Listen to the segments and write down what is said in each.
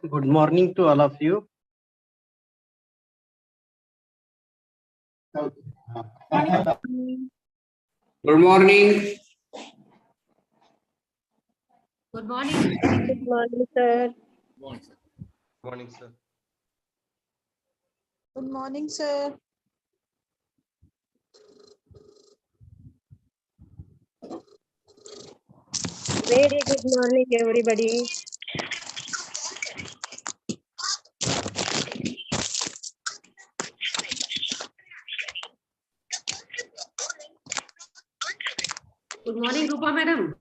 Good morning to all of you. Good morning. Good morning. Good morning, sir. Morning, sir. Good morning, sir. Very good morning, everybody. Good morning, Rupa madam.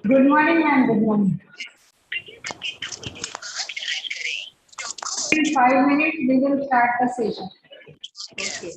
Good morning, ma'am. Good morning. In 5 minutes, we will start the session. Okay.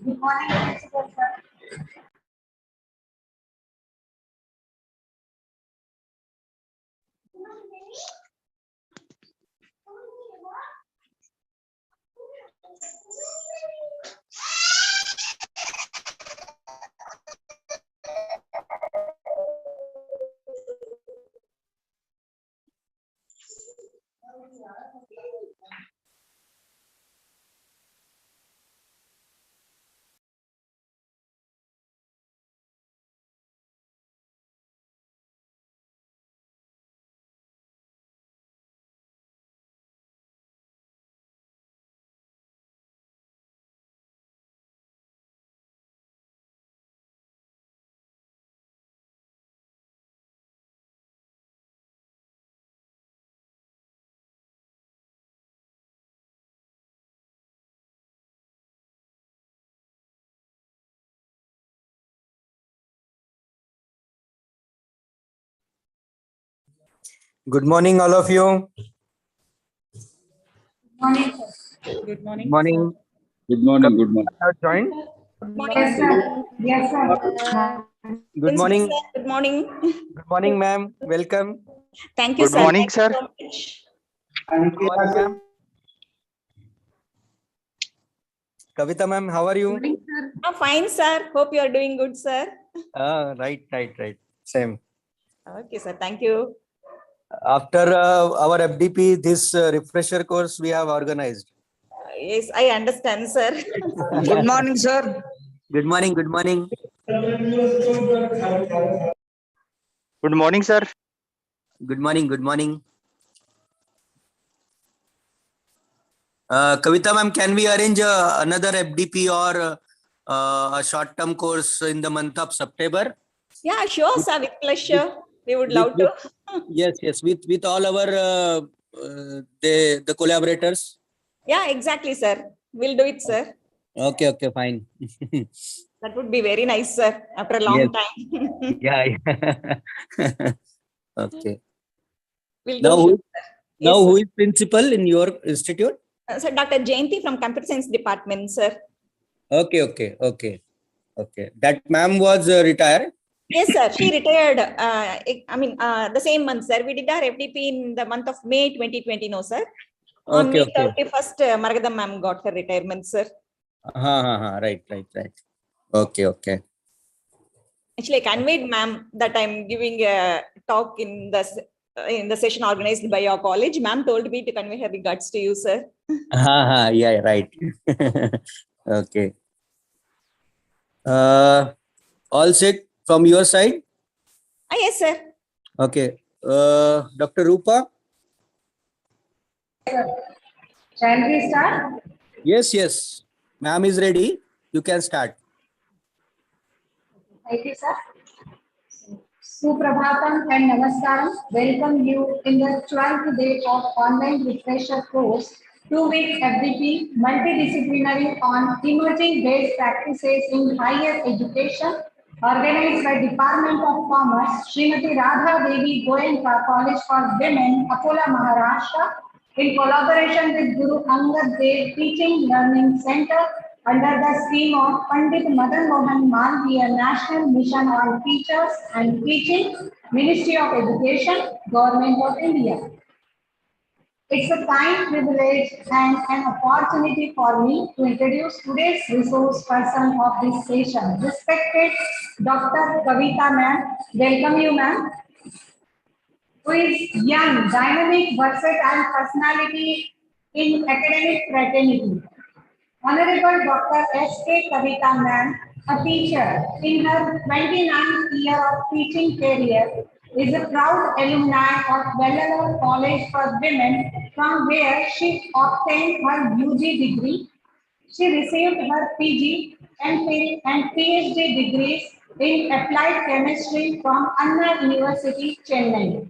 Good morning, principal sir. Good morning, all of you. Morning, sir. Good morning. Good morning. Good morning. Good morning. Have joined. Yes, sir. Yes, sir. Good morning. Good morning. Good morning, ma'am. Welcome. Thank you, Good sir. morning, Thank you sir. so much. How are you, ma'am? Kavitha, ma'am, how are you? Morning, sir. I'm fine, sir. Hope you are doing good, sir. Right. Same. Okay, sir. Thank you. After our FDP, this refresher course we have organized. Yes, I understand, sir. Good morning, sir. Good morning. Good morning. Good morning, sir. Good morning. Good morning. Kavitha, ma'am, can we arrange another FDP or a short-term course in the month of September? Yeah, sure, sir. With pleasure. We would love to. Yes. With all our the collaborators. Yeah, exactly, sir. We'll do it, sir. Okay, fine. That would be very nice, sir. After a long time. Yeah. Okay. We'll Now, do sure, sir. Yes, who sir. is principal in your institute? Sir, Dr. Jayanti from Computer Science Department, sir. Okay. That ma'am was retired. Yes, sir. She retired. The same month, sir. We did our FDP in the month of May 2020, no, sir. On May 31st, Margadam ma'am got her retirement, sir. Right. Okay. Actually, I conveyed ma'am that I'm giving a talk in the session organized by your college. Ma'am told me to convey her regards to you, sir. Yeah, right. Okay. All set from your side? Yes, sir. Okay. Dr. Rupa? Shall we start? Yes. Ma'am is ready. You can start. Thank you, sir. Suprabhatam and Namaskaram. Welcome you in the 12th day of online refresher course, 2 weeks FDP, multidisciplinary on emerging best practices in higher education, organized by Department of Commerce, Srimati Radha Devi Goenka College for Women, Akola, Maharashtra, in collaboration with Guru Angad Dev Teaching Learning Center under the scheme of Pandit Madan Mohan Malviya National Mission on Teachers and Teaching, Ministry of Education, Government of India. It's a kind privilege and an opportunity for me to introduce today's resource person of this session, respected Dr. Kavitha ma'am. Welcome you, ma'am. Who is young, dynamic, versatile personality in academic fraternity. Honorable Dr. S.K. Kavitha ma'am, a teacher in her 29th year of teaching career, is a proud alumni of Wellover College for Women, from where she obtained her UG degree. She received her PG, MPhil and PhD degrees in applied chemistry from Anna University, Chennai.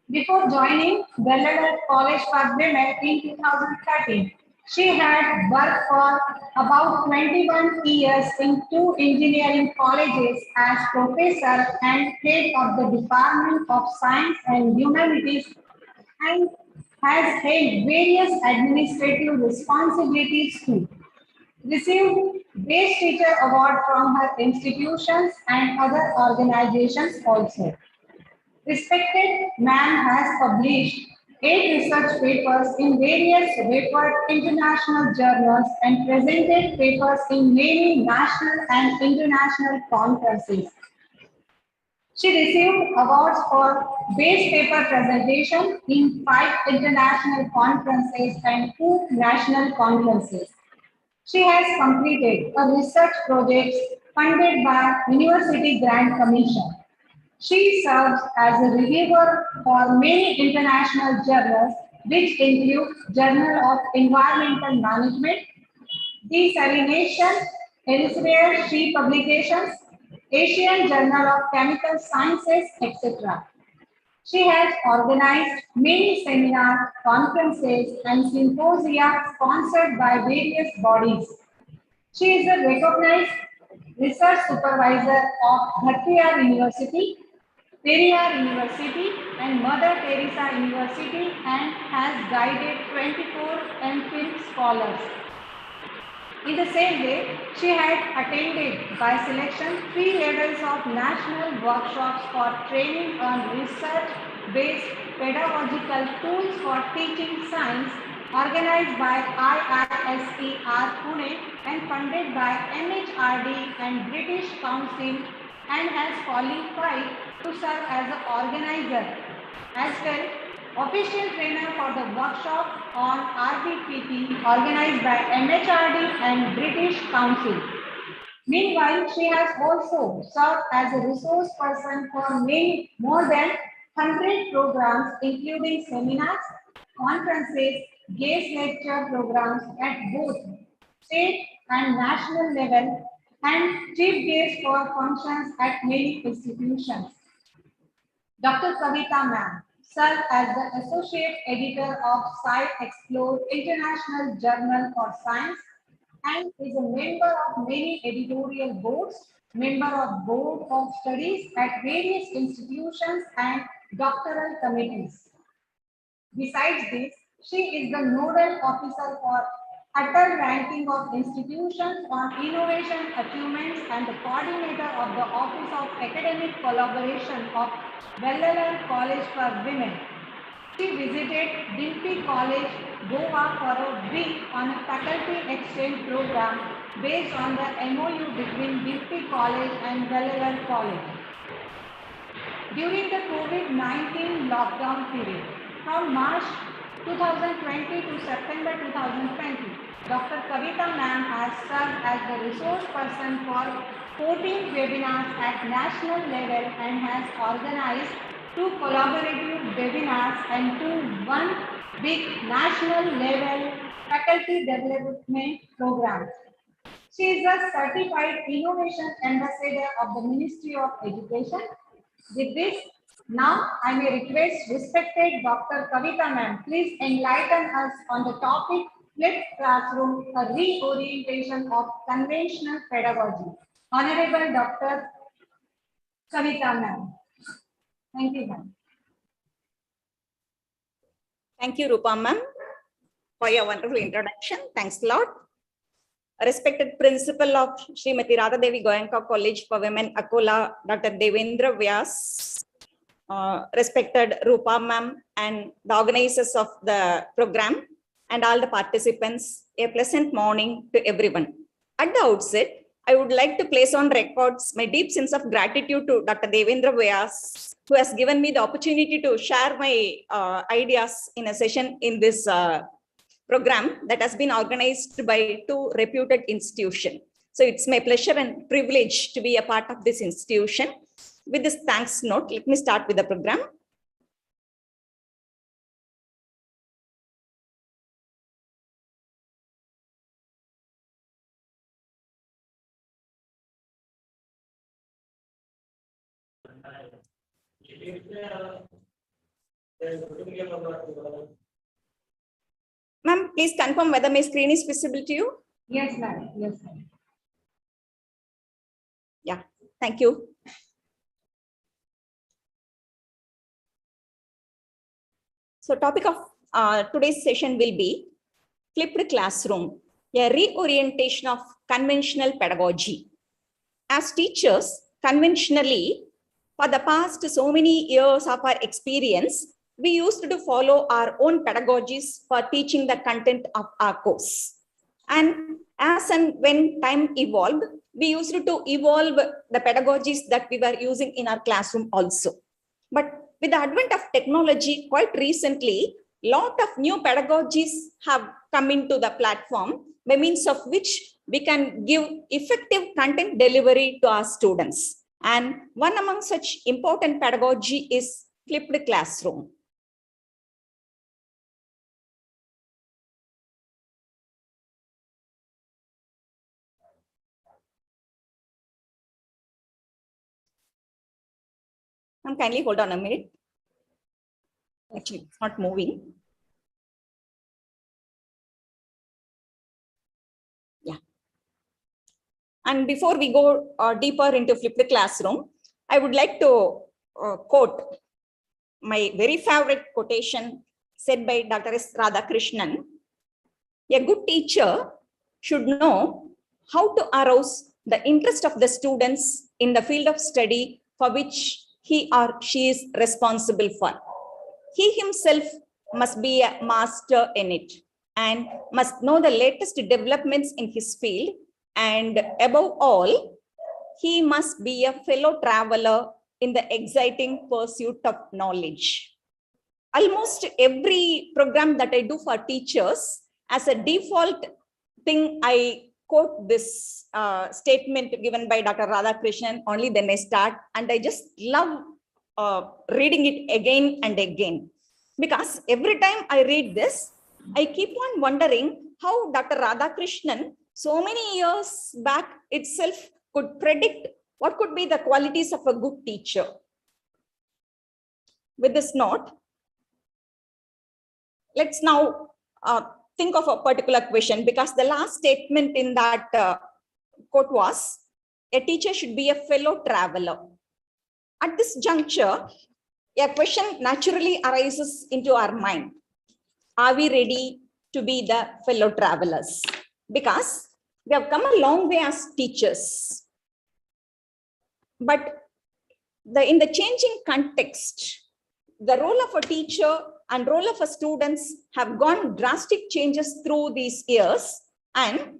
Before joining Wellover College for Women in 2013, she had worked for about 21 years in 2 engineering colleges as professor and head of the Department of Science and Humanities, and has held various administrative responsibilities too. Received Best Teacher Award from her institutions and other organizations also. Respected man has published 8 research papers in various referred international journals and presented papers in many national and international conferences. She received awards for best paper presentation in 5 international conferences and 2 national conferences. She has completed a research project funded by University Grant Commission. She serves as a reviewer for many international journals, which include Journal of Environmental Management, Desalination, Elsevier She Publications, Asian Journal of Chemical Sciences, etc. She has organized many seminars, conferences, and symposia sponsored by various bodies. She is a recognized research supervisor of Bhattiyar University. Periyar University and Mother Teresa University and has guided 24 MPhil scholars. In the same way, she had attended by selection 3 levels of national workshops for training on research-based pedagogical tools for teaching science organized by IISER Pune and funded by MHRD and British Council and has qualified to serve as an organizer as well. Official trainer for the workshop on RBPT organized by MHRD and British Council. Meanwhile, she has also served as a resource person for more than 100 programs, including seminars, conferences, guest lecture programs at both state and national level, and chief guest for functions at many institutions. Dr. Kavitha ma'am served as the Associate Editor of Sci Explore International Journal for Science and is a member of many editorial boards, member of Board of Studies at various institutions and doctoral committees. Besides this, she is the nodal officer for utter ranking of institutions on innovation achievements and the coordinator of the Office of Academic Collaboration of Vellalar College for Women. She visited Dimpy College, Goa for a week on a faculty exchange program based on the MOU between Dimpy College and Vellalar College. During the COVID-19 lockdown period, from March 2020 to September 2020, Dr. Kavitha ma'am has served as the resource person for 14 webinars at national level and has organized 2 collaborative webinars and 1 big national level faculty development programs. She is a certified innovation ambassador of the Ministry of Education. With this, now I may request respected Dr. Kavitha ma'am, please enlighten us on the topic flipped classroom, a reorientation of conventional pedagogy. Honorable Dr. Kavitha ma'am. Thank you, ma'am. Thank you, Rupa ma'am, for your wonderful introduction. Thanks a lot. Respected Principal of Srimati Radha Devi Goenka College for Women, Akola, Dr. Devendra Vyas, respected Rupa ma'am and the organizers of the program and all the participants, a pleasant morning to everyone. At the outset, I would like to place on records my deep sense of gratitude to Dr. Devendra Vyas, who has given me the opportunity to share my ideas in a session in this program that has been organized by 2 reputed institutions. So it's my pleasure and privilege to be a part of this institution. With this thanks note, let me start with the program. Ma'am, please confirm whether my screen is visible to you. Yes, ma'am. Yes, ma'am. Yeah, thank you. So topic of today's session will be flipped classroom, a reorientation of conventional pedagogy. As teachers, conventionally, for the past so many years of our experience, we used to follow our own pedagogies for teaching the content of our course. And as and when time evolved, we used to evolve the pedagogies that we were using in our classroom also. But with the advent of technology, quite recently, a lot of new pedagogies have come into the platform, by means of which we can give effective content delivery to our students. And one among such important pedagogy is flipped classroom. Kindly hold on a minute. Actually, it's not moving. Yeah. And before we go deeper into flipped classroom, I would like to quote, my very favorite quotation said by Dr. S. Radhakrishnan. A good teacher should know how to arouse the interest of the students in the field of study for which he or she is responsible for. He himself must be a master in it and must know the latest developments in his field, and above all, he must be a fellow traveler in the exciting pursuit of knowledge. Almost every program that I do for teachers, as a default thing, I quote this statement given by Dr. Radhakrishnan, only then I start, and I just love reading it again and again. Because every time I read this, I keep on wondering how Dr. Radhakrishnan, so many years back itself, could predict what could be the qualities of a good teacher. With this note, let's now think of a particular question, because the last statement in that quote was, a teacher should be a fellow traveler. At this juncture, a question naturally arises into our mind. Are we ready to be the fellow travelers? Because we have come a long way as teachers. But in the changing context, the role of a teacher and role of a students have gone drastic changes through these years. And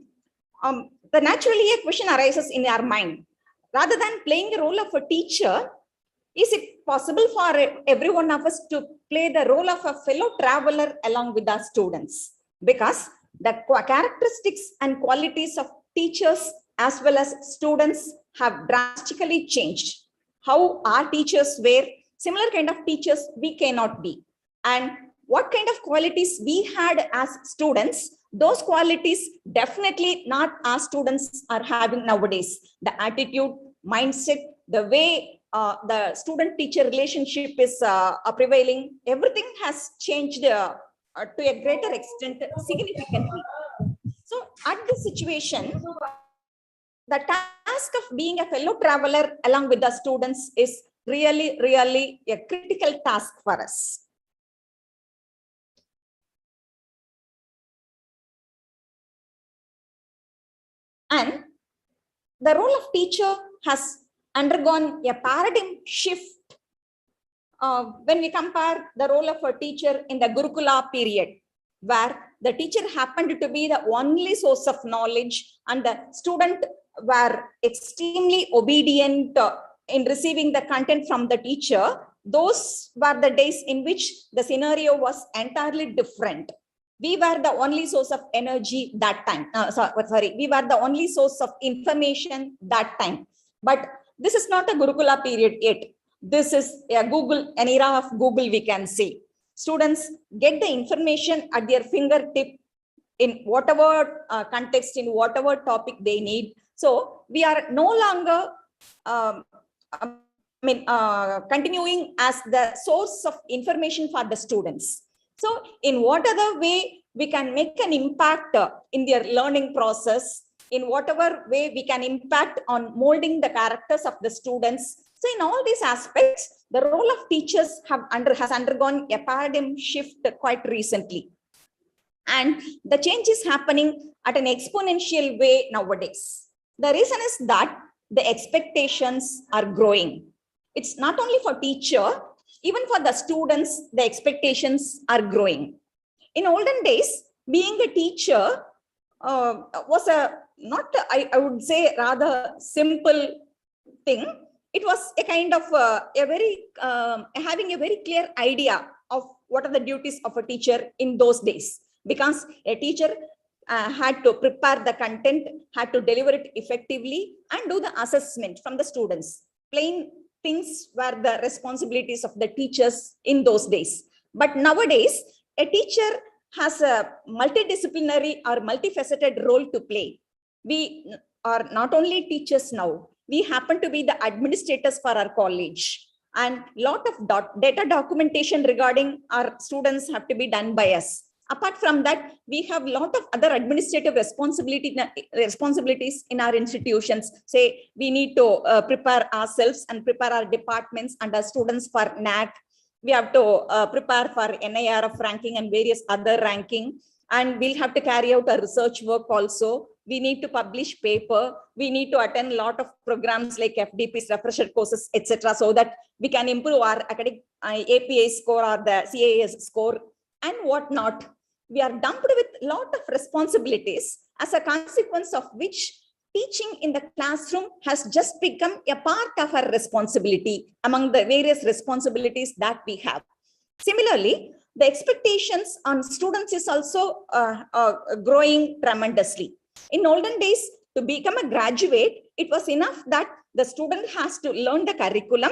the naturally a question arises in our mind. Rather than playing the role of a teacher, is it possible for every one of us to play the role of a fellow traveler along with our students? Because the characteristics and qualities of teachers as well as students have drastically changed. How our teachers were, similar kind of teachers we cannot be. And what kind of qualities we had as students, those qualities definitely not our students are having nowadays. The attitude, mindset, the way the student-teacher relationship is prevailing, everything has changed to a greater extent significantly. So at this situation, the task of being a fellow traveler along with the students is really, really a critical task for us. And the role of teacher has undergone a paradigm shift when we compare the role of a teacher in the Gurukula period, where the teacher happened to be the only source of knowledge and the student were extremely obedient in receiving the content from the teacher. Those were the days in which the scenario was entirely different. We were the only source of energy that time. We were the only source of information that time. But this is not a Gurukula period yet. This is an era of Google, we can say. Students get the information at their fingertip in whatever context, in whatever topic they need. So we are no longer continuing as the source of information for the students. So in what other way we can make an impact in their learning process, in whatever way we can impact on molding the characters of the students. So in all these aspects, the role of teachers has undergone a paradigm shift quite recently. And the change is happening at an exponential way nowadays. The reason is that the expectations are growing. It's not only for teacher, even for the students, the expectations are growing. In olden days, being a teacher was I would say rather simple thing. It was a kind of having a very clear idea of what are the duties of a teacher in those days, because a teacher had to prepare the content, had to deliver it effectively and do the assessment from the students. Plain things were the responsibilities of the teachers in those days. But nowadays, a teacher has a multidisciplinary or multifaceted role to play. We are not only teachers now, we happen to be the administrators for our college, and lot of data documentation regarding our students have to be done by us. Apart from that, we have a lot of other administrative responsibilities in our institutions. Say, we need to prepare ourselves and prepare our departments and our students for NAC. We have to prepare for NIRF ranking and various other ranking. And we'll have to carry out a research work also. We need to publish paper. We need to attend a lot of programs like FDPs, refresher courses, etc., so that we can improve our academic APA score or the CAS score and whatnot. We are dumped with a lot of responsibilities, as a consequence of which teaching in the classroom has just become a part of our responsibility among the various responsibilities that we have. Similarly, the expectations on students is also growing tremendously. In olden days, to become a graduate, it was enough that the student has to learn the curriculum,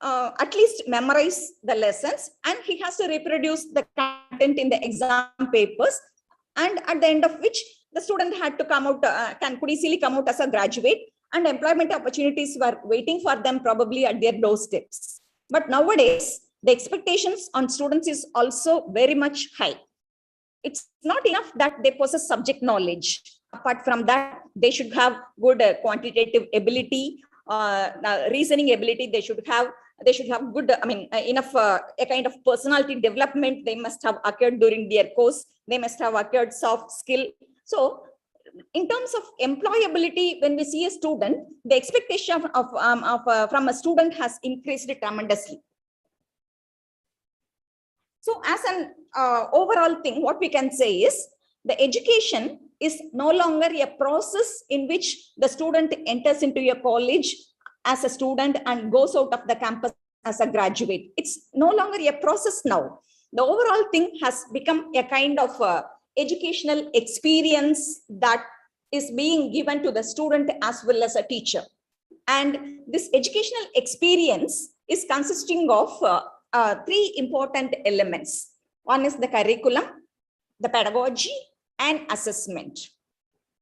at least memorize the lessons, and he has to reproduce the content in the exam papers, and at the end of which the student had to come out, could easily come out as a graduate, and employment opportunities were waiting for them probably at their doorsteps. But nowadays, the expectations on students is also very much high. It's not enough that they possess subject knowledge. Apart from that, they should have good quantitative ability, reasoning ability. They should have good, enough a kind of personality development. They must have occurred during their course. They must have occurred soft skill. So in terms of employability, when we see a student, the expectation from a student has increased tremendously. So as an overall thing, what we can say is the education is no longer a process in which the student enters into a college as a student and goes out of the campus as a graduate. It's no longer a process now. The overall thing has become a kind of educational experience that is being given to the student as well as a teacher. And this educational experience is consisting of three important elements. One is the curriculum, the pedagogy, and assessment.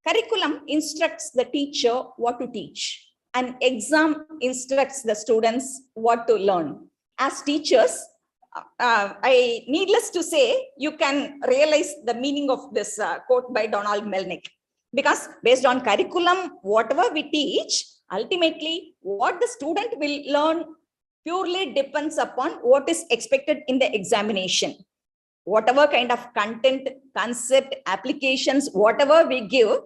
Curriculum instructs the teacher what to teach. An exam instructs the students what to learn. As teachers, needless to say, you can realize the meaning of this quote by Donald Melnick. Because based on curriculum, whatever we teach, ultimately what the student will learn purely depends upon what is expected in the examination. Whatever kind of content, concept, applications, whatever we give,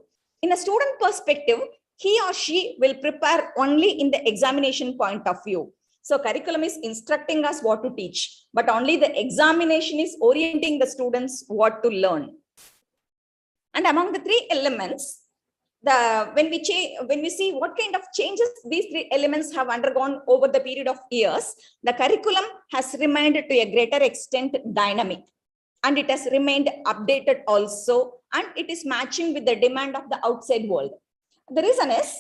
in a student perspective, he or she will prepare only in the examination point of view. So curriculum is instructing us what to teach, but only the examination is orienting the students what to learn. And among the three elements, when we see what kind of changes these three elements have undergone over the period of years, the curriculum has remained to a greater extent dynamic, and it has remained updated also, and it is matching with the demand of the outside world. The reason is,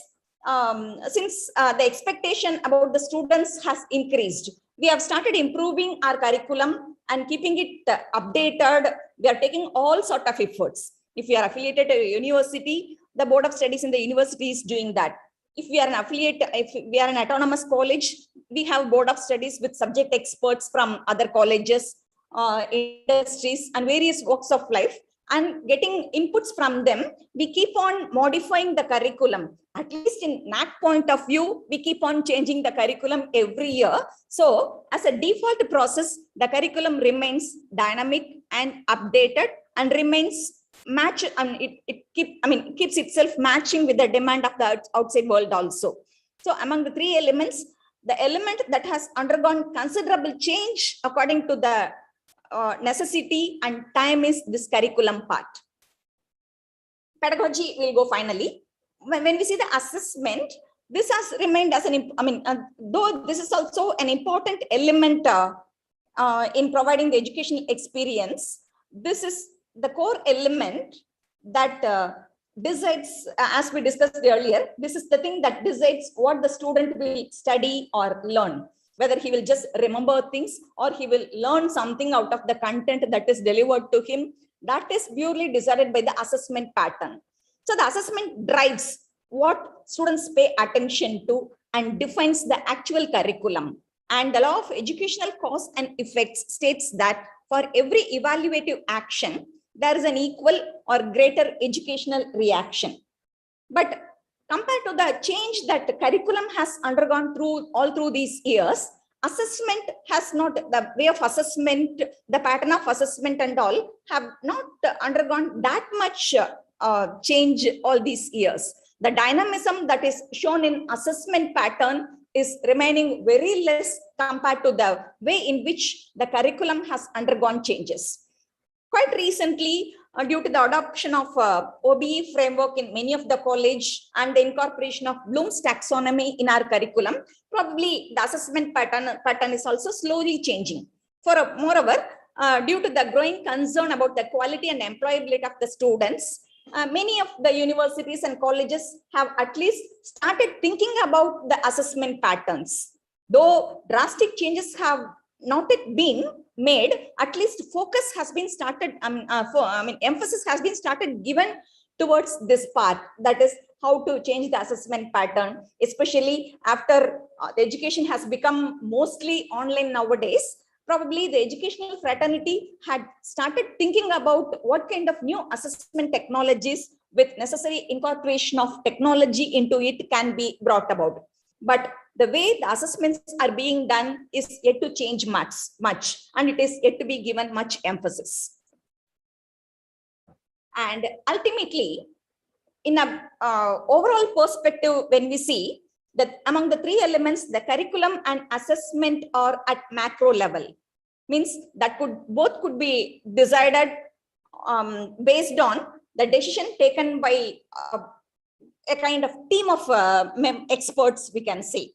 since the expectation about the students has increased, we have started improving our curriculum and keeping it updated. We are taking all sort of efforts. If you are affiliated to a university, the board of studies in the university is doing that. If we are an affiliate, if we are an autonomous college, we have board of studies with subject experts from other colleges, industries, and various walks of life, and getting inputs from them. We keep on modifying the curriculum. At least in NAC point of view, we keep on changing the curriculum every year. So as a default process, the curriculum remains dynamic and updated and remains match, and it keeps itself matching with the demand of the outside world also. So among the three elements, the element that has undergone considerable change according to the necessity and time is this curriculum part. Pedagogy will go finally. When we see the assessment, this has remained as an, though this is also an important element in providing the educational experience, this is the core element that decides, as we discussed earlier, this is the thing that decides what the student will study or learn. Whether he will just remember things or he will learn something out of the content that is delivered to him, that is purely decided by the assessment pattern. So the assessment drives what students pay attention to and defines the actual curriculum. And the law of educational cause and effects states that for every evaluative action, there is an equal or greater educational reaction. But compared to the change that the curriculum has undergone all through these years, assessment has not, the way of assessment, the pattern of assessment and all have not undergone that much change all these years. The dynamism that is shown in assessment pattern is remaining very less compared to the way in which the curriculum has undergone changes. Quite recently, due to the adoption of OBE framework in many of the college and the incorporation of Bloom's taxonomy in our curriculum, probably the assessment pattern is also slowly changing. Moreover, due to the growing concern about the quality and employability of the students, many of the universities and colleges have at least started thinking about the assessment patterns. Though drastic changes have not yet been made, at least focus has been started, emphasis has been started given towards this part, that is how to change the assessment pattern, especially after the education has become mostly online nowadays. Probably the educational fraternity had started thinking about what kind of new assessment technologies with necessary incorporation of technology into it can be brought about. But the way the assessments are being done is yet to change much, and it is yet to be given much emphasis. And ultimately, in a overall perspective, when we see that among the three elements, the curriculum and assessment are at macro level, means that both could be decided based on the decision taken by a kind of team of experts, we can say.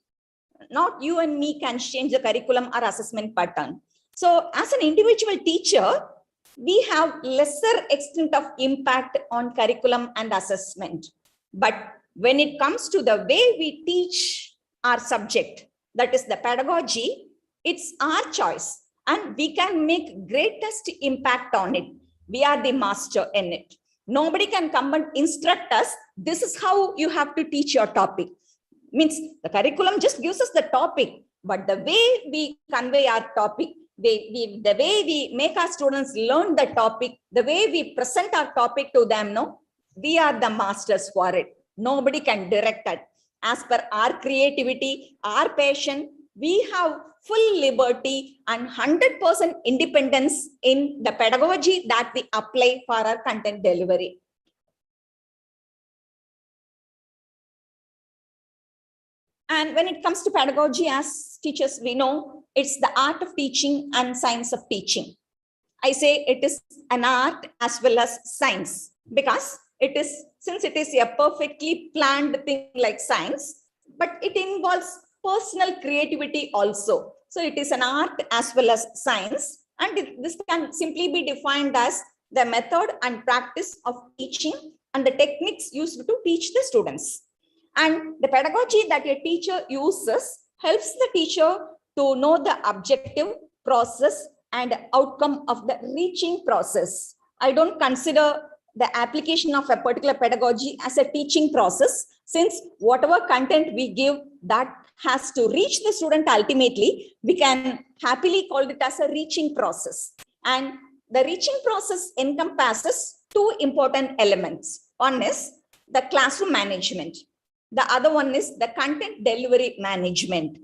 Not you and me can change the curriculum or assessment pattern. So as an individual teacher, we have lesser extent of impact on curriculum and assessment. But when it comes to the way we teach our subject, that is the pedagogy, it's our choice and we can make greatest impact on it. We are the master in it. Nobody can come and instruct us, this is how you have to teach your topic. Means the curriculum just gives us the topic, but the way we convey our topic, the way we make our students learn the topic, the way we present our topic to them, no, we are the masters for it. Nobody can direct it. As per our creativity, our passion, we have full liberty and 100% independence in the pedagogy that we apply for our content delivery. And when it comes to pedagogy, as teachers, we know it's the art of teaching and science of teaching. I say it is an art as well as science, because it is, since it is a perfectly planned thing like science, but it involves personal creativity also. So it is an art as well as science, and this can simply be defined as the method and practice of teaching and the techniques used to teach the students. And the pedagogy that a teacher uses helps the teacher to know the objective, process, and outcome of the reaching process. I don't consider the application of a particular pedagogy as a teaching process, since whatever content we give that has to reach the student ultimately, we can happily call it as a reaching process. And the reaching process encompasses two important elements. One is the classroom management. The other one is the content delivery management.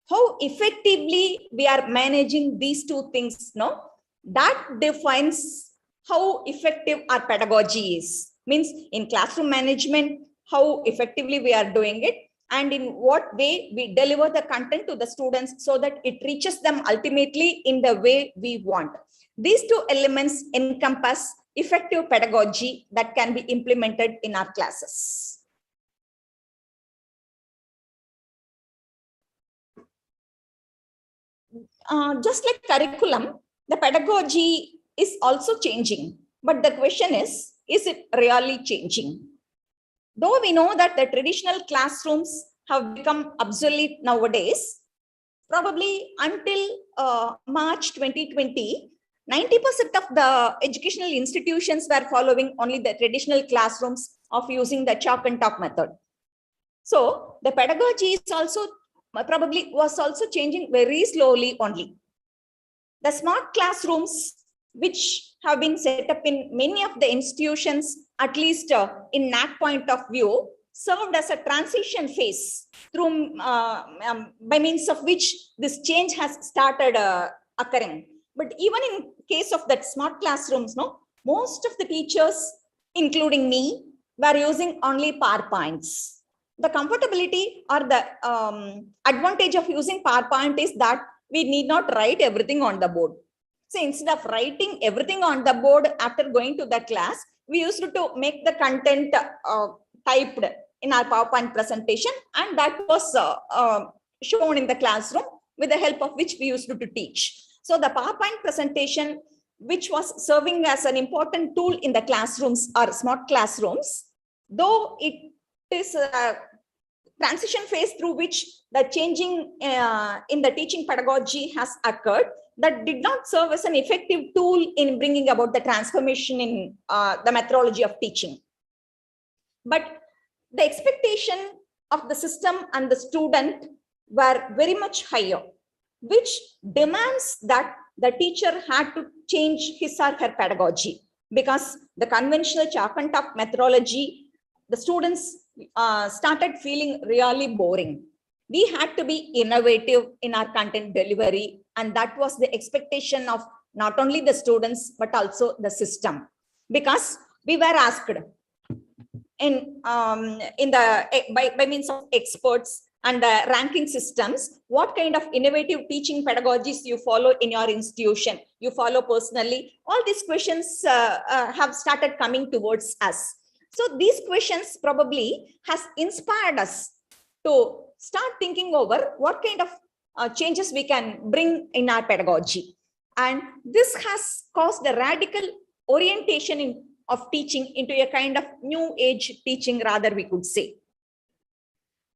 How effectively we are managing these two things, no? That defines how effective our pedagogy is. Means in classroom management, how effectively we are doing it, and in what way we deliver the content to the students so that it reaches them ultimately in the way we want. These two elements encompass effective pedagogy that can be implemented in our classes. Just like curriculum, the pedagogy is also changing. But the question is it really changing? Though we know that the traditional classrooms have become obsolete nowadays, probably until March 2020, 90% of the educational institutions were following only the traditional classrooms of using the chalk and talk method. So the pedagogy is also probably was also changing very slowly only. The smart classrooms, which have been set up in many of the institutions, at least in NAC point of view, served as a transition phase through by means of which this change has started occurring. But even in case of that smart classrooms, no, most of the teachers, including me, were using only PowerPoints. The comfortability or the advantage of using PowerPoint is that we need not write everything on the board. So instead of writing everything on the board after going to the class, we used to make the content typed in our PowerPoint presentation, and that was shown in the classroom with the help of which we used to teach. So the PowerPoint presentation, which was serving as an important tool in the classrooms or smart classrooms, though it is a transition phase through which the changing in the teaching pedagogy has occurred, that did not serve as an effective tool in bringing about the transformation in the methodology of teaching. But the expectation of the system and the student were very much higher, which demands that the teacher had to change his or her pedagogy, because the conventional chalk and talk methodology, the students started feeling really boring. We had to be innovative in our content delivery, and that was the expectation of not only the students but also the system, because we were asked in the by means of experts and the ranking systems, what kind of innovative teaching pedagogies you follow in your institution, you follow personally. All these questions have started coming towards us. So these questions probably has inspired us to start thinking over what kind of changes we can bring in our pedagogy. And this has caused a radical orientation of teaching into a kind of new age teaching, rather we could say.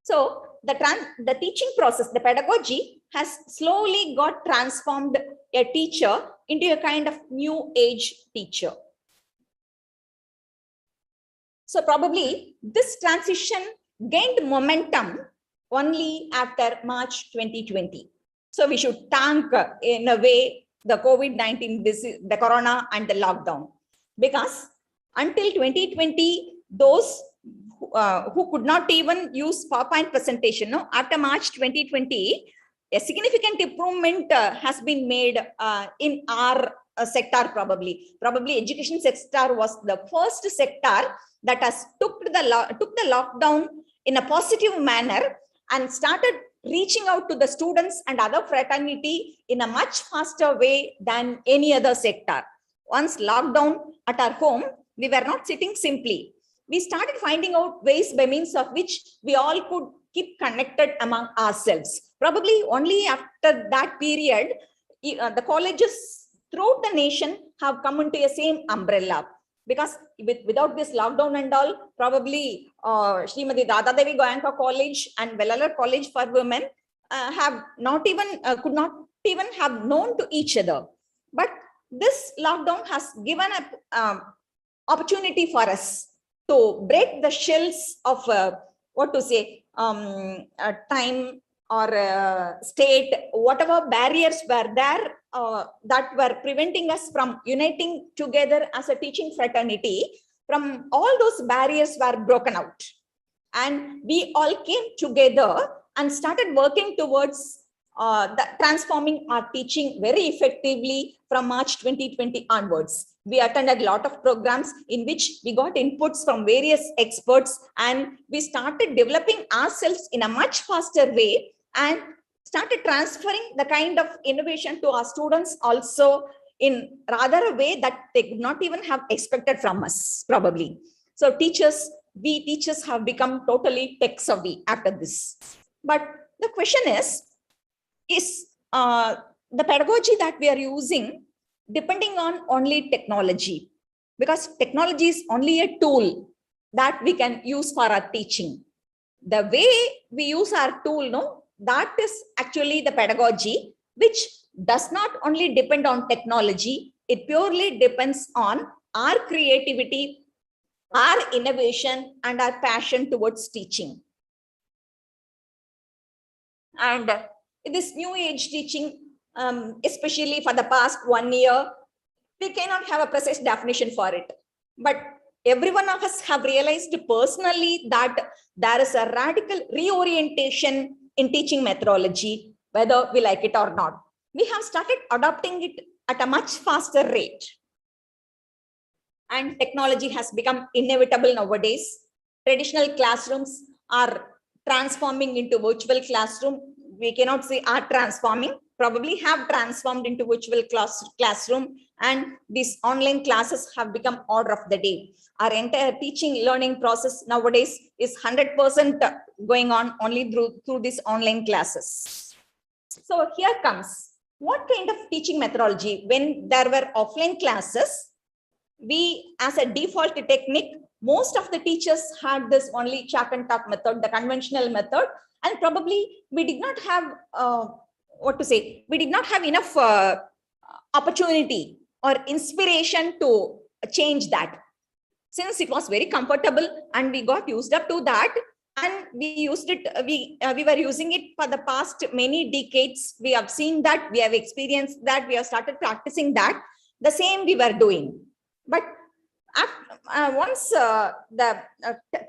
So the teaching process, the pedagogy has slowly got transformed a teacher into a kind of new age teacher. So probably this transition gained momentum only after March 2020. So we should thank in a way the COVID-19, the corona and the lockdown, because until 2020, those who could not even use PowerPoint presentation, no, after March 2020, a significant improvement has been made in our sector. Probably education sector was the first sector that has took the lockdown in a positive manner and started reaching out to the students and other fraternity in a much faster way than any other sector. Once lockdown at our home, we were not sitting simply. We started finding out ways by means of which we all could keep connected among ourselves. Probably only after that period, the colleges throughout the nation have come into a same umbrella. Because without this lockdown and all, probably Srimati Dada Devi Goenka College and Vellalar College for Women have not even could not even have known to each other. But this lockdown has given an opportunity for us to break the shells of time or state, whatever barriers were there that were preventing us from uniting together as a teaching fraternity. From all those barriers were broken out, and we all came together and started working towards transforming our teaching very effectively from March 2020 onwards. We attended a lot of programs in which we got inputs from various experts, and we started developing ourselves in a much faster way and started transferring the kind of innovation to our students also in rather a way that they could not even have expected from us, probably. So we teachers have become totally tech savvy after this. But the question is the pedagogy that we are using depending on only technology? Because technology is only a tool that we can use for our teaching. The way we use our tool, no, that is actually the pedagogy, which does not only depend on technology, it purely depends on our creativity, our innovation, and our passion towards teaching. And this new age teaching, especially for the past 1 year, we cannot have a precise definition for it. But every one of us have realized personally that there is a radical reorientation in teaching methodology, whether we like it or not. We have started adopting it at a much faster rate. And technology has become inevitable nowadays. Traditional classrooms are transforming into virtual classroom. We cannot say are transforming, probably have transformed into virtual classroom, and these online classes have become order of the day. Our entire teaching learning process nowadays is 100% going on only through these online classes. So here comes, what kind of teaching methodology? When there were offline classes, we as a default technique, most of the teachers had this only chalk and talk method, the conventional method, and probably we did not have we did not have enough opportunity or inspiration to change that, since it was very comfortable and we got used up to that, and we used it, we were using it for the past many decades. We have seen that, we have experienced that, we have started practicing that, the same we were doing. But once the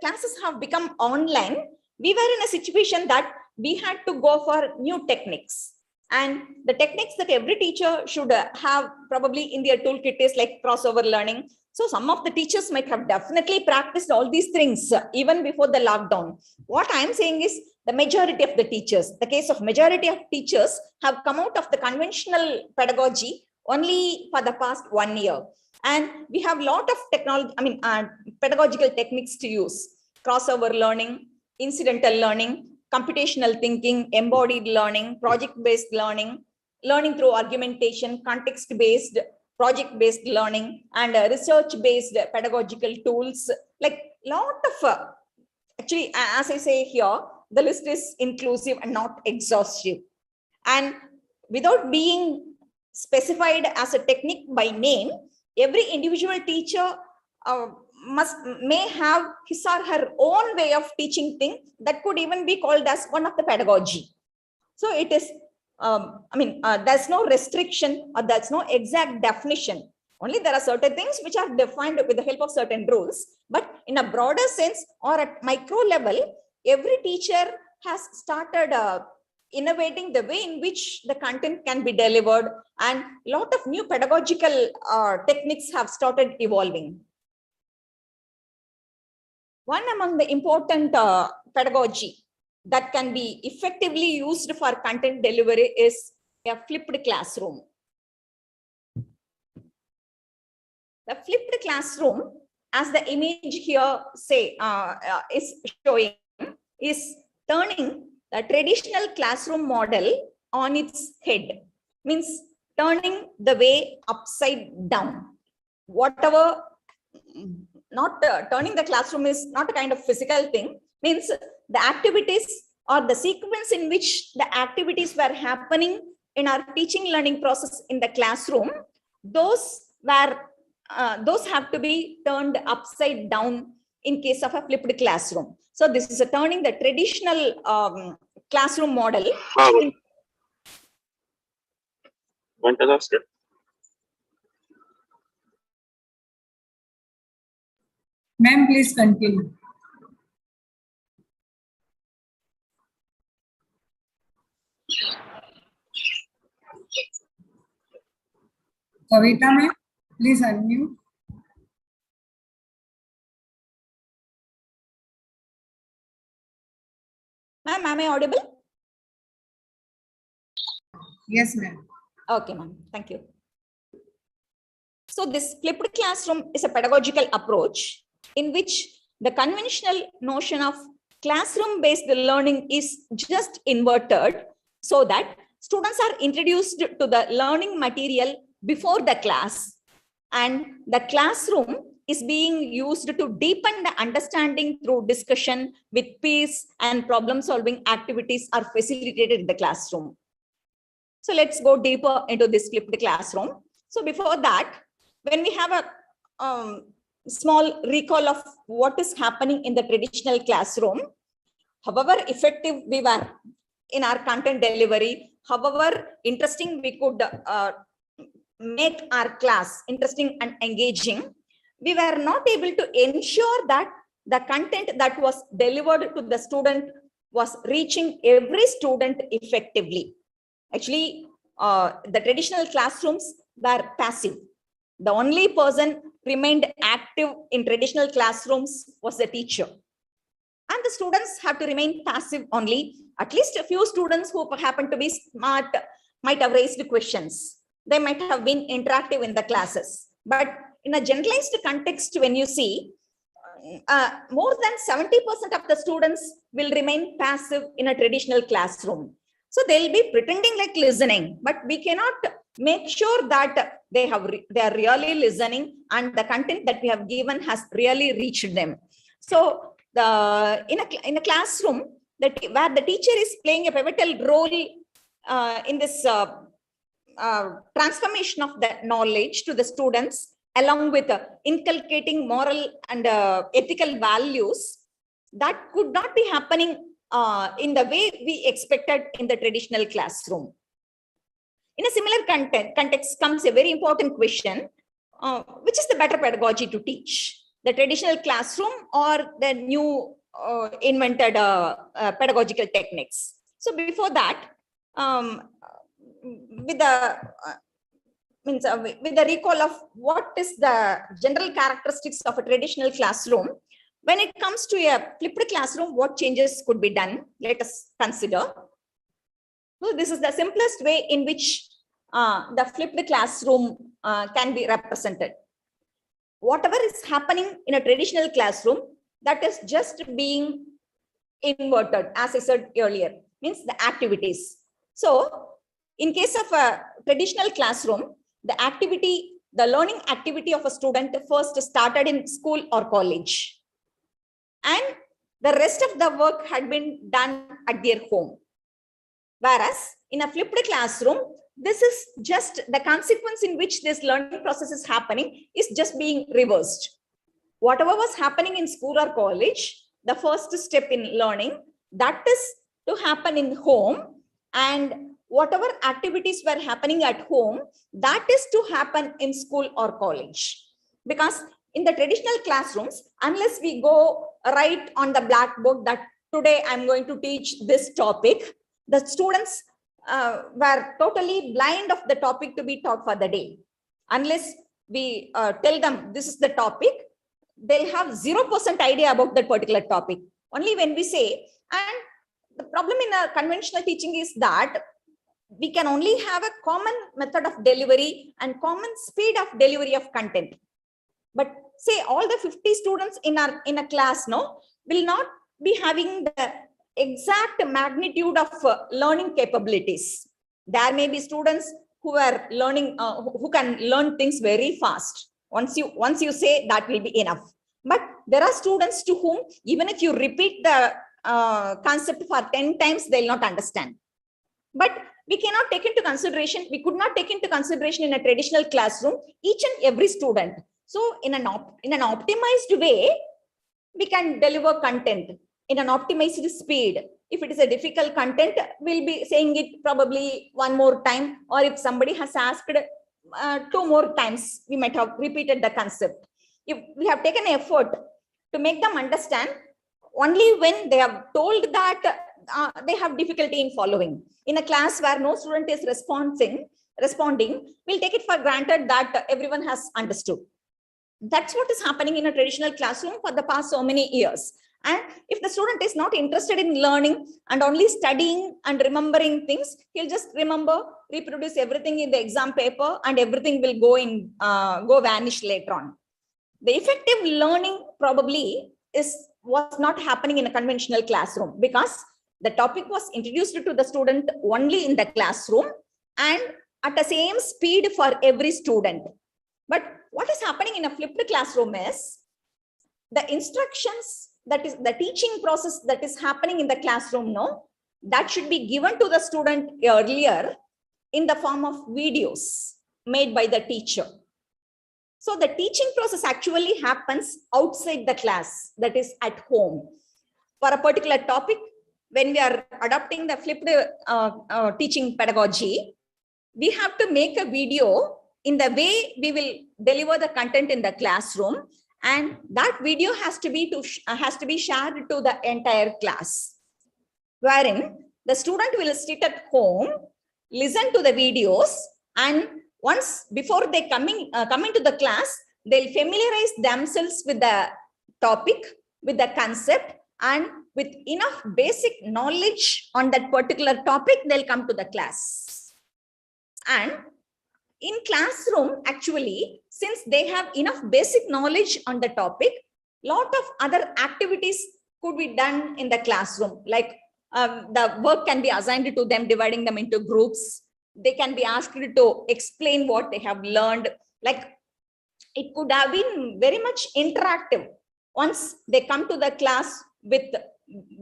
classes have become online, we were in a situation that we had to go for new techniques. And the techniques that every teacher should have probably in their toolkit is like crossover learning. So some of the teachers might have definitely practiced all these things even before the lockdown. What I'm saying is the majority of the teachers, the case of majority of teachers have come out of the conventional pedagogy only for the past 1 year. And we have a lot of technology, pedagogical techniques to use: crossover learning, incidental learning, computational thinking, embodied learning, project-based learning, learning through argumentation, context-based, project-based learning, and research-based pedagogical tools. Like lot of, actually, as I say here, the list is inclusive and not exhaustive. And without being specified as a technique by name, every individual teacher may have his or her own way of teaching things that could even be called as one of the pedagogy. So it is, there's no restriction or there's no exact definition. Only there are certain things which are defined with the help of certain rules. But in a broader sense or at micro level, every teacher has started innovating the way in which the content can be delivered, and a lot of new pedagogical techniques have started evolving. One among the important pedagogy that can be effectively used for content delivery is a flipped classroom. The flipped classroom, as the image here is showing, is turning the traditional classroom model on its head, means turning the way upside down. Whatever, not turning the classroom is not a kind of physical thing, means the activities or the sequence in which the activities were happening in our teaching learning process in the classroom, those have to be turned upside down in case of a flipped classroom. So this is a turning the traditional classroom model. Ma'am, please continue. Kavitha, ma'am, please unmute. Ma'am, am I audible? Yes, ma'am. Okay, ma'am. Thank you. So this flipped classroom is a pedagogical approach in which the conventional notion of classroom-based learning is just inverted, so that students are introduced to the learning material before the class, and the classroom is being used to deepen the understanding through discussion with peers, and problem-solving activities are facilitated in the classroom. So let's go deeper into this flipped classroom. So before that, when we have a small recall of what is happening in the traditional classroom, however effective we were in our content delivery, however interesting we could make our class interesting and engaging, we were not able to ensure that the content that was delivered to the student was reaching every student effectively. Actually, the traditional classrooms were passive. The only person remained active in traditional classrooms was the teacher. And the students have to remain passive only. At least a few students who happen to be smart might have raised questions. They might have been interactive in the classes. But in a generalized context, when you see, more than 70% of the students will remain passive in a traditional classroom. So they'll be pretending like listening, but we cannot make sure that they are really listening and the content that we have given has really reached them. So in a classroom where the teacher is playing a pivotal role in this transformation of the knowledge to the students, along with inculcating moral and ethical values, that could not be happening in the way we expected in the traditional classroom. In a similar context comes a very important question, which is the better pedagogy to teach? The traditional classroom or the new invented pedagogical techniques? So before that, with the recall of what is the general characteristics of a traditional classroom, when it comes to a flipped classroom, what changes could be done? Let us consider. So this is the simplest way in which the flipped classroom can be represented. Whatever is happening in a traditional classroom, that is just being inverted, as I said earlier, means the activities. So in case of a traditional classroom, the learning activity of a student first started in school or college, and the rest of the work had been done at their home. Whereas in a flipped classroom, this is just the consequence in which this learning process is happening is just being reversed. Whatever was happening in school or college, the first step in learning, that is to happen in home, and whatever activities were happening at home, that is to happen in school or college. Because in the traditional classrooms, unless we go right on the blackboard that today I'm going to teach this topic, the students were totally blind of the topic to be taught for the day. Unless we tell them this is the topic, they'll have 0% idea about that particular topic. Only when we say, and the problem in a conventional teaching is that we can only have a common method of delivery and common speed of delivery of content. But say all the 50 students in a class will not be having the exact magnitude of learning capabilities. There may be students who are learning, who can learn things very fast. Once you say, that will be enough. But there are students to whom, even if you repeat the concept for 10 times, they'll not understand. But we cannot take into consideration, we could not take into consideration in a traditional classroom each and every student. So in an optimized way, we can deliver content in an optimized speed. If it is a difficult content, we'll be saying it probably one more time, or if somebody has asked 2 more times, we might have repeated the concept. If we have taken effort to make them understand, only when they have told that they have difficulty in following. In a class where no student is responding, we'll take it for granted that everyone has understood. That's what is happening in a traditional classroom for the past so many years. And if the student is not interested in learning and only studying and remembering things, he'll just remember, reproduce everything in the exam paper, and everything will go vanish later on. The effective learning probably was not happening in a conventional classroom, because the topic was introduced to the student only in the classroom and at the same speed for every student. But what is happening in a flipped classroom is the instructions, that is the teaching process that is happening in the classroom, that should be given to the student earlier in the form of videos made by the teacher. So the teaching process actually happens outside the class, that is at home. For a particular topic, when we are adopting the flipped teaching pedagogy, we have to make a video in the way we will deliver the content in the classroom, and that video has to be shared to the entire class, wherein the student will sit at home, listen to the videos, and once before they come into the class, they'll familiarize themselves with the topic, with the concept, and with enough basic knowledge on that particular topic, they'll come to the class. And in classroom, actually, since they have enough basic knowledge on the topic, lot of other activities could be done in the classroom. Like the work can be assigned to them, dividing them into groups. They can be asked to explain what they have learned. Like it could have been very much interactive once they come to the class with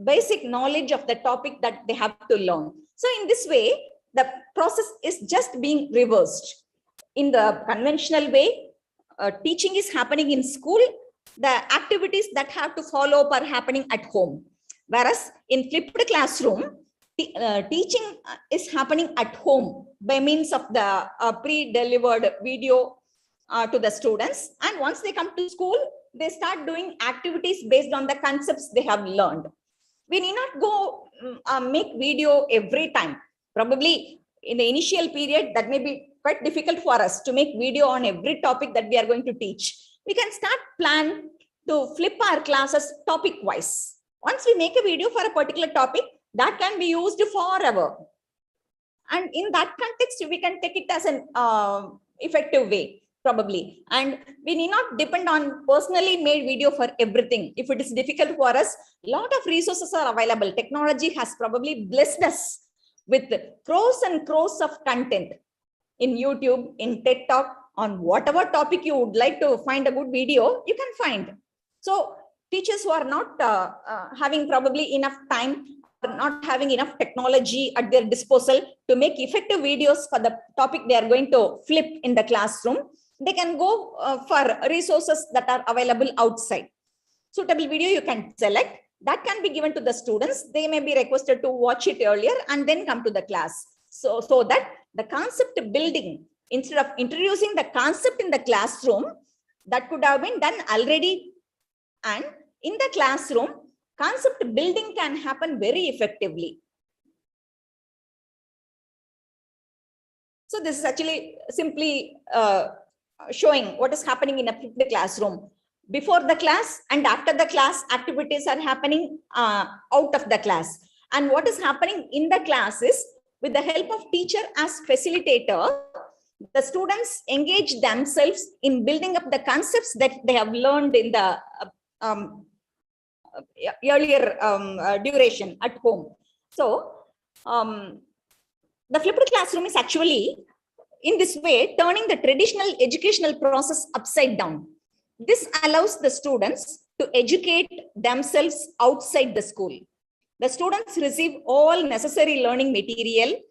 basic knowledge of the topic that they have to learn. So in this way, the process is just being reversed. In the conventional way, teaching is happening in school. The activities that have to follow up are happening at home. Whereas in flipped classroom, teaching is happening at home by means of the pre-delivered video to the students. And once they come to school, they start doing activities based on the concepts they have learned. We need not go make video every time. Probably in the initial period, that may be quite difficult for us to make video on every topic that we are going to teach. We can start plan to flip our classes topic wise. Once we make a video for a particular topic, that can be used forever. And in that context, we can take it as an effective way, probably. And we need not depend on personally made video for everything. If it is difficult for us, a lot of resources are available. Technology has probably blessed us with crores and crores of content in YouTube, in TED Talk, on whatever topic you would like to find a good video, you can find. So teachers who are not having probably enough time, or not having enough technology at their disposal to make effective videos for the topic they are going to flip in the classroom, they can go for resources that are available outside. Suitable video you can select, that can be given to the students. They may be requested to watch it earlier and then come to the class. So that the concept building, instead of introducing the concept in the classroom, that could have been done already. And in the classroom, concept building can happen very effectively. So this is actually simply showing what is happening in a flipped classroom. Before the class and after the class, activities are happening out of the class. And what is happening in the class is, with the help of teacher as facilitator, the students engage themselves in building up the concepts that they have learned in the earlier duration at home. So the flipped classroom is actually, in this way, turning the traditional educational process upside down. This allows the students to educate themselves outside the school. The students receive all necessary learning material,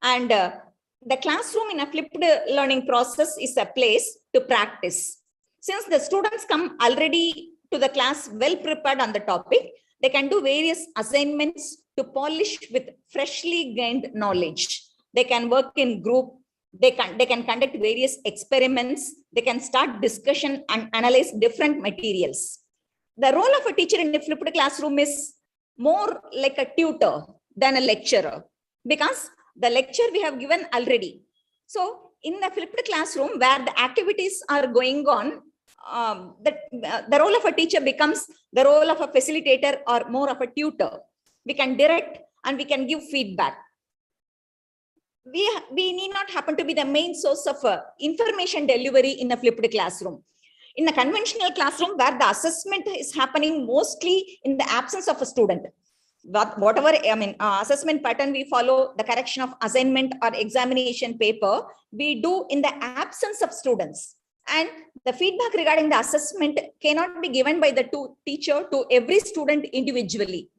and the classroom in a flipped learning process is a place to practice. Since the students come already to the class well prepared on the topic, they can do various assignments to polish with freshly gained knowledge. They can work in group. They can conduct various experiments. They can start discussion and analyze different materials. The role of a teacher in a flipped classroom is more like a tutor than a lecturer, because the lecture we have given already. So in the flipped classroom where the activities are going on, the role of a teacher becomes the role of a facilitator or more of a tutor. We can direct and we can give feedback. We need not happen to be the main source of information delivery in a flipped classroom. In a conventional classroom where the assessment is happening mostly in the absence of a student, whatever assessment pattern we follow, the correction of assignment or examination paper, we do in the absence of students. And the feedback regarding the assessment cannot be given by the teacher to every student individually.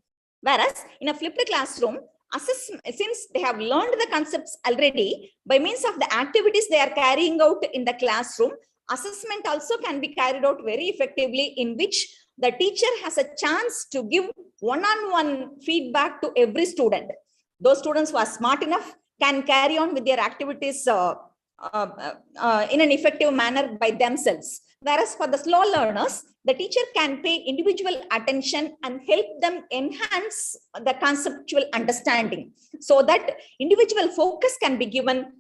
Whereas in a flipped classroom, since they have learned the concepts already, by means of the activities they are carrying out in the classroom, assessment also can be carried out very effectively, in which the teacher has a chance to give one-on-one feedback to every student. Those students who are smart enough can carry on with their activities in an effective manner by themselves. Whereas for the slow learners, the teacher can pay individual attention and help them enhance the conceptual understanding so that individual focus can be given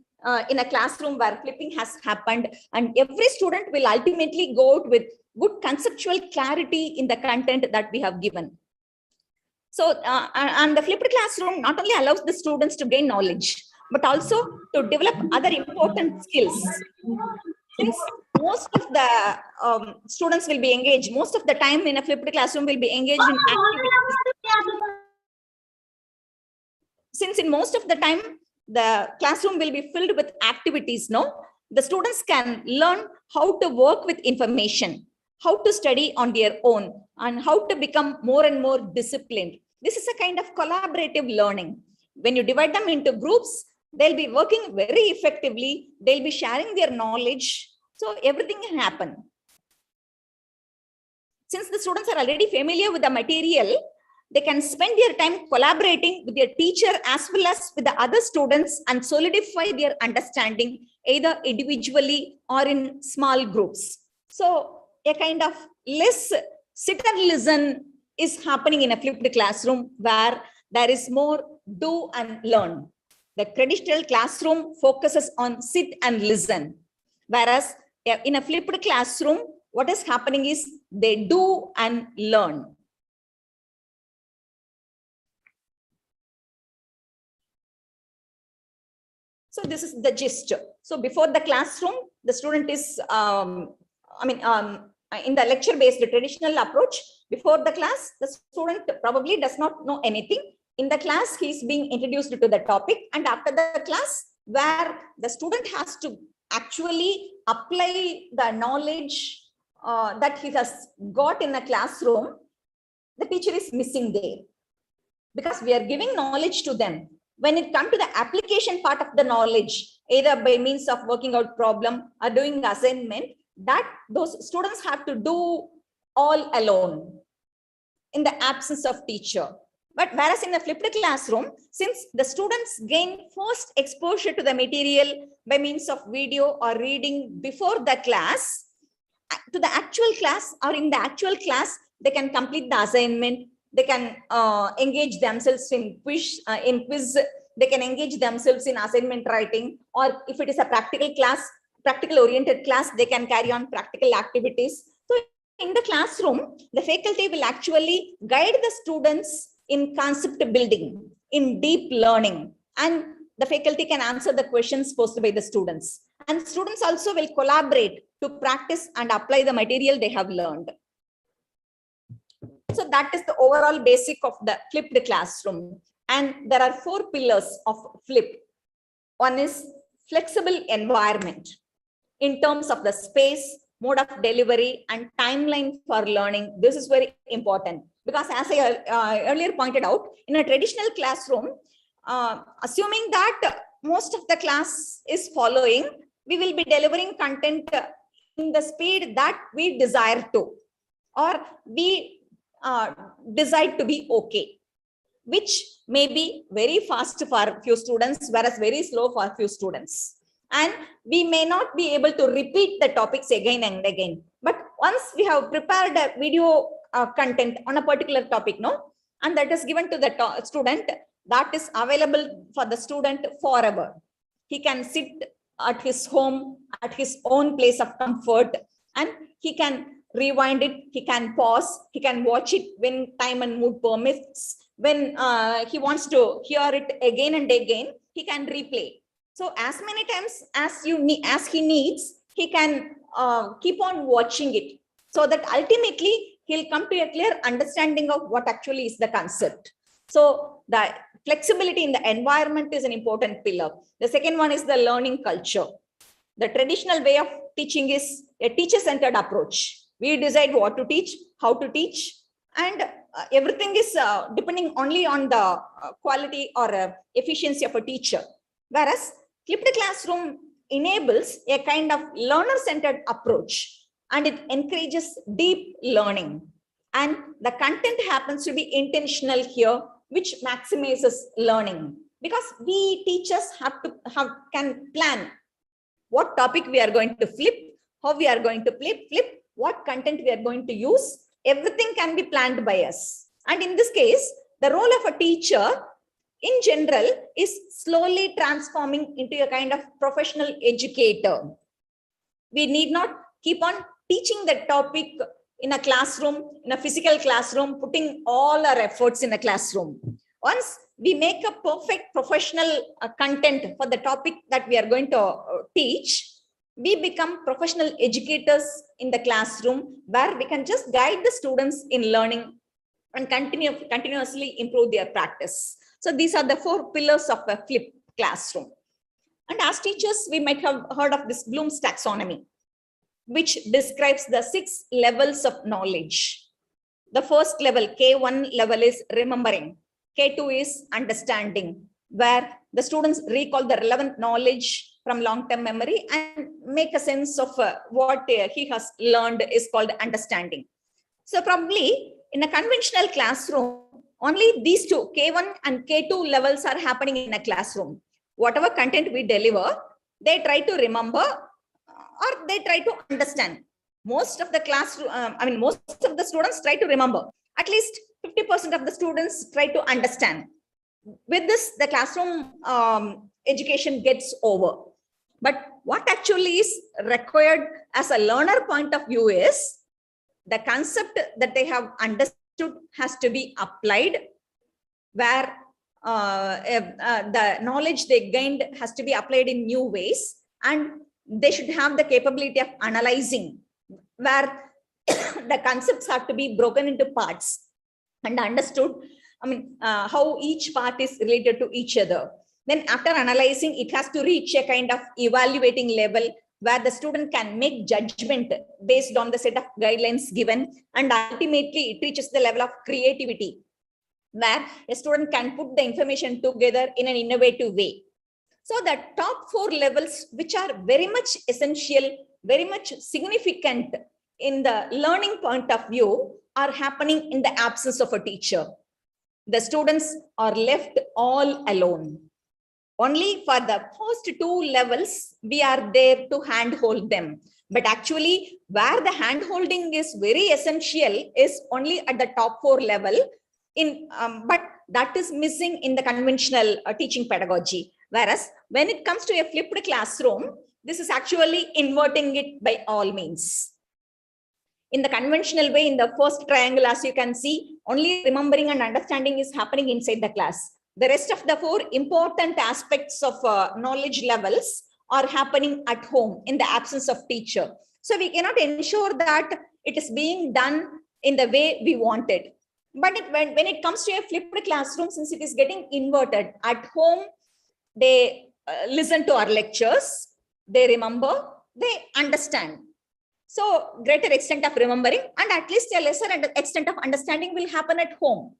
in a classroom where flipping has happened, and every student will ultimately go out with good conceptual clarity in the content that we have given. So, and the flipped classroom not only allows the students to gain knowledge, but also to develop other important skills. Since most of the students will be engaged, most of the time in a flipped classroom will be engaged in activities. Since in most of the time, the classroom will be filled with activities, no? The students can learn how to work with information, how to study on their own, and how to become more and more disciplined. This is a kind of collaborative learning. When you divide them into groups, they'll be working very effectively. They'll be sharing their knowledge. So everything can happen. Since the students are already familiar with the material, they can spend their time collaborating with their teacher as well as with the other students and solidify their understanding either individually or in small groups. So a kind of less sit and listen is happening in a flipped classroom where there is more do and learn. The traditional classroom focuses on sit and listen, whereas in a flipped classroom, what is happening is they do and learn. So this is the gist. So before the classroom, the student is, in the lecture-based traditional approach, before the class, the student probably does not know anything. In the class, he is being introduced to the topic, and after the class, where the student has to actually apply the knowledge that he has got in a classroom, the teacher is missing there because we are giving knowledge to them. When it comes to the application part of the knowledge, either by means of working out problem or doing assignment, that those students have to do all alone in the absence of teacher. But whereas in a flipped classroom, since the students gain first exposure to the material by means of video or reading before the class, to the actual class or in the actual class, they can complete the assignment. They can engage themselves in quiz. They can engage themselves in assignment writing, or if it is a practical class, practical oriented class, they can carry on practical activities. So in the classroom, the faculty will actually guide the students in concept building, in deep learning, and the faculty can answer the questions posed by the students. And students also will collaborate to practice and apply the material they have learned. So that is the overall basic of the flipped classroom. And there are 4 pillars of flip. One is flexible environment in terms of the space, mode of delivery, and timeline for learning. This is very important because as I earlier pointed out, in a traditional classroom, assuming that most of the class is following, we will be delivering content in the speed that we desire to, or we decide to be okay, which may be very fast for a few students, whereas very slow for a few students. And we may not be able to repeat the topics again and again. But once we have prepared a video content on a particular topic, no, and that is given to the student, that is available for the student forever. He can sit at his home, at his own place of comfort, and he can rewind it, he can pause, he can watch it when time and mood permits. When he wants to hear it again and again, he can replay. So as many times as he needs, he can keep on watching it, so that ultimately he'll come to a clear understanding of what actually is the concept. So the flexibility in the environment is an important pillar. The second one is the learning culture. The traditional way of teaching is a teacher-centered approach. We decide what to teach, how to teach, and everything is depending only on the quality or efficiency of a teacher. Whereas flipped classroom enables a kind of learner-centered approach, and it encourages deep learning. And the content happens to be intentional here, which maximizes learning, because we teachers can plan what topic we are going to flip, how we are going to flip, what content we are going to use. Everything can be planned by us. And in this case, the role of a teacher in general is slowly transforming into a kind of professional educator. We need not keep on teaching the topic in a classroom, in a physical classroom, putting all our efforts in a classroom. Once we make a perfect professional content for the topic that we are going to teach, we become professional educators in the classroom, where we can just guide the students in learning and continuously improve their practice. So these are the 4 pillars of a flipped classroom. And as teachers, we might have heard of this Bloom's taxonomy, which describes the 6 levels of knowledge. The first level, K1 level, is remembering. K2 is understanding, where the students recall the relevant knowledge from long-term memory and make a sense of what he has learned, is called understanding. So probably in a conventional classroom, only these 2, K1 and K2 levels are happening in a classroom. Whatever content we deliver, they try to remember or they try to understand. Most of the classroom, most of the students try to remember. At least 50% of the students try to understand. With this, the classroom education gets over. But what actually is required as a learner point of view is the concept that they have understood has to be applied, where the knowledge they gained has to be applied in new ways, and they should have the capability of analyzing, where the concepts have to be broken into parts and understood. How each part is related to each other. Then after analyzing, it has to reach a kind of evaluating level where the student can make judgment based on the set of guidelines given, and ultimately it reaches the level of creativity, where a student can put the information together in an innovative way. So the top 4 levels, which are very much essential, very much significant in the learning point of view, are happening in the absence of a teacher. The students are left all alone. Only for the first 2 levels, we are there to handhold them. But actually, where the handholding is very essential is only at the top 4 level. But that is missing in the conventional teaching pedagogy. Whereas when it comes to a flipped classroom, this is actually inverting it by all means. In the conventional way, in the first triangle, as you can see, only remembering and understanding is happening inside the class. The rest of the 4 important aspects of knowledge levels are happening at home in the absence of teacher. So we cannot ensure that it is being done in the way we want it. But when it comes to a flipped classroom, since it is getting inverted, at home, they listen to our lectures, they remember, they understand. So greater extent of remembering and at least a lesser extent of understanding will happen at home.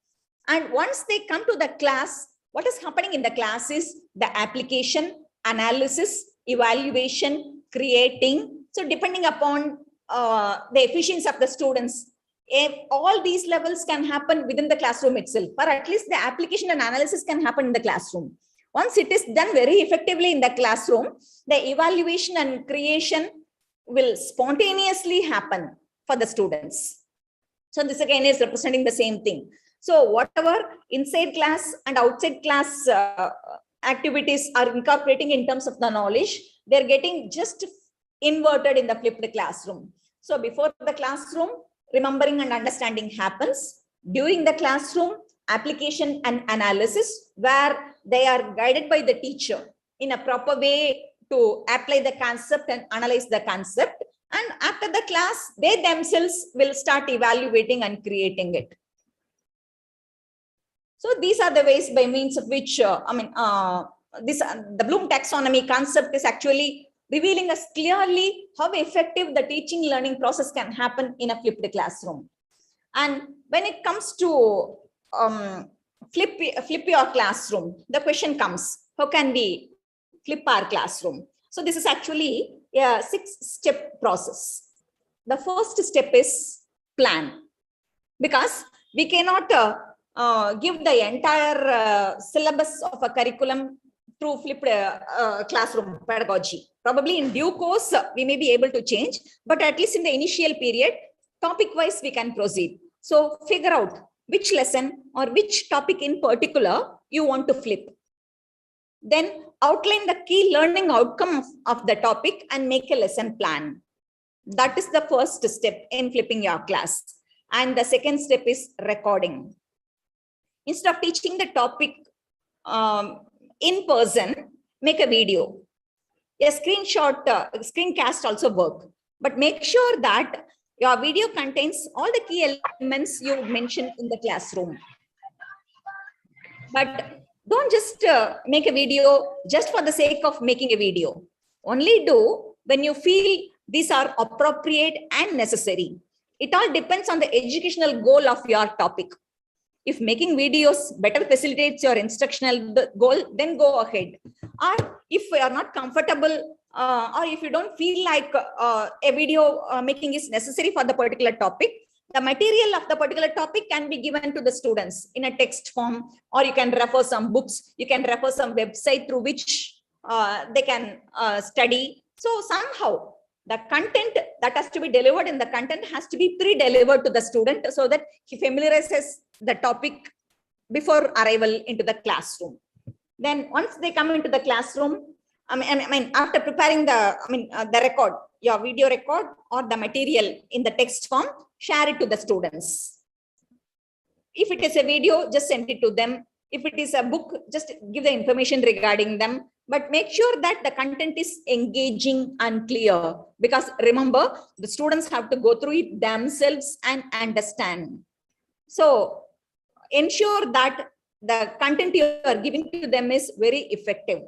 And once they come to the class, what is happening in the class is the application, analysis, evaluation, creating. So depending upon the efficiency of the students, all these levels can happen within the classroom itself, or at least the application and analysis can happen in the classroom. Once it is done very effectively in the classroom, the evaluation and creation will spontaneously happen for the students. So this again is representing the same thing. So whatever inside class and outside class activities are incorporating in terms of the knowledge, they're getting just inverted in the flipped classroom. So before the classroom, remembering and understanding happens. During the classroom, application and analysis, where they are guided by the teacher in a proper way to apply the concept and analyze the concept. And after the class, they themselves will start evaluating and creating it. So these are the ways by means of which, the Bloom taxonomy concept is actually revealing us clearly how effective the teaching learning process can happen in a flipped classroom. And when it comes to flip your classroom, the question comes, how can we flip our classroom? So this is actually a 6-step process. The first step is plan. because we cannot give the entire syllabus of a curriculum through flipped classroom pedagogy. Probably in due course, we may be able to change, but at least in the initial period, topic-wise, we can proceed. So figure out which lesson or which topic in particular you want to flip. Then outline the key learning outcome of the topic and make a lesson plan. That is the first step in flipping your class. And the second step is recording. Instead of teaching the topic in person, make a video. A screencast also work, but make sure that your video contains all the key elements you mentioned in the classroom. But don't just make a video just for the sake of making a video. Only do when you feel these are appropriate and necessary. It all depends on the educational goal of your topic. If making videos better facilitates your instructional goal, then go ahead. Or if you are not comfortable or if you don't feel like a video making is necessary for the particular topic, the material of the particular topic can be given to the students in a text form, or you can refer some books, you can refer some website through which they can study. So somehow the content that has to be delivered in the content has to be pre-delivered to the student so that he familiarizes the topic before arrival into the classroom. Then once they come into the classroom, I mean after preparing the record, your video record or the material in the text form, share it to the students. If it is a video, just send it to them. If it is a book, just give the information regarding them. But make sure that the content is engaging and clear, because remember, the students have to go through it themselves and understand. So ensure that the content you are giving to them is very effective.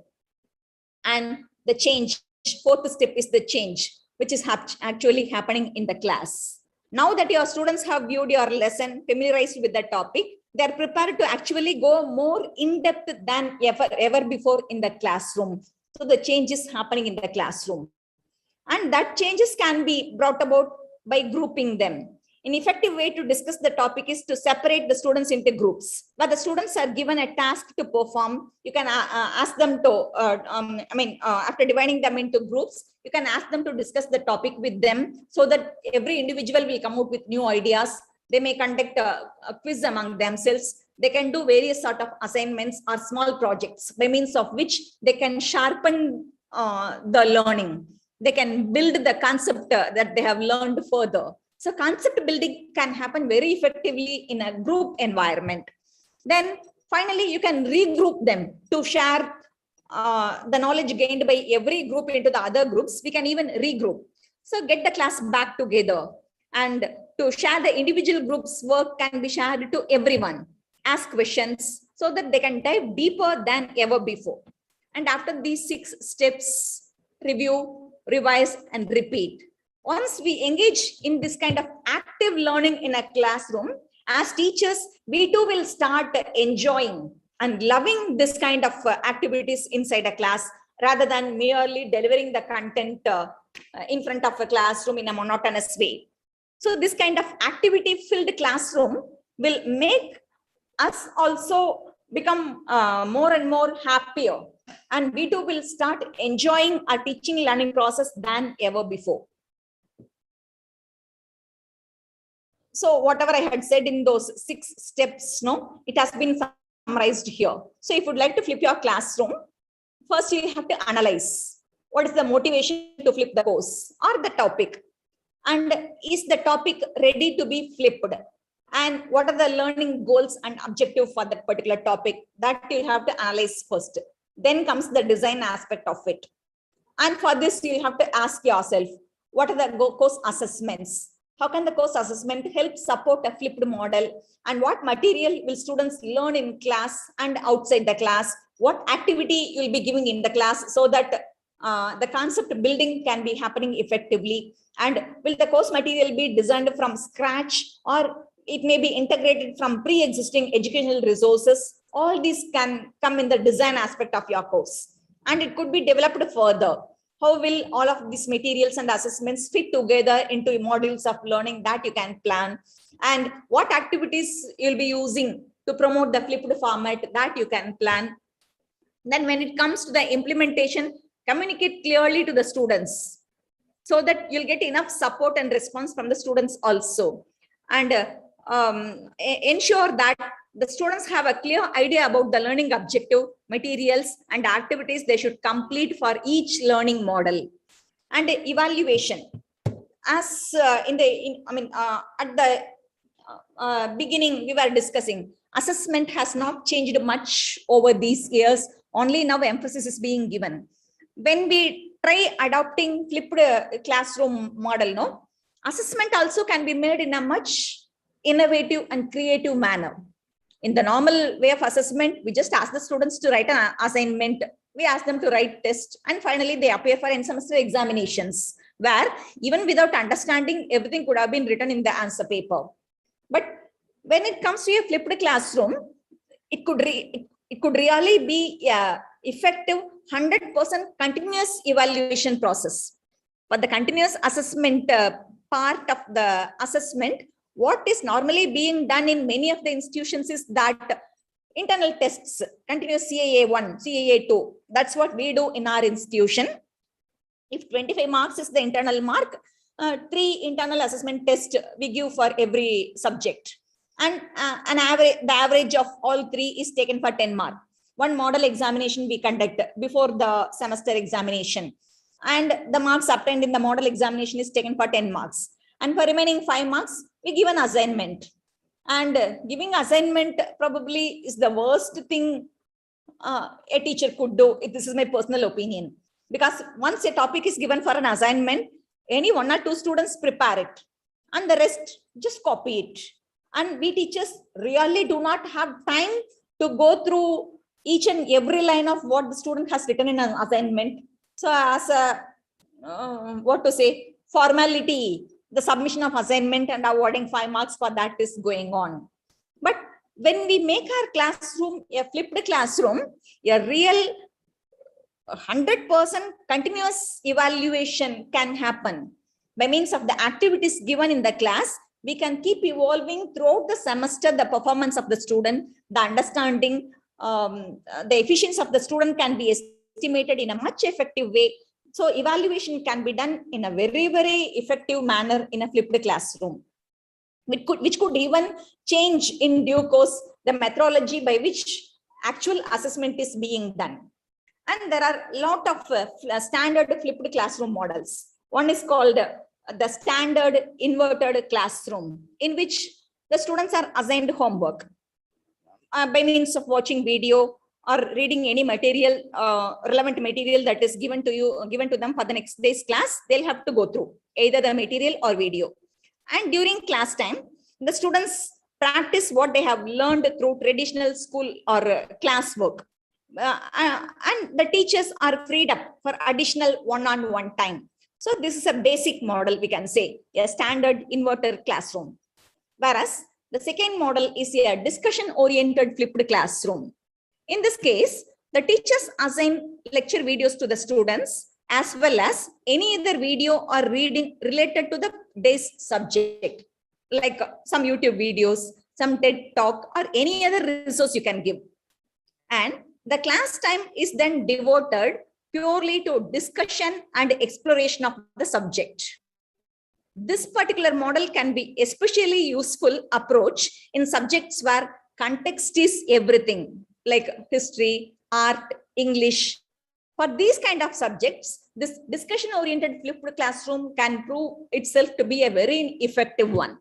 And the change, fourth step is the change, which is actually happening in the class. Now that your students have viewed your lesson, familiarized with the topic, they're prepared to actually go more in depth than ever before in the classroom. So the change is happening in the classroom. And that changes can be brought about by grouping them. An effective way to discuss the topic is to separate the students into groups. Where the students are given a task to perform, you can ask them to, after dividing them into groups, you can ask them to discuss the topic with them so that every individual will come out with new ideas. They may conduct a quiz among themselves. They can do various sort of assignments or small projects by means of which they can sharpen the learning. They can build the concept that they have learned further. So concept building can happen very effectively in a group environment. Then finally, you can regroup them to share the knowledge gained by every group into the other groups. We can even regroup. So get the class back together, and to share the individual groups work can be shared to everyone. Ask questions so that they can dive deeper than ever before. And after these 6 steps, review, revise, and repeat. Once we engage in this kind of active learning in a classroom, as teachers, we too will start enjoying and loving this kind of activities inside a class, rather than merely delivering the content in front of a classroom in a monotonous way. So this kind of activity-filled classroom will make us also become more and more happier, and we too will start enjoying our teaching learning process than ever before. So whatever I had said in those 6 steps, it has been summarized here. So if you'd like to flip your classroom, first you have to analyze what is the motivation to flip the course or the topic, and is the topic ready to be flipped, and what are the learning goals and objective for that particular topic. That you have to analyze first. Then comes the design aspect of it, and for this you have to ask yourself, what are the course assessments? How can the course assessment help support a flipped model? And what material will students learn in class and outside the class? What activity you'll be giving in the class so that the concept building can be happening effectively? And will the course material be designed from scratch, or it may be integrated from pre-existing educational resources? All these can come in the design aspect of your course, and it could be developed further. How will all of these materials and assessments fit together into modules of learning that you can plan? and what activities you'll be using to promote the flipped format, that you can plan. Then when it comes to the implementation, communicate clearly to the students so that you'll get enough support and response from the students also. And ensure that the students have a clear idea about the learning objective, materials, and activities they should complete for each learning model. And evaluation. As at the beginning, we were discussing, assessment has not changed much over these years. Only now emphasis is being given. When we try adopting flipped classroom model, no, assessment also can be made in a much innovative and creative manner. In the normal way of assessment, we just ask the students to write an assignment. We ask them to write tests, and finally they appear for end semester examinations, where even without understanding, everything could have been written in the answer paper. But when it comes to a flipped classroom, it could really be effective 100% continuous evaluation process. For the continuous assessment part of the assessment, what is normally being done in many of the institutions is that internal tests, continuous CAA1, CAA2, that's what we do in our institution. If 25 marks is the internal mark, 3 internal assessment tests we give for every subject. And the average of all 3 is taken for 10 marks. One model examination we conduct before the semester examination. And the marks obtained in the model examination is taken for 10 marks. And for remaining 5 marks, we give an assignment. And giving assignment probably is the worst thing a teacher could do. This is my personal opinion. Because once a topic is given for an assignment, any 1 or 2 students prepare it. And the rest just copy it. And we teachers really do not have time to go through each and every line of what the student has written in an assignment. So as a, formality, the submission of assignment and awarding 5 marks for that is going on. But when we make our classroom a flipped classroom, a real 100% continuous evaluation can happen. By means of the activities given in the class, we can keep evolving throughout the semester the performance of the student, the understanding, the efficiency of the student can be estimated in a much effective way. So evaluation can be done in a very, very effective manner in a flipped classroom, which could even change in due course the methodology by which actual assessment is being done. And there are a lot of standard flipped classroom models. One is called the standard inverted classroom, in which the students are assigned homework by means of watching video or reading any material, relevant material that is given to them for the next day's class. They'll have to go through either the material or video. And during class time, the students practice what they have learned through traditional school or class work. And the teachers are freed up for additional one-on-one time. So this is a basic model, we can say, a standard inverted classroom. Whereas the second model is a discussion-oriented flipped classroom. In this case, the teachers assign lecture videos to the students as well as any other video or reading related to the day's subject, like some YouTube videos, some TED talk, or any other resource you can give. And the class time is then devoted purely to discussion and exploration of the subject. This particular model can be especially useful approach in subjects where context is everything, like history, art, English. For these kind of subjects, this discussion-oriented flipped classroom can prove itself to be a very effective one.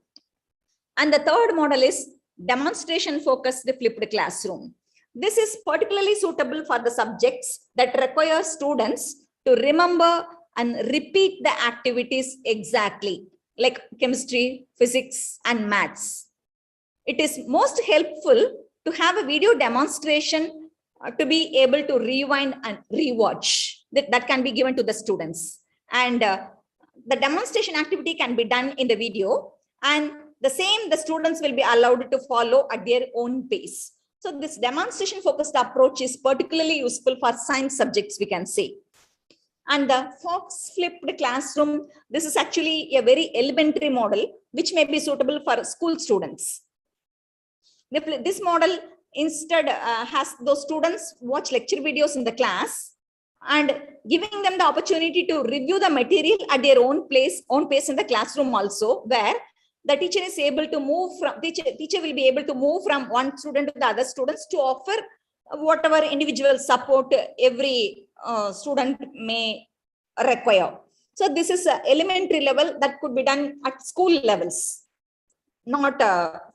And the third model is demonstration-focused flipped classroom. This is particularly suitable for the subjects that require students to remember and repeat the activities exactly, like chemistry, physics, and maths. It is most helpful to have a video demonstration to be able to rewind and rewatch. That can be given to the students. And the demonstration activity can be done in the video, and the students will be allowed to follow at their own pace. So this demonstration focused approach is particularly useful for science subjects, we can say. And the Fox flipped classroom, this is actually a very elementary model which may be suitable for school students. This model instead has those students watch lecture videos in the class and giving them the opportunity to review the material at their own pace in the classroom also, where the teacher is able to move from, teacher will be able to move from one student to the other students to offer whatever individual support every student may require. So this is an elementary level that could be done at school levels, not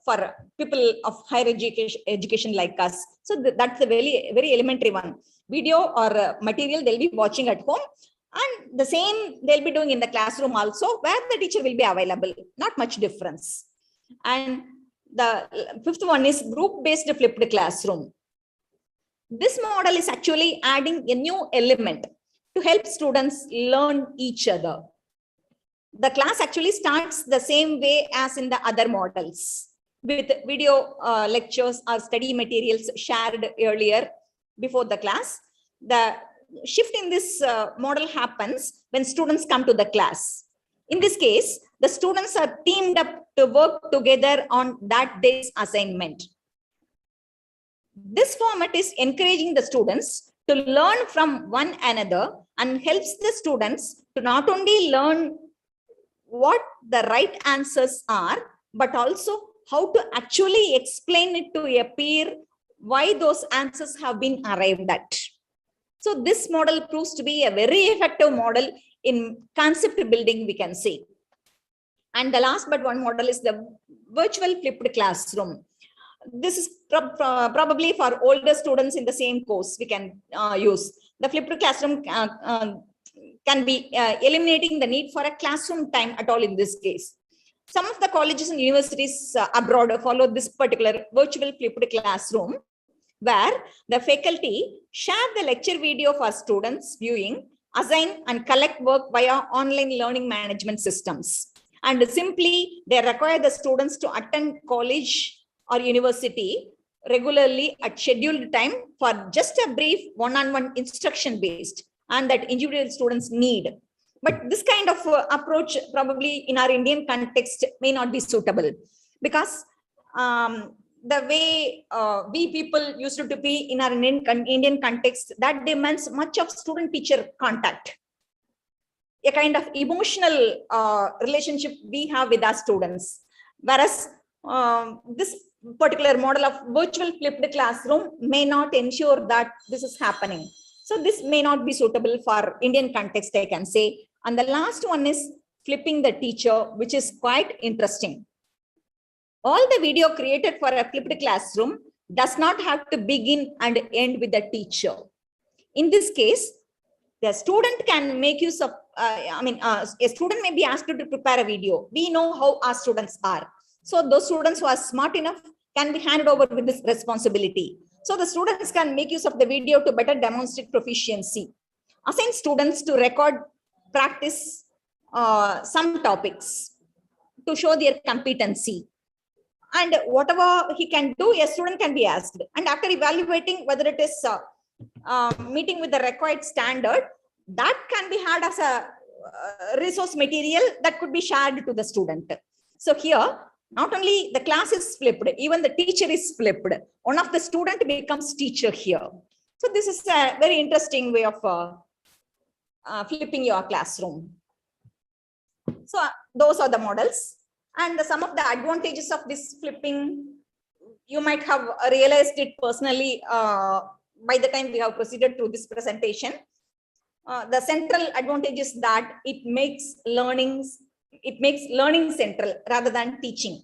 for people of higher education like us. So that's a very elementary one. Video or material they'll be watching at home, and the same they'll be doing in the classroom also, where the teacher will be available. Not much difference. And the fifth one is group-based flipped classroom. This model is actually adding a new element to help students learn each other. The class actually starts the same way as in the other models, with video lectures or study materials shared earlier before the class. The shift in this model happens when students come to the class. In this case, the students are teamed up to work together on that day's assignment. This format is encouraging the students to learn from one another and helps the students to not only learn what the right answers are, but also how to actually explain it to a peer why those answers have been arrived at. So this model proves to be a very effective model in concept building, we can say. And the last but one model is the virtual flipped classroom. This is probably for older students in the same course we can use. The flipped classroom can be eliminating the need for a classroom time at all in this case. Some of the colleges and universities abroad follow this particular virtual flipped classroom, where the faculty share the lecture video for students viewing, assign and collect work via online learning management systems. And simply they require the students to attend college or university regularly at scheduled time for just a brief one-on-one instruction based, and that individual students need. But this kind of approach probably in our Indian context may not be suitable, because the way we people used to be in our Indian context, that demands much of student-teacher contact, a kind of emotional relationship we have with our students. Whereas this particular model of virtual flipped classroom may not ensure that this is happening. So this may not be suitable for Indian context, I can say. And the last one is flipping the teacher, which is quite interesting. All the video created for a flipped classroom does not have to begin and end with the teacher. In this case, the student can make use of, a student may be asked to prepare a video. We know how our students are. So those students who are smart enough can be handed over with this responsibility. So the students can make use of the video to better demonstrate proficiency. Assign students to record, practice some topics to show their competency. And whatever he can do, a student can be asked. And after evaluating whether it is meeting with the required standard, that can be had as a resource material that could be shared to the student. So here, not only the class is flipped, even the teacher is flipped. One of the student becomes teacher here. So this is a very interesting way of flipping your classroom. So those are the models. And some of the advantages of this flipping, you might have realized it personally by the time we have proceeded through this presentation. The central advantage is that it makes learning central rather than teaching.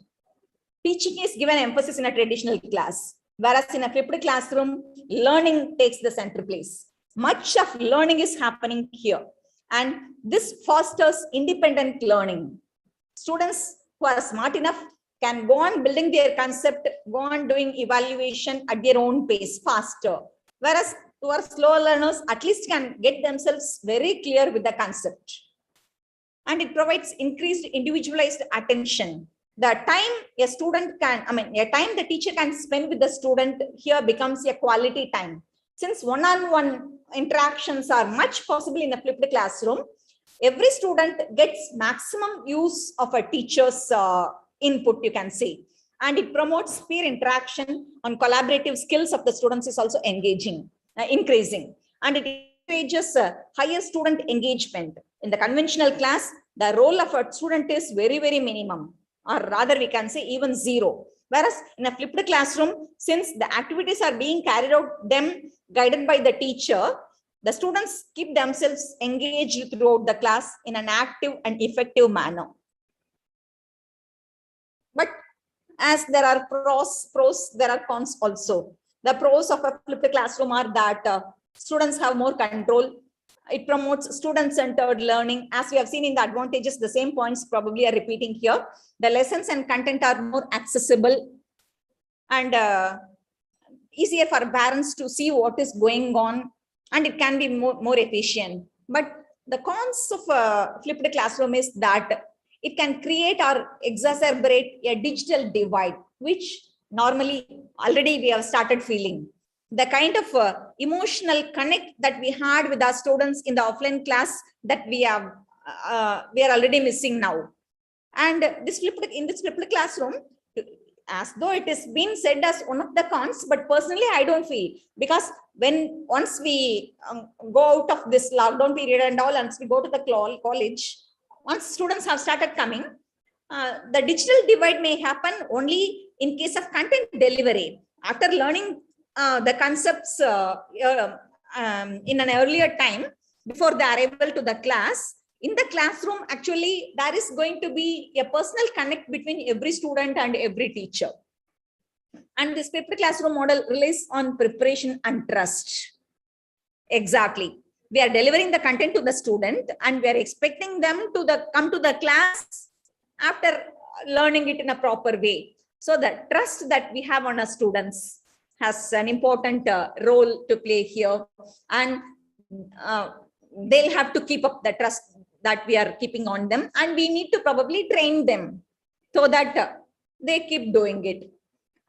Teaching is given emphasis in a traditional class, whereas in a flipped classroom, learning takes the center place. Much of learning is happening here, and this fosters independent learning. Students who are smart enough can go on building their concept, go on doing evaluation at their own pace faster. Whereas who are slow learners at least can get themselves very clear with the concept. And it provides increased individualized attention. The time a student can, a time the teacher can spend with the student here becomes a quality time. Since one-on-one interactions are much possible in a flipped classroom, every student gets maximum use of a teacher's input, you can say. And it promotes peer interaction on collaborative skills of the students is also increasing. And it encourages higher student engagement. In the conventional class, the role of a student is very, very minimum, or rather we can say even zero. Whereas in a flipped classroom, since the activities are being carried out, them guided by the teacher, the students keep themselves engaged throughout the class in an active and effective manner. But as there are pros, there are cons also. The pros of a flipped classroom are that students have more control. It promotes student-centered learning. As we have seen in the advantages, the same points probably are repeating here. The lessons and content are more accessible and easier for parents to see what is going on, and it can be more efficient. But the cons of a flipped classroom is that it can create or exacerbate a digital divide, which normally already we have started feeling. The kind of emotional connect that we had with our students in the offline class that we are already missing now. And in this flipped classroom, as though it is being said as one of the cons, but personally I don't feel, because once we go out of this lockdown period and all, and we go to the college, once students have started coming, the digital divide may happen only in case of content delivery. After learning the concepts in an earlier time, before the arrival to the class, in the classroom, actually, there is going to be a personal connect between every student and every teacher. And this flipped classroom model relies on preparation and trust. Exactly. We are delivering the content to the student and we are expecting them to come to the class after learning it in a proper way. So the trust that we have on our students has an important role to play here, and they'll have to keep up the trust that we are keeping on them, and we need to probably train them so that they keep doing it.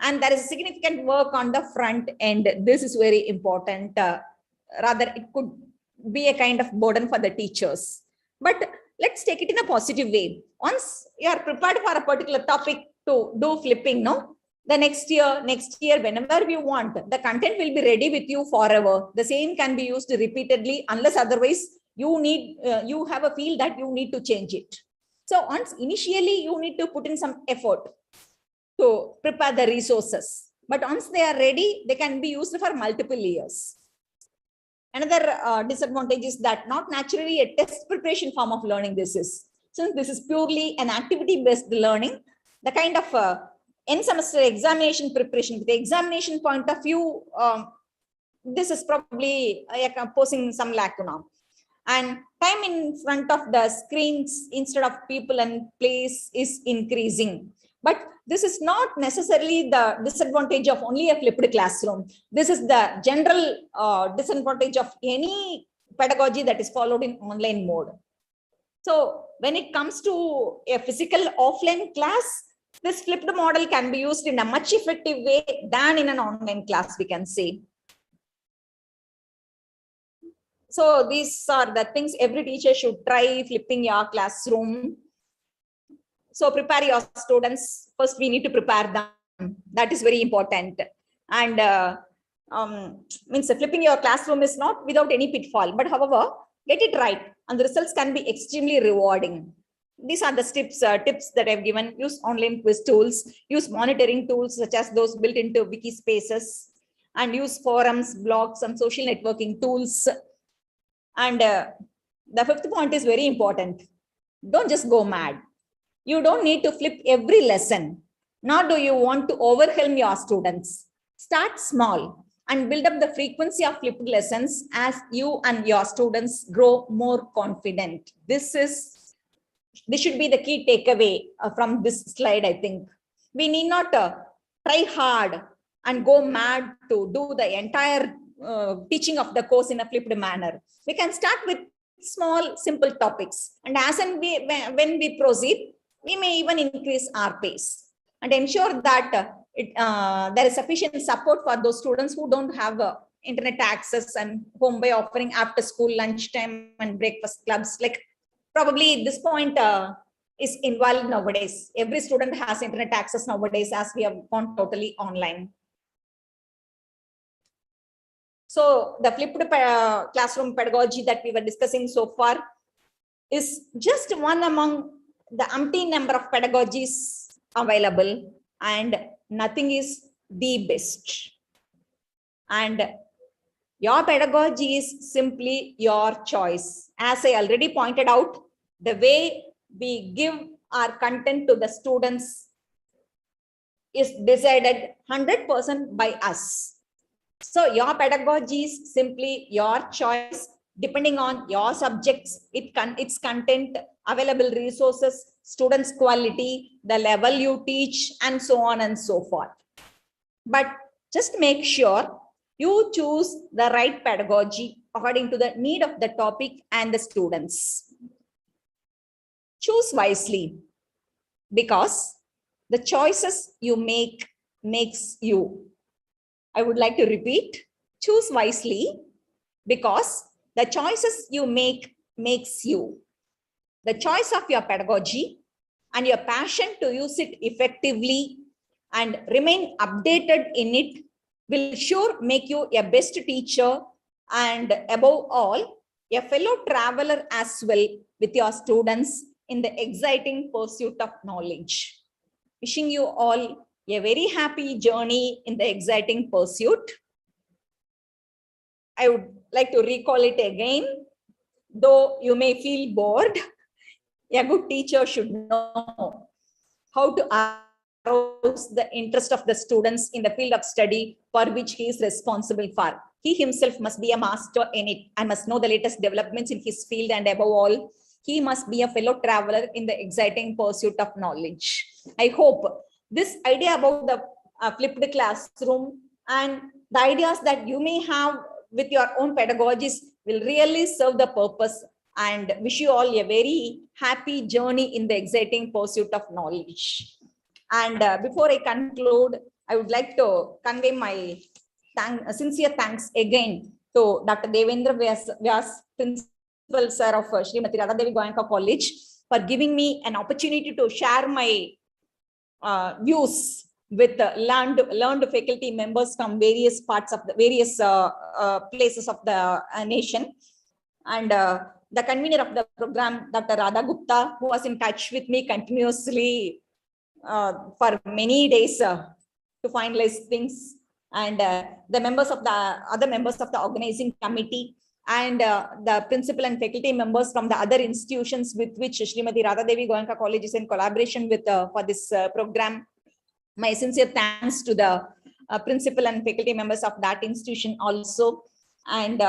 And there is significant work on the front end. This is very important. Rather, it could be a kind of burden for the teachers. But let's take it in a positive way. Once you are prepared for a particular topic to do flipping, no? The next year, whenever you want, the content will be ready with you forever. The same can be used repeatedly, unless otherwise you have a feel that you need to change it. So once initially you need to put in some effort to prepare the resources, but once they are ready, they can be used for multiple years. Another disadvantage is that not naturally a test preparation form of learning this is. Since this is purely an activity-based learning, the kind of end semester examination preparation, with the examination point of view, this is probably posing some lacuna. And time in front of the screens instead of people and place is increasing. But this is not necessarily the disadvantage of only a flipped classroom. This is the general disadvantage of any pedagogy that is followed in online mode. So when it comes to a physical offline class, this flipped model can be used in a much effective way than in an online class, we can say. So these are the things every teacher should try flipping your classroom. So prepare your students. First, we need to prepare them. That is very important. And means flipping your classroom is not without any pitfall, but however, get it right and the results can be extremely rewarding. These are the tips that I've given. Use online quiz tools, use monitoring tools such as those built into wiki spaces, and use forums, blogs, and social networking tools. And the fifth point is very important. Don't just go mad. You don't need to flip every lesson, nor do you want to overwhelm your students. Start small and build up the frequency of flipped lessons as you and your students grow more confident. This should be the key takeaway from this slide, I think. We need not try hard and go mad to do the entire teaching of the course in a flipped manner. We can start with small, simple topics. And as and when we proceed, we may even increase our pace and ensure that there is sufficient support for those students who don't have internet access and home by offering after school lunchtime and breakfast clubs. Like probably this point is invalid nowadays. Every student has internet access nowadays as we have gone totally online. So the flipped classroom pedagogy that we were discussing so far is just one among the umpteen number of pedagogies available, and nothing is the best. And your pedagogy is simply your choice. As I already pointed out, the way we give our content to the students is decided 100% by us. So your pedagogy is simply your choice, depending on your subjects, its content, available resources, students' quality, the level you teach, and so on and so forth. But just make sure you choose the right pedagogy according to the need of the topic and the students. Choose wisely, because the choices you make makes you. I would like to repeat, choose wisely, because the choices you make makes you. The choice of your pedagogy and your passion to use it effectively and remain updated in it will sure make you a best teacher, and above all, a fellow traveler as well with your students in the exciting pursuit of knowledge. Wishing you all a very happy journey in the exciting pursuit. I would like to recall it again. Though you may feel bored, a good teacher should know how to arouse the interest of the students in the field of study for which he is responsible for. He himself must be a master in it and must know the latest developments in his field, and above all, he must be a fellow traveler in the exciting pursuit of knowledge. I hope this idea about the flipped classroom and the ideas that you may have with your own pedagogies will really serve the purpose, and wish you all a very happy journey in the exciting pursuit of knowledge. And before I conclude, I would like to convey my sincere thanks again to Dr. Devendra Vyas, Principal Sir of Srimati Radha Devi Goenka College, for giving me an opportunity to share my views with learned faculty members from various parts of the various places of the nation. And the convener of the program, Dr. Radha Gupta, who was in touch with me continuously for many days to finalize things, and the members of the other members of the organizing committee, and the principal and faculty members from the other institutions with which Srimati Radha Devi Goenka College is in collaboration with for this program. My sincere thanks to the principal and faculty members of that institution also. And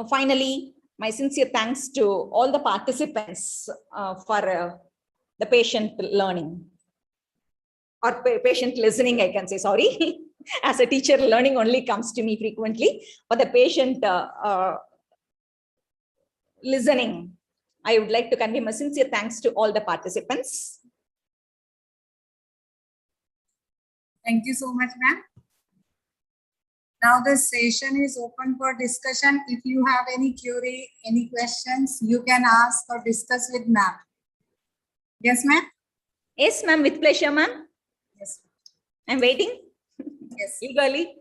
finally, my sincere thanks to all the participants for the patient learning, or patient listening, I can say, sorry. As a teacher, learning only comes to me frequently, but the patient listening, I would like to convey my sincere thanks to all the participants. Thank you so much, ma'am. Now the session is open for discussion. If you have any query, any questions, you can ask or discuss with ma'am. Yes, ma'am? Yes, ma'am, with pleasure, ma'am. Yes. I'm waiting. Yes. Eagerly.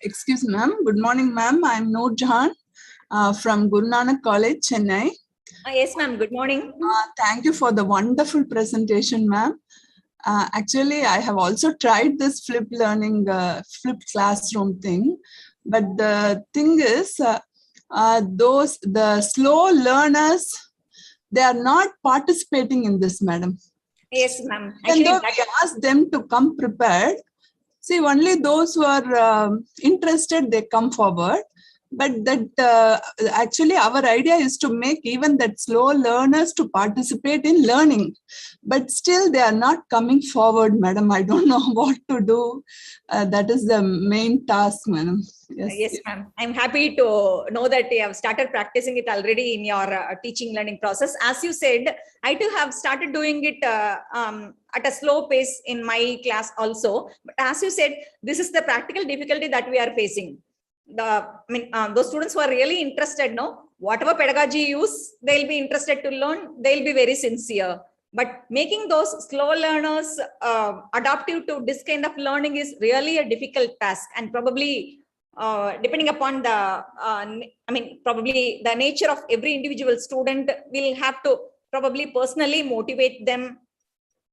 Excuse me, ma'am. Good morning, ma'am. I'm Noor Jahan from Guru Nanak College, Chennai. Yes, ma'am. Good morning. Thank you for the wonderful presentation, ma'am. Actually, I have also tried this flipped learning, flipped classroom thing. But the thing is, the slow learners, they are not participating in this, madam. Yes, ma'am. And though we ask them to come prepared, see, only those who are interested, they come forward. But that actually our idea is to make even that slow learners to participate in learning. But still they are not coming forward, madam. I don't know what to do. That is the main task, madam. Yes, ma'am. I'm happy to know that you have started practicing it already in your teaching learning process. As you said, I too have started doing it at a slow pace in my class also. But as you said, this is the practical difficulty that we are facing. Those students who are really interested, no, whatever pedagogy you use, they'll be interested to learn. They'll be very sincere. But making those slow learners adaptive to this kind of learning is really a difficult task, and probably depending upon the, probably the nature of every individual student, will have to probably personally motivate them,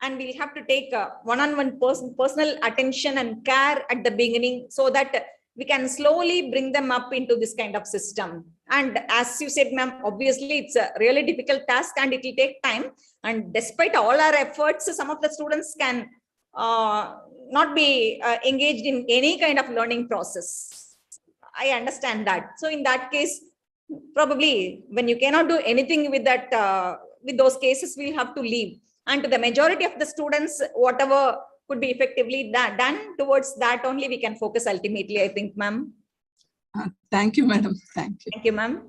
and we'll have to take one-on-one personal attention and care at the beginning, so that we can slowly bring them up into this kind of system. And as you said, ma'am, obviously it's a really difficult task and it will take time. And despite all our efforts, some of the students can not be engaged in any kind of learning process. I understand that. So in that case, probably when you cannot do anything with that, with those cases, we'll have to leave. And to the majority of the students, whatever could be effectively done towards that only we can focus ultimately, I think, ma'am. Thank you, madam. Thank you. Thank you, ma'am.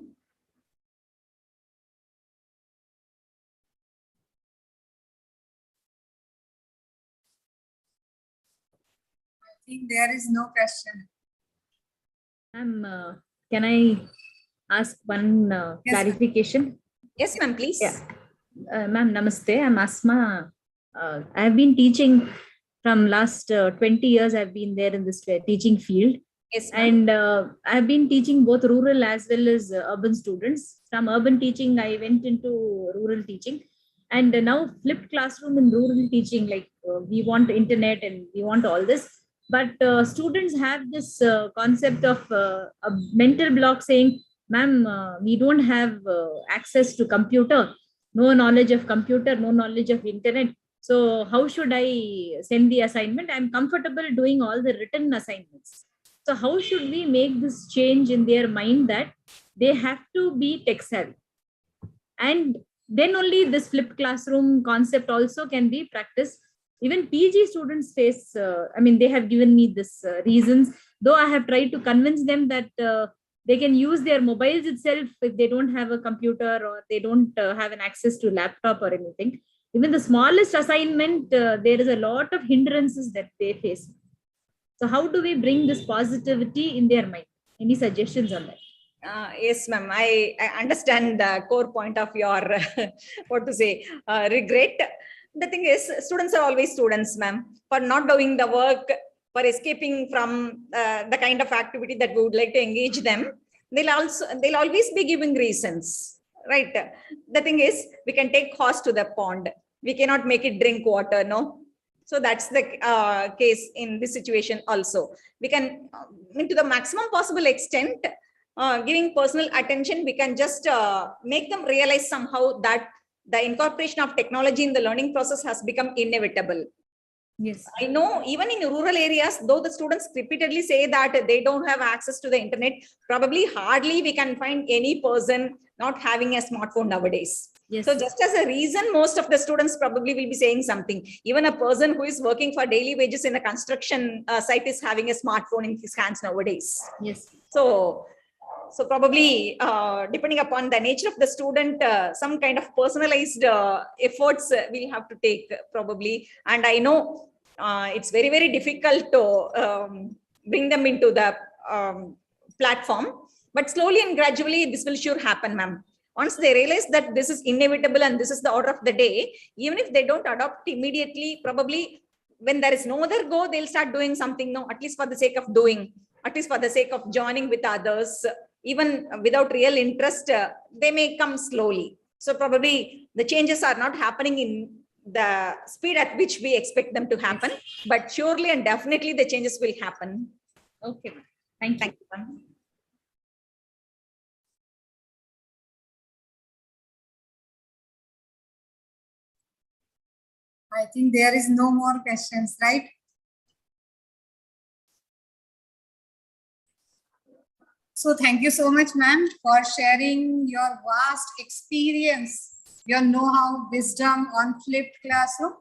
I think there is no question. Ma'am, can I ask one clarification? Yes, ma'am, please. Yeah. Ma'am, namaste. I'm Asma. I have been teaching from last 20 years. I've been there in this teaching field. Yes, and I've been teaching both rural as well as urban students. From urban teaching, I went into rural teaching, and now flipped classroom in rural teaching. Like we want internet and we want all this, but students have this concept of a mental block saying, "Ma'am, we don't have access to computer, no knowledge of computer, no knowledge of internet. So how should I send the assignment? I'm comfortable doing all the written assignments." So how should we make this change in their mind that they have to be tech savvy? And then only this flipped classroom concept also can be practiced. Even PG students face, they have given me this reasons, though I have tried to convince them that they can use their mobiles itself if they don't have a computer or they don't have an access to laptop or anything. Even the smallest assignment, there is a lot of hindrances that they face. So how do we bring this positivity in their mind? Any suggestions on that? Yes, ma'am. I understand the core point of your, regret. The thing is, students are always students, ma'am. For not doing the work, for escaping from the kind of activity that we would like to engage them, they'll always be giving reasons, right? The thing is, we can take horse to the pond. We cannot make it drink water, no? So that's the case in this situation also. We can, to the maximum possible extent, giving personal attention, we can just make them realize somehow that the incorporation of technology in the learning process has become inevitable. Yes. I know even in rural areas, though the students repeatedly say that they don't have access to the internet, probably hardly we can find any person not having a smartphone nowadays. Yes. So just as a reason, most of the students probably will be saying something. Even a person who is working for daily wages in a construction site is having a smartphone in his hands nowadays. Yes. So probably depending upon the nature of the student, some kind of personalized efforts we'll have to take probably. And I know it's very, very difficult to bring them into the platform, but slowly and gradually this will sure happen, ma'am. Once they realize that this is inevitable and this is the order of the day, even if they don't adopt immediately, probably when there is no other go, they'll start doing something, no, at least for the sake of doing, at least for the sake of joining with others, even without real interest, they may come slowly. So probably the changes are not happening in the speed at which we expect them to happen, but surely and definitely the changes will happen. Okay. Thank you. Thank you. I think there is no more questions, right? So thank you so much, ma'am, for sharing your vast experience, your know-how, wisdom on flipped classroom.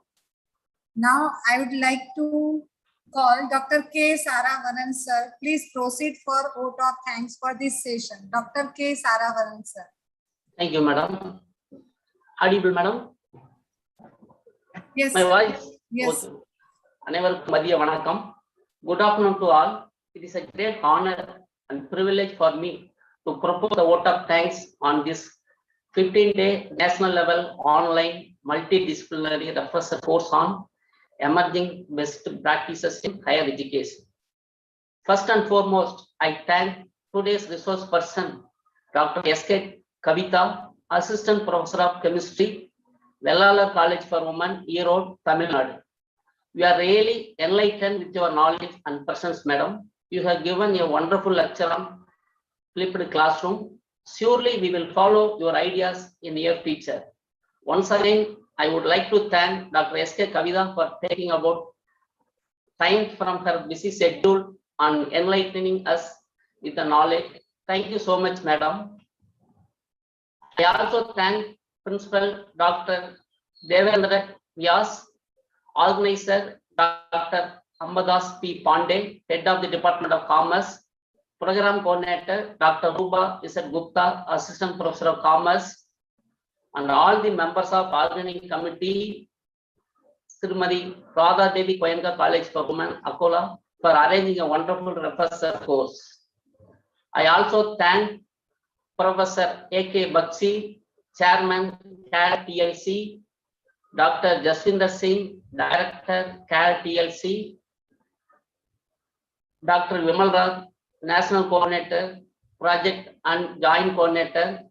Now I would like to call Dr. K. Saravanan sir. Please proceed for vote of thanks for this session. Dr. K. Saravanan sir. Thank you, madam. Audible, madam? Yes. My voice? Yes. Okay. அனைவருக்கும் மதிய வணக்கம். Good afternoon to all. It is a great honor and privilege for me to propose a vote of thanks on this 15-day national level online multidisciplinary refresher course on emerging best practices in higher education. First and foremost, I thank today's resource person, Dr. S.K. Kavitha, Assistant Professor of Chemistry, Vellalar College for Women, Erode, Tamil Nadu. We are really enlightened with your knowledge and presence, madam. You have given a wonderful lecture on flipped classroom. Surely we will follow your ideas in your future. Once again, I would like to thank Dr. S.K. Kavitha for taking about time from her busy schedule and enlightening us with the knowledge. Thank you so much, madam. I also thank Principal Dr. Devang Patel, Organizer Dr. Ambadas P. Pandey, Head of the Department of Commerce, Program Coordinator Dr. Ruba Isat Gupta, Assistant Professor of Commerce, and all the members of Organizing Committee, Srimati Radha Devi Koyenka College for Women, Akola, for arranging a wonderful refresher course. I also thank Professor A.K. Bakshi, Chairman, CAD TLC, Dr. Jaswinder Singh, Director, CAD TLC, Dr. Vimal Raj, National Coordinator, Project and Joint Coordinator,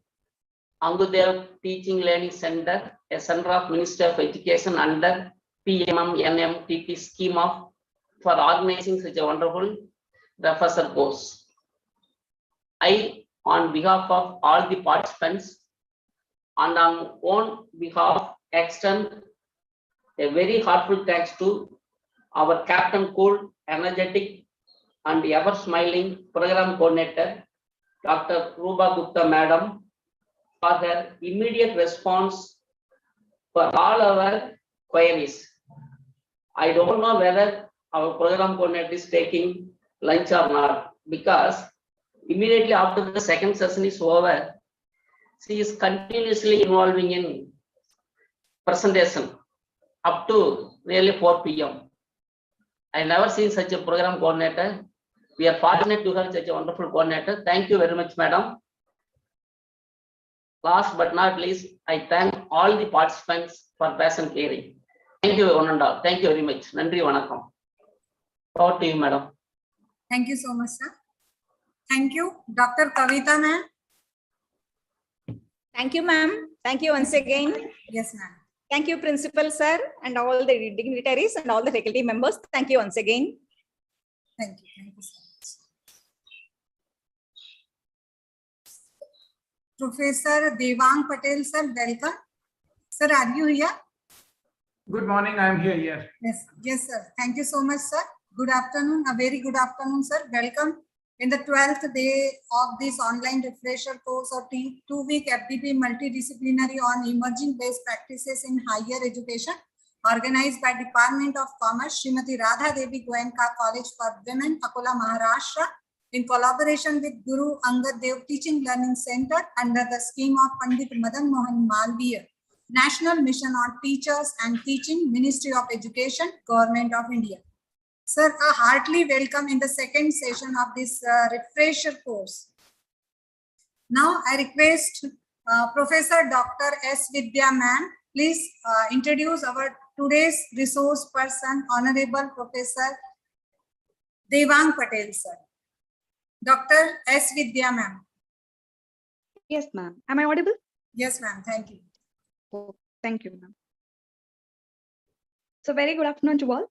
Angudev Teaching Learning Center, a center of Ministry of Education under PMMNMTP scheme of for organizing such a wonderful refresher course. I, on behalf of all the participants and on own behalf, extend a very heartfelt thanks to our Captain Cool, energetic and ever smiling program coordinator, Dr. Ruba Gupta Madam, for her immediate response for all our queries. I don't know whether our program coordinator is taking lunch or not, because immediately after the second session is over, she is continuously involving in presentation up to really 4 p.m. I never seen such a program coordinator. We are fortunate to have such a wonderful coordinator. Thank you very much, madam. Last but not least, I thank all the participants for patient caring. Thank you, one and all. Thank you very much. Nandri Vanakkam. Over to you, madam. Thank you so much, sir. Thank you. Dr. Kavitha, ma'am. Thank you, ma'am. Thank you once again. Yes, ma'am. Thank you, Principal Sir, and all the dignitaries and all the faculty members. Thank you once again. Thank you. Thank you so much. Professor Devang Patel, sir, welcome. Sir, are you here? Good morning, I am here. Yes, yes, sir. Thank you so much, sir. Good afternoon. A very good afternoon, sir. Welcome in the 12th day of this online refresher course of 2-week FDP multidisciplinary on emerging best practices in higher education, organized by Department of Commerce, Srimati Radha Devi Goenka College for Women, Akola, Maharashtra, in collaboration with Guru Angad Dev Teaching Learning Center under the scheme of Pandit Madan Mohan Malviya, National Mission on Teachers and Teaching, Ministry of Education, Government of India. Sir, a heartily welcome in the second session of this refresher course. Now I request Professor Dr. S. Vidya ma'am, please introduce our today's resource person, Honorable Professor Devang Patel, sir. Dr. S. Vidya ma'am. Yes, ma'am. Am I audible? Yes, ma'am. Thank you. Oh, thank you, ma'am. So very good afternoon to all.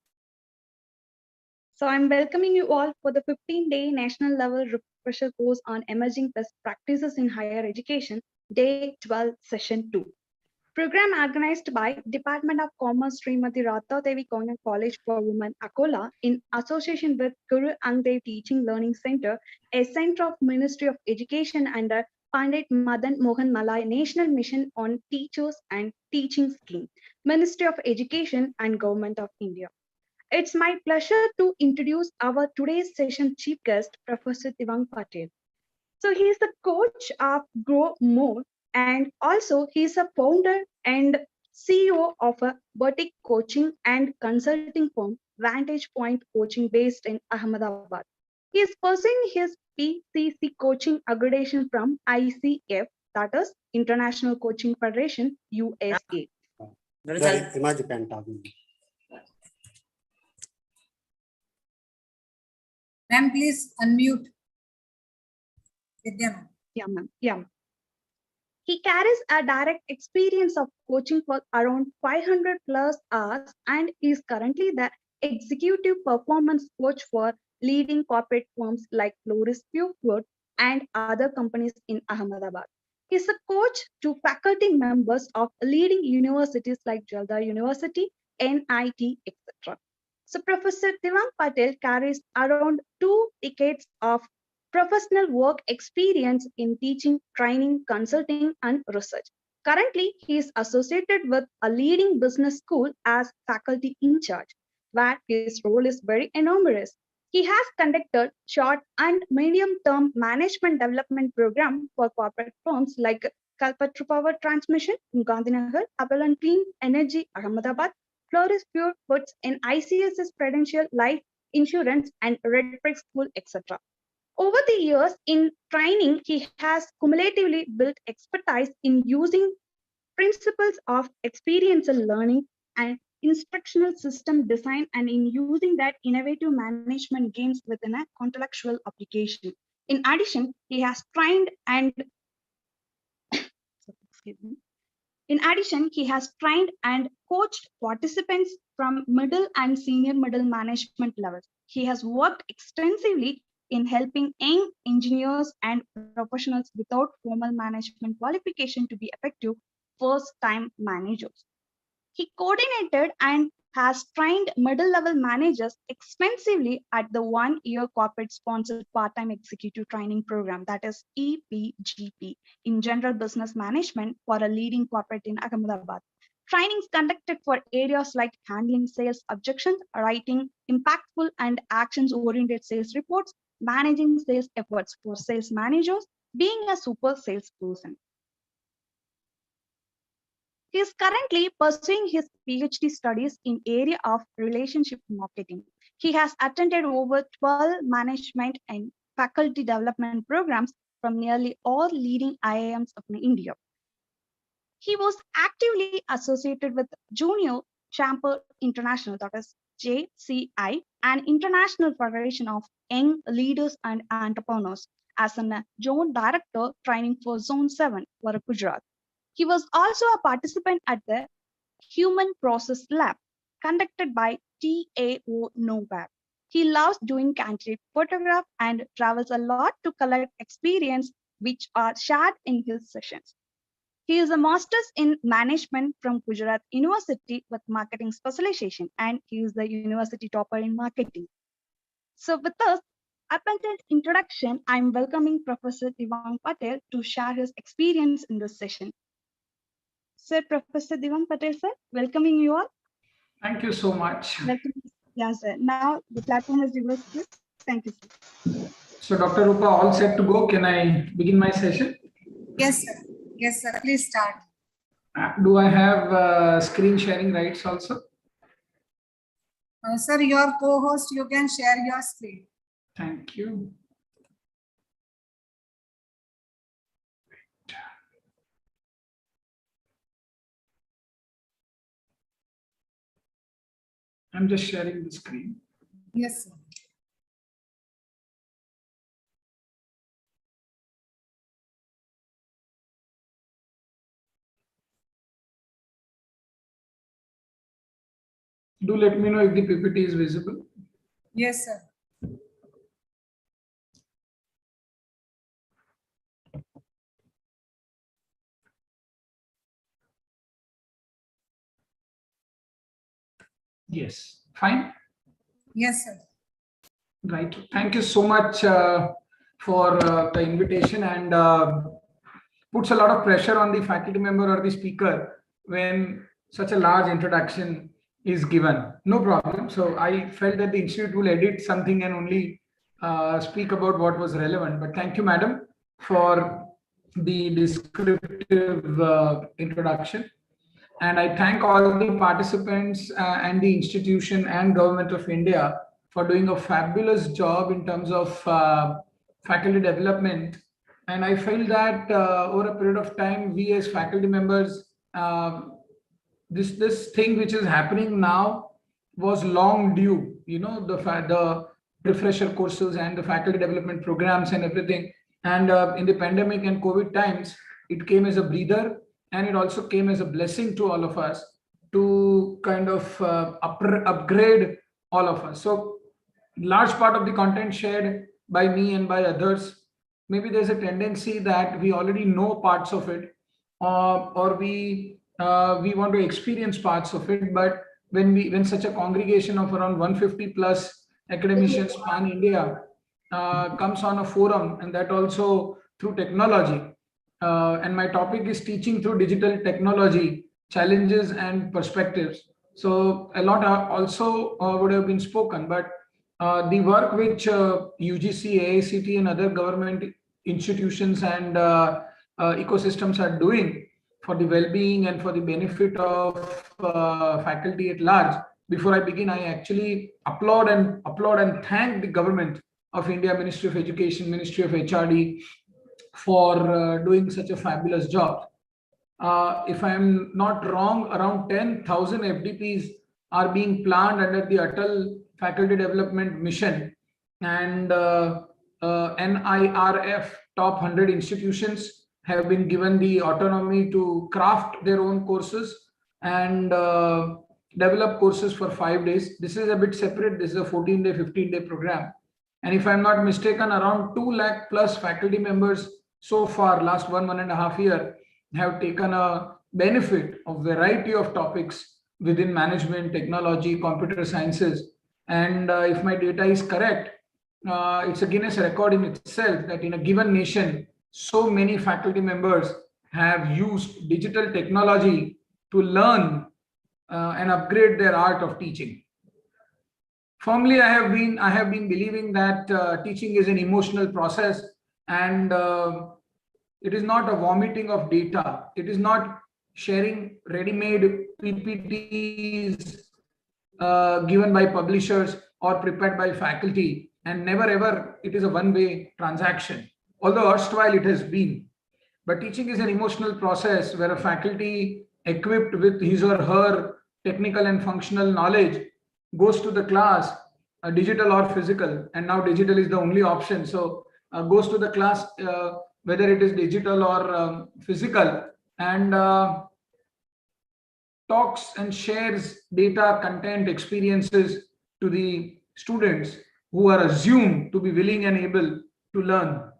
So I'm welcoming you all for the 15-day national level refresher course on emerging best practices in higher education, day 12, session 2. Program organized by Department of Commerce Srimati Ratha Devi Kongan College for Women, Akola, in association with Guru Angdev Teaching Learning Center, a center of Ministry of Education under Pandit Madan Mohan Malai National Mission on Teachers and Teaching Scheme, Ministry of Education and Government of India. It's my pleasure to introduce our today's session chief guest, Professor Devang Patel. So he's the coach of Grow More, and also he's a founder and CEO of a boutique coaching and consulting firm, Vantage Point Coaching, based in Ahmedabad. He is pursuing his PCC coaching accreditation from ICF, that is International Coaching Federation, USA. Ma'am, please unmute. Vidya. Yeah, ma'am. Yeah. He carries a direct experience of coaching for around 500 plus hours and is currently the executive performance coach for leading corporate firms like Floris Pure and other companies in Ahmedabad. He is a coach to faculty members of leading universities like Jalda University, NIT, etc. So Professor Devang Patel carries around 2 decades of professional work experience in teaching, training, consulting, and research. Currently, he is associated with a leading business school as faculty in charge, where his role is very enormous. He has conducted short and medium-term management development program for corporate firms like Kalpatru Power Transmission in Gandhinagar, Apple Clean Energy, Ahmedabad, Floris Pure Foods in ICS's Prudential Life Insurance and Red Brick School, etc. Over the years in training, he has cumulatively built expertise in using principles of experiential learning and instructional system design and in using that innovative management games within a contextual application. In addition, he has trained and coached participants from middle and senior middle management levels. He has worked extensively in helping young engineers and professionals without formal management qualification to be effective first-time managers. He coordinated and has trained middle-level managers extensively at the one-year corporate-sponsored part-time executive training program, that is EPGP, in general business management for a leading corporate in Ahmedabad. Trainings conducted for areas like handling sales objections, writing impactful and actions-oriented sales reports, managing sales efforts for sales managers, being a super salesperson. He is currently pursuing his PhD studies in area of relationship marketing. He has attended over 12 management and faculty development programs from nearly all leading IIMs of India. He was actively associated with Junior Chamber International, that is JCI, an international federation of young leaders and entrepreneurs, as a zone director training for Zone 7 for Gujarat. He was also a participant at the Human Process Lab conducted by TAO Novab. He loves doing candid photograph and travels a lot to collect experience which are shared in his sessions. He is a master's in management from Gujarat University with marketing specialization, and he is the university topper in marketing. So with us, up until introduction, I'm welcoming Professor Devang Patel to share his experience in this session. Sir, Professor Devang Patel, sir, welcoming you all. Thank you so much. Welcome. Yeah, sir. Now the platform is yours. Thank you, sir. So, Dr. Rupa, all set to go. Can I begin my session? Yes, sir. Yes, sir. Please start. Do I have screen sharing rights also? Sir, your co-host, you can share your screen. Thank you. I'm just sharing the screen. Yes, sir. Do let me know if the PPT is visible. Yes, sir. Yes, fine. Yes, sir. Right. Thank you so much for the invitation, and puts a lot of pressure on the faculty member or the speaker when such a large introduction is given. No problem. So I felt that the institute will edit something and only speak about what was relevant. But thank you, madam, for the descriptive introduction. And I thank all the participants and the institution and government of India for doing a fabulous job in terms of faculty development. And I feel that over a period of time, we as faculty members, this thing which is happening now was long due. You know, the refresher courses and the faculty development programs and everything. And in the pandemic and COVID times, it came as a breather, and it also came as a blessing to all of us to kind of upgrade all of us. So large part of the content shared by me and by others, maybe there's a tendency that we already know parts of it, or we want to experience parts of it. But when such a congregation of around 150 plus academicians pan India comes on a forum, and that also through technology, and my topic is teaching through digital technology, challenges and perspectives. So a lot also would have been spoken, but the work which UGC, AICT and other government institutions and ecosystems are doing for the well-being and for the benefit of faculty at large. Before I begin, I actually applaud and thank the government of India, Ministry of Education, Ministry of HRD, for doing such a fabulous job. If I'm not wrong, around 10,000 FDPs are being planned under the Atal Faculty Development Mission, and NIRF top 100 institutions have been given the autonomy to craft their own courses and develop courses for 5 days. This is a bit separate. This is a 14-day, 15-day program. And if I'm not mistaken, around 2 lakh plus faculty members so far, last 1.5 years, have taken a benefit of variety of topics within management, technology, computer sciences. And if my data is correct, it's a Guinness record in itself that in a given nation, so many faculty members have used digital technology to learn and upgrade their art of teaching. Firmly, I have been believing that teaching is an emotional process, and it is not a vomiting of data. It is not sharing ready-made PPTs given by publishers or prepared by faculty, and never ever it is a one-way transaction, although erstwhile it has been. But teaching is an emotional process where a faculty equipped with his or her technical and functional knowledge goes to the class, digital or physical, and now digital is the only option. So goes to the class, whether it is digital or physical, and talks and shares data, content, experiences to the students who are assumed to be willing and able to learn.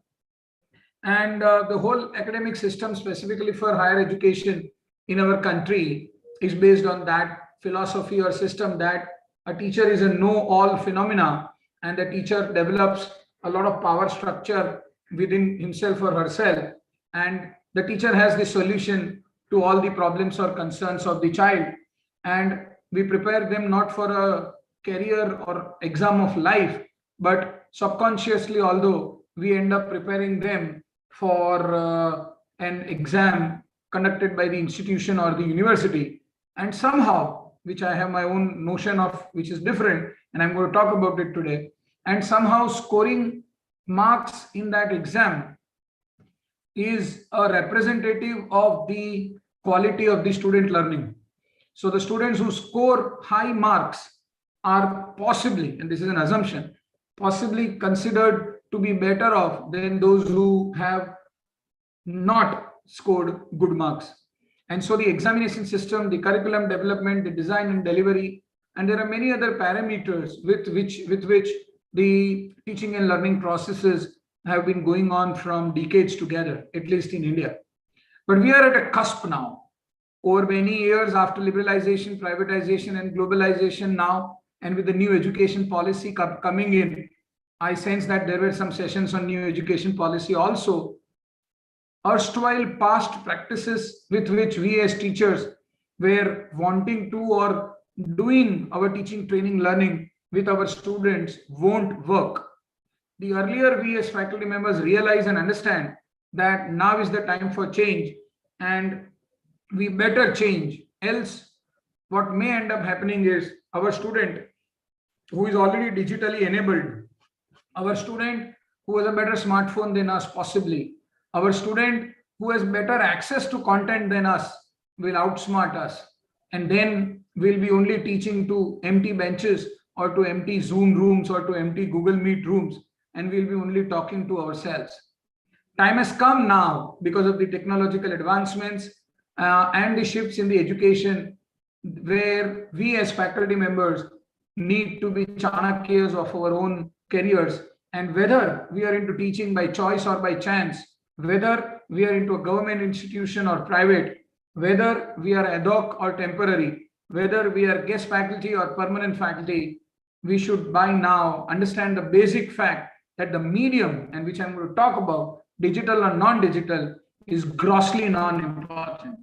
And the whole academic system, specifically for higher education in our country, is based on that philosophy or system that a teacher is a know-all phenomena, and the teacher develops a lot of power structure within himself or herself, and the teacher has the solution to all the problems or concerns of the child, and we prepare them not for a career or exam of life, but subconsciously, although we end up preparing them for an exam conducted by the institution or the university, and somehow, which I have my own notion of, which is different, and I'm going to talk about it today, and somehow scoring marks in that exam is a representative of the quality of the student learning. So the students who score high marks are possibly, and this is an assumption, possibly considered to be better off than those who have not scored good marks. And so the examination system, the curriculum development, the design and delivery, and there are many other parameters with which the teaching and learning processes have been going on from decades together, at least in India. But we are at a cusp now. over many years after liberalization, privatization, and globalization now, and with the new education policy coming in, I sense that there were some sessions on new education policy also. Erstwhile past practices with which we as teachers were wanting to or doing our teaching, training, learning with our students won't work. The earlier we as faculty members realize and understand that now is the time for change, and we better change. Else, what may end up happening is our student who is already digitally enabled, our student who has a better smartphone than us possibly, our student who has better access to content than us will outsmart us. And then we'll be only teaching to empty benches or to empty Zoom rooms or to empty Google Meet rooms, and we'll be only talking to ourselves. Time has come now because of the technological advancements and the shifts in the education, where we as faculty members need to be Chanakyas of our own careers. And whether we are into teaching by choice or by chance, whether we are into a government institution or private, whether we are ad hoc or temporary, whether we are guest faculty or permanent faculty, we should by now understand the basic fact that the medium, and which I'm going to talk about, digital or non-digital, is grossly non-important.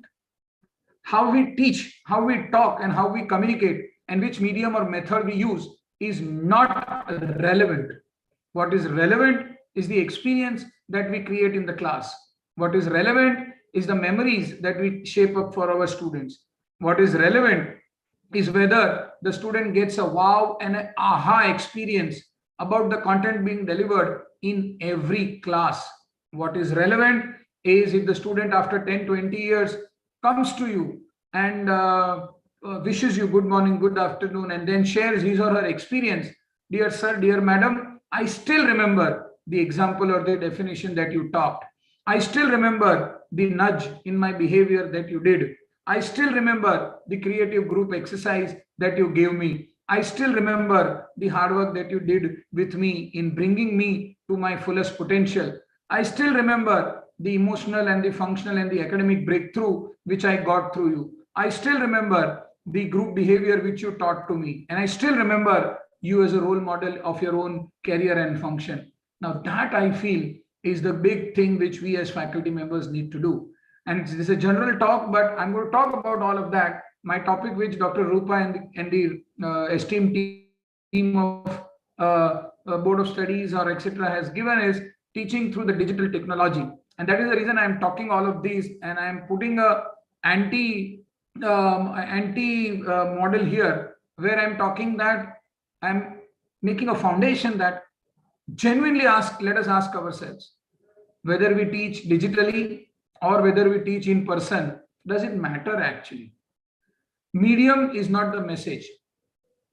How we teach, how we talk, and how we communicate, and which medium or method we use is not relevant. What is relevant is the experience that we create in the class. What is relevant is the memories that we shape up for our students. What is relevant is whether the student gets a wow and an aha experience about the content being delivered in every class. What is relevant is if the student after 10, 20 years comes to you and wishes you good morning, good afternoon, and then shares his or her experience. Dear sir, dear madam, I still remember the example or the definition that you taught. I still remember the nudge in my behavior that you did. I still remember the creative group exercise that you gave me. I still remember the hard work that you did with me in bringing me to my fullest potential. I still remember the emotional and the functional and the academic breakthrough which I got through you. I still remember the group behavior which you taught to me. And I still remember you as a role model of your own career and function. Now that I feel is the big thing which we as faculty members need to do. And this is a general talk, but I'm going to talk about all of that. My topic, which Dr. Rupa and the esteemed team of Board of Studies or etc. has given, is teaching through the digital technology. And that is the reason I'm talking all of these, and I'm putting a anti model here, where I'm talking that I'm making a foundation that genuinely let us ask ourselves, whether we teach digitally or whether we teach in person, does it matter actually? Medium is not the message.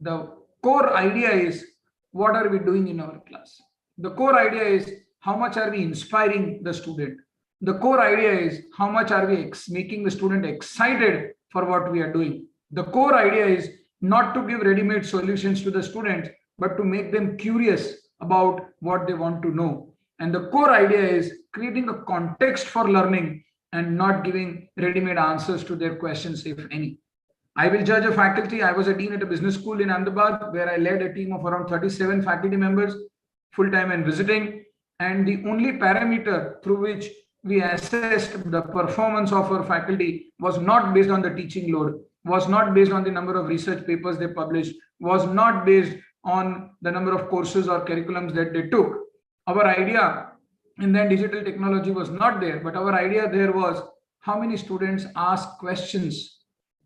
The core idea is, what are we doing in our class? The core idea is, how much are we inspiring the student? The core idea is, how much are we making the student excited for what we are doing? The core idea is not to give ready-made solutions to the students, but to make them curious about what they want to know. And the core idea is creating a context for learning and not giving ready-made answers to their questions, if any. I will judge a faculty. I was a dean at a business school in Ahmedabad, where I led a team of around 37 faculty members, full-time and visiting. And the only parameter through which we assessed the performance of our faculty was not based on the teaching load, was not based on the number of research papers they published, was not based on the number of courses or curriculums that they took. Our idea in then digital technology was not there, but our idea there was, how many students ask questions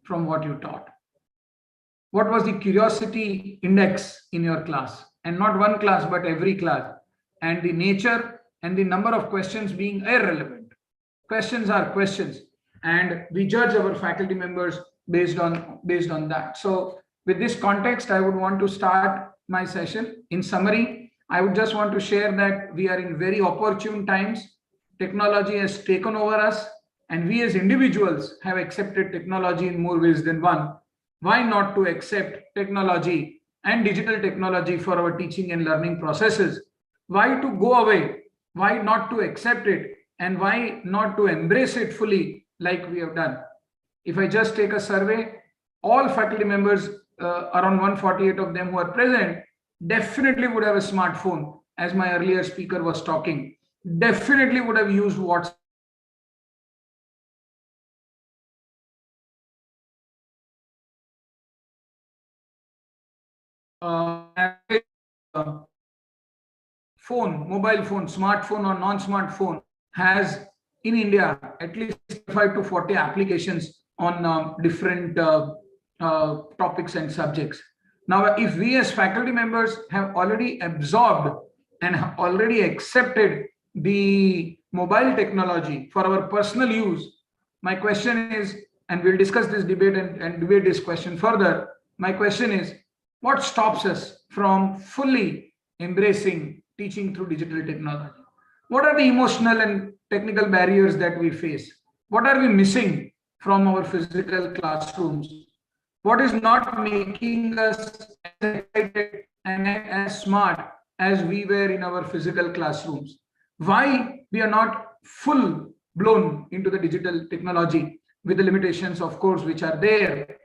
from what you taught? What was the curiosity index in your class? And not one class, but every class. And the nature and the number of questions being irrelevant. Questions are questions, and we judge our faculty members based on that. So with this context, I would want to start my session. In summary, I would just want to share that we are in very opportune times. Technology has taken over us, and we as individuals have accepted technology in more ways than one. Why not to accept technology and digital technology for our teaching and learning processes? Why to go away? Why not to accept it? And why not to embrace it fully like we have done? If I just take a survey, all faculty members, around 148 of them who are present, definitely would have a smartphone, as my earlier speaker was talking, definitely would have used WhatsApp. Mobile phone, smartphone or non-smartphone has in India at least 5 to 40 applications on different topics and subjects. Now, if we as faculty members have already absorbed and have already accepted the mobile technology for our personal use, my question is, and we'll discuss this debate and debate this question further, my question is, what stops us from fully embracing teaching through digital technology? What are the emotional and technical barriers that we face? What are we missing from our physical classrooms? What is not making us as excited and as smart as we were in our physical classrooms? Why we are not full blown into the digital technology with the limitations, of course, which are there?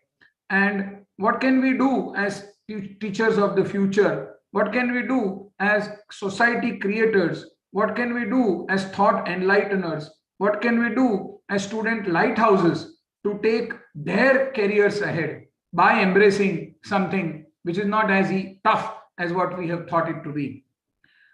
And what can we do as teachers of the future? What can we do as society creators? What can we do as thought enlighteners? What can we do as student lighthouses to take their careers ahead by embracing something which is not as tough as what we have thought it to be?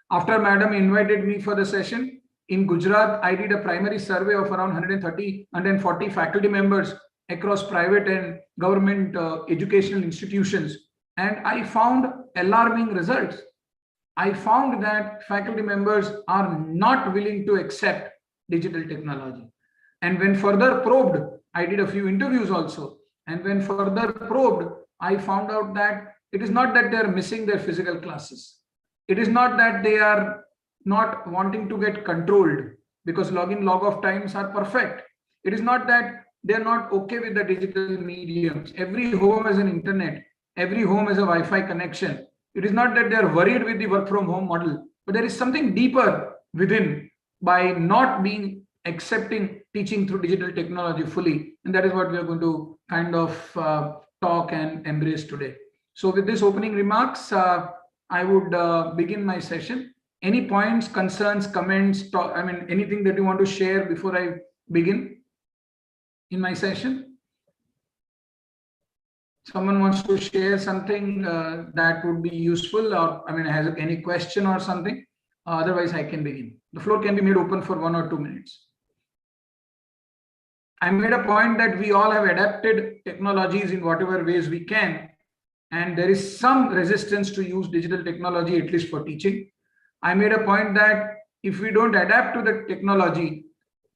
After Madam invited me for the session, in Gujarat, I did a primary survey of around 140 faculty members across private and government educational institutions. And I found alarming results. I found that faculty members are not willing to accept digital technology. And when further probed, I did a few interviews also. And when further probed, I found out that it is not that they are missing their physical classes. It is not that they are not wanting to get controlled because login, log off times are perfect. It is not that they are not okay with the digital mediums. Every home has an internet. Every home has a Wi-Fi connection. It is not that they are worried with the work from home model, but there is something deeper within by not being accepting teaching through digital technology fully. And that is what we are going to kind of talk and embrace today. So with this opening remarks, I would begin my session. Any points, concerns, comments, anything that you want to share before I begin in my session? Someone wants to share something that would be useful, or has any question or something? Otherwise, I can begin. The floor can be made open for 1 or 2 minutes. I made a point that we all have adapted technologies in whatever ways we can, and there is some resistance to use digital technology, at least for teaching. I made a point that if we don't adapt to the technology,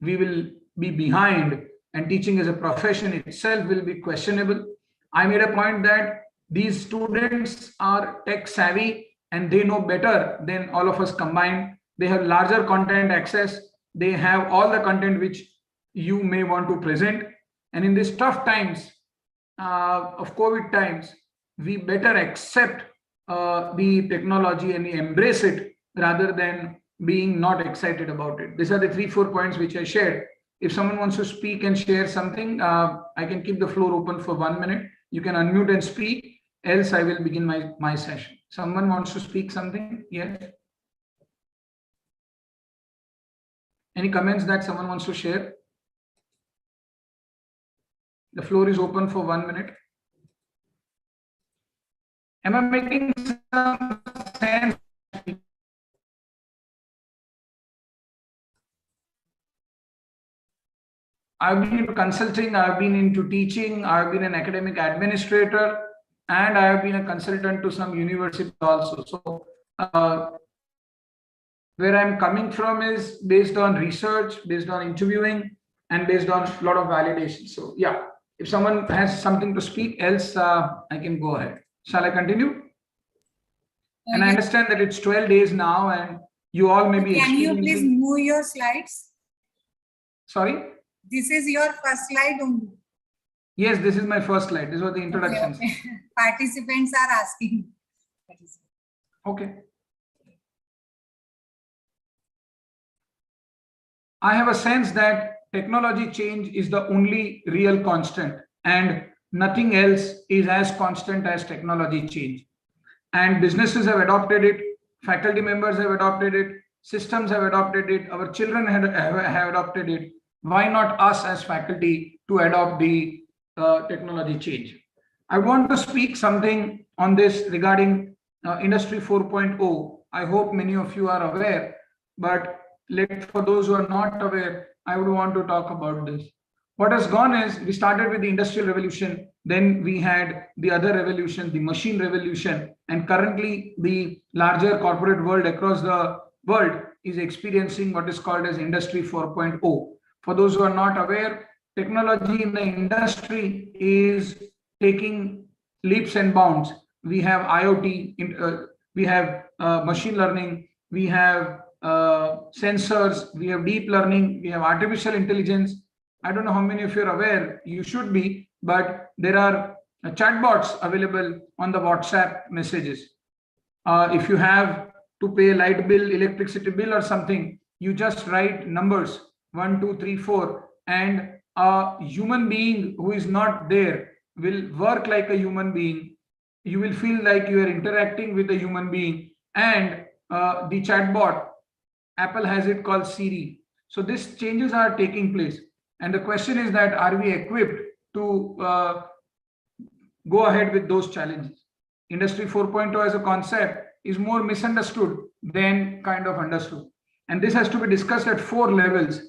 we will be behind, and teaching as a profession itself will be questionable. I made a point that these students are tech savvy and they know better than all of us combined. They have larger content access. They have all the content which you may want to present. And in these tough times of COVID times, we better accept the technology and embrace it rather than being not excited about it. These are the 3-4 points which I shared. If someone wants to speak and share something, I can keep the floor open for 1 minute. You can unmute and speak, else I will begin my session. Someone wants to speak something? Yes. Any comments that someone wants to share? The floor is open for 1 minute. Am I making some sense? I've been into consulting, I've been into teaching, I've been an academic administrator, and I have been a consultant to some universities also. So where I'm coming from is based on research, based on interviewing, and based on a lot of validation. So yeah, if someone has something to speak, else I can go ahead. Shall I continue? And I understand that it's 12 days now and you all may be Can you please move your slides? Sorry? This is your first slide only. Yes, this is my first slide. This was the introduction. Okay. Participants are asking. Okay. I have a sense that technology change is the only real constant, and nothing else is as constant as technology change. And businesses have adopted it, faculty members have adopted it, systems have adopted it, our children have adopted it. Why not us as faculty to adopt the technology change? I want to speak something on this regarding Industry 4.0. I hope many of you are aware, but for those who are not aware, I would want to talk about this. What has gone is, we started with the Industrial Revolution, then we had the other revolution, the Machine Revolution, and currently the larger corporate world across the world is experiencing what is called as Industry 4.0. For those who are not aware, technology in the industry is taking leaps and bounds. We have IoT, we have machine learning, we have sensors, we have deep learning, we have artificial intelligence. I don't know how many of you are aware, you should be, but there are chatbots available on the WhatsApp messages. If you have to pay a light bill, electricity bill or something, you just write numbers 1, 2, 3, 4, and a human being who is not there will work like a human being. You will feel like you are interacting with a human being, and the chatbot, Apple has it called Siri. So these changes are taking place. And the question is that, are we equipped to go ahead with those challenges? Industry 4.0 as a concept is more misunderstood than kind of understood. And this has to be discussed at 4 levels.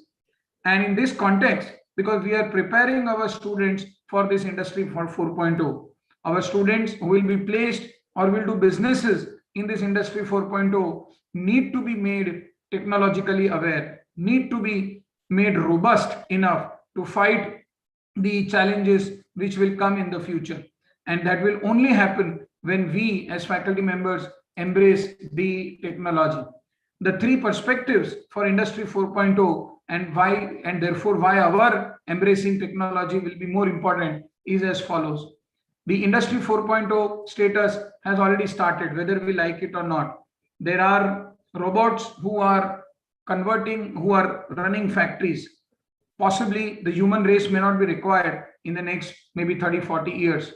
And in this context, because we are preparing our students for this Industry 4.0, our students who will be placed or will do businesses in this Industry 4.0 need to be made technologically aware, need to be made robust enough to fight the challenges which will come in the future. And that will only happen when we as faculty members embrace the technology. The 3 perspectives for Industry 4.0 and why, and therefore why our embracing technology will be more important, is as follows. The Industry 4.0 status has already started, whether we like it or not. There are robots who are converting, who are running factories. Possibly the human race may not be required in the next maybe 30, 40 years.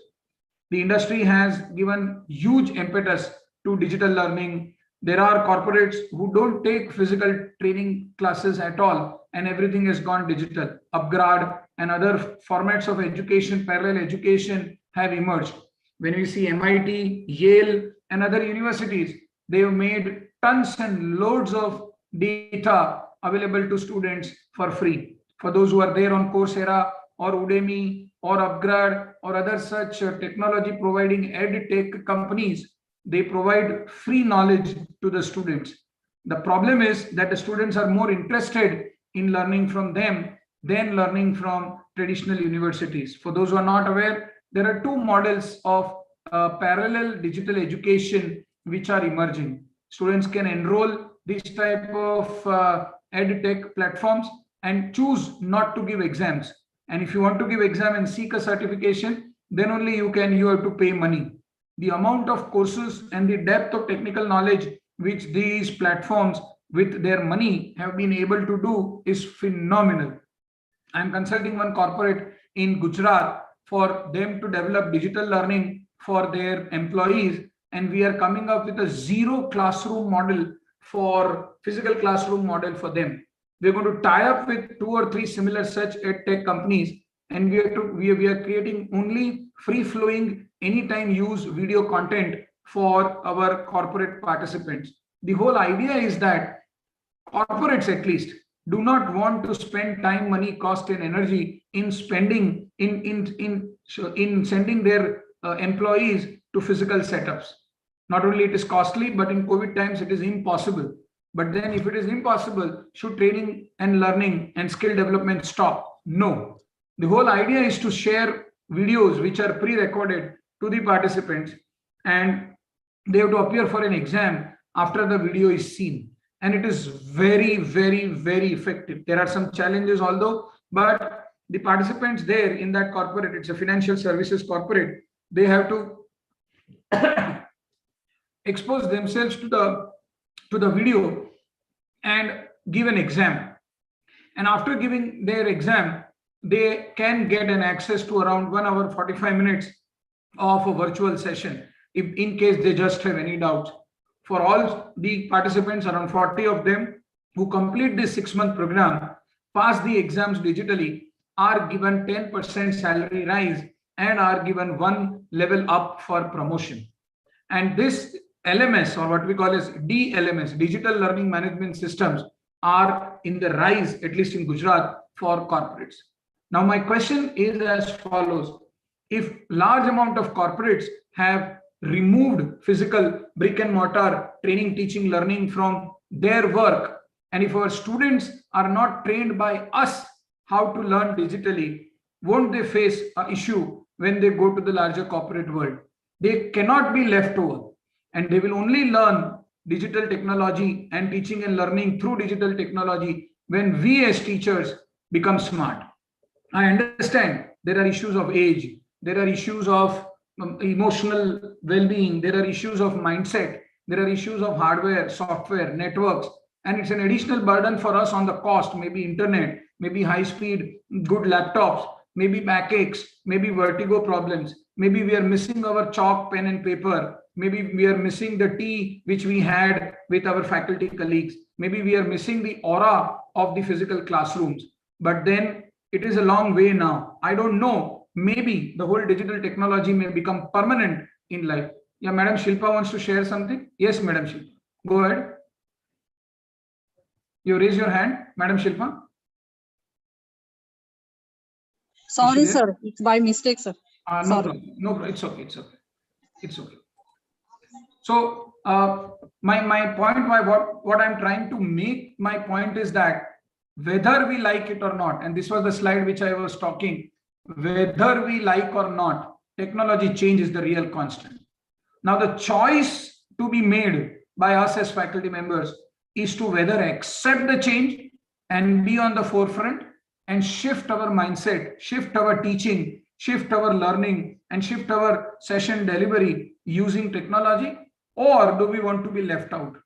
The industry has given huge impetus to digital learning. There are corporates who don't take physical training classes at all, and everything has gone digital. Upgrad and other formats of education, parallel education have emerged. When we see MIT, Yale, and other universities, they have made tons and loads of data available to students for free. For those who are there on Coursera or Udemy or Upgrad or other such technology providing ed tech companies, they provide free knowledge to the students. The problem is that the students are more interested in learning from them than learning from traditional universities. For those who are not aware, there are 2 models of parallel digital education which are emerging. Students can enroll this type of ed tech platforms and choose not to give exams. And if you want to give exam and seek a certification, then only you have to pay money. The amount of courses and the depth of technical knowledge which these platforms with their money have been able to do is phenomenal. I'm consulting one corporate in Gujarat for them to develop digital learning for their employees, and we are coming up with a 0 classroom model for physical classroom model for them. We're going to tie up with 2 or 3 similar such ed tech companies, and we are creating only free flowing anytime use video content for our corporate participants. The whole idea is that corporates at least do not want to spend time, money, cost, and energy in spending in sending their employees to physical setups. Not only it is costly, but in COVID times it is impossible. But then if it is impossible, should training and learning and skill development stop? No. The whole idea is to share videos which are pre-recorded to the participants, and they have to appear for an exam after the video is seen. And it is very, very, very effective. There are some challenges although, but the participants there in that corporate, it's a financial services corporate, they have to expose themselves to the video and give an exam. And after giving their exam, they can get an access to around 1 hour 45 minutes of a virtual session if in case they just have any doubts. For all the participants, around 40 of them who complete this 6-month program, pass the exams digitally, are given 10% salary rise and are given 1 level up for promotion. And this LMS, or what we call as DLMS, Digital Learning Management Systems, are in the rise, at least in Gujarat, for corporates. Now, my question is as follows. If large amount of corporates have removed physical brick and mortar training, teaching, learning from their work, and if our students are not trained by us how to learn digitally, won't they face an issue when they go to the larger corporate world? They cannot be left over, and they will only learn digital technology and teaching and learning through digital technology when we as teachers become smart. I understand there are issues of age, there are issues of emotional well-being, there are issues of mindset, there are issues of hardware, software, networks, and it's an additional burden for us on the cost, maybe internet, maybe high-speed, good laptops, maybe backaches, maybe vertigo problems, maybe we are missing our chalk, pen and paper, maybe we are missing the tea which we had with our faculty colleagues, maybe we are missing the aura of the physical classrooms. But then it is a long way now. I don't know, maybe the whole digital technology may become permanent in life. Yeah, Madam Shilpa wants to share something. Yes, Madam Shilpa, go ahead. You raise your hand, Madam Shilpa. Sorry, sir. It's by mistake, sir. No Sorry. problem. No problem. It's okay. It's okay. It's okay. So my point, what I'm trying to make my point is that whether we like it or not, and this was the slide which I was talking, whether we like or not, technology change is the real constant. Now the choice to be made by us as faculty members is to whether accept the change and be on the forefront and shift our mindset, shift our teaching, shift our learning, and shift our session delivery using technology, or do we want to be left out?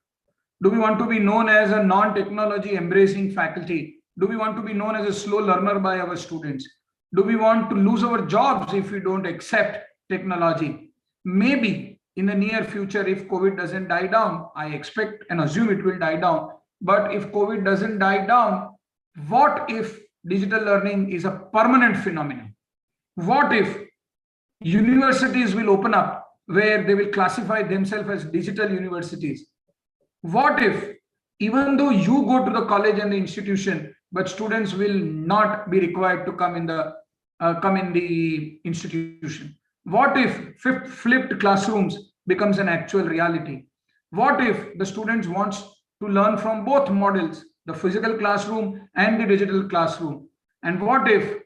Do we want to be known as a non-technology embracing faculty? Do we want to be known as a slow learner by our students? Do we want to lose our jobs if we don't accept technology? Maybe in the near future, if COVID doesn't die down, I expect and assume it will die down. But if COVID doesn't die down, what if digital learning is a permanent phenomenon? What if universities will open up where they will classify themselves as digital universities? What if, even though you go to the college and the institution, but students will not be required to come in the institution? What if flipped classrooms becomes an actual reality? What if the students wants to learn from both models, the physical classroom and the digital classroom? And what if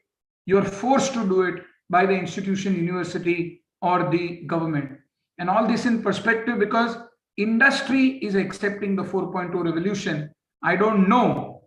you're forced to do it by the institution, university, or the government? And all this in perspective, because industry is accepting the 4.0 revolution. I don't know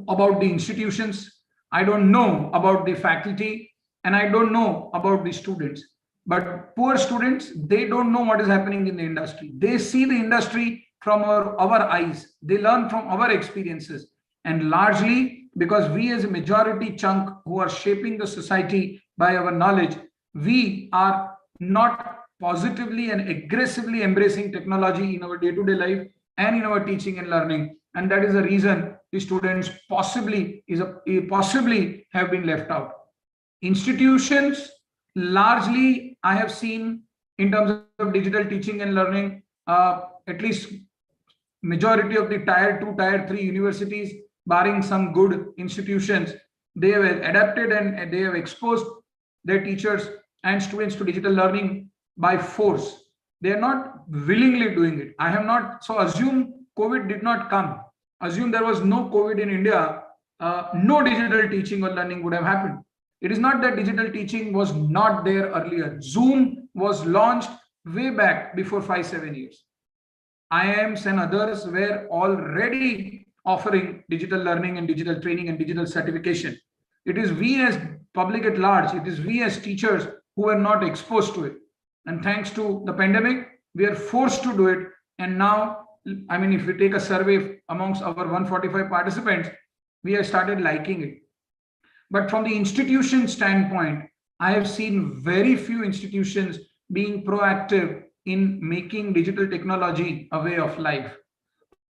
about the institutions, I don't know about the faculty, and I don't know about the students. But poor students, they don't know what is happening in the industry. They see the industry from our eyes. They learn from our experiences. And largely because we as a majority chunk who are shaping the society by our knowledge, we are not positively and aggressively embracing technology in our day-to-day life and in our teaching and learning. And that is the reason the students possibly have been left out. Institutions, largely, I have seen in terms of digital teaching and learning, at least majority of the tier 2, tier 3 universities, barring some good institutions, they have adapted and they have exposed their teachers and students to digital learning by force. They are not willingly doing it. I have not, so assume COVID did not come. Assume there was no COVID in India, no digital teaching or learning would have happened. It is not that digital teaching was not there earlier. Zoom was launched way back before 5-7 years. IIMs and others were already offering digital learning and digital training and digital certification. It is we as public at large, it is we as teachers who are not exposed to it. And thanks to the pandemic, we are forced to do it. And now, I mean, if we take a survey amongst our 145 participants, we have started liking it. But from the institution standpoint, I have seen very few institutions being proactive in making digital technology a way of life.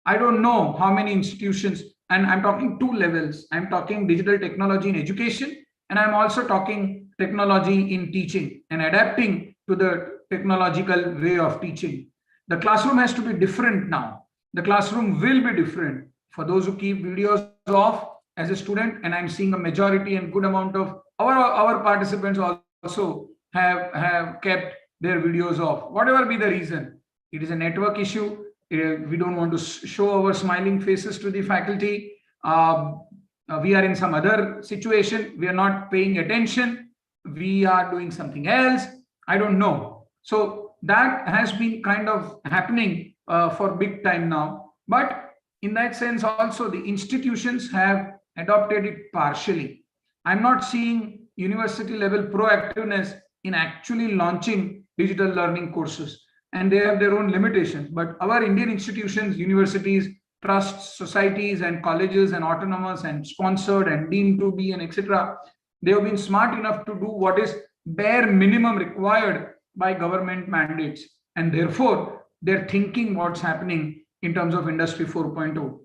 I don't know how many institutions, and I'm talking two levels. I'm talking digital technology in education, and I'm also talking technology in teaching and adapting to the technological way of teaching. The classroom has to be different now. The classroom will be different for those who keep videos off as a student, and I'm seeing a majority and good amount of our participants also have kept their videos off. Whatever be the reason, it is a network issue. We don't want to show our smiling faces to the faculty. We are in some other situation. We are not paying attention. We are doing something else. I don't know. So that has been kind of happening for big time now. But in that sense, also the institutions have adopted it partially. I'm not seeing university level proactiveness in actually launching digital learning courses, and they have their own limitations. But our Indian institutions, universities, trusts, societies, and colleges, and autonomous and sponsored and deemed to be and etc., they have been smart enough to do what is bare minimum required by government mandates, and therefore they're thinking what's happening in terms of Industry 4.0.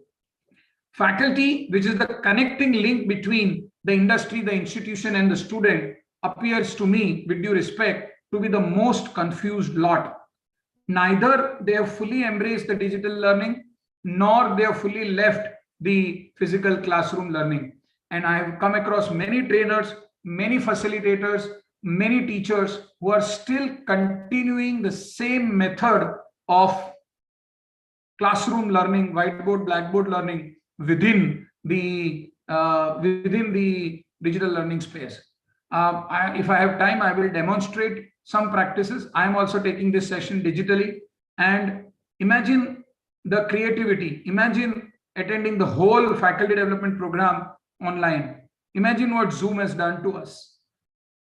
Faculty, which is the connecting link between the industry, the institution, and the student, appears to me, with due respect, to be the most confused lot. Neither they have fully embraced the digital learning, nor they have fully left the physical classroom learning. And I have come across many trainers, many facilitators, many teachers who are still continuing the same method of classroom learning, whiteboard, blackboard learning within the digital learning space. If I have time, I will demonstrate some practices. I am also taking this session digitally, and imagine the creativity. Imagine attending the whole faculty development program online. Imagine what Zoom has done to us.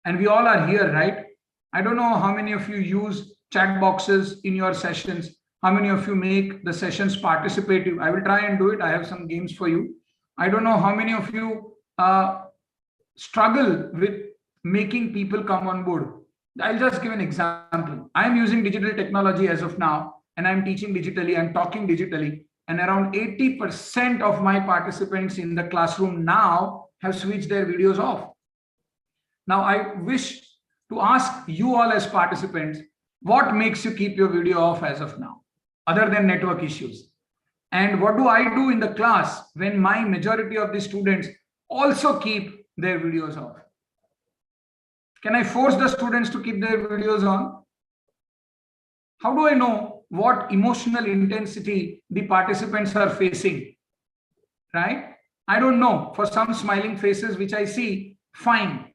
And we all are here, right? I don't know how many of you use chat boxes in your sessions. How many of you make the sessions participative? I will try and do it. I have some games for you. I don't know how many of you struggle with making people come on board. I'll just give an example. I'm using digital technology as of now, and I'm teaching digitally, I'm talking digitally, and around 80% of my participants in the classroom now have switched their videos off. Now, I wish to ask you all as participants, what makes you keep your video off as of now, other than network issues? And what do I do in the class when my majority of the students also keep their videos off? Can I force the students to keep their videos on? How do I know what emotional intensity the participants are facing? Right? I don't know. For some smiling faces which I see, fine.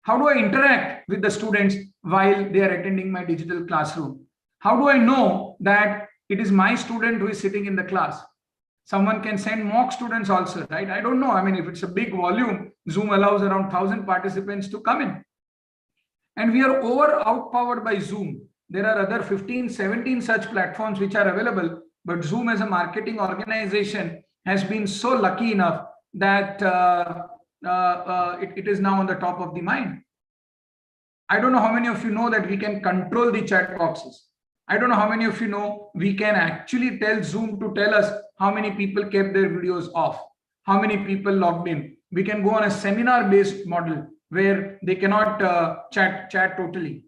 How do I interact with the students while they are attending my digital classroom? How do I know that it is my student who is sitting in the class? Someone can send mock students also, right? I don't know. I mean, if it's a big volume, Zoom allows around 1,000 participants to come in. And we are outpowered by Zoom. There are other 15, 17 such platforms which are available, but Zoom as a marketing organization has been so lucky enough that it is now on the top of the mind. I don't know how many of you know that we can control the chat boxes. I don't know how many of you know we can actually tell Zoom to tell us how many people kept their videos off, how many people logged in. We can go on a seminar-based model where they cannot chat totally.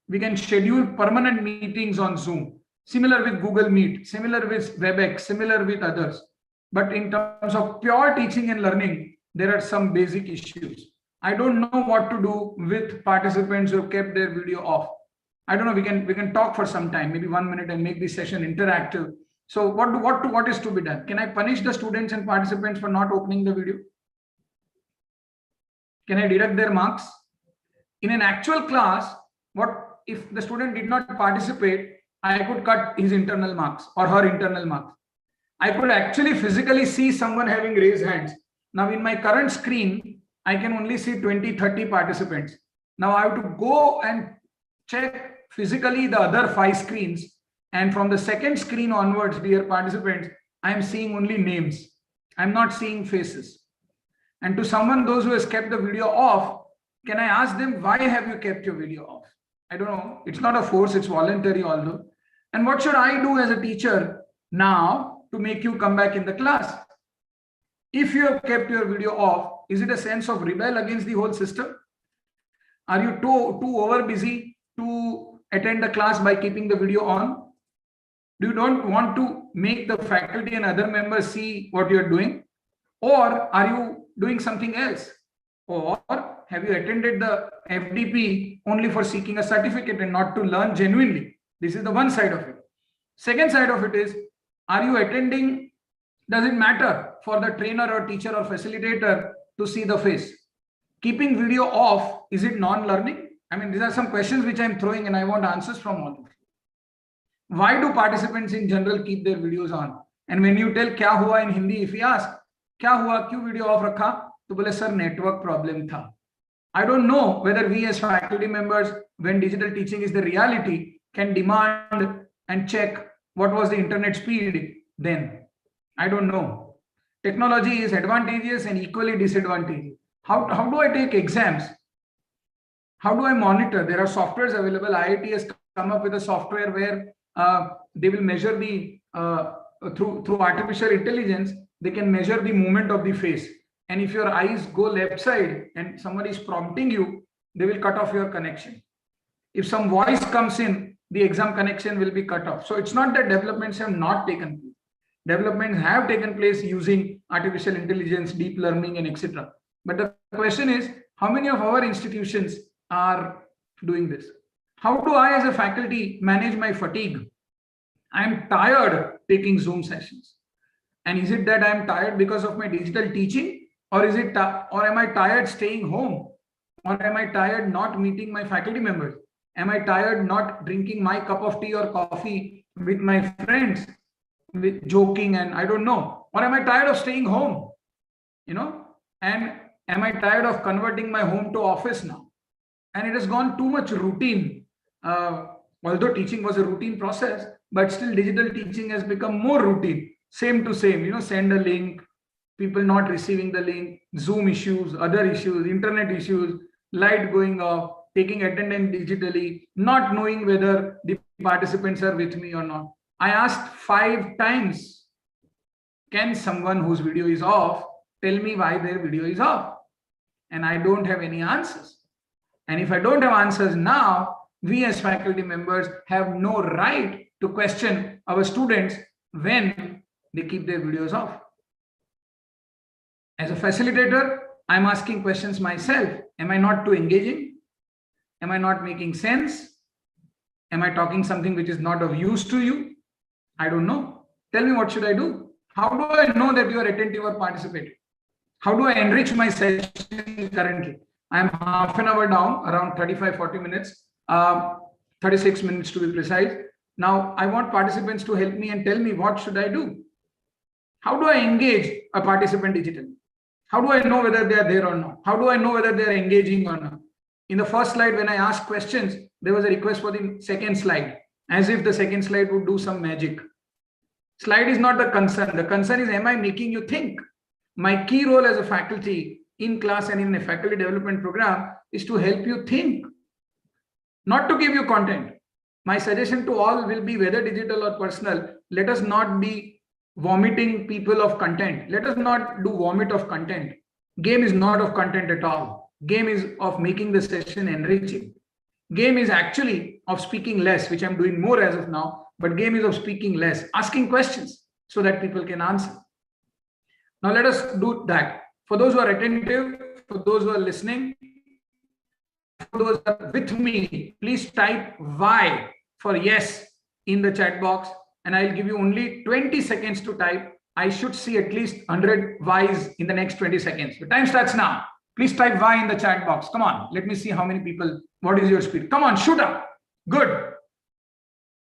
We can schedule permanent meetings on Zoom, similar with Google Meet, similar with WebEx, similar with others. But in terms of pure teaching and learning, there are some basic issues. I don't know what to do with participants who have kept their video off. I don't know, we can talk for some time, maybe 1 minute, and make this session interactive. So what is to be done? Can I punish the students and participants for not opening the video? Can I deduct their marks? In an actual class, what if the student did not participate? I could cut his internal marks or her internal marks. I could actually physically see someone having raised hands. Now in my current screen, I can only see 20, 30 participants. Now I have to go and check physically the other 5 screens. And from the second screen onwards, dear participants, I am seeing only names. I'm not seeing faces. And to someone, those who has kept the video off, can I ask them, why have you kept your video off? I don't know. It's not a force, it's voluntary although. And what should I do as a teacher now to make you come back in the class? If you have kept your video off, is it a sense of rebel against the whole system? Are you too over busy to attend the class by keeping the video on? Do you don't want to make the faculty and other members see what you're doing? Or are you doing something else? Or have you attended the FDP only for seeking a certificate and not to learn genuinely? This is the one side of it. Second side of it is, are you attending? Does it matter for the trainer or teacher or facilitator to see the face? Keeping video off, is it non-learning? I mean, these are some questions which I'm throwing and I want answers from all of you. Why do participants in general keep their videos on? And when you tell kya hua in Hindi, if we ask, kya hua, kyun video off rakha? To bole, sir, network problem tha. I don't know whether we as faculty members, when digital teaching is the reality, can demand and check what was the internet speed then. I don't know. Technology is advantageous and equally disadvantageous. How do I take exams? How do I monitor? There are softwares available. IIT has come up with a software where they will measure the through artificial intelligence, they can measure the movement of the face. And if your eyes go left side and somebody is prompting you, they will cut off your connection. If some voice comes in, the exam connection will be cut off. So it's not that developments have not taken place. Developments have taken place using artificial intelligence, deep learning, and etc. But the question is, how many of our institutions are doing this? How do I as a faculty manage my fatigue? I am tired taking Zoom sessions. And is it that I am tired because of my digital teaching? Or is it, or am I tired staying home? Or am I tired not meeting my faculty members? Am I tired not drinking my cup of tea or coffee with my friends, with joking and I don't know? Or am I tired of staying home? You know? And am I tired of converting my home to office now? And it has gone too much routine. Although teaching was a routine process, but still digital teaching has become more routine. Same to same, you know, send a link, people not receiving the link, Zoom issues, other issues, internet issues, light going off, taking attendance digitally, not knowing whether the participants are with me or not. I asked 5 times, can someone whose video is off tell me why their video is off? And I don't have any answers. And if I don't have answers now, we as faculty members have no right to question our students when they keep their videos off. As a facilitator, I'm asking questions myself. Am I not too engaging? Am I not making sense? Am I talking something which is not of use to you? I don't know. Tell me, what should I do? How do I know that you are attentive or participating? How do I enrich my session currently? I'm half an hour down, around 35-40 minutes, 36 minutes to be precise. Now, I want participants to help me and tell me, what should I do? How do I engage a participant digitally? How do I know whether they are there or not? How do I know whether they are engaging or not? In the first slide, when I asked questions, there was a request for the second slide, as if the second slide would do some magic. Slide is not the concern. The concern is, am I making you think? My key role as a faculty in class and in a faculty development program is to help you think, not to give you content. My suggestion to all will be, whether digital or personal, let us not be vomiting people of content. Let us not do vomit of content. Game is not of content at all. Game is of making the session enriching. Game is actually of speaking less, which I'm doing more as of now, but game is of speaking less, asking questions so that people can answer. Now let us do that. For those who are attentive, for those who are listening, for those who are with me, please type Y for yes in the chat box, and I'll give you only 20 seconds to type. I should see at least 100 Ys in the next 20 seconds. The time starts now. Please type Y in the chat box. Come on, let me see how many people, what is your speed? Come on, shoot up. Good.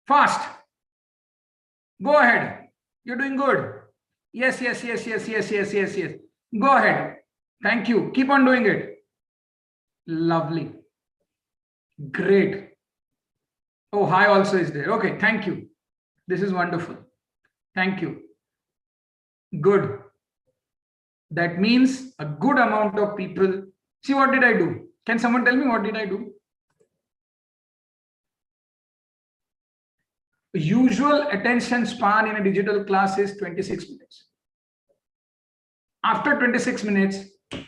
Fast. Go ahead. You're doing good. Yes, yes, yes, yes, yes, yes, yes, yes. Go ahead. Thank you. Keep on doing it. Lovely. Great. Oh, hi also is there. Okay, thank you. This is wonderful. Thank you. Good. That means a good amount of people. See, what did I do? Can someone tell me what did I do? Usual attention span in a digital class is 26 minutes. After 26 minutes,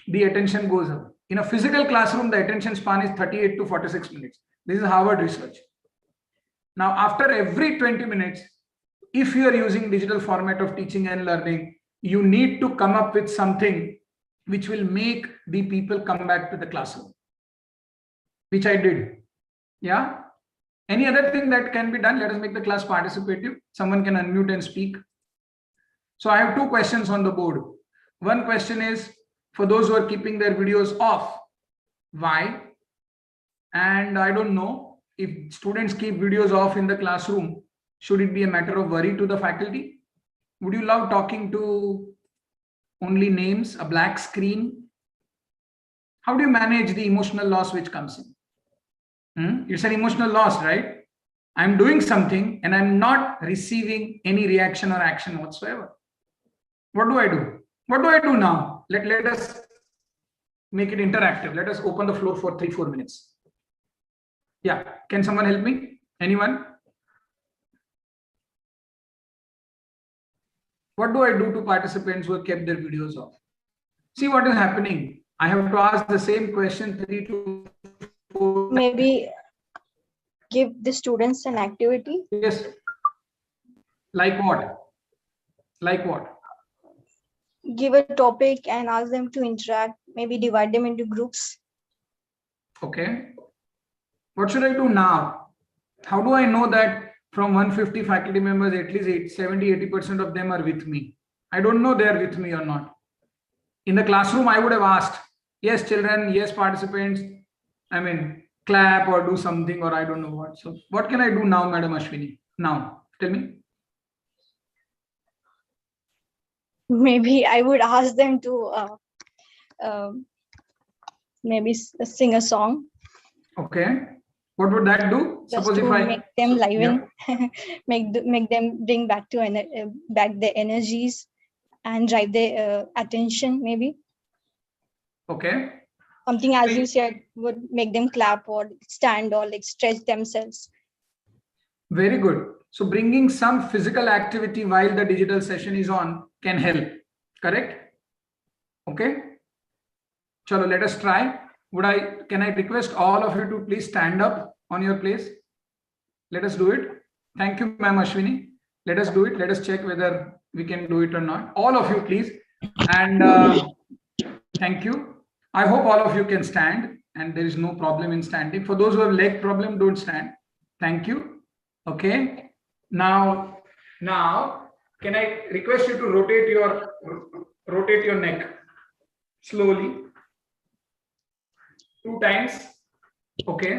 the attention goes up. In a physical classroom, the attention span is 38 to 46 minutes. This is Harvard research. Now, after every 20 minutes, if you are using digital format of teaching and learning, you need to come up with something which will make the people come back to the classroom, which I did. Yeah. Any other thing that can be done? Let us make the class participative. Someone can unmute and speak. So I have two questions on the board. One question is for those who are keeping their videos off. Why? And I don't know if students keep videos off in the classroom. Should it be a matter of worry to the faculty? Would you love talking to only names, a black screen? How do you manage the emotional loss which comes in? It's an emotional loss, right? I'm doing something and I'm not receiving any reaction or action whatsoever. What do I do? What do I do now? Let us make it interactive. Let us open the floor for 3-4 minutes. Yeah, can someone help me? Anyone? What do I do to participants who have kept their videos off? See what is happening. I have to ask the same question 3 to 4. Maybe give the students an activity. Yes. Like what? Like what? Give a topic and ask them to interact. Maybe divide them into groups. Okay. What should I do now? How do I know that from 150 faculty members, at least 70-80% of them are with me? I don't know they are with me or not. In the classroom, I would have asked, yes, children, yes, participants, I mean, clap or do something, or I don't know what. So what can I do now, Madam Ashwini? Now, tell me. Maybe I would ask them to maybe sing a song. Okay. What would that do? Just Suppose to if I make them liven, yeah. make them bring back to back their energies and drive their attention. Maybe Okay. something, as you said, would make them clap or stand or like stretch themselves. Very good. So bringing some physical activity while the digital session is on can help. Correct? Okay. Chalo, let us try. Can I request all of you to please stand up on your place? Let us do it. Thank you, Ma'am Ashwini. Let us do it. Let us check whether we can do it or not. All of you, please. And thank you. I hope all of you can stand and there is no problem in standing. For those who have leg problem, don't stand. Thank you. Okay. Now, can I request you to rotate your neck slowly 2 times? Okay.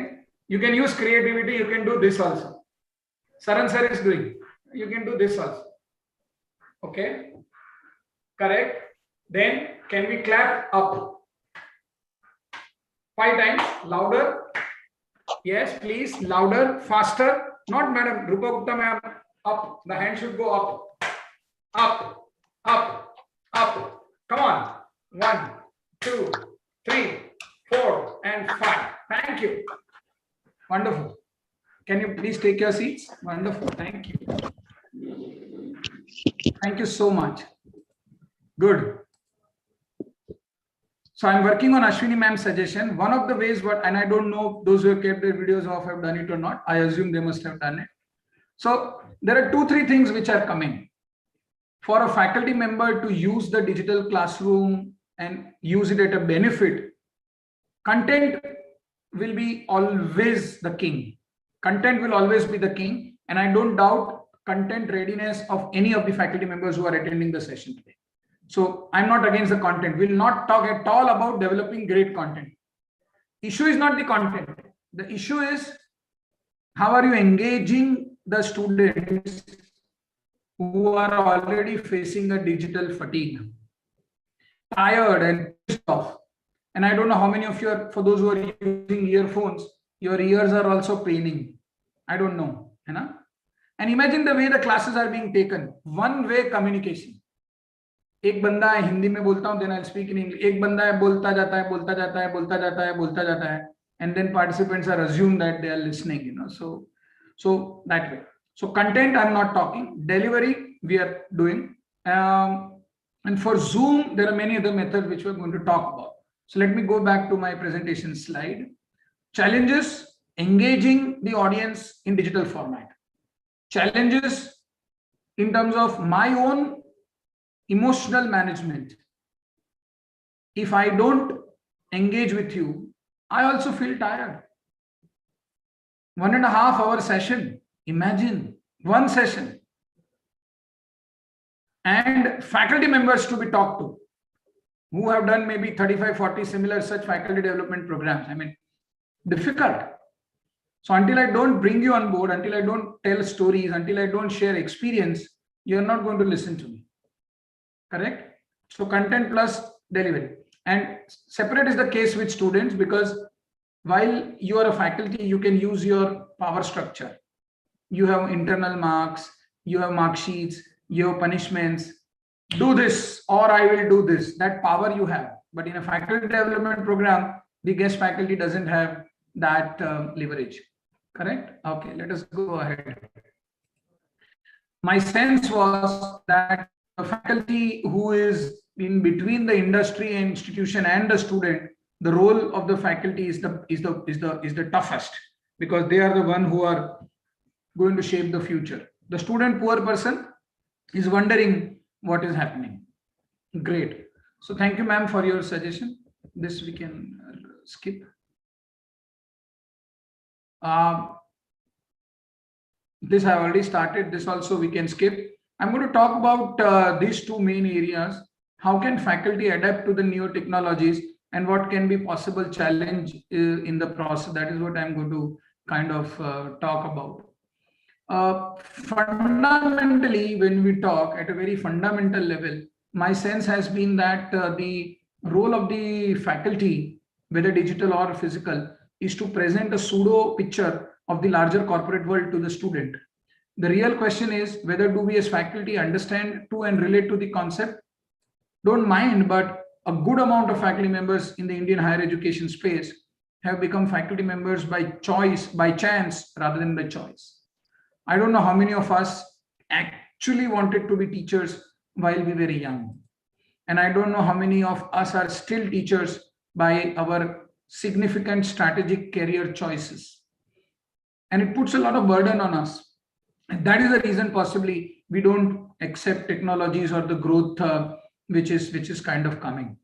You can use creativity. You can do this also. Saran sir is doing. You can do this also. Okay. Correct. Then can we clap up? 5 times. Louder. Yes, please. Louder. Faster. Not Madam Rupa Gupta ma'am. Up. The hand should go up. Up. Up. Up. Come on. 1, 2, 3, 4, and 5. Thank you. Wonderful. Can you please take your seats? Wonderful. Thank you. Thank you so much. Good. So I'm working on Ashwini ma'am's suggestion. One of the ways, and I don't know those who have kept their videos off have done it or not. I assume they must have done it. So there are 2-3 things which are coming. For a faculty member to use the digital classroom and use it at a benefit, content will be always the king. Content will always be the king. And I don't doubt content readiness of any of the faculty members who are attending the session today. So I'm not against the content. We'll not talk at all about developing great content. Issue is not the content. The issue is how are you engaging the students who are already facing a digital fatigue, tired and pissed off. And I don't know how many of you are, for those who are using earphones, your ears are also paining. I don't know. You know? And imagine the way the classes are being taken. One-way communication. एक बंदा है हिंदी में बोलता हूँ, then I'll speak in English. एक बंदा है बोलता जाता है, बोलता जाता है, बोलता जाता है, बोलता जाता है, and then participants are assumed that they are listening, you know. So that way. So content I'm not talking. Delivery we are doing. And for Zoom, there are many other methods which we're going to talk about. So let me go back to my presentation slide. Challenges, engaging the audience in digital format. Challenges in terms of my own emotional management. If I don't engage with you, I also feel tired. 1.5 hour session, imagine one session. And faculty members to be talked to who have done maybe 35, 40 similar such faculty development programs. I mean, difficult. So until I don't bring you on board, until I don't tell stories, until I don't share experience, you're not going to listen to me. Correct? So content plus delivery. And separate is the case with students, because while you are a faculty, you can use your power structure. You have internal marks, you have mark sheets, you have punishments. Do this or I will do this. That power you have. But in a faculty development program, the guest faculty doesn't have that leverage. Correct? Okay, let us go ahead. My sense was that a faculty who is in between the industry and institution and the student, the role of the faculty is the toughest, because they are the one who are going to shape the future. The student, poor person, is wondering what is happening. Great. So thank you, ma'am, for your suggestion. This we can skip. This I already started. This also we can skip. I'm going to talk about these two main areas. How can faculty adapt to the new technologies, and what can be possible challenge in the process? That is what I'm going to kind of talk about. Fundamentally, when we talk at a very fundamental level, my sense has been that the role of the faculty, whether digital or physical, is to present a pseudo picture of the larger corporate world to the student. The real question is whether do we as faculty understand to and relate to the concept. Don't mind, but a good amount of faculty members in the Indian higher education space have become faculty members by choice, by chance, rather than by choice. I don't know how many of us actually wanted to be teachers while we were young. And I don't know how many of us are still teachers by our significant strategic career choices. And it puts a lot of burden on us. And that is the reason possibly we don't accept technologies or the growth which is kind of coming.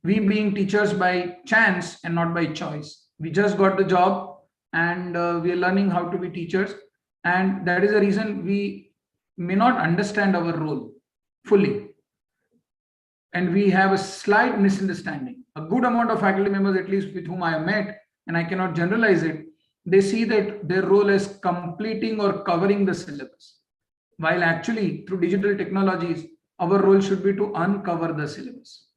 We being teachers by chance and not by choice. We just got the job and we are learning how to be teachers. And that is the reason we may not understand our role fully. And we have a slight misunderstanding. A good amount of faculty members, at least with whom I have met, and I cannot generalize it, they see that their role is completing or covering the syllabus. While actually through digital technologies, our role should be to uncover the syllabus.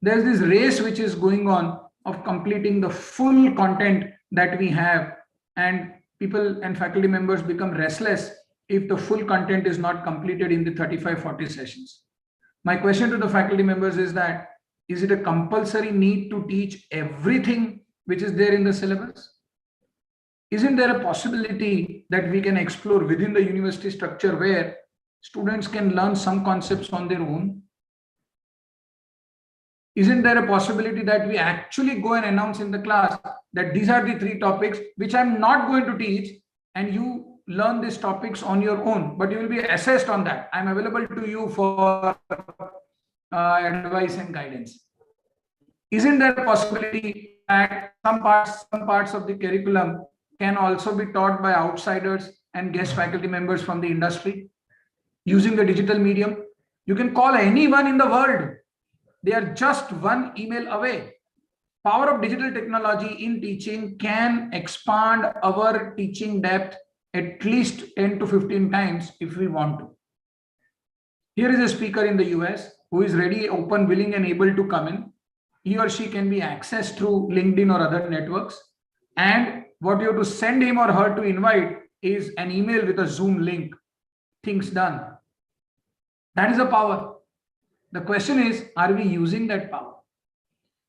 There's this race which is going on of completing the full content that we have, and people and faculty members become restless if the full content is not completed in the 35-40 sessions. My question to the faculty members is that, is it a compulsory need to teach everything which is there in the syllabus? Isn't there a possibility that we can explore within the university structure where students can learn some concepts on their own? Isn't there a possibility that we actually go and announce in the class that these are the 3 topics which I'm not going to teach, and you learn these topics on your own, but you will be assessed on that. I'm available to you for advice and guidance. Isn't there a possibility that some parts of the curriculum can also be taught by outsiders and guest faculty members from the industry using the digital medium? You can call anyone in the world. They are just one email away. Power of digital technology in teaching can expand our teaching depth at least 10 to 15 times if we want to. Here is a speaker in the US who is ready, open, willing, and able to come in. He or she can be accessed through LinkedIn or other networks. And what you have to send him or her to invite is an email with a Zoom link. Things done. That is a power. The question is, are we using that power?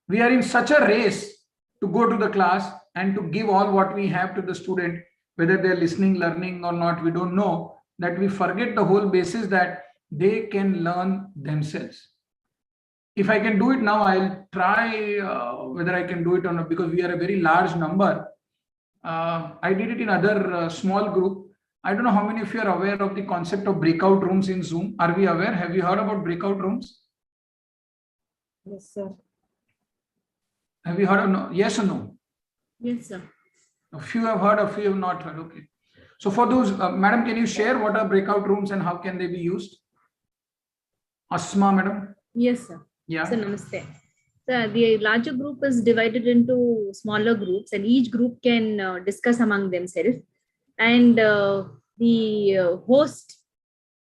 We are in such a race to go to the class and to give all what we have to the student, whether they're listening, learning or not, we don't know, that we forget the whole basis that they can learn themselves. If I can do it now, I'll try whether I can do it or not, because we are a very large number. I did it in other small group. I don't know how many of you are aware of the concept of breakout rooms in Zoom. Are we aware? Have you heard about breakout rooms? Yes, sir. Have you heard of no? Yes or no? Yes, sir. A few have heard, a few have not heard. Okay. So for those, madam, can you share what are breakout rooms and how can they be used? Asma, madam. Yes, sir. Yeah. So, namaste. So, the larger group is divided into smaller groups, and each group can discuss among themselves. And the host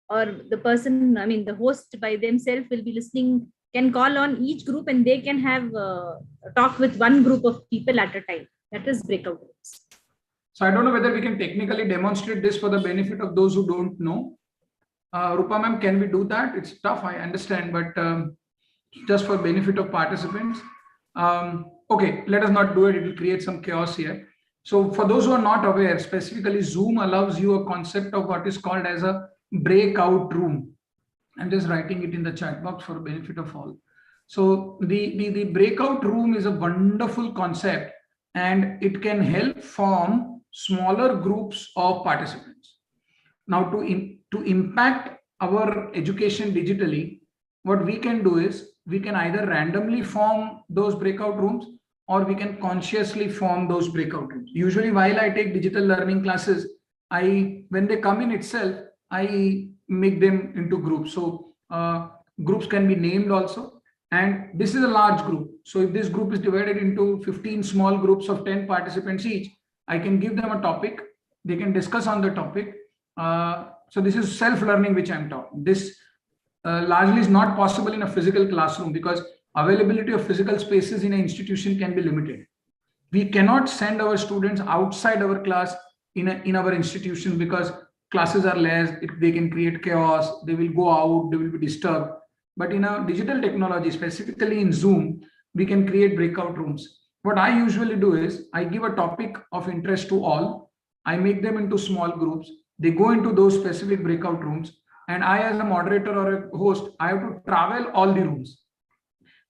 or the person, I mean, the host by themselves will be listening, can call on each group, and they can have a talk with one group of people at a time. That is breakout groups. So I don't know whether we can technically demonstrate this for the benefit of those who don't know. Rupa ma'am, can we do that? It's tough, I understand, but just for benefit of participants. Okay, let us not do it. It will create some chaos here. So for those who are not aware, specifically Zoom allows you a concept of what is called as a breakout room. I'm just writing it in the chat box for benefit of all. So the breakout room is a wonderful concept, and it can help form smaller groups of participants. Now to impact our education digitally, what we can do is we can either randomly form those breakout rooms or we can consciously form those breakout rooms. Usually while I take digital learning classes, when they come in itself, I make them into groups. So groups can be named also. And this is a large group. So if this group is divided into 15 small groups of 10 participants each, I can give them a topic. They can discuss on the topic. So this is self-learning, which I'm talking. This largely is not possible in a physical classroom because availability of physical spaces in an institution can be limited. We cannot send our students outside our class in our institution because classes are less, they can create chaos, they will go out, they will be disturbed. But in a digital technology, specifically in Zoom, we can create breakout rooms. What I usually do is I give a topic of interest to all. I make them into small groups. They go into those specific breakout rooms. And I, as a moderator or a host, I have to travel all the rooms.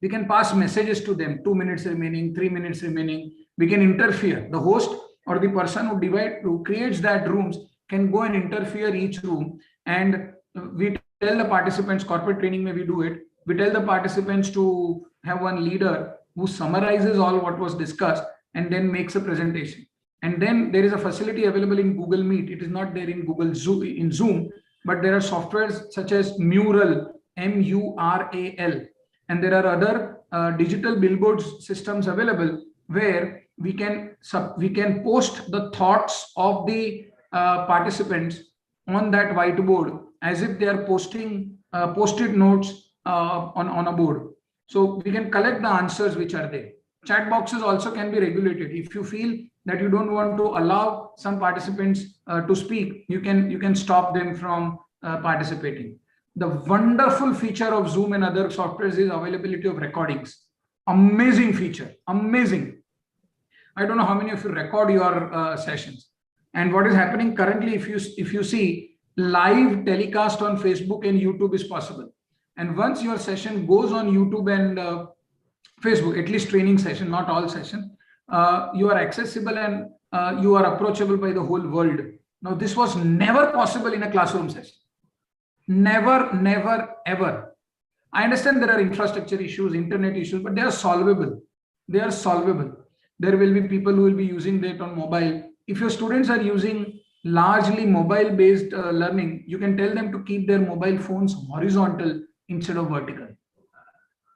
We can pass messages to them, 2 minutes remaining, 3 minutes remaining. We can interfere. The host or the person who creates that rooms can go and interfere each room. And we tell the participants, corporate training may we do it. We tell the participants to have one leader who summarizes all what was discussed and then makes a presentation. And then there is a facility available in Google Meet. It is not there in Zoom, but there are softwares such as Mural, M-U-R-A-L. And there are other digital billboards systems available where we can post the thoughts of the participants on that whiteboard as if they are posting post-it notes on a board. So we can collect the answers which are there. Chat boxes also can be regulated. If you feel that you don't want to allow some participants to speak, you can stop them from participating. The wonderful feature of Zoom and other softwares is availability of recordings. Amazing feature, amazing. I don't know how many of you record your sessions. And what is happening currently, if you see, live telecast on Facebook and YouTube is possible. And once your session goes on YouTube and Facebook, at least training session, not all sessions, you are accessible and you are approachable by the whole world. Now, this was never possible in a classroom session. Never, never, ever. I understand there are infrastructure issues, internet issues, but they are solvable. They are solvable. There will be people who will be using that on mobile. If your students are using largely mobile-based learning, you can tell them to keep their mobile phones horizontal instead of vertical.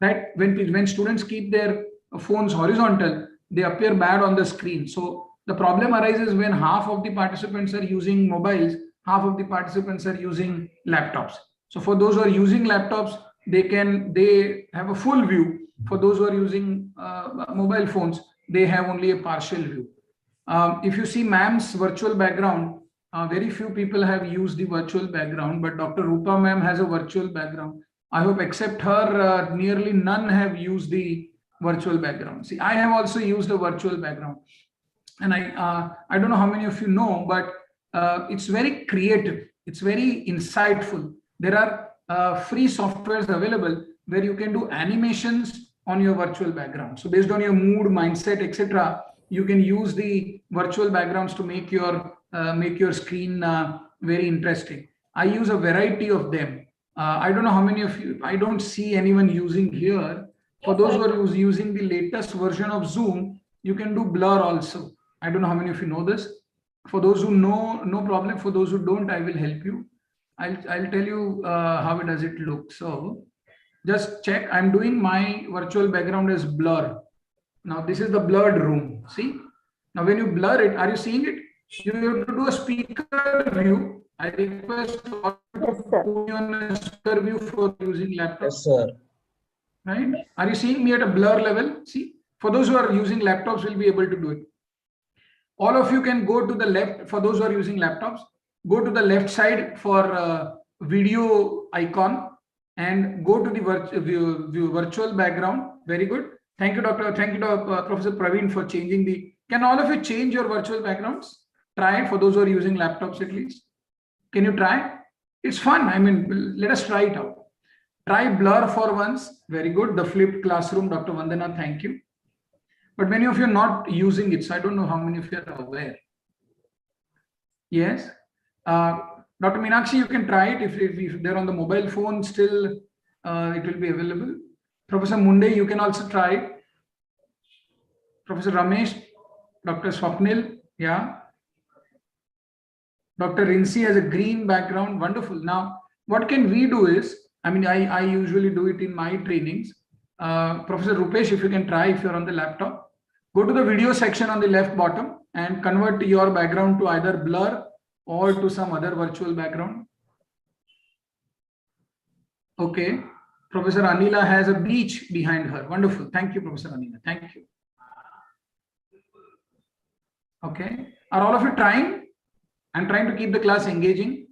Right? When students keep their phones horizontal, they appear bad on the screen. So the problem arises when half of the participants are using mobiles, half of the participants are using laptops. So for those who are using laptops, they have a full view. For those who are using mobile phones, they have only a partial view. If you see ma'am's virtual background, very few people have used the virtual background, but Dr. Rupa ma'am has a virtual background. I hope except her, nearly none have used the virtual background. See, I have also used a virtual background. And I don't know how many of you know, but it's very creative. It's very insightful. There are free softwares available where you can do animations on your virtual background. So based on your mood, mindset, etc., you can use the virtual backgrounds to make your screen very interesting. I use a variety of them. I don't know how many of you, I don't see anyone using here. For those who are using the latest version of Zoom, you can do blur also. I don't know how many of you know this. For those who know, no problem. For those who don't, I will help you. I'll tell you how does it look. So just check. I'm doing my virtual background as blur. Now this is the blurred room. See? Now when you blur it, are you seeing it? You have to do a speaker view. I request all to put me on a speaker view for using laptop. Yes, sir. Right? Are you seeing me at a blur level? See? For those who are using laptops, will be able to do it. All of you can go to the left. For those who are using laptops, go to the left side for video icon and go to the virtual background. Very good. Thank you, Doctor. Thank you, Professor Praveen, for changing the. Can all of you change your virtual backgrounds? Try for those who are using laptops at least. Can you try? It's fun. I mean, let us try it out. Try blur for once. Very good. The flipped classroom, Dr. Vandana, thank you. But many of you are not using it, so I don't know how many of you are aware. Yes. Dr. Meenakshi, you can try it if they're on the mobile phone still, it will be available. Professor Munde, you can also try it. Professor Ramesh, Dr. Swapnil, yeah. Dr. Rinsi has a green background, wonderful. Now, what can we do is, I mean, I usually do it in my trainings. Professor Rupesh, if you can try, if you're on the laptop, go to the video section on the left bottom and convert your background to either blur or to some other virtual background. Okay. Professor Anila has a beach behind her. Wonderful. Thank you, Professor Anila. Thank you. Okay. Are all of you trying? I'm trying to keep the class engaging.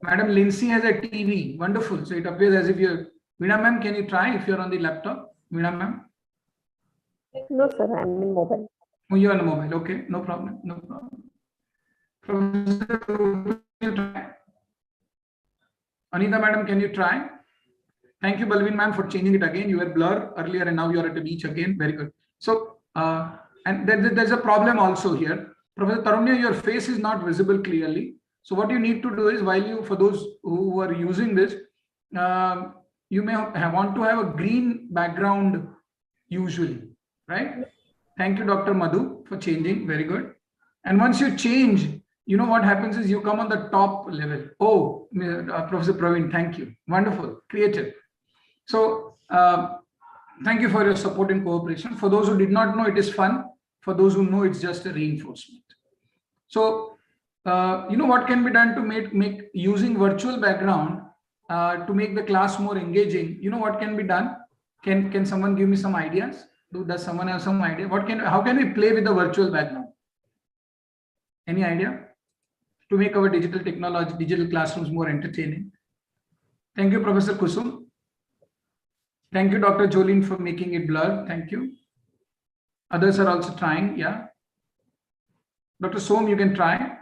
Madam Lindsay has a TV. Wonderful. So it appears as if you're... Veena ma'am, can you try if you're on the laptop? Veena ma'am? No, sir. I'm in mobile. Oh, you're on the mobile. Okay. No problem. No problem. Professor, Anita madam, can you try? Thank you, Balvin ma'am, for changing it again. You were blur earlier and now you're at the beach again. Very good. So, and there's a problem also here. Professor Tarunya, your face is not visible clearly. So what you need to do is, while you, for those who are using this, you may want to have a green background usually, right? Thank you, Dr. Madhu, for changing. Very good. And once you change, you know what happens is you come on the top level. Oh, Professor Praveen, thank you. Wonderful, creative. So thank you for your support and cooperation. For those who did not know, it is fun. For those who know, it's just a reinforcement. So you know what can be done to make using virtual background to make the class more engaging? You know what can be done? Can someone give me some ideas? Does someone have some idea? How can we play with the virtual background? Any idea? To make our digital technology, digital classrooms more entertaining. Thank you, Professor Kusum. Thank you, Dr. Jolene, for making it blur. Thank you. Others are also trying. Yeah. Dr. Som, you can try.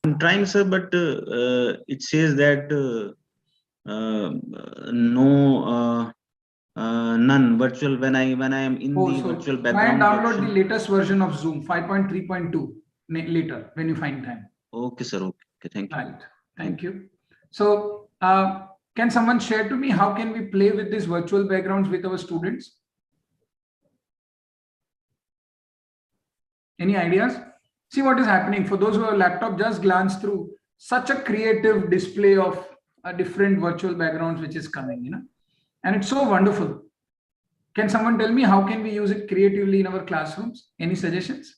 I'm trying, sir, but it says that none virtual when I am in the virtual background. Try and download the latest version of Zoom 5.3.2 later when you find time. Okay, sir. Okay, thank you. Right. Thank you. So can someone share to me how can we play with these virtual backgrounds with our students? Any ideas? See what is happening. For those who have a laptop, just glance through such a creative display of different virtual backgrounds which is coming, you know, and it's so wonderful. Can someone tell me how can we use it creatively in our classrooms? Any suggestions?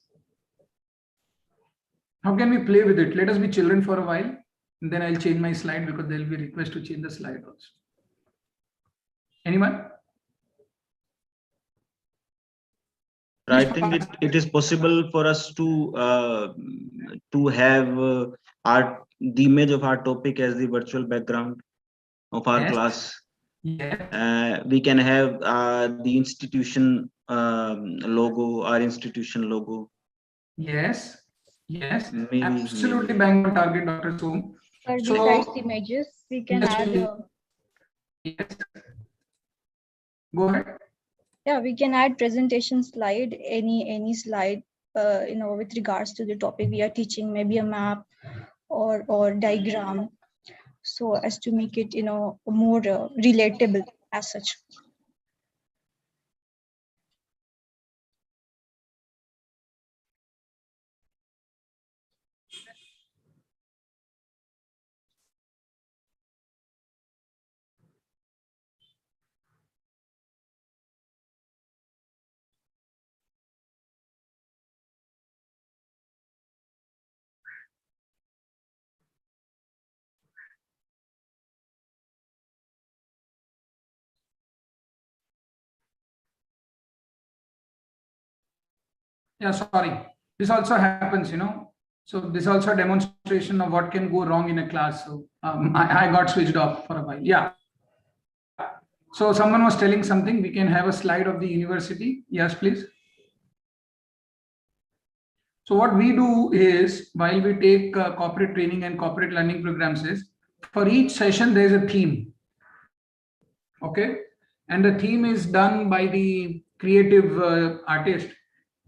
How can we play with it? Let us be children for a while, and then I'll change my slide because there will be a request to change the slide also. Anyone? I think it is possible for us to have the image of our topic as the virtual background of our class. We can have the institution logo, our institution logo. Yes, yes, Maybe, absolutely bang on target, Dr. Soom. But besides images, we can add. Yes. Go ahead. Yeah, we can add presentation slide, any slide, with regards to the topic we are teaching, maybe a map or diagram, so as to make it, more relatable as such. Yeah, sorry. This also happens, So this also a demonstration of what can go wrong in a class. So I got switched off for a while. Yeah. So someone was telling something. We can have a slide of the university. Yes, please. So what we do is, while we take corporate training and corporate learning programs, is for each session there is a theme. Okay, and the theme is done by the creative artist,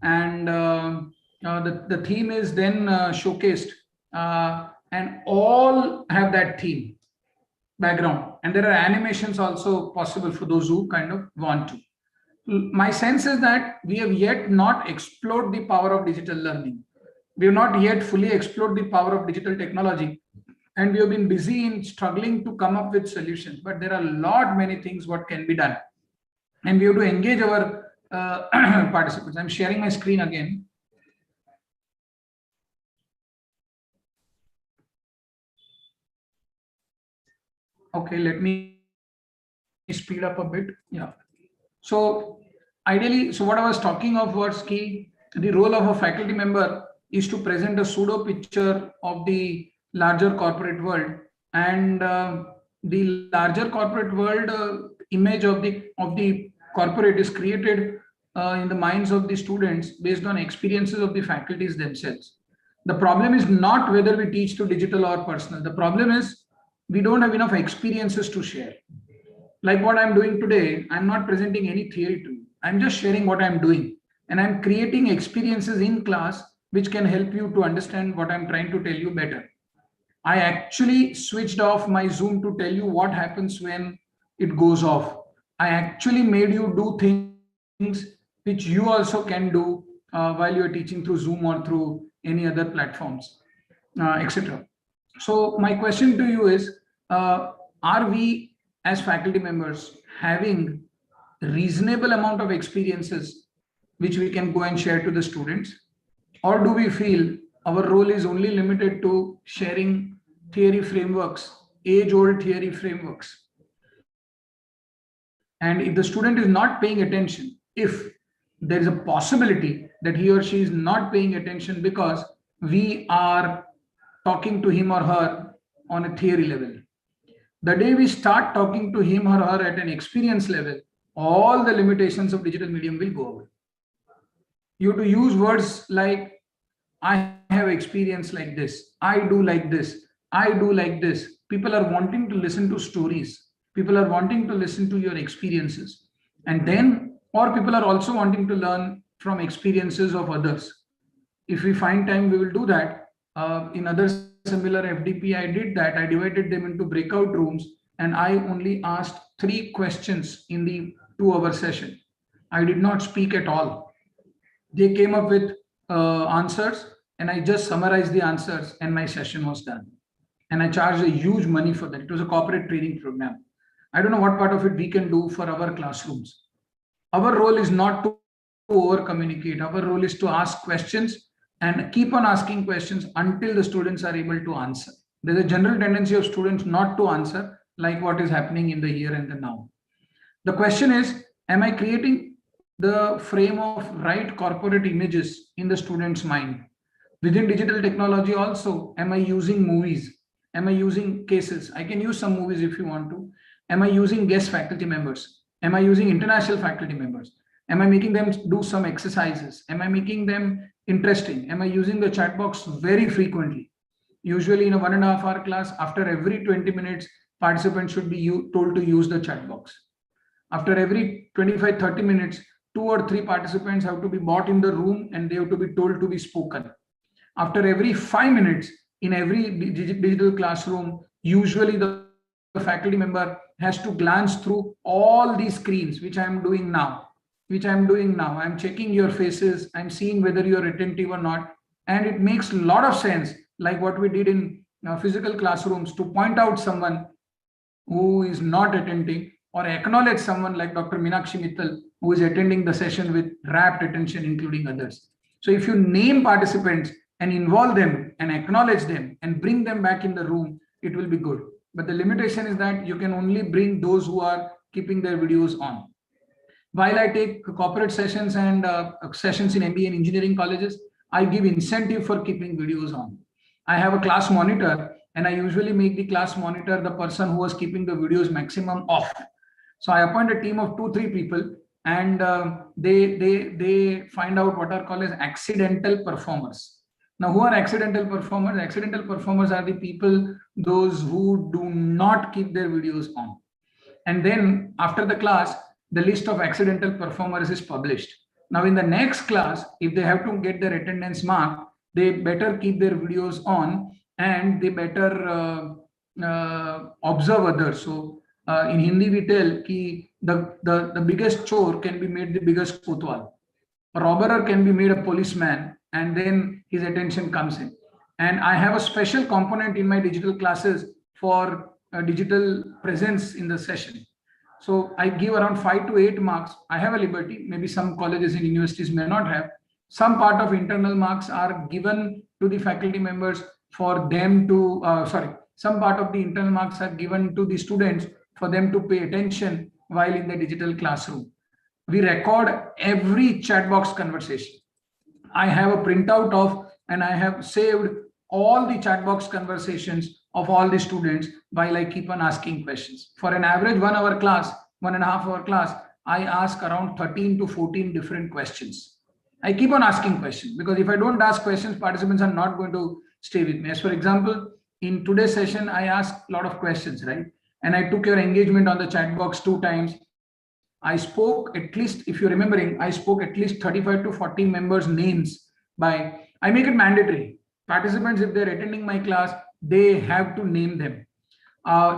and the theme is then showcased, and all have that theme background, and there are animations also possible for those who kind of want to. My sense is that we have yet not explored the power of digital learning. We have not yet fully explored the power of digital technology, and we have been busy in struggling to come up with solutions. But there are many things what can be done, and we have to engage our participants. I'm sharing my screen again. Okay, let me speed up a bit. Yeah. So ideally, so what I was talking of was key. The role of a faculty member is to present a pseudo picture of the larger corporate world, and the larger corporate world image of the corporate is created in the minds of the students based on experiences of the faculties themselves. The problem is not whether we teach to digital or personal. The problem is we don't have enough experiences to share. Like what I'm doing today, I'm not presenting any theory to you. I'm just sharing what I'm doing, and I'm creating experiences in class which can help you to understand what I'm trying to tell you better. I actually switched off my Zoom to tell you what happens when it goes off. I actually made you do things which you also can do while you're teaching through Zoom or through any other platforms, etc. So my question to you is, are we as faculty members having reasonable amount of experiences which we can go and share to the students? Or do we feel our role is only limited to sharing theory frameworks, age-old theory frameworks? And if the student is not paying attention, if there is a possibility that he or she is not paying attention because we are talking to him or her on a theory level, the day we start talking to him or her at an experience level, all the limitations of digital medium will go away. You have to use words like, I have experience like this, I do like this, I do like this. People are wanting to listen to stories. People are wanting to listen to your experiences. And then, or people are also wanting to learn from experiences of others. If we find time, we will do that. In other similar FDP, I did that. I divided them into breakout rooms, and I only asked 3 questions in the 2-hour session. I did not speak at all. They came up with answers, and I just summarized the answers, and my session was done. And I charged a huge money for that. It was a corporate training program. I don't know what part of it we can do for our classrooms. Our role is not to over communicate. Our role is to ask questions and keep on asking questions until the students are able to answer. There's a general tendency of students not to answer, like what is happening in the here and the now. The question is, am I creating the frame of right corporate images in the student's mind. Within digital technology also, am I using movies? Am I using cases? I can use some movies if you want to. Am I using guest faculty members? Am I using international faculty members? Am I making them do some exercises? Am I making them interesting? Am I using the chat box very frequently? Usually in a 1.5 hour class, after every 20 minutes, participants should be told to use the chat box. After every 25-30 minutes, 2 or 3 participants have to be brought in the room and they have to be told to be spoken. After every 5 minutes in every digital classroom, usually the faculty member has to glance through all these screens, which I am doing now. I'm checking your faces. I'm seeing whether you're attentive or not. And it makes a lot of sense, like what we did in physical classrooms, to point out someone who is not attending or acknowledge someone like Dr. Meenakshi Mittal, who is attending the session with rapt attention, including others. So if you name participants and involve them and acknowledge them and bring them back in the room, it will be good. But the limitation is that you can only bring those who are keeping their videos on. While I take corporate sessions and sessions in MBA and engineering colleges, I give incentive for keeping videos on. I have a class monitor, and I usually make the class monitor the person who was keeping the videos maximum off. So I appoint a team of 2-3 people, and they find out what are called as accidental performers. Now, who are accidental performers? Accidental performers are the people, those who do not keep their videos on. And then after the class, the list of accidental performers is published. Now, in the next class, if they have to get their attendance mark, they better keep their videos on and they better observe others. So in Hindi, we tell ki the biggest chore can be made the biggest kotwal. A robber can be made a policeman, and then his attention comes in. And I have a special component in my digital classes for digital presence in the session. So I give around 5 to 8 marks. I have a liberty. Maybe some colleges and universities may not have. Some part of internal marks are given to the faculty members for them to, some part of the internal marks are given to the students for them to pay attention while in the digital classroom. We record every chat box conversation. I have a printout of, and I have saved all the chat box conversations of all the students while I keep on asking questions. For an average 1 hour class, 1.5 hour class, I ask around 13 to 14 different questions. I keep on asking questions because if I don't ask questions, participants are not going to stay with me. As for example, in today's session, I asked a lot of questions, right? And I took your engagement on the chat box 2 times. I spoke at least, if you're remembering, I spoke at least 35 to 40 members' names by, I make it mandatory. Participants, if they're attending my class, they have to name them.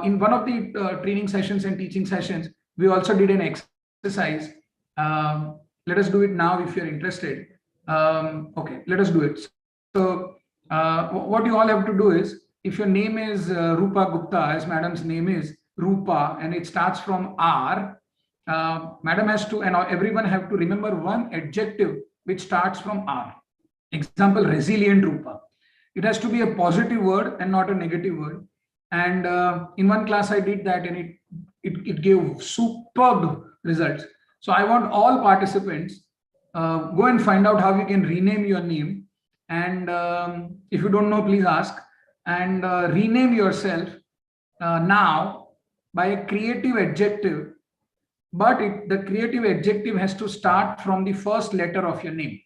In one of the training sessions and teaching sessions, we also did an exercise. Let us do it now if you're interested. Okay, let us do it. So what you all have to do is, if your name is Rupa Gupta, as madam's name is Rupa, and it starts from R, madam has to, and everyone have to remember one adjective which starts from R. Example, resilient Rupa. It has to be a positive word and not a negative word. And in one class I did that, and it gave superb results. So I want all participants go and find out how you can rename your name. And if you don't know, please ask. And rename yourself now by a creative adjective. But the creative adjective has to start from the first letter of your name.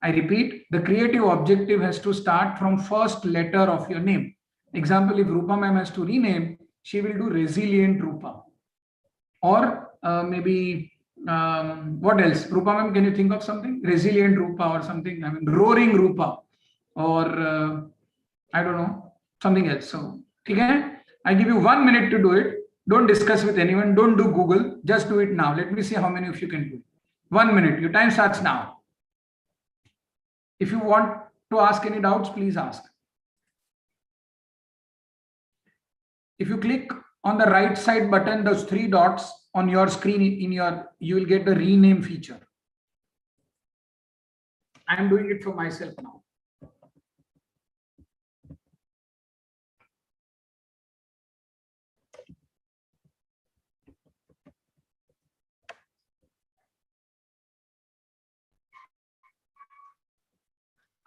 I repeat, the creative objective has to start from first letter of your name. Example, if Rupa ma'am has to rename, she will do resilient Rupa. Or maybe, what else? Rupa ma'am, can you think of something? Resilient Rupa or something, I mean, roaring Rupa. Or, I don't know, something else. So, okay? I give you 1 minute to do it. Don't discuss with anyone. Don't do Google. Just do it now. Let me see how many of you can do it. 1 minute. Your time starts now. If you want to ask any doubts, please ask. If you click on the right side button, those 3 dots on your screen, you will get the rename feature. I am doing it for myself now.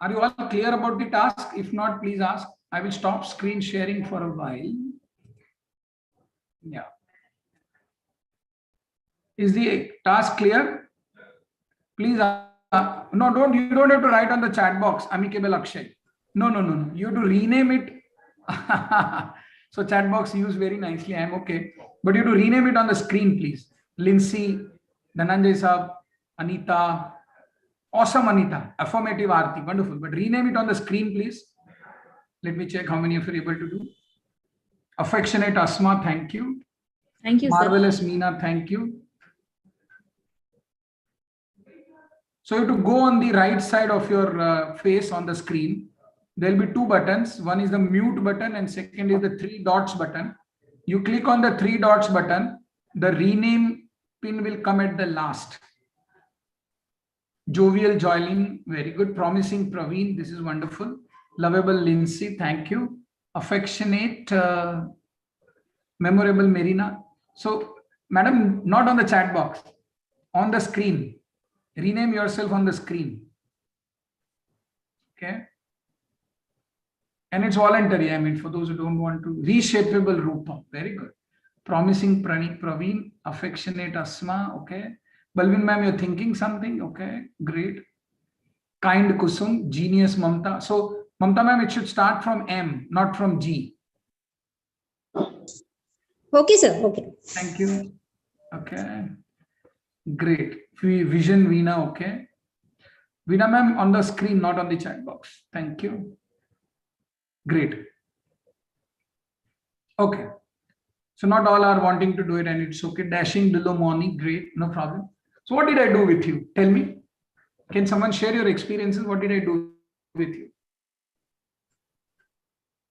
Are you all clear about the task? If not, please ask. I will stop screen sharing for a while. Yeah. Is the task clear? Please, no, you don't have to write on the chat box, amicable Akshay. No. You have to rename it. So chat box used very nicely. I am okay. But you have to rename it on the screen, please. Lindsay, Dhananjay Saab, Anita. Awesome, Anita. Affirmative Aarti. Wonderful. But rename it on the screen, please. Let me check how many of you are able to do. Affectionate Asma, thank you. Thank you, Marvelous sir. Meena, thank you. So you have to go on the right side of your face on the screen. There will be two buttons. One is the mute button and second is the 3 dots button. You click on the 3 dots button. The rename pin will come at the last. Jovial Joylin, very good. Promising Praveen, this is wonderful. Lovable Lindsay, thank you. Affectionate, memorable Marina. So, madam, not on the chat box, on the screen. Rename yourself on the screen. Okay. And it's voluntary. I mean, for those who don't want to. Reshapeable Rupa, very good. Promising Praveen, affectionate Asma, okay. Balvin ma'am, you're thinking something, okay, great. Kind Kusum, genius Mamta. So, Mamta ma'am, it should start from M, not from G. Okay, sir. Okay. Thank you. Okay. Great. Vision Veena, okay. Veena ma'am, on the screen, not on the chat box. Thank you. Great. Okay. So not all are wanting to do it and it's okay. Dashing below morning, great, no problem. So what did I do with you? Tell me. Can someone share your experiences? What did I do with you?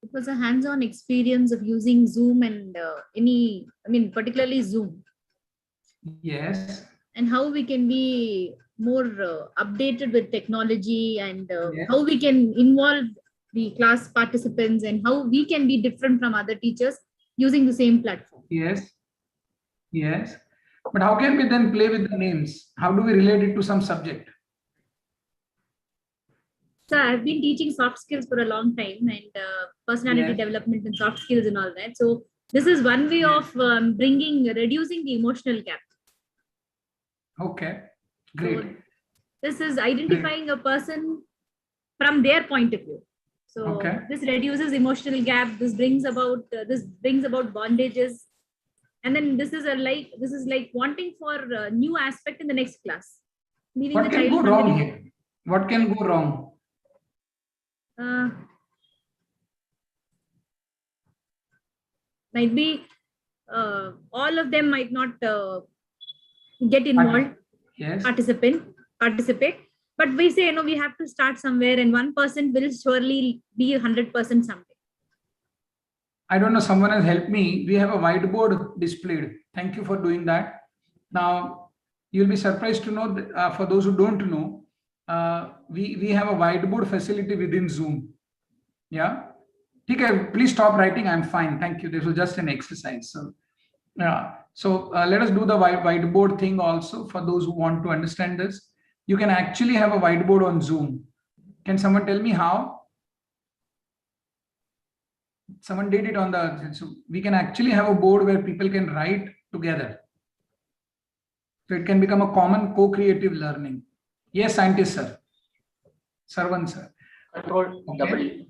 It was a hands-on experience of using Zoom and particularly Zoom. Yes. And how we can be more updated with technology and Yes. how we can involve the class participants and how we can be different from other teachers using the same platform. Yes. Yes. But how can we then play with the names? How do we relate it to some subject? So I've been teaching soft skills for a long time and personality Yes. development and soft skills and all that. So this is one way of reducing the emotional gap. Okay. Great. So this is identifying a person from their point of view. So Okay. this reduces emotional gap. This brings about bondages, and then this is like wanting for a new aspect in the next class. Leaving What the can child go wrong wondering, here? What can go wrong? might be all of them might not get involved, Yes. participate. But we say, we have to start somewhere, and one person will surely be 100% someday. I don't know, someone has helped me. We have a whiteboard displayed. Thank you for doing that. Now, you'll be surprised to know that, for those who don't know, we have a whiteboard facility within Zoom. Yeah. Okay, please stop writing. I'm fine. Thank you. This was just an exercise. So, yeah. So let us do the whiteboard thing also for those who want to understand this. You can actually have a whiteboard on Zoom. Can someone tell me how? Someone did it on the, so we can actually have a board where people can write together. So it can become a common co-creative learning. Yes, scientist sir. Sarvan sir. Control W.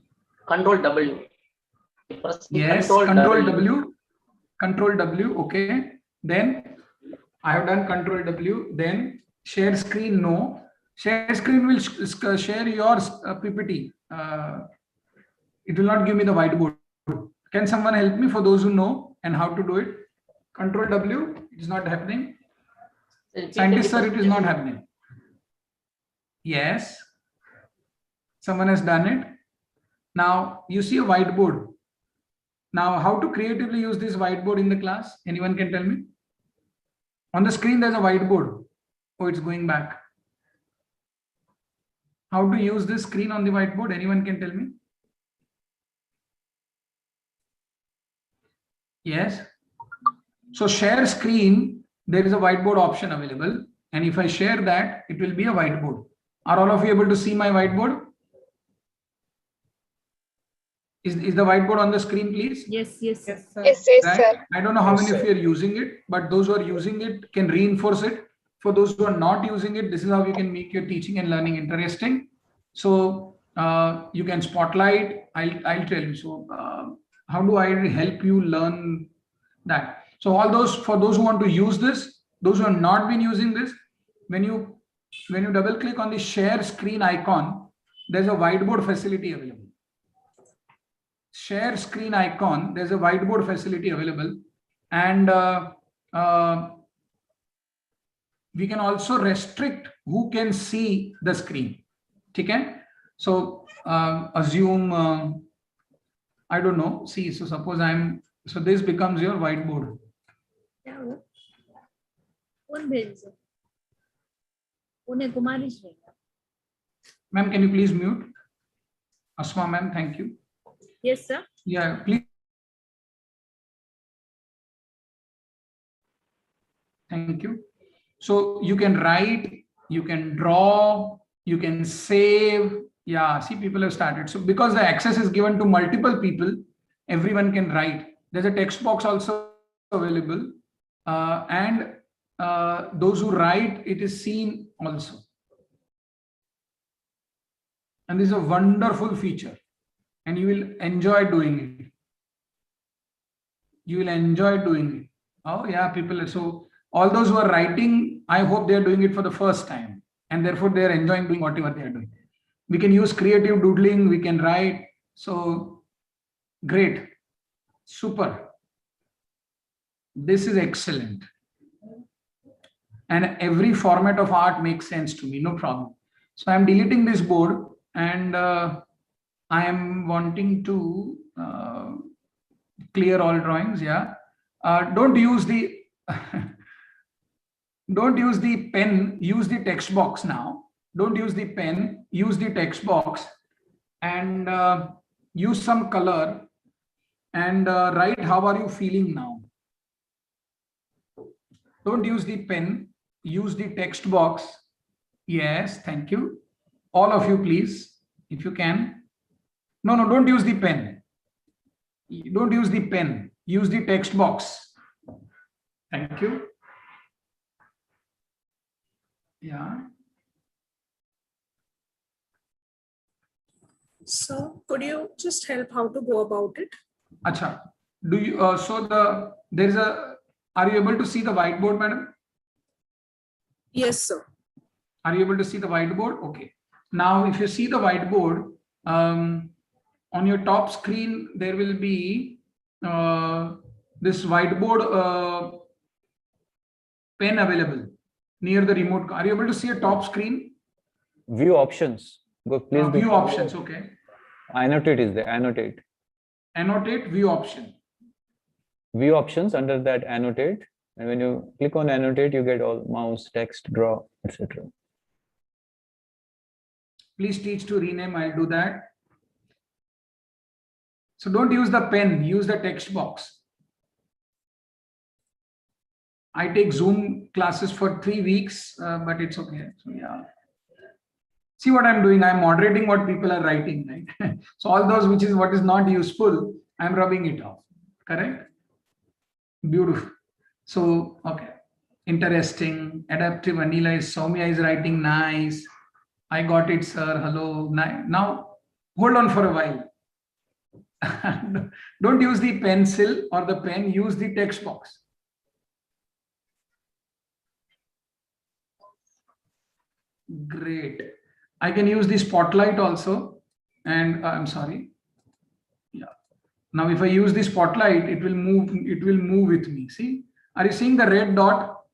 Control W. Yes, control W. Control W. Okay. Then I have done control W. Then share screen. No. Share screen will share your PPT. It will not give me the whiteboard. Can someone help me for those who know and how to do it? Control W. It is not happening. Scientist sir, it is not happening. Yes. Someone has done it. Now you see a whiteboard. Now how to creatively use this whiteboard in the class? Anyone can tell me? On the screen there's a whiteboard. Oh, it's going back. How to use this screen on the whiteboard? Anyone can tell me? Yes. So share screen, there is a whiteboard option available. And if I share that, it will be a whiteboard. Are all of you able to see my whiteboard? Is the whiteboard on the screen, please? Yes, yes, Yes, sir. Right? I don't know how many of you are using it, but those who are using it can reinforce it. For those who are not using it, this is how you can make your teaching and learning interesting. So you can spotlight. I'll tell you. So how do I help you learn that? So all those, for those who want to use this, those who have not been using this, when you double click on the share screen icon, there's a whiteboard facility available. Share screen icon, there's a whiteboard facility available, and we can also restrict who can see the screen. Okay? So assume I don't know, see, so suppose so this becomes your whiteboard. Ma'am, can you please mute? Asma ma'am, thank you. Yes, sir. Yeah, please. Thank you. So you can write, you can draw, you can save. Yeah, see, people have started. So because the access is given to multiple people, everyone can write. There's a text box also available. And those who write, it is seen also. And this is a wonderful feature. And you will enjoy doing it. You will enjoy doing it. Oh yeah, people. So all those who are writing, I hope they are doing it for the first time, and therefore they are enjoying doing whatever they are doing. We can use creative doodling. We can write. So great, super. This is excellent. And every format of art makes sense to me. No problem. So I'm deleting this board, and I am wanting to clear all drawings. Yeah. Don't use the don't use the pen. Use the text box now. Don't use the pen. Use the text box, and use some color, and write how are you feeling now. Don't use the pen. Use the text box. Yes, thank you. All of you, please, if you can. No, don't use the pen. Don't use the pen. Use the text box. Thank you. Yeah. So could you just help how to go about it? Acha. Do you there is a, are you able to see the whiteboard, madam? Yes, sir. Are you able to see the whiteboard? Okay. Now, if you see the whiteboard, on your top screen, there will be this whiteboard pen available near the remote. Are you able to see a top screen? View options. Go, please. View options. Okay. Annotate is there. Annotate. Annotate, view option. View options, under that annotate. And when you click on annotate, you get all mouse, text, draw, etc. Please teach to rename. I'll do that. So don't use the pen, use the text box. I take Zoom classes for 3 weeks, but it's okay. So yeah. See what I'm doing? I'm moderating what people are writing, right? So all those what is not useful, I'm rubbing it off. Correct? Beautiful. So, okay. Interesting. Adaptive vanilla is Soumya is writing nice. I got it, sir. Hello. Now, hold on for a while. Don't use the pencil or the pen. Use the text box. Great. I can use the spotlight also. And I'm sorry. Yeah. Now, if I use the spotlight, it will move. It will move with me. See? Are you seeing the red dot?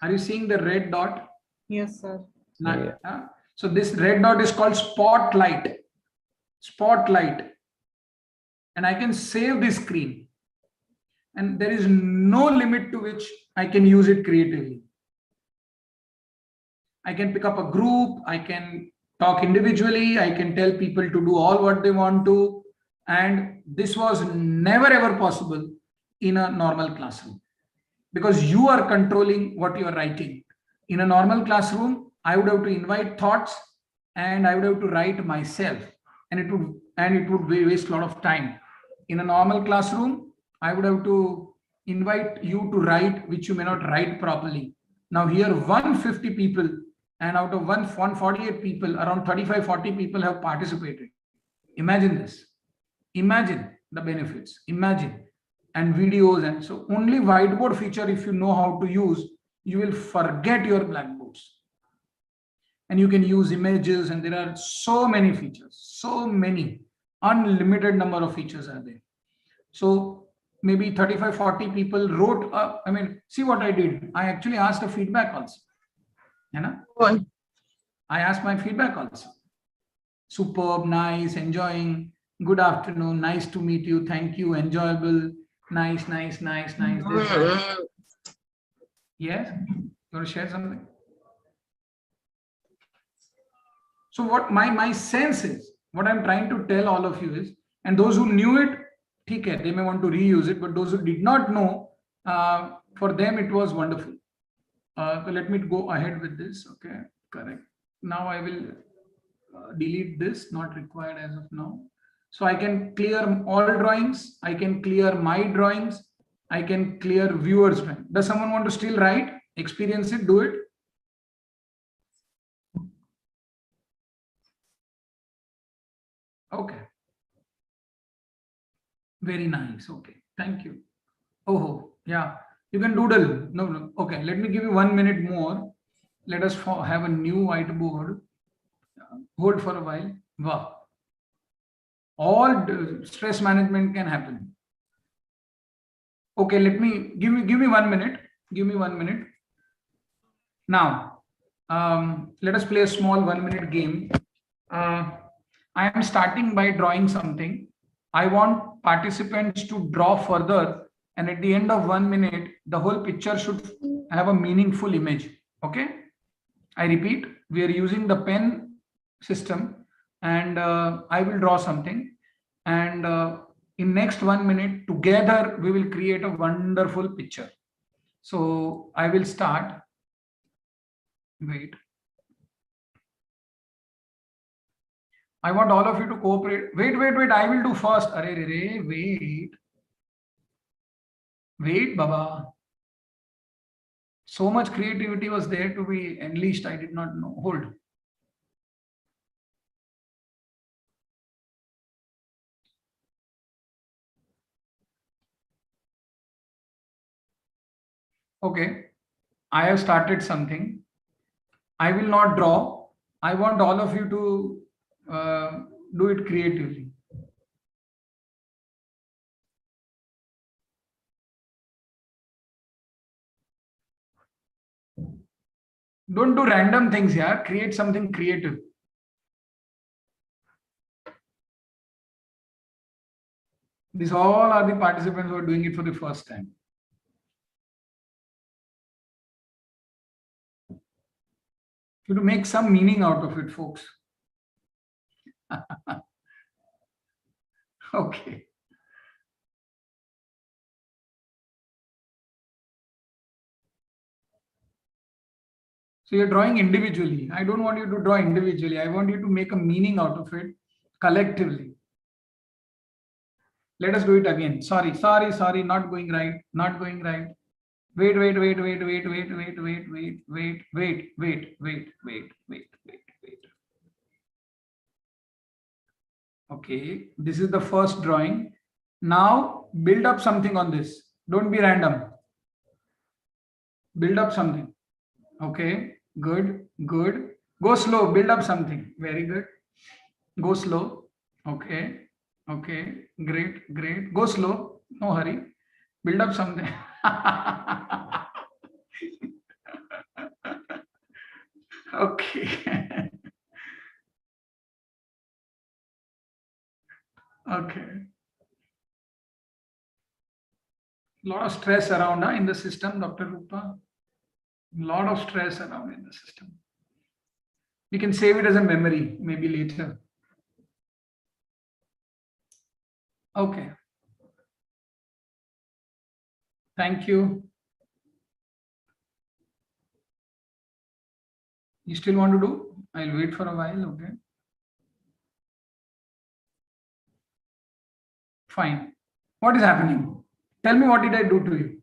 Are you seeing the red dot? Yes, sir. Yeah. So this red dot is called spotlight. Spotlight. And I can save this screen. And there is no limit to which I can use it creatively. I can pick up a group. I can talk individually. I can tell people to do all what they want to. And this was never ever possible in a normal classroom, because you are controlling what you are writing. In a normal classroom, I would have to invite thoughts and I would have to write myself, and it would and it would waste a lot of time. In a normal classroom, I would have to invite you to write, which you may not write properly. Now here 150 people, and out of 148 people, around 35-40 people have participated. Imagine this. Imagine the benefits. Imagine. And videos, and so only whiteboard feature, if you know how to use, you will forget your blackboards. And you can use images, and there are so many features, so many, unlimited number of features are there. So maybe 35-40 people wrote I mean, see what I did. I actually asked a feedback also. You know? I asked my feedback also. Superb, nice, enjoying, good afternoon, nice to meet you, thank you, enjoyable, nice, nice, nice, nice. This, nice. Yes? You want to share something? So what my sense is, what I'm trying to tell all of you is, and those who knew it, okay, they may want to reuse it, but those who did not know, for them it was wonderful. So let me go ahead with this. Okay, correct. Now I will delete this, not required as of now. So I can clear all drawings. I can clear my drawings. I can clear viewers' drawing. Does someone want to still write, experience it, do it? Okay. Very nice. Okay. Thank you. Oh, yeah. You can doodle. No. Okay. Let me give you 1 minute more. Let us have a new whiteboard. Hold for a while. Wow. All stress management can happen. Okay. Give me 1 minute. Give me 1 minute. Now, let us play a small 1 minute game. I am starting by drawing something. I want participants to draw further, and at the end of 1 minute, the whole picture should have a meaningful image. Okay. I repeat, we are using the pen system, and I will draw something, and in next 1 minute, together we will create a wonderful picture. So I will start. Wait. I want all of you to cooperate. Wait. I will do first. Wait, Baba. So much creativity was there to be unleashed. I did not know. Hold. Okay. I have started something. I will not draw. I want all of you to do it creatively. Don't do random things here. Create something creative. These all are the participants who are doing it for the first time. You have to make some meaning out of it, folks. Okay. So you're drawing individually. I don't want you to draw individually. I want you to make a meaning out of it collectively. Let us do it again. Sorry, not going right. Wait. Okay, this is the first drawing. Now build up something on this. Don't be random. Build up something. Okay, good. Go slow, build up something. Very good. Go slow. Okay, great. Go slow, no hurry. Build up something. Okay. Okay. Lot of stress around in the system, Dr. Rupa. Lot of stress around in the system. We can save it as a memory, maybe later. Okay. Thank you. You still want to do? I'll wait for a while, okay? Fine. What is happening? Tell me, what did I do to you?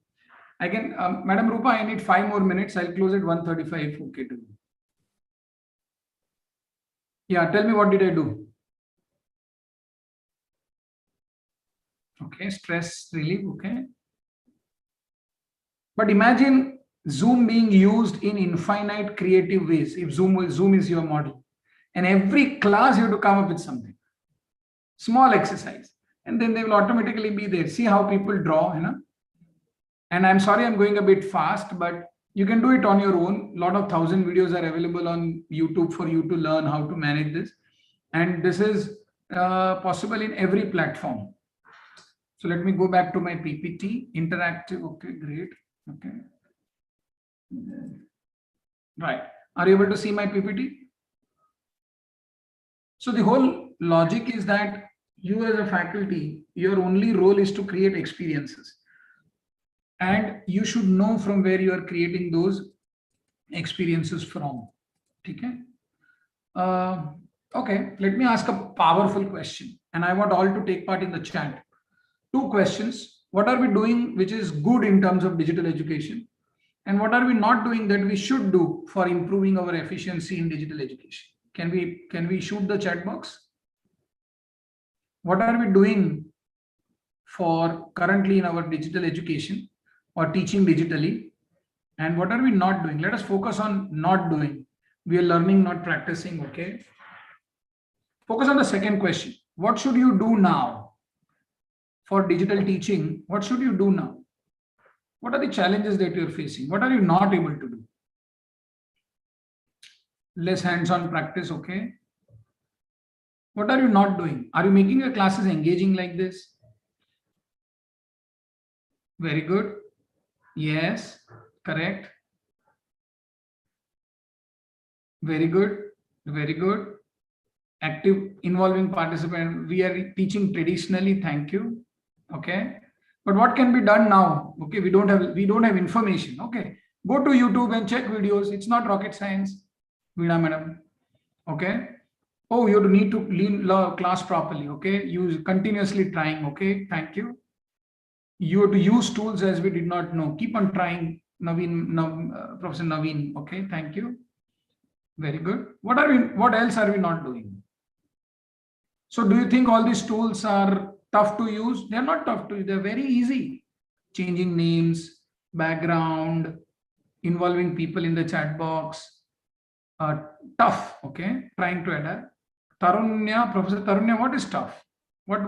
I can, Madam Rupa, I need 5 more minutes. I'll close at 1:35. Okay. To you. Yeah, tell me, what did I do? Okay, stress relief. Okay. But imagine Zoom being used in infinite creative ways. If Zoom is your model, and every class you have to come up with something. Small exercise, and then they will automatically be there. See how people draw, you know. And I'm sorry, I'm going a bit fast, but you can do it on your own. A lot of 1,000 videos are available on YouTube for you to learn how to manage this. And this is possible in every platform. So let me go back to my PPT, interactive. Okay, great. Okay. Right. Are you able to see my PPT? So the whole logic is that you as a faculty, your only role is to create experiences. And you should know from where you are creating those experiences from. Okay. Okay, let me ask a powerful question. And I want all to take part in the chat. 2 questions. What are we doing which is good in terms of digital education? And what are we not doing that we should do for improving our efficiency in digital education? Can we shoot the chat box? What are we doing for currently in our digital education or teaching digitally? And what are we not doing? Let us focus on not doing. We are learning, not practicing. Okay. Focus on the second question. What should you do now for digital teaching? What should you do now? What are the challenges that you're facing? What are you not able to do? Less hands-on practice. Okay. What are you not doing? Are you making your classes engaging like this? Very good. Yes, correct. Very good. Very good. Active, involving participant. We are teaching traditionally. Thank you. Okay. But what can be done now? Okay. We don't have information. Okay. Go to YouTube and check videos. It's not rocket science. Veena madam. Okay. Oh, you need to lean class properly. Okay. Use continuously trying. Okay. Thank you. You have to use tools as we did not know. Keep on trying. Naveen, Professor Naveen. Okay. Thank you. Very good. What else are we not doing? So do you think all these tools are tough to use? They're not tough to use. They're very easy. Changing names, background, involving people in the chat box. Tough. Okay. Trying to adapt. Tarunya, Professor Tarunya, what is tough? What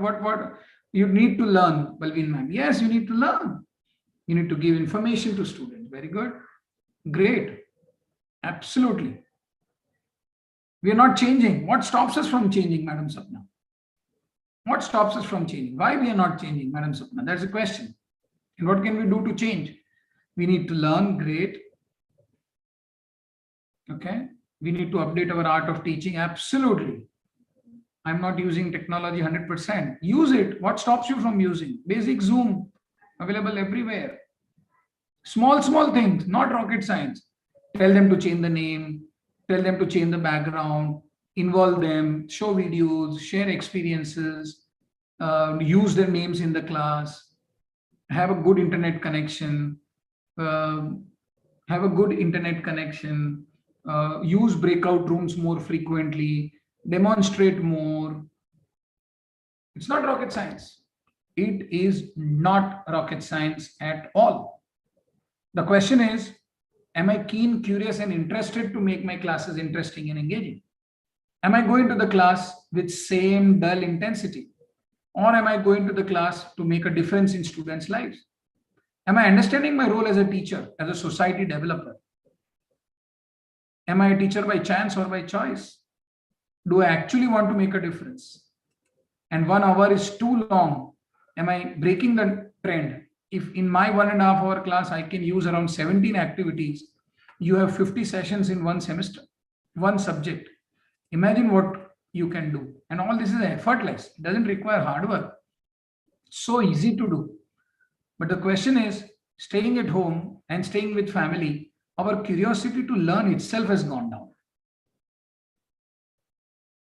you need to learn, Balvin ma'am? Yes, you need to learn. You need to give information to students. Very good. Great. Absolutely. We are not changing. What stops us from changing, Madam Sapna? What stops us from changing? Why we are not changing, Madam Sapna? That's the question. And what can we do to change? We need to learn. Great. Okay. We need to update our art of teaching. Absolutely. I'm not using technology 100%. Use it. What stops you from using? Basic Zoom, available everywhere. Small things, not rocket science. Tell them to change the name. Tell them to change the background. Involve them. Show videos. Share experiences. Use their names in the class. Have a good internet connection. Use breakout rooms more frequently. Demonstrate more. It's not rocket science. It is not rocket science at all. The question is, am I keen, curious, and interested to make my classes interesting and engaging? Am I going to the class with same dull intensity? Or am I going to the class to make a difference in students' lives? Am I understanding my role as a teacher, as a society developer? Am I a teacher by chance or by choice? Do I actually want to make a difference? And 1 hour is too long. Am I breaking the trend? If in my 1.5 hour class, I can use around 17 activities, you have 50 sessions in one semester, one subject. Imagine what you can do. And all this is effortless. It doesn't require hard work. So easy to do. But the question is, staying at home and staying with family, our curiosity to learn itself has gone down.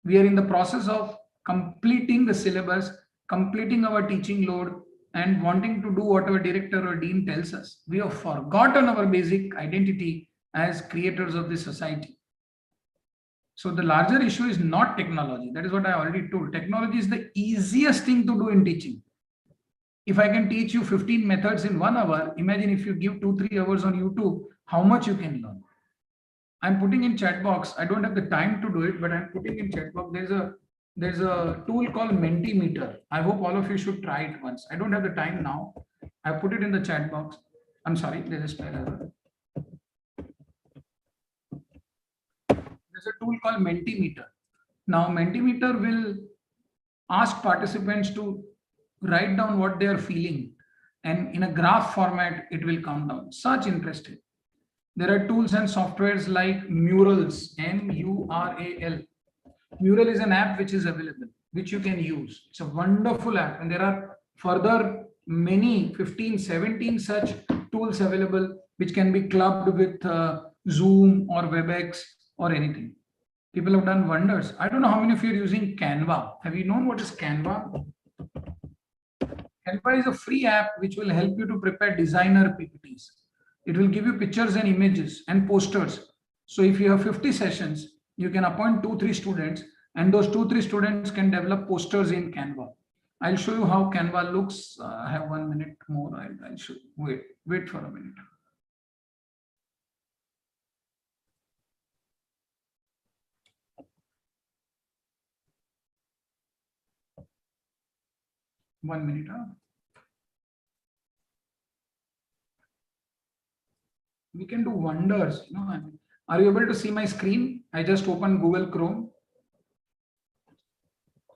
We are in the process of completing the syllabus completing our teaching load, and wanting to do what our director or dean tells us. We have forgotten our basic identity as creators of this society. So the larger issue is not technology. That is what I already told. Technology is the easiest thing to do in teaching. If I can teach you 15 methods in 1 hour, imagine if you give 2-3 hours on YouTube, how much you can learn. I'm putting in chat box. I don't have the time to do it, but I'm putting in chat box. There's a tool called Mentimeter. I hope all of you should try it once. I don't have the time now. I put it in the chat box. I'm sorry, there's a spell error. There's a tool called Mentimeter. Now, Mentimeter will ask participants to write down what they are feeling, and in a graph format, it will come down. Such interesting. There are tools and softwares like Murals, M-U-R-A-L. Mural is an app which is available, which you can use. It's a wonderful app, and there are further many 15, 17 such tools available, which can be clubbed with Zoom or WebEx or anything. People have done wonders. I don't know how many of you are using Canva. Have you known what is Canva? Canva is a free app which will help you to prepare designer PPTs. It will give you pictures and images and posters. So if you have 50 sessions, you can appoint 2-3 students, and those 2-3 students can develop posters in Canva. I'll show you how Canva looks. I have 1 minute more. I'll show you. Wait for a minute. One minute. We can do wonders. You know, are you able to see my screen? I just opened Google Chrome.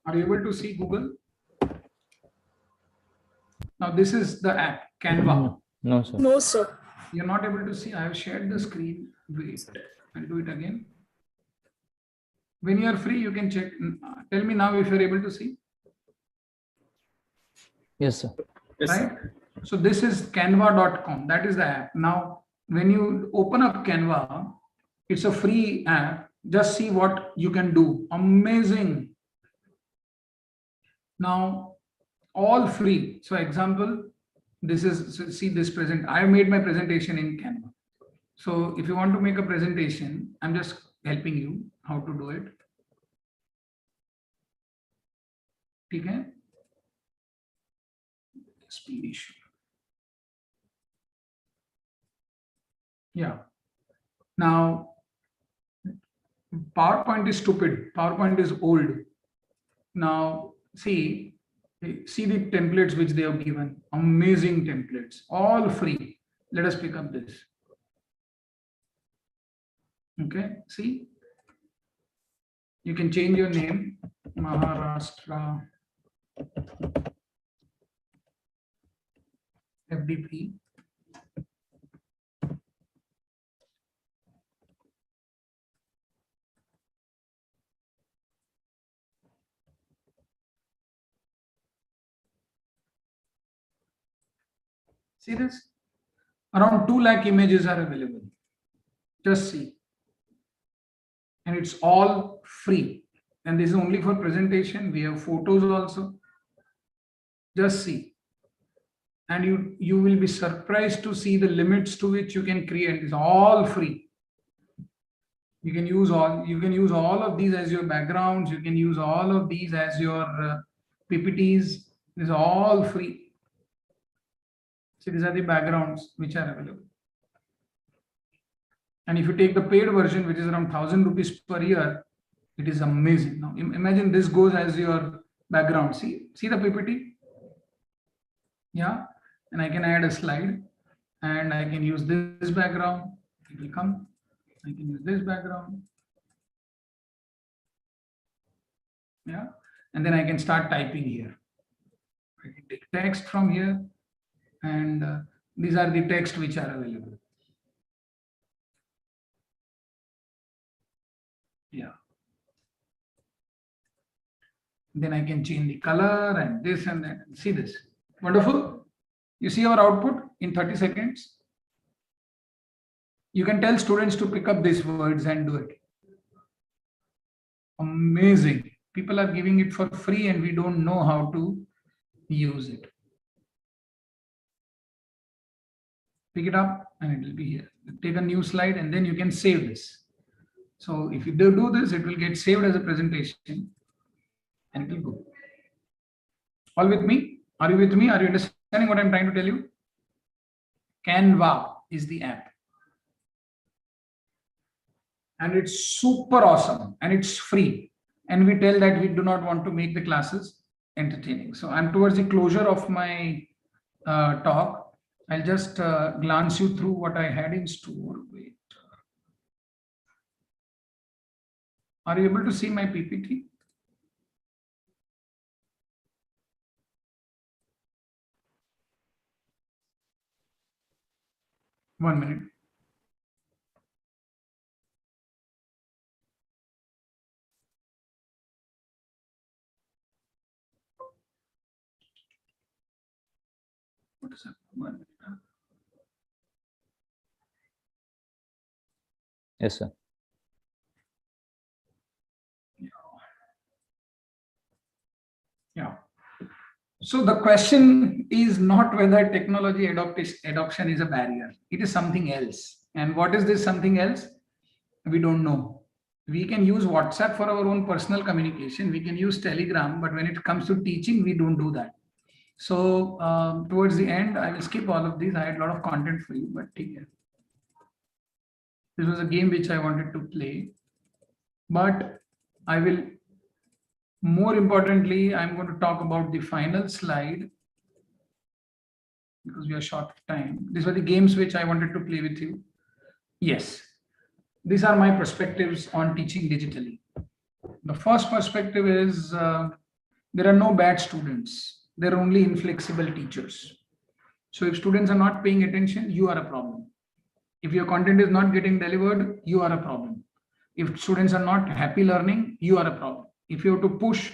Are you able to see Google? Now this is the app, Canva. No, sir. No, sir. You're not able to see. I have shared the screen. Wait, I'll do it again. When you are free, you can check. Tell me now if you're able to see. Yes, sir. Right? So this is canva.com. That is the app. Now, when you open up Canva, it's a free app. Just see what you can do. Amazing. Now, all free. So example, this is, see this present. I made my presentation in Canva. So if you want to make a presentation, I'm just helping you how to do it. Okay. Speed issue. Yeah. Now, PowerPoint is stupid. PowerPoint is old. Now, see the templates which they have given. Amazing templates, all free. Let us pick up this. Okay, see, you can change your name, Maharashtra FDP. See this? Around 2 lakh images are available. Just see. And it's all free. And this is only for presentation. We have photos also. Just see. And you will be surprised to see the limits to which you can create. It's all free. You can use all of these as your backgrounds. You can use all of these as your PPTs. It's all free. So these are the backgrounds which are available. And if you take the paid version, which is around 1,000 rupees per year, it is amazing. Now imagine this goes as your background. See the PPT? Yeah. And I can add a slide, and I can use this background. It will come. I can use this background. Yeah. And then I can start typing here. I can take text from here. And these are the text which are available. Yeah. Then I can change the color and this and that. See this. Wonderful. You see our output in 30 seconds. You can tell students to pick up these words and do it. Amazing. People are giving it for free and we don't know how to use it. Pick it up and it will be here. Take a new slide and then you can save this. So if you do this, it will get saved as a presentation and it will go. All with me? Are you with me? Are you understanding what I'm trying to tell you? Canva is the app. And it's super awesome and it's free. And we tell that we do not want to make the classes entertaining. So I'm towards the closure of my talk. I'll just glance you through what I had in store. Wait. Are you able to see my PPT? One minute. What is that? 1 minute. Yes, sir. Yeah. So the question is not whether technology adoption is a barrier. It is something else. And what is this something else? We don't know. We can use WhatsApp for our own personal communication. We can use Telegram, but when it comes to teaching, we don't do that. So towards the end, I will skip all of these. I had a lot of content for you, but yeah. This was a game which I wanted to play, but I will, more importantly, I'm going to talk about the final slide because we are short of time. These were the games which I wanted to play with you. Yes, these are my perspectives on teaching digitally. The first perspective is there are no bad students. There are only inflexible teachers. So if students are not paying attention, you are a problem. If your content is not getting delivered, you are a problem. If students are not happy learning, you are a problem. If you have to push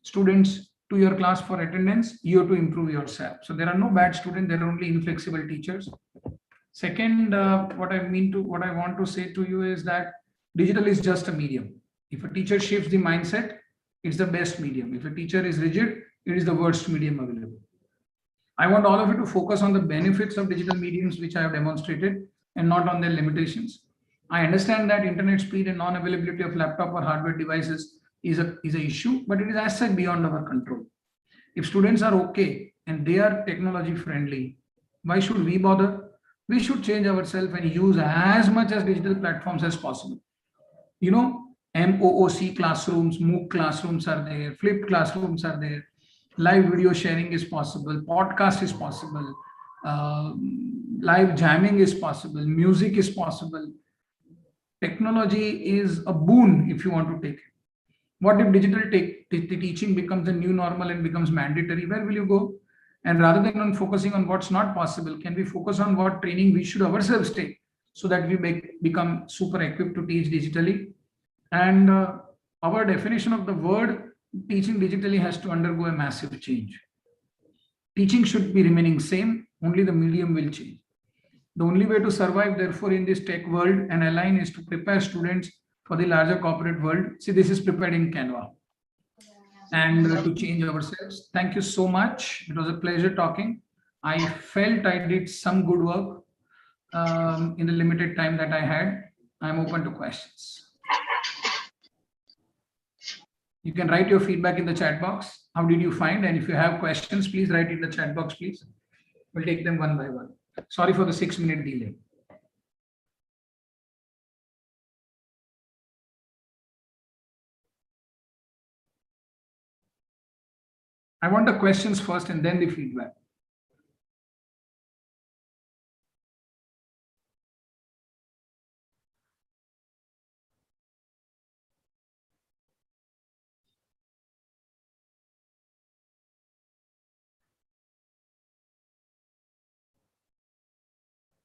students to your class for attendance, you have to improve yourself. So there are no bad students, there are only inflexible teachers. Second, what I want to say to you is that digital is just a medium. If a teacher shifts the mindset, it's the best medium. If a teacher is rigid, it is the worst medium available. I want all of you to focus on the benefits of digital mediums, which I have demonstrated, and not on their limitations. I understand that internet speed and non-availability of laptop or hardware devices is an issue, but it is as such beyond our control. If students are okay and they are technology friendly, why should we bother? We should change ourselves and use as much as digital platforms as possible. You know, MOOC classrooms, MOOC classrooms are there, flipped classrooms are there, live video sharing is possible, podcast is possible, live jamming is possible, music is possible. Technology is a boon if you want to take it. What if digital teaching becomes a new normal and becomes mandatory? Where will you go? And rather than on focusing on what's not possible, can we focus on what training we should ourselves take so that we become super equipped to teach digitally? And our definition of the word teaching digitally has to undergo a massive change. Teaching should be remaining same, only the medium will change. The only way to survive, therefore, in this tech world and align is to prepare students for the larger corporate world. See, this is prepared in Canva. And to change ourselves. Thank you so much. It was a pleasure talking. I felt I did some good work in the limited time that I had. I'm open to questions. You can write your feedback in the chat box. How did you find? And if you have questions, please write in the chat box, please. We'll take them one by one. Sorry for the 6-minute delay. I want the questions first and then the feedback.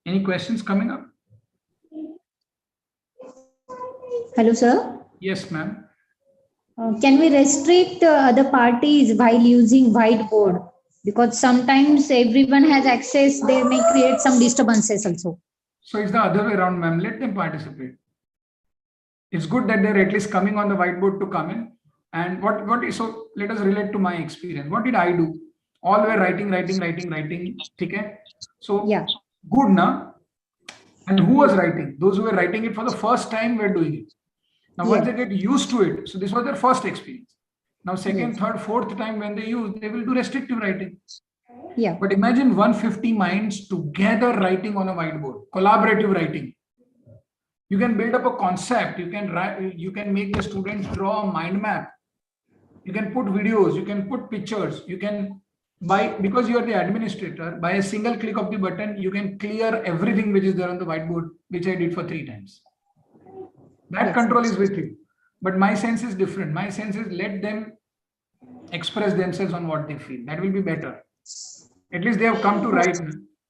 Any questions coming up? Hello, sir. Yes, ma'am. Can we restrict other parties while using whiteboard? Because sometimes everyone has access, they may create some disturbances also. So it's the other way around, ma'am. Let them participate. It's good that they're at least coming on the whiteboard to come in. And so let us relate to my experience. What did I do? All were writing. Okay? So Yeah. good, na? And who was writing? Those who were writing it for the first time were doing it. Now, once Yeah. they get used to it, so this was their first experience. Now, second, Yes. third, fourth time when they use, they will do restrictive writing. Yeah. But imagine 150 minds together writing on a whiteboard, collaborative writing. You can build up a concept. You can write. You can make the students draw a mind map. You can put videos. You can put pictures. You can because you are the administrator, by a single click of the button, you can clear everything which is there on the whiteboard, which I did for 3 times. That Yes. control is with you. But my sense is different. My sense is let them express themselves on what they feel. That will be better. At least they have come to write.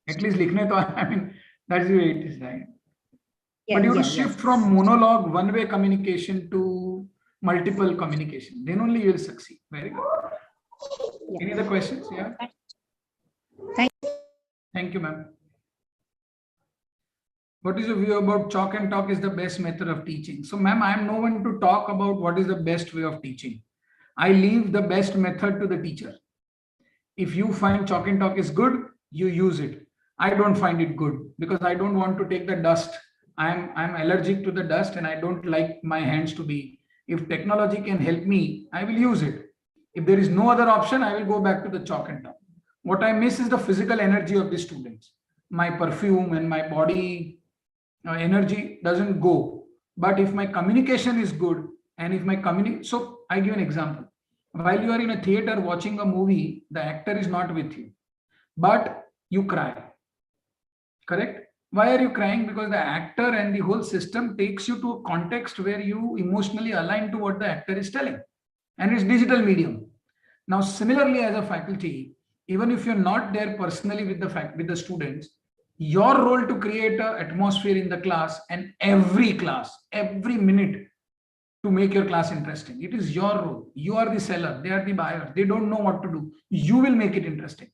At least likhne to, I mean, that's the way it is, right? Yeah, But you have yeah, to shift from monologue, one-way communication to multiple communication. Then only you will succeed. Very good. Yeah. Any other questions? Yeah. Thank you, ma'am. What is your view about chalk and talk is the best method of teaching? So, ma'am, I am no one to talk about what is the best way of teaching. I leave the best method to the teacher. If you find chalk and talk is good, you use it. I don't find it good because I don't want to take the dust. I'm allergic to the dust and I don't like my hands to be. If technology can help me, I will use it. If there is no other option, I will go back to the chalk and talk. What I miss is the physical energy of the students. My perfume and my body energy doesn't go. But if my communication is good and if my so I give an example. While you are in a theater watching a movie, the actor is not with you, but you cry. Correct? Why are you crying? Because the actor and the whole system takes you to a context where you emotionally align to what the actor is telling. And it's digital medium. Now, similarly, as a faculty, even if you're not there personally with the students, your role to create an atmosphere in the class and every minute to make your class interesting. It is your role. You are the seller. They are the buyer. They don't know what to do. You will make it interesting.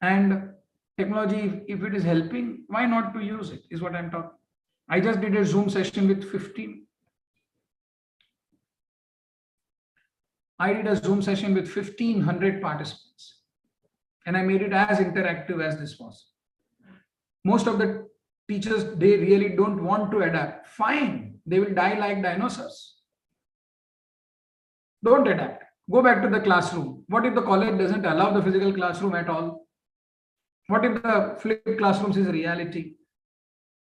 And technology, if it is helping, why not to use it is what I'm talking. I just did a Zoom session with 15. I did a Zoom session with 1,500 participants. And I made it as interactive as this was. Most of the teachers, they really don't want to adapt. Fine. They will die like dinosaurs. Don't adapt. Go back to the classroom. What if the college doesn't allow the physical classroom at all? What if the flipped classrooms is reality?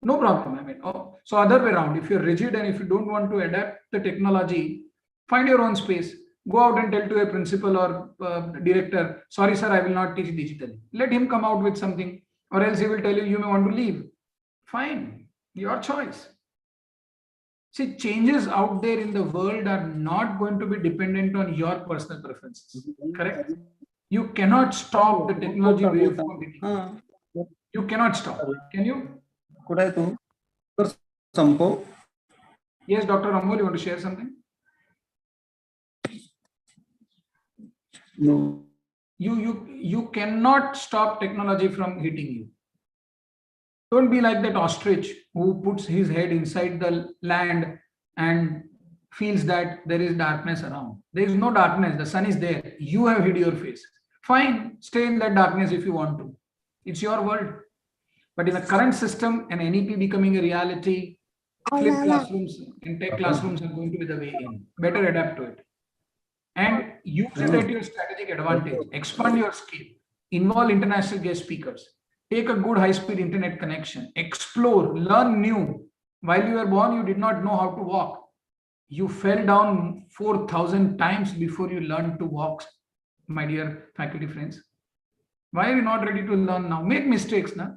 No problem. I mean, so other way around, if you're rigid and if you don't want to adapt the technology, find your own space. Go out and tell to a principal or director, sorry, sir, I will not teach digitally. Let him come out with something, or else he will tell you, you may want to leave. Fine, your choice. See, changes out there in the world are not going to be dependent on your personal preferences. Correct? You cannot stop the technology wave from hitting. You cannot stop. Can you? Could I do? Sampo? Yes, Dr. Ramol, you want to share something? No. You cannot stop technology from hitting you. Don't be like that ostrich who puts his head inside the land and feels that there is darkness around. There is no darkness. The sun is there. You have hid your face. Fine, stay in that darkness if you want to. It's your world. But in the current system, an NEP becoming a reality, flipped classrooms and tech classrooms are going to be the way in. Better adapt to it. And use it at your strategic advantage. Expand your scale. Involve international guest speakers. Take a good high-speed internet connection. Explore. Learn new. While you were born, you did not know how to walk. You fell down 4,000 times before you learned to walk, my dear faculty friends. Why are you not ready to learn now? Make mistakes, na?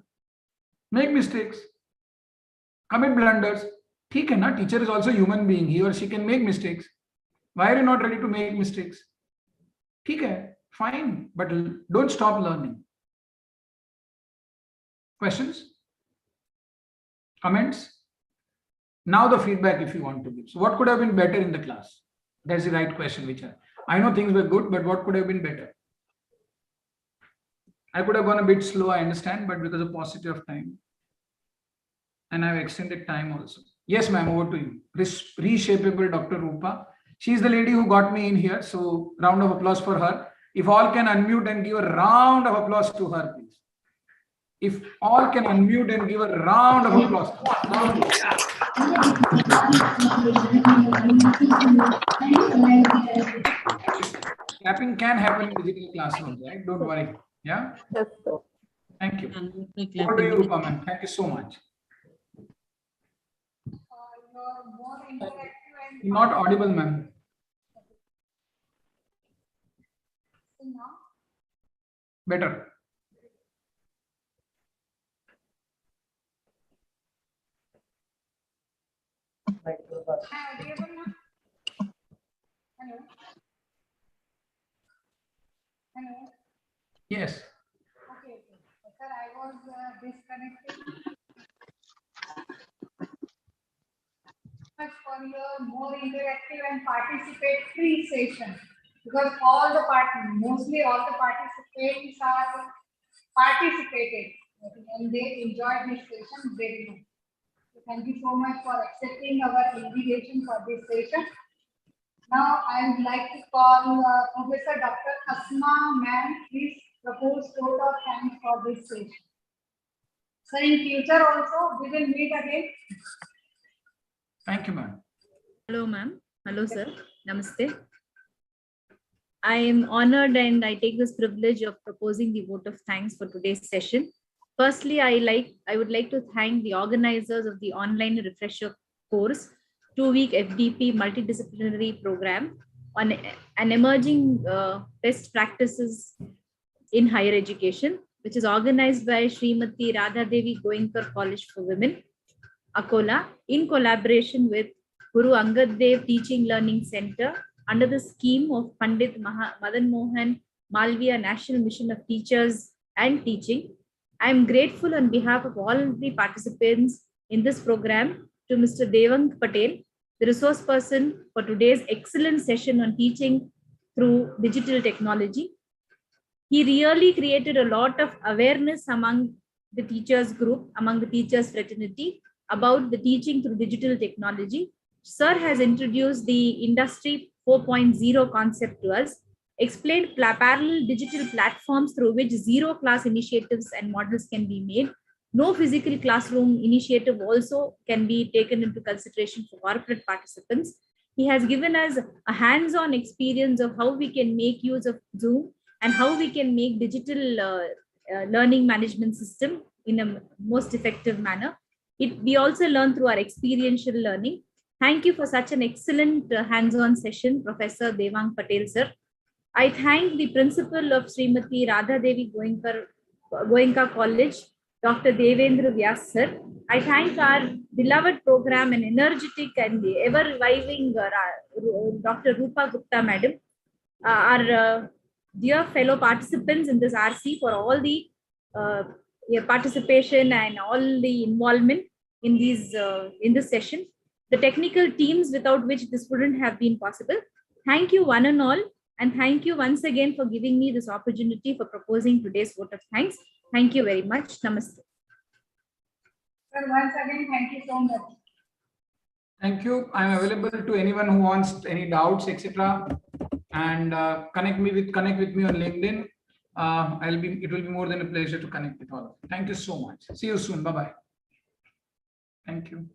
Make mistakes. Commit blunders. ठीक है ना? Teacher is also a human being. He or she can make mistakes. Why are you not ready to make mistakes? ठीक है, fine, but don't stop learning. Questions? Comments? Now the feedback if you want to give. So what could have been better in the class? That's the right question, which I know things were good, but what could have been better? I could have gone a bit slow, I understand, but because of paucity of time. And I've extended time also. Yes, ma'am, over to you. Reshapeable Dr. Rupa. She's the lady who got me in here. So round of applause for her. If all can unmute and give a round of applause to her, please. If all can unmute and give a round of applause. Clapping can happen in digital classrooms, right? Don't worry. Yeah? Yes, sir. Thank you. Over to you, Rupa, ma'am. Thank you so much. Not audible, ma'am. Better. Hello. Hello. Yes. Okay. Sir, I was disconnected. For your more interactive and participatory session, because mostly all the participants are participated and they enjoyed this session very much. So thank you so much for accepting our invitation for this session. Now I would like to call Professor Dr. Asma ma'am. Please propose vote of thanks for this session. So in future also we will meet again. Thank you, ma'am. Hello, ma'am. Hello, sir. Namaste. I am honored and I take this privilege of proposing the vote of thanks for today's session. Firstly, I would like to thank the organizers of the online refresher course, 2-week FDP multidisciplinary program on an emerging best practices in higher education, which is organized by Srimati Radha Devi Goenka College for Women, Akola, in collaboration with Guru Angad Dev Teaching Learning Center under the scheme of Pandit Madan Mohan Malviya National Mission of Teachers and Teaching. I am grateful on behalf of all the participants in this program to Mr. Devang Patel, the resource person for today's excellent session on teaching through digital technology. He really created a lot of awareness among the teachers group, among the teachers fraternity about the teaching through digital technology. Sir has introduced the industry 4.0 concept to us, explained parallel digital platforms through which zero class initiatives and models can be made. No physical classroom initiative also can be taken into consideration for corporate participants. He has given us a hands-on experience of how we can make use of Zoom and how we can make digital learning management system in a most effective manner. We also learn through our experiential learning. Thank you for such an excellent hands-on session, Professor Devang Patel, sir. I thank the principal of Srimati Radha Devi Goenka College, Dr. Devendra Vyas, sir. I thank our beloved program and energetic and ever-reviving Dr. Rupa Gupta, madam, our dear fellow participants in this RC for all the participation and all the involvement in this session. The technical teams without which this wouldn't have been possible. Thank you one and all, and thank you once again for giving me this opportunity for proposing today's vote of thanks. Thank you very much. Namaste. Sir, once again, thank you so much. Thank you. I am available to anyone who wants any doubts, etc. And connect with me on LinkedIn. It will be more than a pleasure to connect with all of you. Thank you so much. See you soon. Bye-bye. Thank you.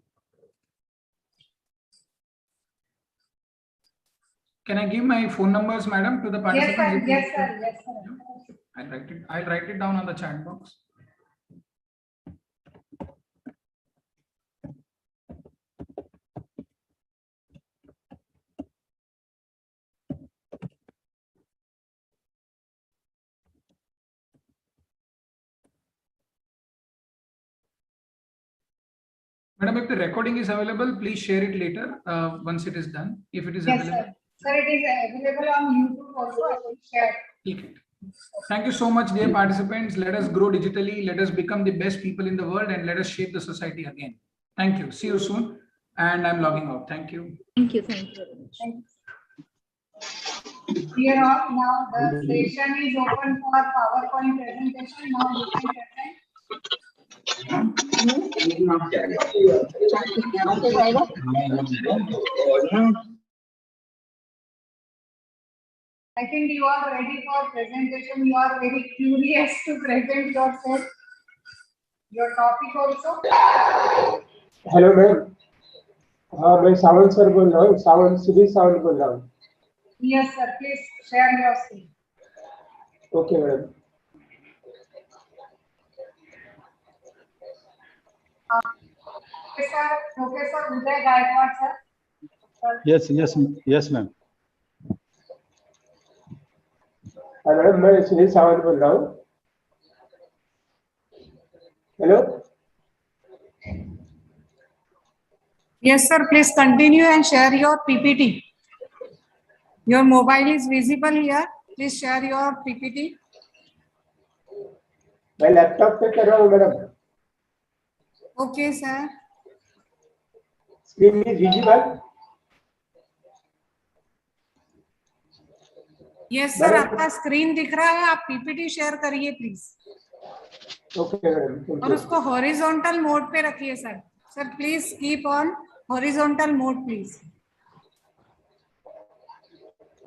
Can I give my phone numbers, madam, to the participants? Yes, sir. Yes, sir. I'll write it down on the chat box. Madam, if the recording is available, please share it later once it is done. If it is available. Sir. Sir, it is available on YouTube also. I will share. Okay. Thank you so much, dear participants. Let us grow digitally. Let us become the best people in the world and let us shape the society again. Thank you. See you soon. And I'm logging out. Thank you. Thank you. Thank you very much. Here now the session is open for PowerPoint presentation. Now you can present. I think you are ready for presentation. You are very curious to present yourself, your topic also. Hello ma'am, हाँ मैं Sawant sir बोल रहा हूँ, सावंत श्री सावंत बोल रहा हूँ. Yes, sir. Please share your screen. Okay madam. Professor Uday Gaikwad, sir. Yes, ma'am. हाँ madam, मैं श्री सावंत बोल रहा हूँ. Hello. Yes, sir. Please continue and share your PPT. Your mobile is visible here. Please share your PPT. मैं laptop पे कर रहा हूँ madam. Okay, sir. Screen is visible. Yes, sir. आपका स्क्रीन दिख रहा है. आप PPT शेयर करिए प्लीज. Okay madam. और उसको हॉरिजॉन्टल मोड पे रखिए sir. Sir please keep on horizontal mode please.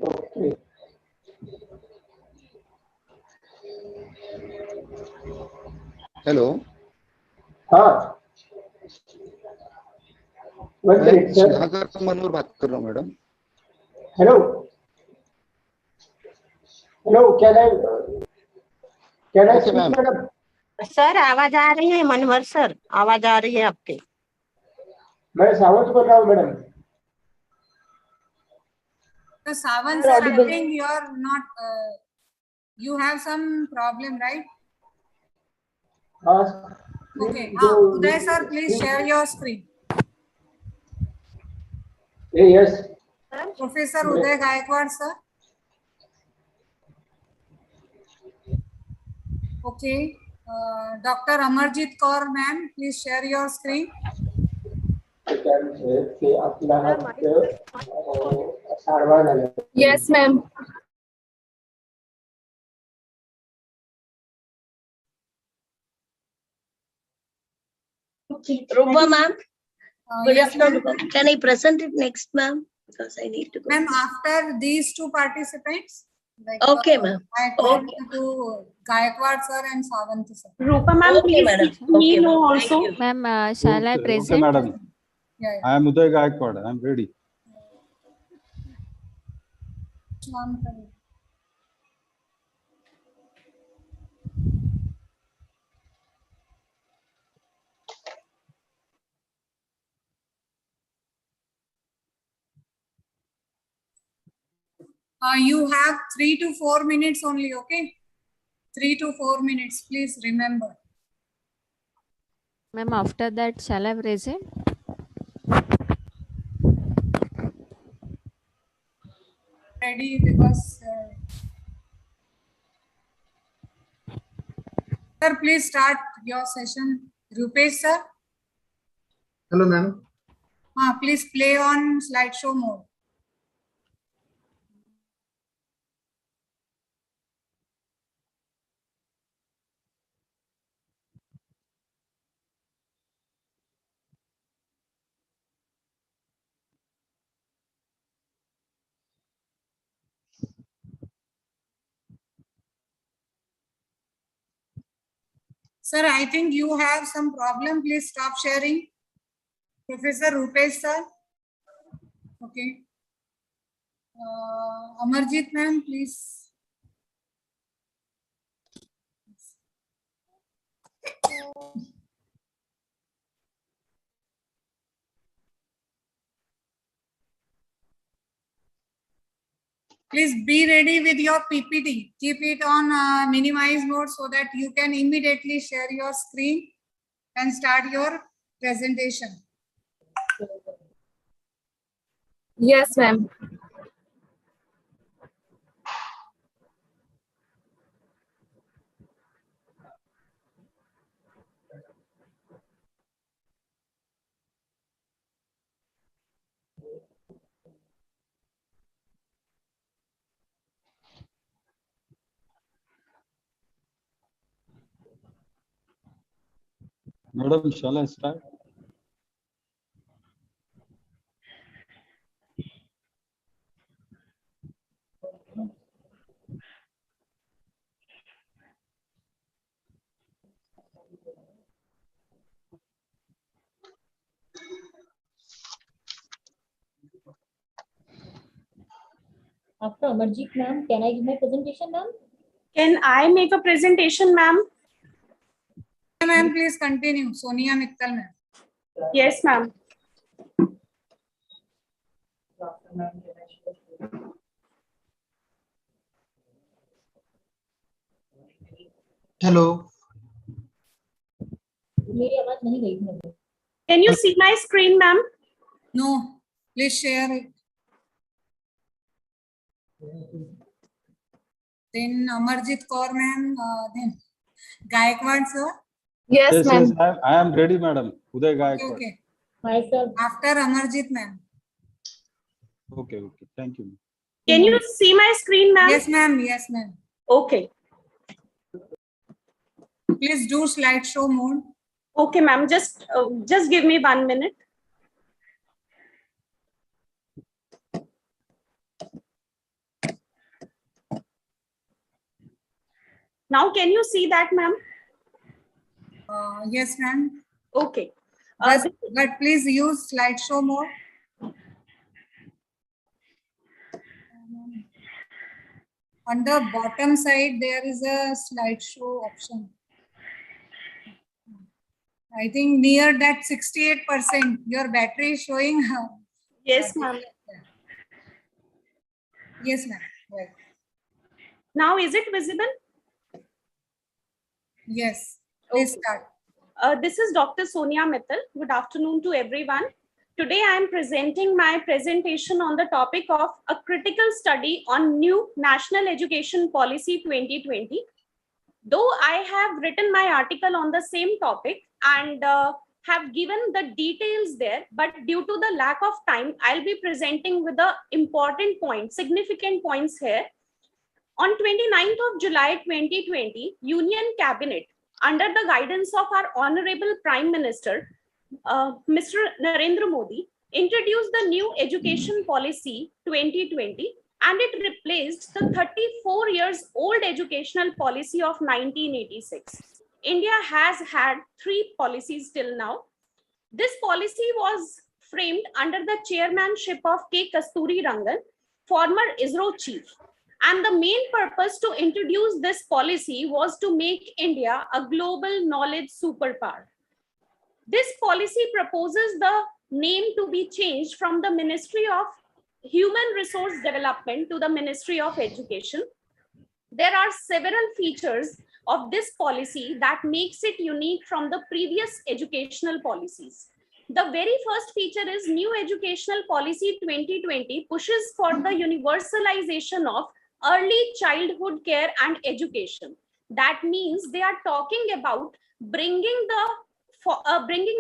Okay. Hello. हाँ. मैं सुधाकर मनोहर बात कर रहा हूँ madam. Hello. Hello, can I speak madam? Sir आवाज आ रही है मनोहर सर, आवाज आ रही है आपके. मैं सावंत बोल रहा हूँ madam. So Savan sir, I think you are not. You have some problem, right? Okay. Uday sir, please share your screen. Yes. Professor Uday Gaikwad sir. Okay. Dr. Amarjit Kaur ma'am, please share your screen. Yes, ma'am. Rupa ma'am. Good Yes, afternoon. ma'am. Can I present it next, ma'am? Because I need to go. Ma'am, after these two participants. Like, Okay, ma'am. I called to Gaikwad sir and Savanthi sir. Rupa ma'am, Okay, please madam. let me Okay, know ma'am. also. Thank you. Ma'am, shall I Okay, present? madam. Yeah. I am Uday Gaikwad. I am ready. You have 3 to 4 minutes only, okay? 3 to 4 minutes, please remember. Ma'am, after that, shall I present? Ready because. Sir, please start your session. Rupesh sir. Hello, ma'am. Please play on slideshow mode. Sir, I think you have some problem. Please stop sharing. Professor Rupesh sir. Okay. Amarjit ma'am, please. Please be ready with your PPT. Keep it on minimize mode so that you can immediately share your screen and start your presentation. Yes, ma'am. Madam, shall I start? After Amarjeet ma'am, can I give my presentation, ma'am? Can I make a presentation, ma'am? Ma'am, please continue. Sonia Mittal, ma'am. Yes, ma'am. Hello. मेरी आवाज नहीं गई थी। Can you see my screen, ma'am? No, please share it. Then Amarjit Kaur, ma'am. Then Gaikwad, sir. Yes, ma'am. Yes, I am ready, madam. Uday Okay, Gaikwad. okay. Myself. After Amarjit, ma'am. Okay. Thank you. Can you see my screen, ma'am? Yes, ma'am. Yes, ma'am. Okay. Please do slideshow mode. Okay, ma'am. Just give me 1 minute. Now, can you see that, ma'am? Yes, ma'am. Okay. But please use slideshow mode. On the bottom side, there is a slideshow option. I think near that 68%, your battery is showing. Yes, ma'am. Yes, ma'am. Right. Now, is it visible? Yes. Please start. This is Dr. Sonia Mittal. Good afternoon to everyone. Today, I am presenting my presentation on the topic of a critical study on new National Education Policy 2020. Though I have written my article on the same topic and have given the details there, but due to the lack of time, I'll be presenting with the important points, significant points here. On 29th of July 2020, Union Cabinet, under the guidance of our Honorable Prime Minister, Mr. Narendra Modi, introduced the new Education Policy 2020, and it replaced the 34 years old Educational Policy of 1986. India has had 3 policies till now. This policy was framed under the chairmanship of K. Kasturi Rangan, former ISRO chief. And the main purpose to introduce this policy was to make India a global knowledge superpower. This policy proposes the name to be changed from the Ministry of Human Resource Development to the Ministry of Education. There are several features of this policy that makes it unique from the previous educational policies. The very first feature is New Educational Policy 2020 pushes for the universalization of early childhood care and education. That means they are talking about bringing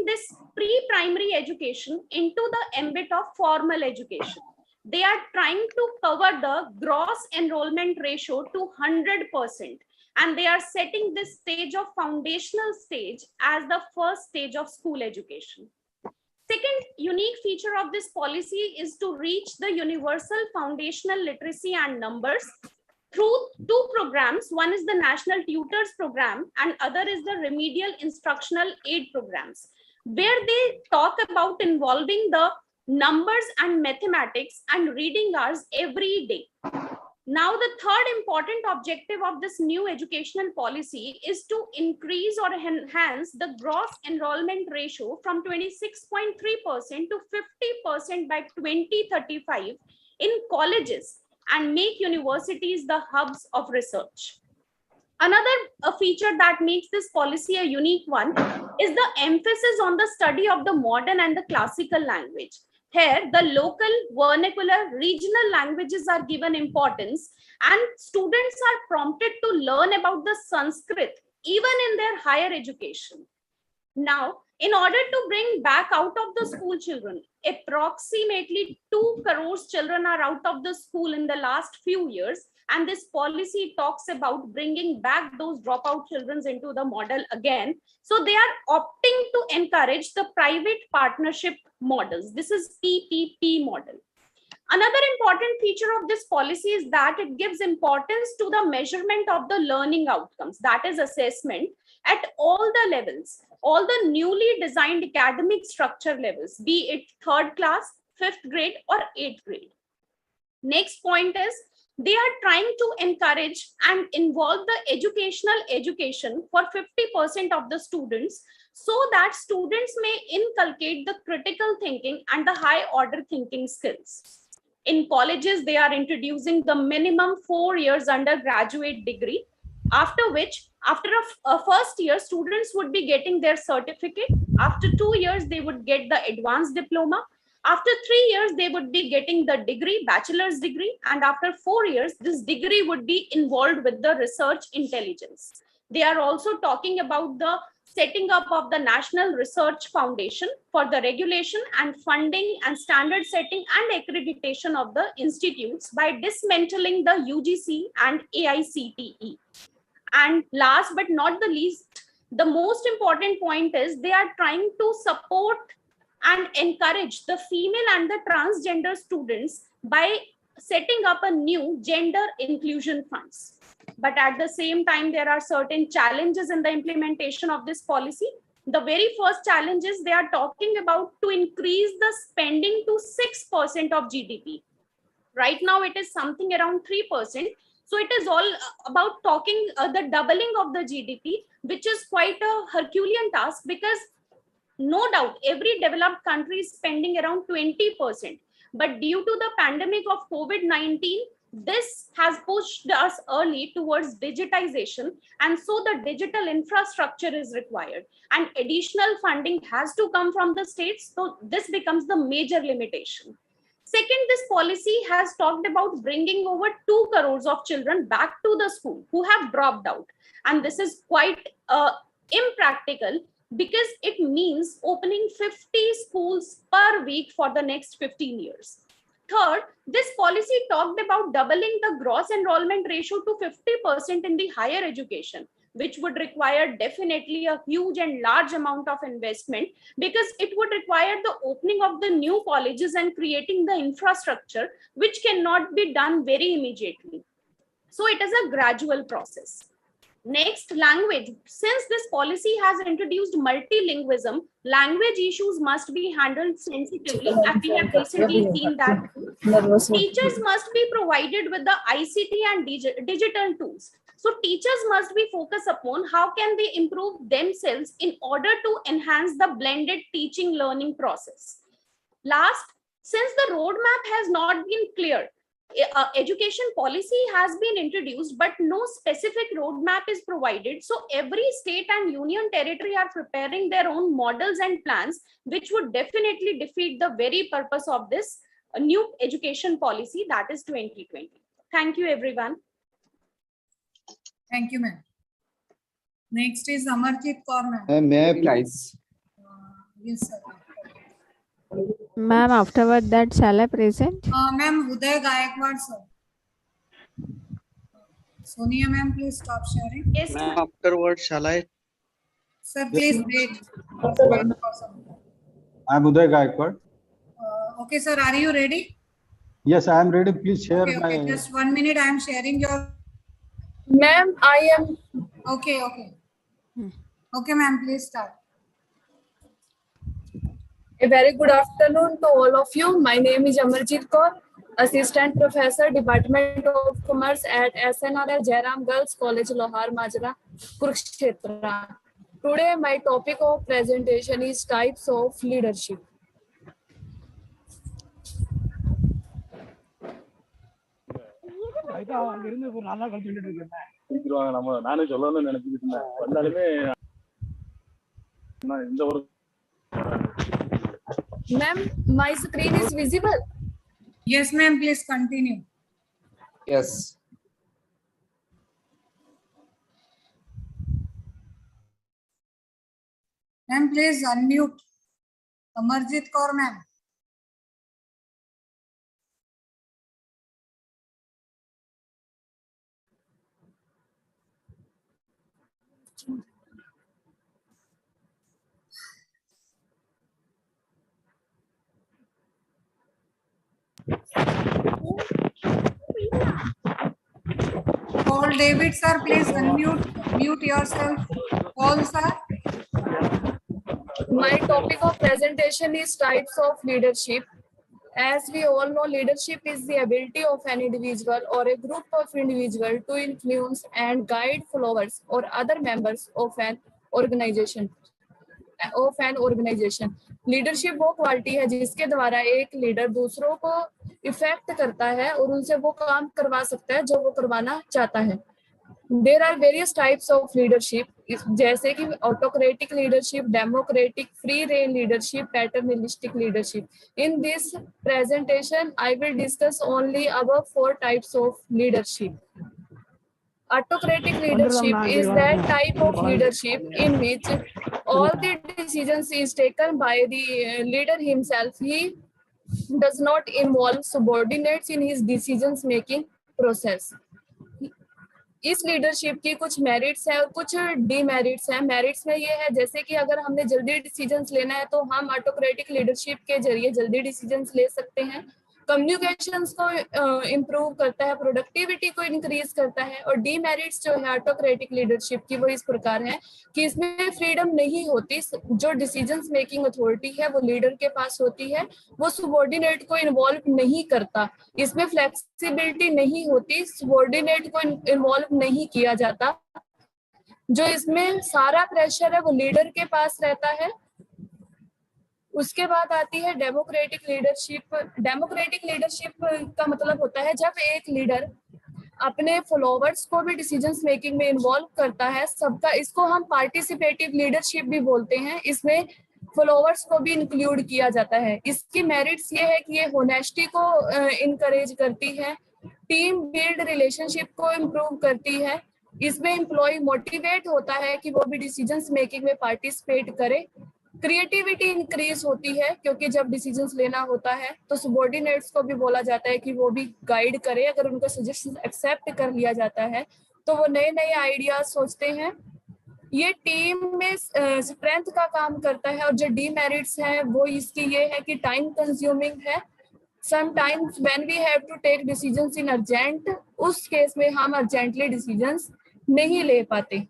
this pre-primary education into the ambit of formal education. They are trying to cover the gross enrollment ratio to 100%, and they are setting this stage of foundational stage as the first stage of school education. Second unique feature of this policy is to reach the universal foundational literacy and numbers through 2 programs. One is the National Tutors Program and other is the Remedial Instructional Aid Programs, where they talk about involving the numbers and mathematics and reading hours every day. Now, the third important objective of this new educational policy is to increase or enhance the gross enrollment ratio from 26.3% to 50% by 2035 in colleges and make universities the hubs of research. Another feature that makes this policy a unique one is the emphasis on the study of the modern and the classical language. Here, the local, vernacular, regional languages are given importance, and students are prompted to learn about the Sanskrit even in their higher education. Now, in order to bring back out of the school children, approximately 2 crores children are out of the school in the last few years, and this policy talks about bringing back those dropout children into the model again. So they are opting to encourage the private partnership models. This is PPP model. Another important feature of this policy is that it gives importance to the measurement of the learning outcomes, that is assessment, at all the levels, all the newly designed academic structure levels, be it 3rd class, 5th grade or 8th grade. Next point is they are trying to encourage and involve the education for 50% of the students, so that students may inculcate the critical thinking and the high order thinking skills. In colleges, they are introducing the minimum 4 years undergraduate degree, after which, after a first year, students would be getting their certificate. After 2 years, they would get the advanced diploma. After 3 years, they would be getting the degree, bachelor's degree. And after 4 years, this degree would be involved with the research intelligence. They are also talking about the setting up of the National Research Foundation for the regulation and funding and standard setting and accreditation of the institutes by dismantling the UGC and AICTE. And last but not the least, the most important point is they are trying to support and encourage the female and the transgender students by setting up a new gender inclusion funds. But at the same time, there are certain challenges in the implementation of this policy. The very first challenge is they are talking about to increase the spending to 6% of GDP. Right now, it is something around 3%. So it is all about talking the doubling of the GDP, which is quite a Herculean task, because no doubt every developed country is spending around 20%. But due to the pandemic of COVID-19, this has pushed us early towards digitization. And so the digital infrastructure is required. And additional funding has to come from the states. So this becomes the major limitation. Second, this policy has talked about bringing over 2 crores of children back to the school who have dropped out. And this is quite impractical, because it means opening 50 schools per week for the next 15 years. Third, this policy talked about doubling the gross enrollment ratio to 50% in the higher education, which would require definitely a huge and large amount of investment, because it would require the opening of the new colleges and creating the infrastructure, which cannot be done very immediately. So it is a gradual process. Next, language. Since this policy has introduced multilingualism, language issues must be handled sensitively, and we have recently seen that teachers must be provided with the ICT and digital tools. So teachers must be focused upon how can they improve themselves in order to enhance the blended teaching learning process. Last, since the roadmap has not been clear, education policy has been introduced, but no specific roadmap is provided. So every state and union territory are preparing their own models and plans, which would definitely defeat the very purpose of this new education policy, that is 2020. Thank you, everyone. Thank you, ma'am. Next is Amarjit Kaur, ma'am. May I please? Yes, sir. Ma'am, afterward that shall I present? Ma'am, Uday Gaikwad, sir. Sonia, ma'am, please stop sharing. Yes, Ma'am, afterwards, shall I? Sir, please wait. I'm Uday Gaikwad. Okay, sir, are you ready? Yes, I am ready. Please share Okay, my. just 1 minute. I am sharing your. Ma'am, I am. Okay, okay. Okay, ma'am, please start. A very good afternoon to all of you. My name is Amarjit Kaur, Assistant Professor, Department of Commerce at SNRL Jairam Girls College, Lohar Majra, Kurukshetra. Today, my topic of presentation is types of leadership. Ma'am, my screen is visible. Yes, ma'am, please continue. Yes. Ma'am, please unmute. Amarjit Kaur, ma'am. Paul David sir, please mute yourself. Paul sir. My topic of presentation is types of leadership. As we all know, leadership is the ability of an individual or a group of individuals to influence and guide followers or other members of an organization. Leadership वो quality है जिसके द्वारा एक leader दूसरों को effect करता है और उनसे वो काम करवा सकता है जो वो करवाना चाहता है. There are various types of leadership, जैसे कि autocratic leadership, democratic, free reign leadership, paternalistic leadership. In this presentation, I will discuss only above 4 types of leadership. Autocratic leadership is that type of leadership in which all the decisions is taken by the leader himself. He does not involve subordinates in his decisions making process. इस leadership की कुछ merits हैं और कुछ demerits हैं. Merits में ये है जैसे कि अगर हमने जल्दी डिसीजंस लेना है तो हम ऑटोक्रेटिक लीडरशिप के जरिए जल्दी डिसीजंस ले सकते हैं. कम्युनिकेशंस को इम्प्रूव करता है, प्रोडक्टिविटी को इंक्रीज करता है. और डीमेरिट्स जो है ऑटोक्रेटिक लीडरशिप की वो इस प्रकार है कि इसमें फ्रीडम नहीं होती. जो डिसीजंस मेकिंग अथॉरिटी है वो लीडर के पास होती है, वो सबऑर्डिनेट को इन्वॉल्व नहीं करता. इसमें फ्लेक्सिबिलिटी नहीं होती, सबऑर्डिनेट को इन्वॉल्व नहीं किया जाता. जो इसमें सारा प्रेशर है वो लीडर के पास रहता है. उसके बाद आती है डेमोक्रेटिक लीडरशिप. डेमोक्रेटिक लीडरशिप का मतलब होता है जब एक लीडर अपने फॉलोवर्स को भी डिसीजंस मेकिंग में इन्वॉल्व करता है सबका. इसको हम पार्टिसिपेटिव लीडरशिप भी बोलते हैं. इसमें फॉलोवर्स को भी इंक्लूड किया जाता है. इसकी मेरिट्स ये है कि ये होनेस्टी को इनकरेज करती है, टीम बिल्ड रिलेशनशिप को इम्प्रूव करती है. इसमें एम्प्लॉय मोटिवेट होता है कि वो भी डिसीजंस मेकिंग में पार्टिसिपेट करे. क्रिएटिविटी इंक्रीज होती है क्योंकि जब डिसीजंस लेना होता है तो सबऑर्डिनेट्स को भी बोला जाता है कि वो भी गाइड करे. अगर उनका सजेशन एक्सेप्ट कर लिया जाता है तो वो नए नए आइडियाज सोचते हैं. ये टीम में स्ट्रेंथ का काम करता है. और जो डीमेरिट्स हैं वो इसकी ये है कि टाइम कंज्यूमिंग है. Sometimes when we have to take decisions in urgent, उस केस में हम अर्जेंटली डिसीजंस नहीं ले पाते.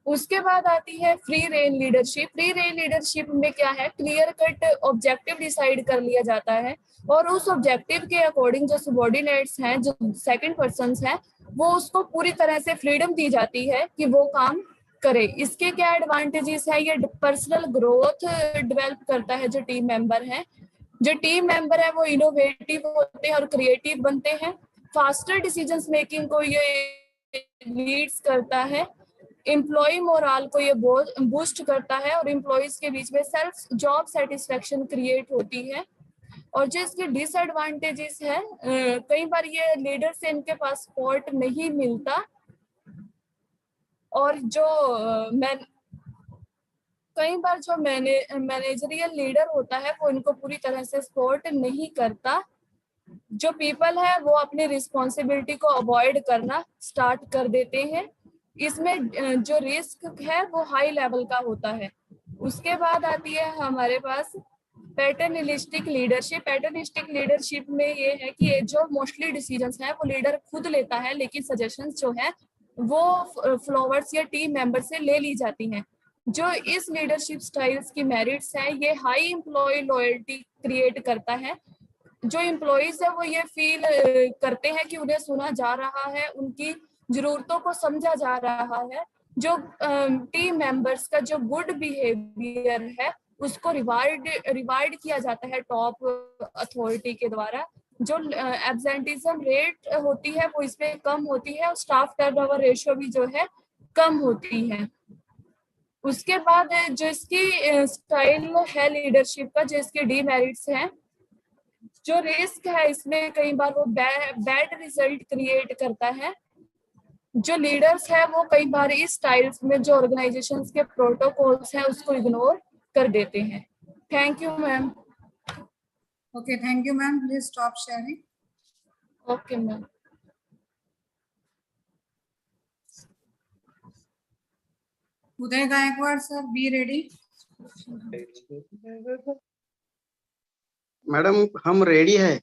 उसके बाद आती है free rein leadership. Free rein leadership में क्या है, क्लियर कट ऑब्जेक्टिव डिसाइड कर लिया जाता है और उस ऑब्जेक्टिव के अकॉर्डिंग जो सबऑर्डिनेट्स हैं, जो सेकंड पर्सन्स हैं, वो उसको पूरी तरह से फ्रीडम दी जाती है कि वो काम करे. इसके क्या एडवांटेजेस है, ये पर्सनल ग्रोथ डेवलप करता है. जो टीम मेंबर है वो इनोवेटिव होते हैं और क्रिएटिव बनते हैं. फास्टर डिसीजंस मेकिंग को ये लीड्स करता है. एम्प्लॉय मोराल को ये बूस्ट करता है और एम्प्लॉयज के बीच में सेल्फ जॉब सेटिस्फेक्शन क्रिएट होती है. और जो इसके डिसएडवांटेजेस है, कई बार ये लीडर से इनके पास सपोर्ट नहीं मिलता. और जो कई बार जो मैनेजरियल लीडर होता है वो इनको पूरी तरह से सपोर्ट नहीं करता. जो पीपल है वो अपनी रिस्पॉन्सिबिलिटी को अवॉइड करना स्टार्ट कर देते हैं. इसमें जो रिस्क है वो हाई लेवल का होता है. उसके बाद आती है हमारे पास पैटर्नलिस्टिक लीडरशिप. पैटर्नलिस्टिक लीडरशिप में ये है कि जो मोस्टली डिसीजंस हैं वो लीडर खुद लेता है, लेकिन सजेशंस जो है वो फॉलोवर्स या टीम मेंबर से ले ली जाती हैं. जो इस लीडरशिप स्टाइल्स की मेरिट्स हैं, ये हाई एम्प्लॉय लॉयल्टी क्रिएट करता है. जो एम्प्लॉयज है वो ये फील करते हैं कि उन्हें सुना जा रहा है, उनकी जरूरतों को समझा जा रहा है. जो टीम मेंबर्स का जो गुड बिहेवियर है उसको रिवार्ड किया जाता है टॉप अथॉरिटी के द्वारा. जो एब्सेंटिज्म रेट होती है वो इसमें कम होती है और स्टाफ टर्नओवर रेशियो भी जो है कम होती है. उसके बाद जो इसकी स्टाइल है लीडरशिप का, जो इसके डीमेरिट्स हैं, जो रिस्क है इसमें कई बार वो बैड रिजल्ट क्रिएट करता है. जो लीडर्स है वो कई बार इस स्टाइल्स में जो ऑर्गेनाइजेशंस के प्रोटोकॉल्स हैं उसको इग्नोर कर देते हैं. Thank you ma'am. Okay, thank you ma'am. Please stop sharing. Okay ma'am. Uday Gaikwad sir, be ready. Madam हम रेडी है.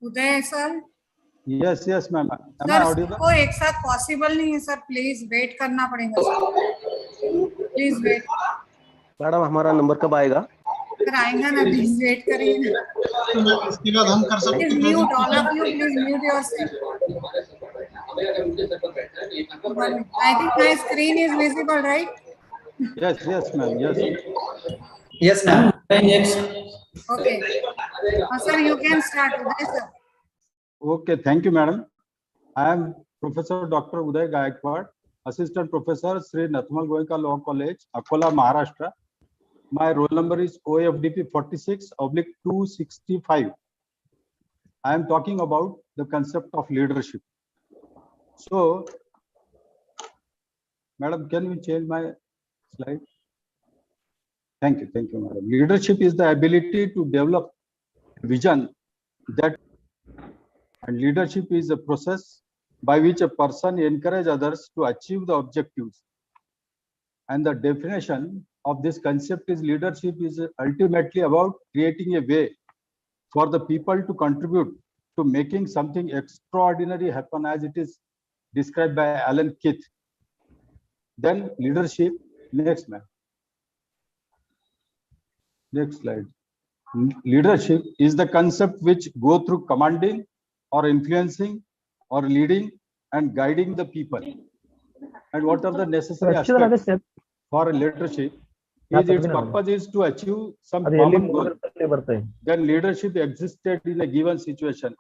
Uday sir. Yes, yes, ma'am. Am I sir audible? सबको एक साथ पॉसिबल नहीं है सर, प्लीज वेट करना पड़ेगा sir, please wait. Madam हमारा नंबर कब आएगा? सर आएगा ना, प्लीज वेट करिए ना। तो मैम इसके बाद हम कर सकते प्लीज हैं mute all of presentation? You, please mute yourself. I think my screen is visible right? Yes, yes, ma'am. Yes. Yes, ma'am. Next. Okay. Sir, you can start. Uday sir. Okay, thank you, madam. I am Professor Dr. Uday Gaikwad, Assistant Professor, Sri Nathamal Goenka Law College, Akola, Maharashtra. My roll number is OFDP 46/265. I am talking about the concept of leadership. So, madam, can we change my slide? Thank you, madam. Leadership is the ability to develop vision that, and leadership is a process by which a person encourages others to achieve the objectives. And the definition of this concept is leadership is ultimately about creating a way for the people to contribute to making something extraordinary happen, as it is described by Alan Keith. Then leadership, next ma'am. Next slide. Leadership is the concept which go through commanding or influencing or leading and guiding the people. And what are the necessary aspects for leadership? Its purpose is to achieve some common goal. Then leadership existed in a given situation.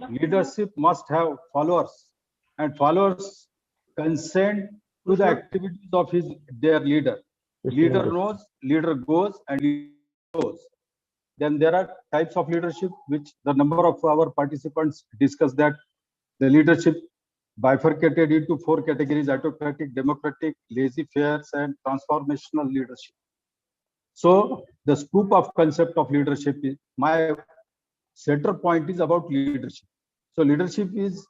Leadership must have followers, and followers consent to the activities of their leader. Leader knows, leader goes, and leader goes. Then there are types of leadership, which the number of our participants discussed that the leadership bifurcated into 4 categories: autocratic, democratic, laissez-faire, and transformational leadership. So the scope of concept of leadership is, my center point is about leadership. So leadership is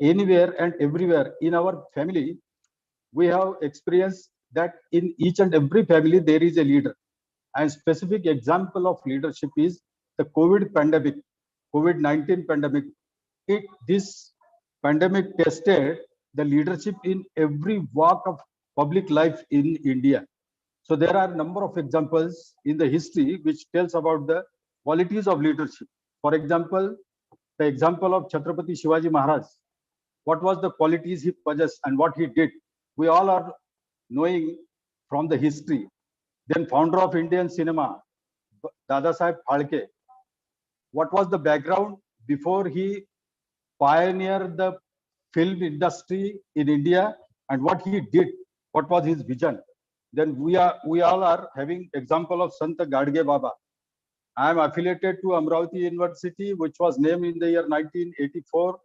anywhere and everywhere. In our family, we have experienced that in each and every family there is a leader. And specific example of leadership is the COVID pandemic, COVID-19 pandemic. This pandemic tested the leadership in every walk of public life in India. So there are a number of examples in the history which tells about the qualities of leadership. For example, the example of Chhatrapati Shivaji Maharaj. What was the qualities he possessed and what he did? We all are knowing from the history. Then founder of Indian cinema, Dada Saheb Phalke. What was the background before he pioneered the film industry in India, and what he did? What was his vision? Then we all are having example of Sant Gadge Baba. I am affiliated to Amravati University, which was named in the year 1984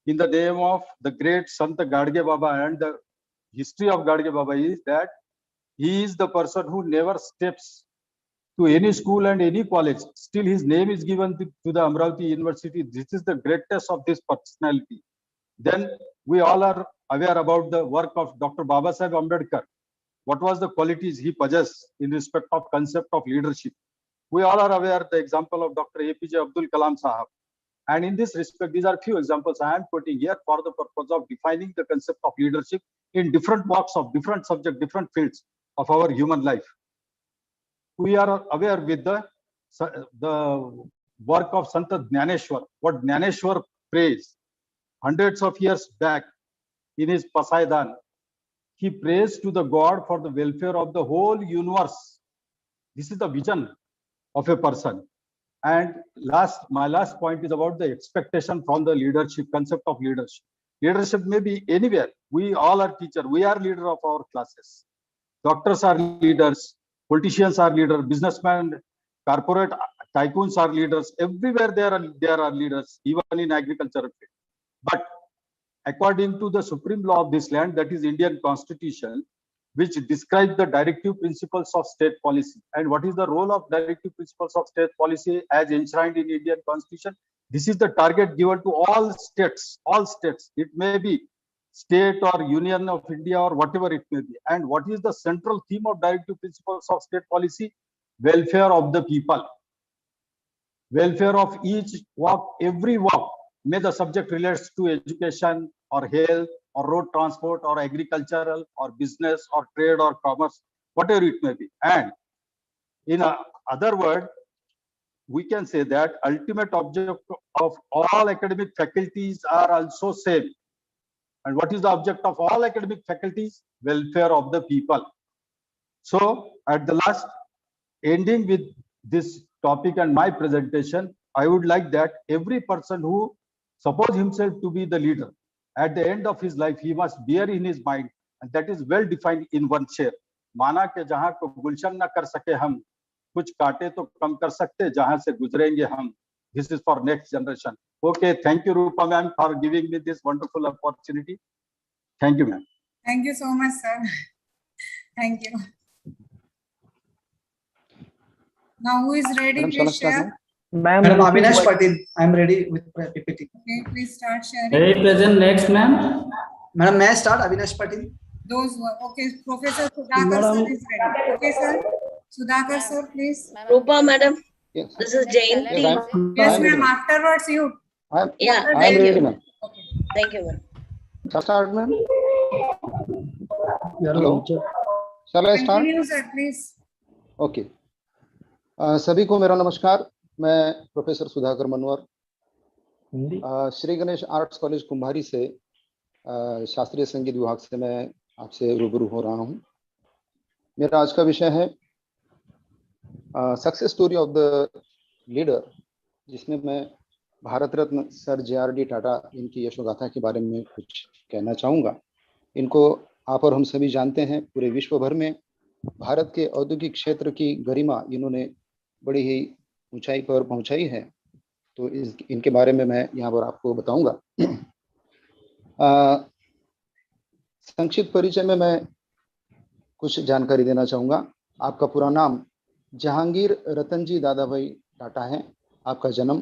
in the name of the great Sant Gadge Baba. And the history of Gadge Baba is that he is the person who never steps to any school and any college. Still, his name is given to the Amravati University. This is the greatest of this personality. Then we all are aware about the work of Dr. Babasaheb Ambedkar. What was the qualities he possessed in respect of concept of leadership? We all are aware the example of Dr. APJ Abdul Kalam Sahab. And in this respect, these are few examples I am putting here for the purpose of defining the concept of leadership in different walks of different subjects, different fields of our human life. We are aware with the work of Sant Jnaneshwar, what Jnaneshwar prays hundreds of years back in his Pasaidan. He prays to the God for the welfare of the whole universe. This is the vision of a person. And my last point is about the expectation from the leadership, concept of leadership. Leadership may be anywhere. We all are teachers. We are leader of our classes. Doctors are leaders. Politicians are leaders. Businessmen, corporate tycoons are leaders. Everywhere there are leaders, even in agriculture. But according to the supreme law of this land, that is Indian Constitution, which describes the directive principles of state policy. And what is the role of directive principles of state policy as enshrined in Indian Constitution? This is the target given to all states, all states. It may be state or union of India or whatever it may be. And what is the central theme of directive principles of state policy? Welfare of the people. Welfare of each walk, every walk. May the subject relates to education or health or road transport or agricultural or business or trade or commerce, whatever it may be. And in other word, we can say that ultimate object of all academic faculties are also same. And what is the object of all academic faculties? Welfare of the people. So at the last, ending with this topic and my presentation, I would like that every person who suppose himself to be the leader, at the end of his life, he must bear in his mind, and that is well defined in one chair. माना के जहाँ को गुलशन न कर सके हम, कुछ काटे तो कम कर सकते, जहाँ से गुजरेंगे हम. This is for next generation. Okay, thank you, Rupa ma'am, for giving me this wonderful opportunity. Thank you, ma'am. Thank you so much, sir. Thank you. Now, who is ready? Please share. Madam Avinash Patil, I am ready with PPT. Okay, please start sharing. Ready, present. Next, ma'am. Madam, may I start? Avinash Patil. Those who are okay. Professor Sudhakar sir is ready. Okay, sir. Sudhakar sir, please. Rupa madam. Yes. This is Jayanti. Yes, ma'am. Afterwards, you. I'm Thank ready, you. ma'am. Thank you, ma'am. Shall I start, ma'am? Hello. Shall I start? Continue, sir, please. Okay सभी को मेरा नमस्कार. मैं professor Sudhakar मनोहर Shri Ganesh arts college कुंभारी से शास्त्रीय संगीत विभाग से मैं आपसे रूबरू हो रहा हूं. मेरा आज का विषय है success story of the leader, जिसमें मैं भारत रत्न सर JRD टाटा इनकी यशोगाथा के बारे में कुछ कहना चाहूँगा. इनको आप और हम सभी जानते हैं. पूरे विश्व भर में भारत के औद्योगिक क्षेत्र की गरिमा इन्होंने बड़ी ही ऊंचाई पर पहुंचाई है. तो इनके बारे में मैं यहाँ पर आपको बताऊंगा. संक्षिप्त परिचय में मैं कुछ जानकारी देना चाहूँगा. आपका पूरा नाम जहांगीर रतनजी दादाभाई टाटा है. आपका जन्म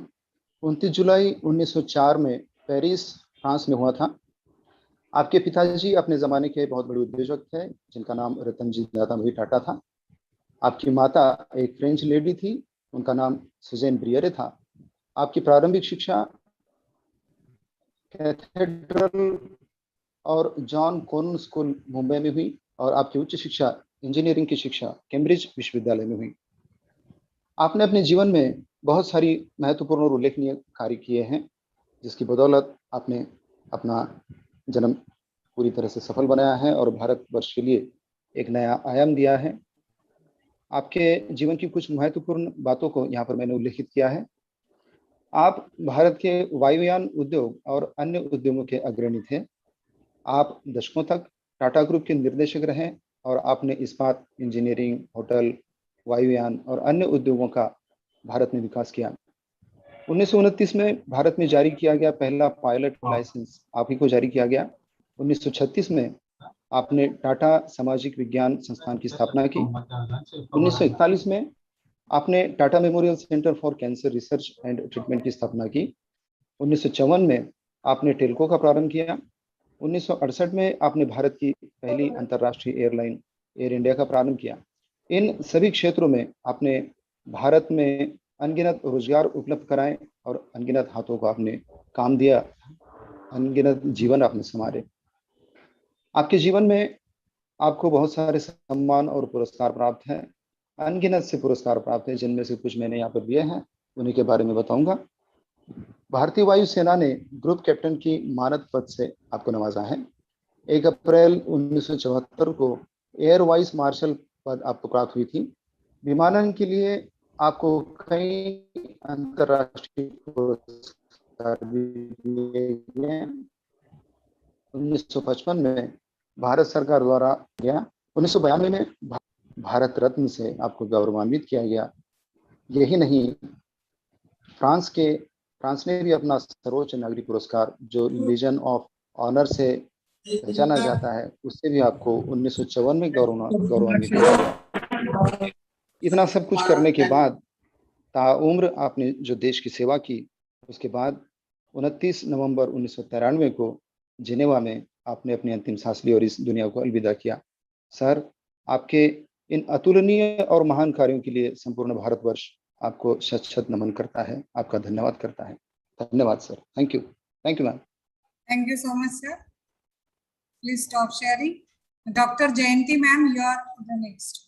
29 जुलाई 1904 में पेरिस फ्रांस में हुआ था. आपके पिताजी अपने ज़माने के बहुत बड़े उद्योजक थे जिनका नाम रतनजी दादाभाई टाटा था. आपकी माता एक फ्रेंच लेडी थी, उनका नाम सुजेन ब्रियरे था. आपकी प्रारंभिक शिक्षा कैथेड्रल और जॉन कॉनन स्कूल मुंबई में हुई और आपकी उच्च शिक्षा इंजीनियरिंग की शिक्षा कैम्ब्रिज विश्वविद्यालय में हुई. आपने अपने जीवन में बहुत सारी महत्वपूर्ण और उल्लेखनीय कार्य किए हैं, जिसकी बदौलत आपने अपना जन्म पूरी तरह से सफल बनाया है और भारतवर्ष के लिए एक नया आयाम दिया है. आपके जीवन की कुछ महत्वपूर्ण बातों को यहाँ पर मैंने उल्लेखित किया है. आप भारत के वायुयान उद्योग और अन्य उद्योगों के अग्रणी थे. आप दशकों तक टाटा ग्रुप के निर्देशक रहे और आपने इस्पात, इंजीनियरिंग, होटल, वायुयान और अन्य उद्योगों का भारत में विकास किया. 1929 में भारत में जारी किया गया पहला पायलट लाइसेंस आप ही को जारी किया गया. 1936 में आपने टाटा सामाजिक विज्ञान संस्थान की स्थापना की. 1941 में आपने Tata memorial centre for cancer research and treatment की स्थापना की. 1954 में आपने टेल्को का प्रारंभ किया. 1968 में आपने भारत की पहली अंतर्राष्ट्रीय एयरलाइन एयर इंडिया का प्रारंभ किया. इन सभी क्षेत्रों में आपने भारत में अनगिनत रोजगार उपलब्ध कराए और अनगिनत हाथों को आपने काम दिया, अनगिनत जीवन आपने संवारे. आपके जीवन में आपको बहुत सारे सम्मान और पुरस्कार प्राप्त हैं. अनगिनत से पुरस्कार प्राप्त हैं, जिनमें से कुछ मैंने यहाँ पर दिए हैं, उन्हीं के बारे में बताऊंगा. भारतीय वायुसेना ने ग्रुप कैप्टन की मानद पद से आपको नवाजा है. 1 अप्रैल 1974 को एयर वाइस मार्शल पद आपको प्राप्त हुई थी. विमानन के लिए आपको कई अंतर्राष्ट्रीय पुरस्कार भी दिए गए. 1955 में भारत सरकार द्वारा गया. 1992 में भारत रत्न से आपको गौरवान्वित किया गया. यही नहीं, फ्रांस ने भी अपना सर्वोच्च नागरिक पुरस्कार जो लीजन ऑफ ऑनर से पहचाना जाता है, उससे भी आपको 1954 में गौरवान्वित किया गया. इतना सब कुछ करने के बाद ताउम्र आपने जो देश की सेवा की, उसके बाद 29 नवंबर 1993 को जिनेवा में आपने अपनी अंतिम सांस ली और इस दुनिया को अलविदा किया. सर, आपके इन अतुलनीय और महान कार्यों के लिए संपूर्ण भारतवर्ष आपको शत शत नमन करता है, आपका धन्यवाद करता है. धन्यवाद sir. Thank you. Thank you, ma'am. Thank you so much, sir. Please stop sharing. Dr. Jayanti, ma'am, you are the next.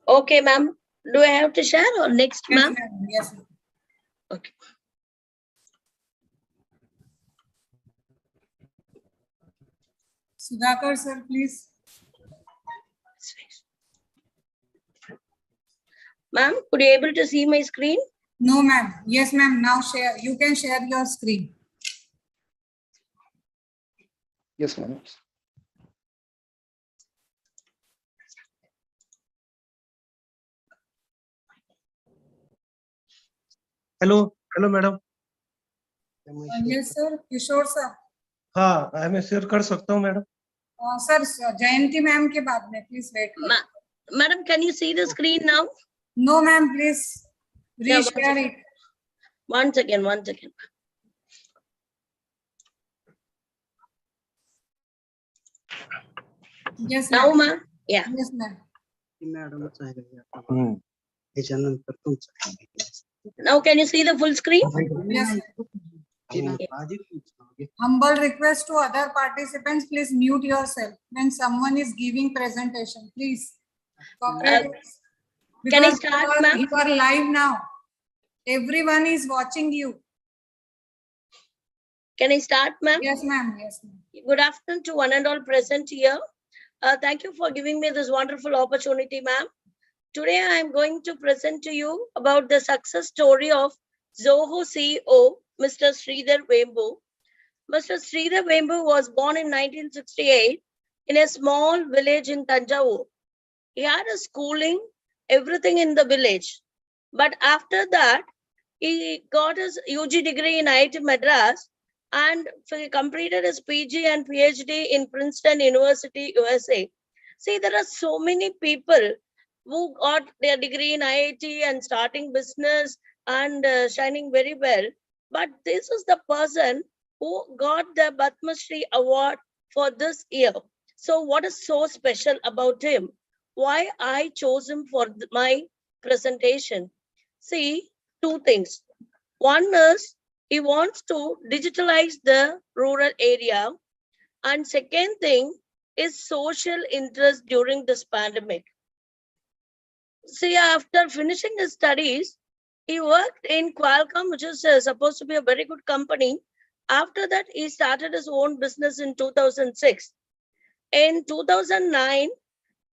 Okay, ma'am. Do I have to share or next, Yes, ma'am? ma'am. Yes, ma'am. Okay. Sudhakar, sir, please. Ma'am, could you able to see my screen? No, ma'am. Yes, ma'am. Now share. You can share your screen. Yes, ma'am. Hello madam. Yes, sir. Kishore, sir. हाँ, मैं share कर सकता हूँ madam. Sir, Jayanti ma'am के बाद में please wait. Madam, can you see the screen now? No, ma'am. Please Yeah, reshare it. One second. Yes, Now, ma'am. ma'am. Yeah. Yes, ma'am. Now, can you see the full screen? Yes. Humble request to other participants, please mute yourself when someone is giving presentation. Please. Can I start, ma'am? You are live now. Everyone is watching you. Can I start, ma'am? Yes, ma'am. Yes, ma'am. Good afternoon to one and all present here. Thank you for giving me this wonderful opportunity, ma'am. Today, I am going to present to you about the success story of Zoho CEO, Mr. Sridhar Vembu. Mr. Sridhar Vembu was born in 1968 in a small village in Tanjavur. He had a schooling, everything in the village. But after that, he got his UG degree in IIT Madras and completed his PG and PhD in Princeton University, USA. See, there are so many people who got their degree in IIT and starting business and shining very well. But this is the person who got the Padma Shri Award for this year. So what is so special about him? Why I chose him for my presentation? See, two things. One is he wants to digitalize the rural area. And second thing is social interest during this pandemic. See, after finishing his studies, he worked in Qualcomm, which is supposed to be a very good company. After that, he started his own business in 2006. In 2009,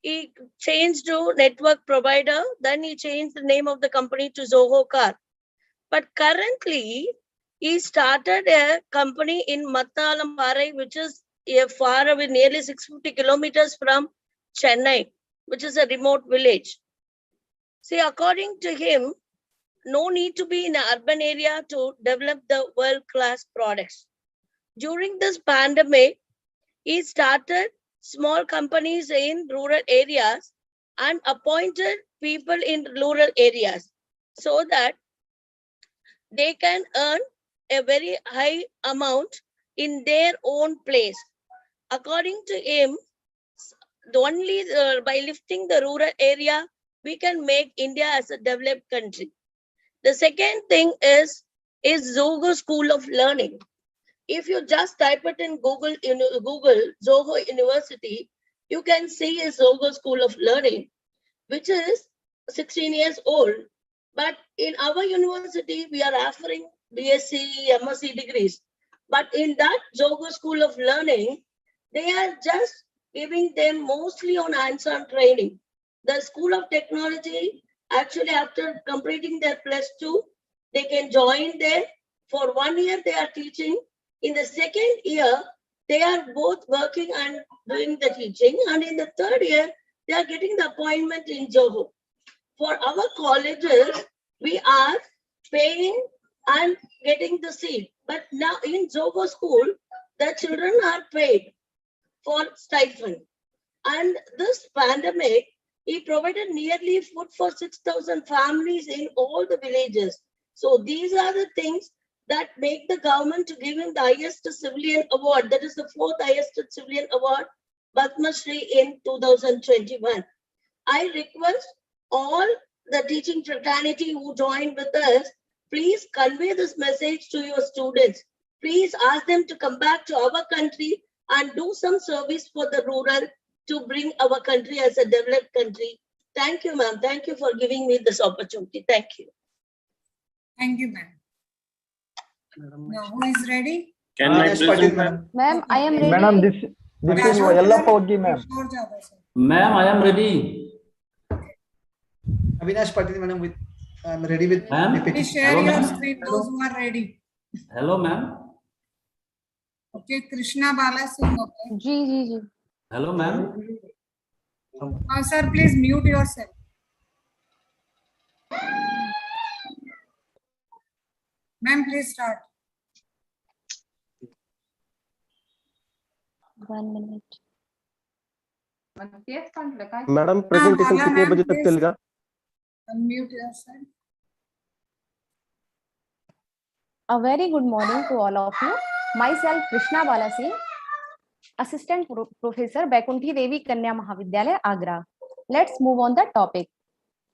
he changed to network provider. Then he changed the name of the company to Zoho Car. But currently, he started a company in Mattalamparai, which is far away, nearly 650 kilometers from Chennai, which is a remote village. See, according to him, no need to be in an urban area to develop the world-class products. During this pandemic, he started small companies in rural areas and appointed people in rural areas so that they can earn a very high amount in their own place. According to him, only by lifting the rural area, we can make India as a developed country. The second thing is Zoho School of Learning. If you just type it in Google Zoho University, you can see a Zoho School of Learning, which is 16 years old. But in our university, we are offering BSc, MSc degrees. But in that Zoho School of Learning, they are just giving them mostly on hands-on training. The School of Technology, actually after completing their +2, they can join there. For 1 year, they are teaching. In the second year, they are both working and doing the teaching. And in the third year, they are getting the appointment in Zoho. For our colleges, we are paying and getting the seat. But now in Zoho school, the children are paid for stipend. And this pandemic, he provided nearly food for 6,000 families in all the villages. So these are the things that make the government to give him the highest civilian award. That is the 4th highest civilian award, Padma Shri in 2021. I request all the teaching fraternity who joined with us, please convey this message to your students. Please ask them to come back to our country and do some service for the rural to bring our country as a developed country. Thank you, ma'am. Thank you for giving me this opportunity. Thank you. Thank you, ma'am. Now, who is ready? Can I present, ma'am? Ma'am, I am ready. Madam, this is Yellappa Oggi, ma'am. Ma'am, I am ready. Avinash Patel, madam, I am ready with Ma'am. Please share Hello, your ma'am. screen, those who are ready. Hello, ma'am. Okay, Krishna Bala Singh. Okay. Ji. Hello, ma'am. Sir, please mute yourself. Ma'am, please start. 1 minute. Madam presentation कितने बजे तक चलेगा? Unmute yourself. A very good morning to all of you. Myself, Krishna Bala Singh, Assistant Professor, Baikunthi Devi Kanya Mahavidyalaya, Agra. Let's move on the topic.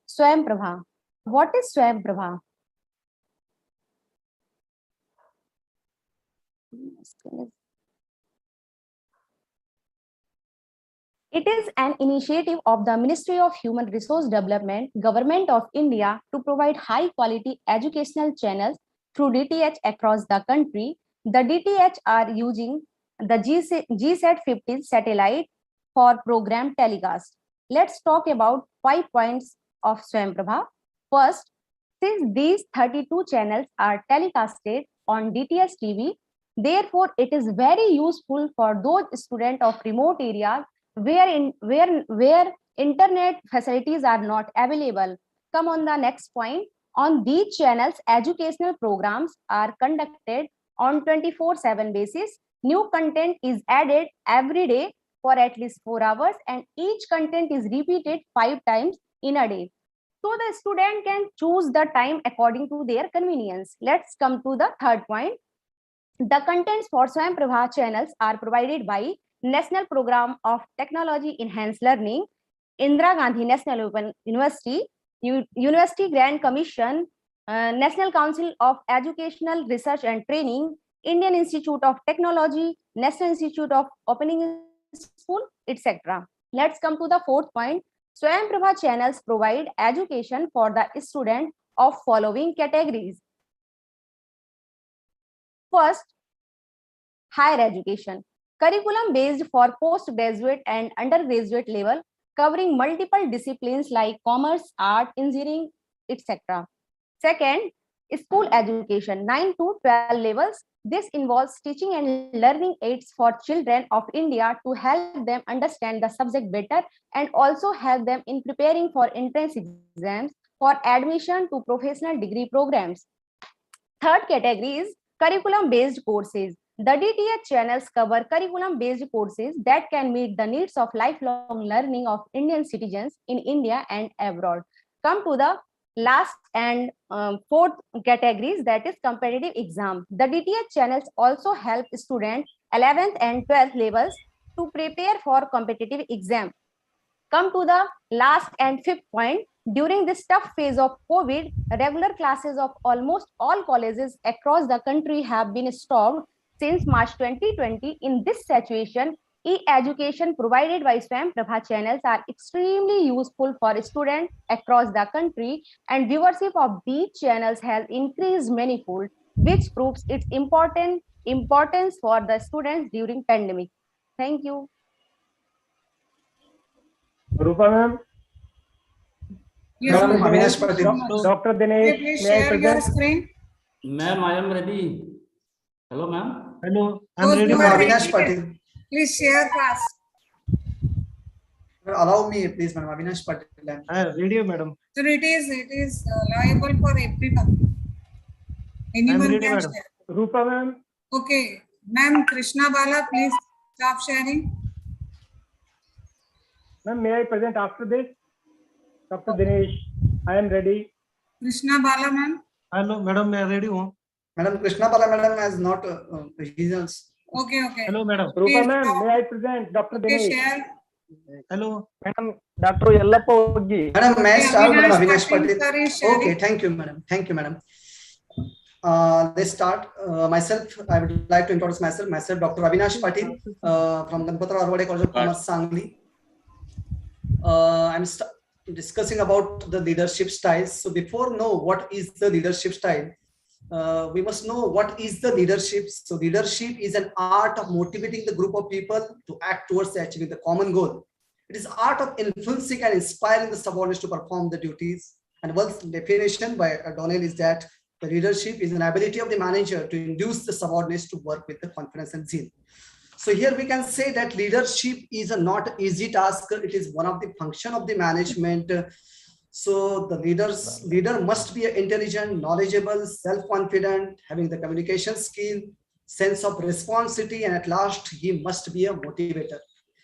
Swayam Prabha. What is Swayam Prabha? It is an initiative of the Ministry of Human Resource Development, Government of India, to provide high quality educational channels through DTH across the country. The DTH are using the GSAT-15 satellite for program telecast. Let's talk about 5 points of Swayam Prabha. First, since these 32 channels are telecasted on DTH TV, therefore it is very useful for those students of remote areas where internet facilities are not available. Come on the next point. On these channels, educational programs are conducted on 24/7 basis. New content is added every day for at least 4 hours, and each content is repeated 5 times in a day. So the student can choose the time according to their convenience. Let's come to the third point. The contents for Swayam Prabha channels are provided by National Program of Technology Enhanced Learning, Indira Gandhi National Open University, University Grant Commission, National Council of Educational Research and Training, Indian Institute of Technology, National Institute of Opening School, etc. Let's come to the fourth point. Swayam Prabha channels provide education for the student of following categories. First, higher education. Curriculum based for postgraduate and undergraduate level, covering multiple disciplines like commerce, art, engineering, etc. Second, school education, 9 to 12 levels. This involves teaching and learning aids for children of India to help them understand the subject better and also help them in preparing for entrance exams for admission to professional degree programs. Third category is curriculum-based courses. The DTH channels cover curriculum-based courses that can meet the needs of lifelong learning of Indian citizens in India and abroad. Come to the last and fourth categories, that is competitive exam. The DTH channels also help students 11th and 12th levels to prepare for competitive exam. Come to the last and fifth point. During this tough phase of COVID, regular classes of almost all colleges across the country have been stopped since March 2020. In this situation, e-education provided by Swayam Prabha channels are extremely useful for students across the country, and viewership of these channels has increased manifold, which proves its importance for the students during pandemic. Thank you. Rupa ma'am. Yes, Madam, ma'am. Avinash Patel. Dr. Dinesh, Please may I share your present? screen. Ma'am, I am ready. Hello, ma'am. Hello, I'm Those ready. who are Avinash ready, Patel. please share fast. Allow me, please, madam. Avinash Patel. Ready, madam. So it is liable for everyone. I'm Anyone ready, can madam. share. Rupa ma'am. Okay, ma'am Krishna Bala, please stop sharing. Ma'am, may I present after this? Dr. Dinesh, I am ready. Krishna Bala, ma'am. Hello, madam, मैं ready हूँ. Madam Krishna Bala, madam, has not results. Okay. Hello, madam. Please Rupa ma'am, stop. may I present Dr. Okay, Dinesh? share. Hello, Madam Dr. Yellappa Oggi. Madam, may I start, Madam Avinash Patel, Patel? sorry, Okay, thank you, Madam. Thank you, Madam. Let's start. Myself, I would like to introduce myself. Myself, Dr. Avinash Patel from Ganpatra Arvade College of Commerce, Sangli. I'm discussing about the leadership styles. So before know what is the leadership style, we must know what is the leadership. So leadership is an art of motivating the group of people to act towards achieving the common goal. It is art of influencing and inspiring the subordinates to perform the duties. And one definition by Donnell is that the leadership is an ability of the manager to induce the subordinates to work with the confidence and zeal. So here we can say that leadership is a not easy task. It is one of the function of the management. So the leader must be intelligent, knowledgeable, self-confident, having the communication skill, sense of responsibility, and at last he must be a motivator.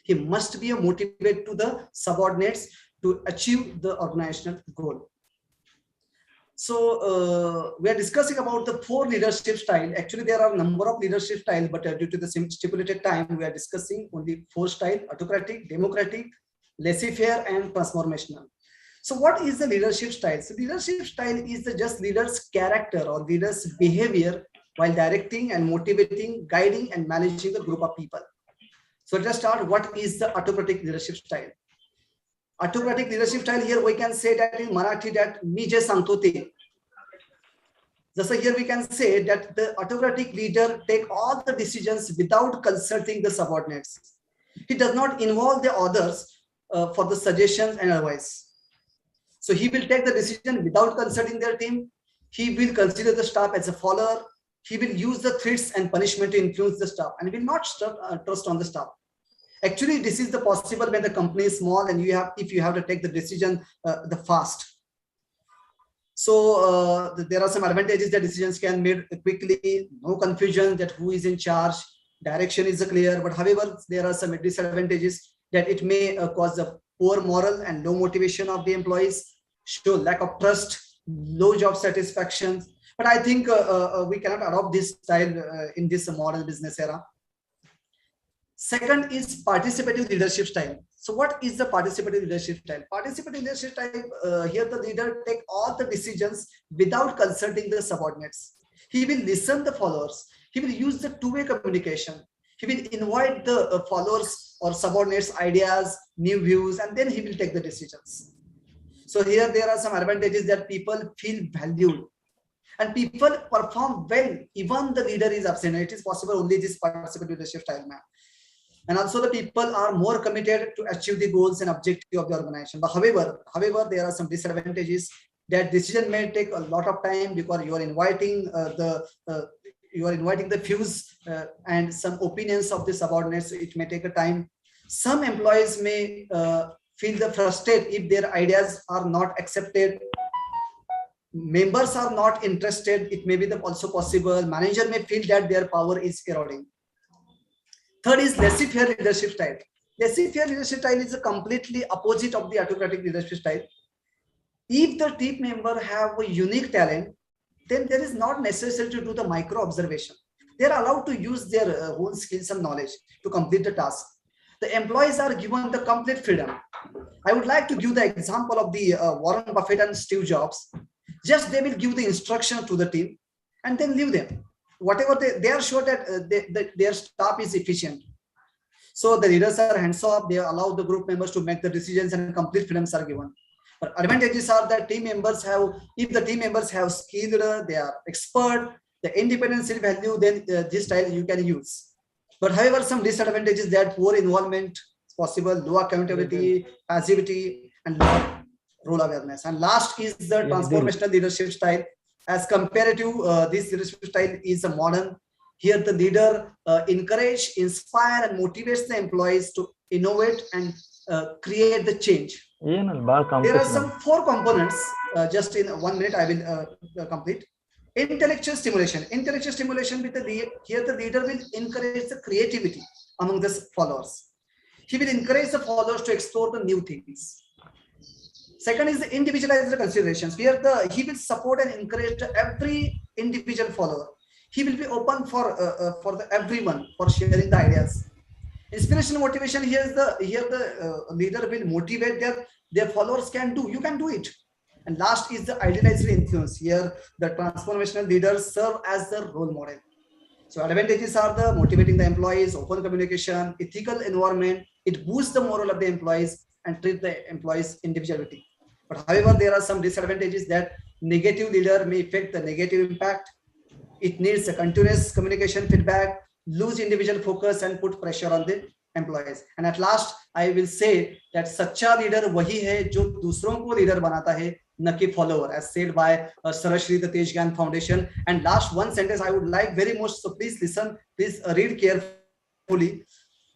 He must be a motivator to the subordinates to achieve the organizational goal. So we are discussing about the 4 leadership style. Actually, there are a number of leadership styles, but due to the stipulated time, we are discussing only 4 styles: autocratic, democratic, laissez-faire, and transformational. So what is the leadership style? So leadership style is the just leader's character or leader's behavior while directing and motivating, guiding and managing the group of people. So let's start. What is the autocratic leadership style? Autocratic leadership style, here we can say that in Marathi that mi je sangto te. So here we can say that the autocratic leader take all the decisions without consulting the subordinates. He does not involve the others for the suggestions and advice. So he will take the decision without consulting their team. He will consider the staff as a follower. He will use the threats and punishment to influence the staff and will not trust on the staff. Actually, this is the possible when the company is small and if you have to take the decision the fast. So there are some advantages that decisions can be made quickly, no confusion that who is in charge, direction is clear. But however, there are some disadvantages that it may cause a poor moral and low motivation of the employees, show lack of trust, low job satisfaction. But I think we cannot adopt this style in this modern business era. Second is participative leadership style. So what is the participative leadership style? Participative leadership style, here the leader take all the decisions without consulting the subordinates. He will listen the followers. He will use the two-way communication. He will invite the followers or subordinates ideas, new views, and then he will take the decisions. So here there are some advantages that people feel valued and people perform well even the leader is absent. It is possible only this participative leadership style, ma'am. And also the people are more committed to achieve the goals and objectives of the organization. But however, there are some disadvantages that decision may take a lot of time because you are inviting the views and some opinions of the subordinates. It may take a time. Some employees may feel frustrated if their ideas are not accepted. Members are not interested. It may be also possible. Manager may feel that their power is eroding. Third is laissez-faire leadership style. Laissez-faire leadership style is a completely opposite of the autocratic leadership style. If the team member have a unique talent, then there is not necessary to do the micro observation. They are allowed to use their own skills and knowledge to complete the task. The employees are given the complete freedom. I would like to give the example of the Warren Buffett and Steve Jobs. Just they will give the instruction to the team and then leave them. Whatever they are sure that their staff is efficient. So the leaders are hands-off. They allow the group members to make the decisions and complete freedoms are given. But advantages are that team members have, if the team members have skilled, they are expert, the independence value, then this style you can use. But however, some disadvantages that poor involvement is possible, low accountability, passivity, and low role awareness. And last is the transformational leadership style. As compared to this leadership style is a modern. Here the leader encourage, inspire, and motivates the employees to innovate and create the change. There are some 4 components. Just in 1 minute, I will complete. Intellectual stimulation. Intellectual stimulation with here the leader will encourage the creativity among the followers. He will encourage the followers to explore the new things. Second is the individualized considerations. Here he will support and encourage every individual follower. He will be open for everyone for sharing the ideas. Inspirational motivation, here the leader will motivate their followers can do. You can do it. And last is the idealized influence. Here the transformational leaders serve as the role model. So advantages are the motivating the employees, open communication, ethical environment. It boosts the morale of the employees and treat the employees' individuality. But however, there are some disadvantages that negative leader may affect the negative impact. It needs a continuous communication feedback, lose individual focus and put pressure on the employees. And at last, I will say that सच्चा leader वही है जो दूसरों को leader बनाता है, न कि follower, as said by Sarashri, the Tej Gyan Foundation. And last one sentence I would like very much, so please listen, please read carefully.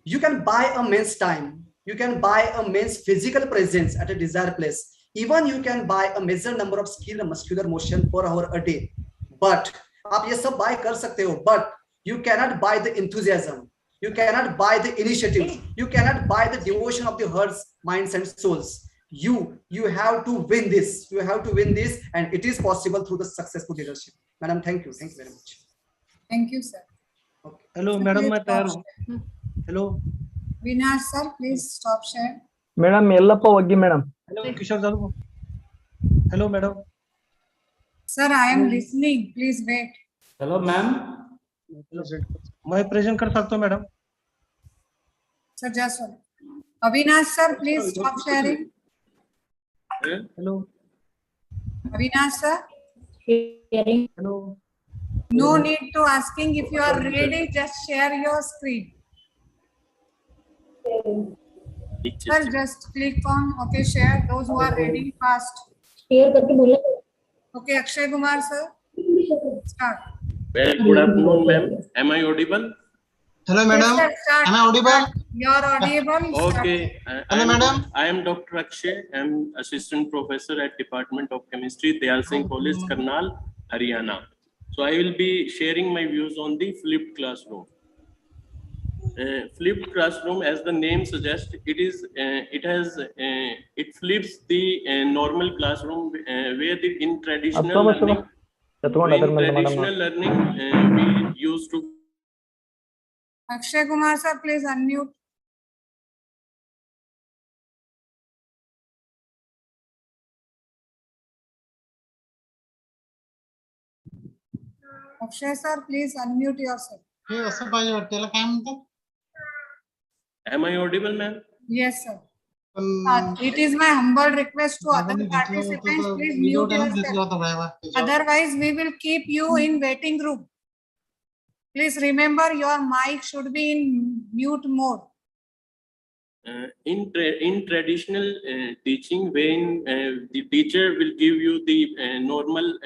You can buy a man's time. You can buy a man's physical presence at a desired place. Even you can buy a measured number of skilled and muscular motion per hour a day. But आप ये सब buy कर सकते हो, but you cannot buy the enthusiasm. You cannot buy the initiative. You cannot buy the devotion of the hearts, minds, and souls. You have to win this. You have to win this, and it is possible through the successful leadership. Madam, thank you. Thank you very much. Thank you, sir. Okay. Hello, madam. मैं तैयार हूँ. Hello. Vinash, sir, please stop share. Madam, Yellappa Vaggi, madam. Hello, Kishore Jadhav. Hello, madam. Sir, I am listening. Please wait. Hello, ma'am. मैं present कर सकता हूँ, madam. Sir, just one. Avinash, sir, please stop sharing. Hello. Avinash, sir. Sharing. Hello. No need to asking. If you are ready, just share your screen. Sir, just click on okay, share. Those who are ready, fast. Okay, Akshay Kumar, sir. Start. Well, good afternoon, ma'am. Am I audible? Hello, madam. Yes, sir, Am I audible? You are audible. Okay. Hello, madam. I am Dr. Akshay. I am assistant professor at Department of Chemistry, Dayal Singh College, Karnal, Haryana. So I will be sharing my views on the flipped classroom. Flipped classroom, as the name suggests, it flips the normal classroom where in traditional learning we used to. Akshay Kumar, sir, please unmute. Akshay, sir, please unmute yourself. Am I audible, ma'am? Yes, sir. It is my humble request to other participants, please mute yourself. Otherwise, we will keep you in waiting room. Please remember your mic should be in mute mode. In traditional teaching, when the teacher will give you the normal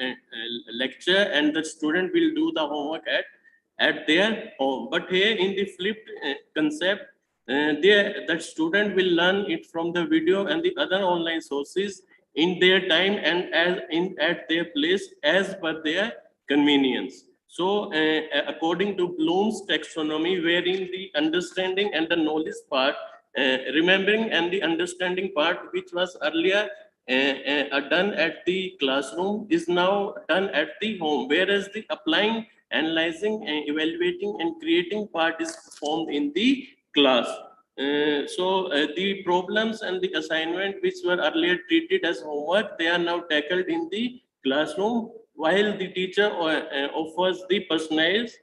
lecture and the student will do the homework at their home. But here in the flipped concept, the student will learn it from the video and the other online sources in their time and at their place as per their convenience. So according to Bloom's taxonomy, wherein the understanding and the knowledge part, remembering and the understanding part, which was earlier done at the classroom, is now done at the home, whereas the applying, analyzing, evaluating and creating part is performed in the class. So the problems and the assignment which were earlier treated as homework, they are now tackled in the classroom, while the teacher offers the personalized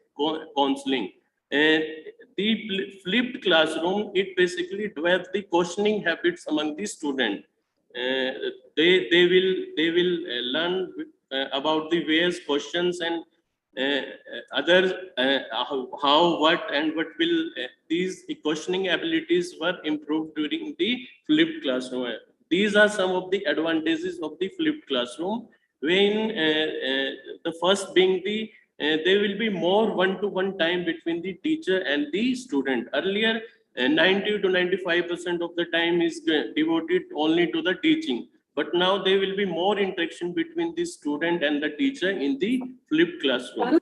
counseling. The flipped classroom, it basically develops the questioning habits among the student. They will learn about the various questions and others, how, what, and what will these questioning abilities were improved during the flipped classroom. These are some of the advantages of the flipped classroom, when the first being the there will be more one-to-one time between the teacher and the student. Earlier, 90 to 95% of the time is devoted only to the teaching. But now there will be more interaction between the student and the teacher in the flipped classroom.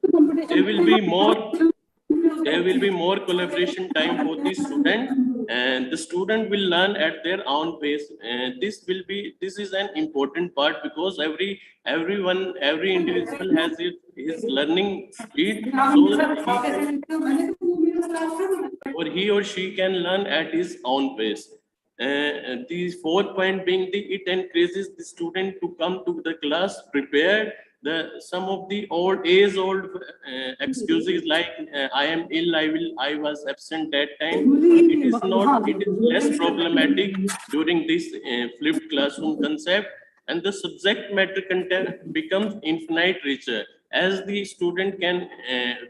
There will be more collaboration time for the student and the student will learn at their own pace. And this is an important part, because every individual has his learning speed, or he or she can learn at his own pace. The fourth point being it encourages the student to come to the class prepared. Some of the old excuses like I am ill, I was absent that time. It is less problematic during this flipped classroom concept, and the subject matter content becomes infinite richer, as the student can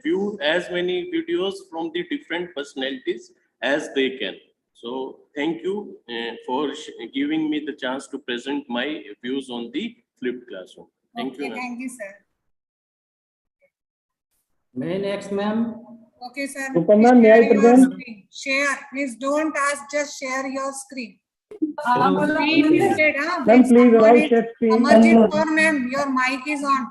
view as many videos from the different personalities as they can. So thank you for giving me the chance to present my views on the flipped classroom. Thank you. Thank you, sir. May next, ma'am. Okay, sir. Super, Please ma'am, may share I your present? screen. Share. Please don't ask, just share your screen. Ma'am, Be muted, huh? please allow Somebody, share screen. Amarjit Kaur, ma'am, your mic is on.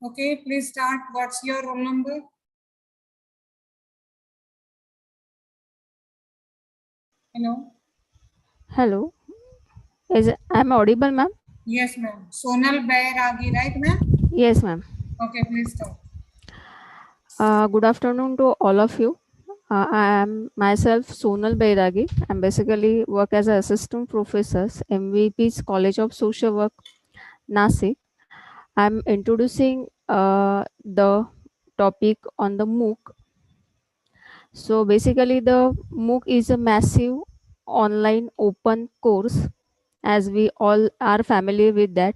Okay, please start. What's your roll number? Hello. Hello. I'm audible, ma'am? Yes, ma'am. Sonal Bairagi, right, ma'am? Yes, ma'am. Okay, please start. Good afternoon to all of you. I am myself Sonal Bairagi. I basically work as an assistant professor, MVP's College of Social Work, Nasik. I'm introducing the topic on the MOOC. So basically the MOOC is a massive online open course, as we all are familiar with that.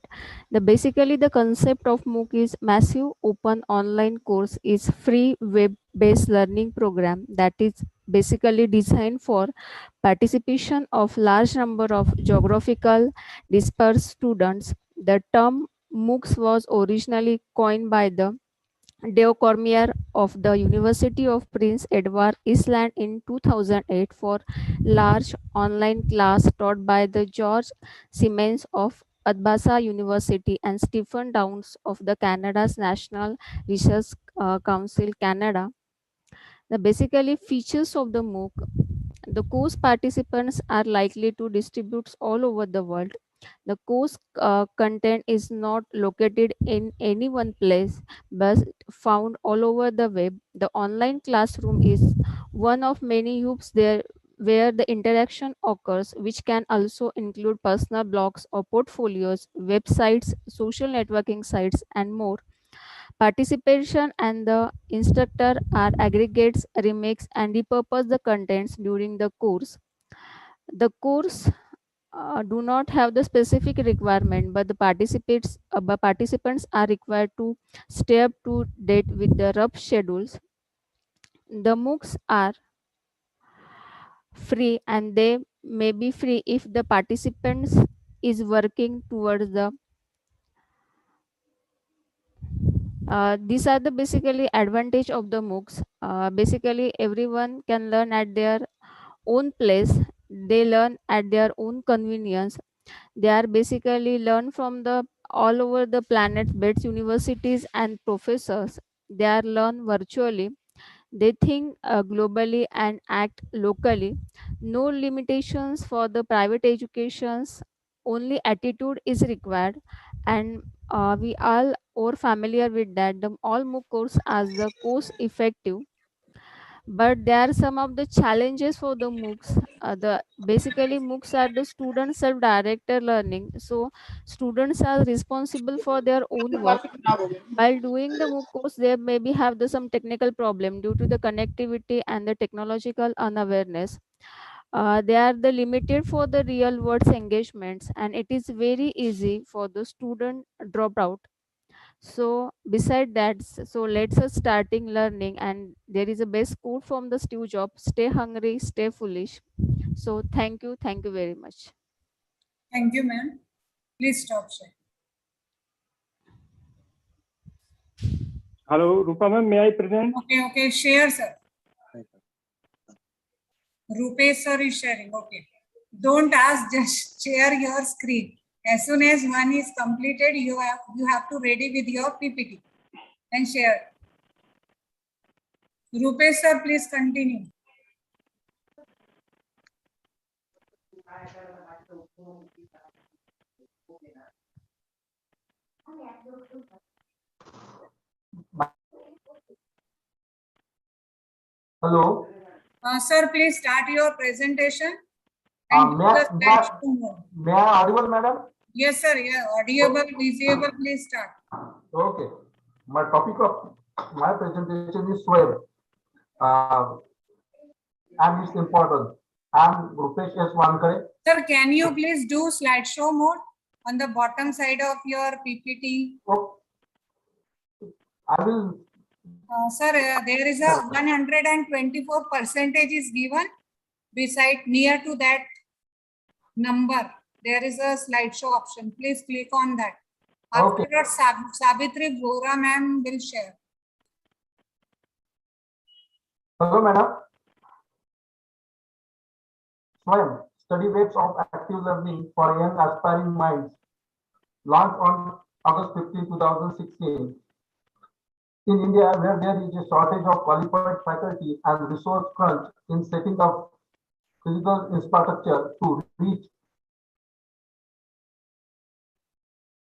Basically the concept of MOOC is massive open online course is free web based learning program that is basically designed for participation of large number of geographical dispersed students. The term MOOCs was originally coined by the Dave Cormier of the University of Prince Edward Island in 2008 for large online class taught by the George Siemens of Athabasca University and Stephen Downes of the Canada's National Research Council Canada. The basically features of the MOOC: the course participants are likely to distribute all over the world. The course content is not located in any one place but found all over the web. The online classroom is one of many hubs there where the interaction occurs, which can also include personal blogs or portfolios, websites, social networking sites, and more. Participation and the instructor are aggregates, remix, and repurpose the contents during the course. The course do not have the specific requirement, but the participants are required to stay up to date with the rough schedules. The MOOCs are free, and they may be free if the participants is working towards the these are the basically advantage of the MOOCs. Basically everyone can learn at their own place. They learn at their own convenience. They are basically learn from the all over the planet beds, universities and professors. They are learn virtually. They think globally and act locally. No limitations for the private educations. Only attitude is required, and we all are familiar with that. The all MOOC course as the course effective, but there are some of the challenges for the MOOCs. The basically MOOCs are the student self-directed learning, so students are responsible for their own work. While doing the MOOC course, they maybe have some technical problem due to the connectivity and the technological unawareness. They are the limited for the real world engagements, and it is very easy for the student drop out. So beside that, so let's us starting learning, and there is a best quote from the Steve Jobs: stay hungry, stay foolish. So thank you very much. Thank you, ma'am. Please stop sharing. Hello, Rupa ma'am, may I present? Okay, share, sir. Rupesh sir is sharing. Okay. Don't ask, just share your screen. As soon as one is completed, you have to ready with your PPT and share. Rupesh sir, please continue. Hello. Sir, please start your presentation. May I audible, madam? Yes, sir. Yeah, audible, visible. Please start. Okay. My topic of my presentation is SWAYAM, and it's important. I'm Rupesh S. Wankare. Sir, can you please do slideshow mode on the bottom side of your PPT? Oh, I will. Sir, there is a 124% is given. Beside, near to that number, there is a slideshow option. Please click on that. Afterwards, Savitri Vora ma'am will share. Hello, madam. SWAYAM, Study Waves of Active Learning for Young Aspiring Minds, launched on August 15, 2016. In India, where there is a shortage of qualified faculty and resource crunch in setting up physical infrastructure to reach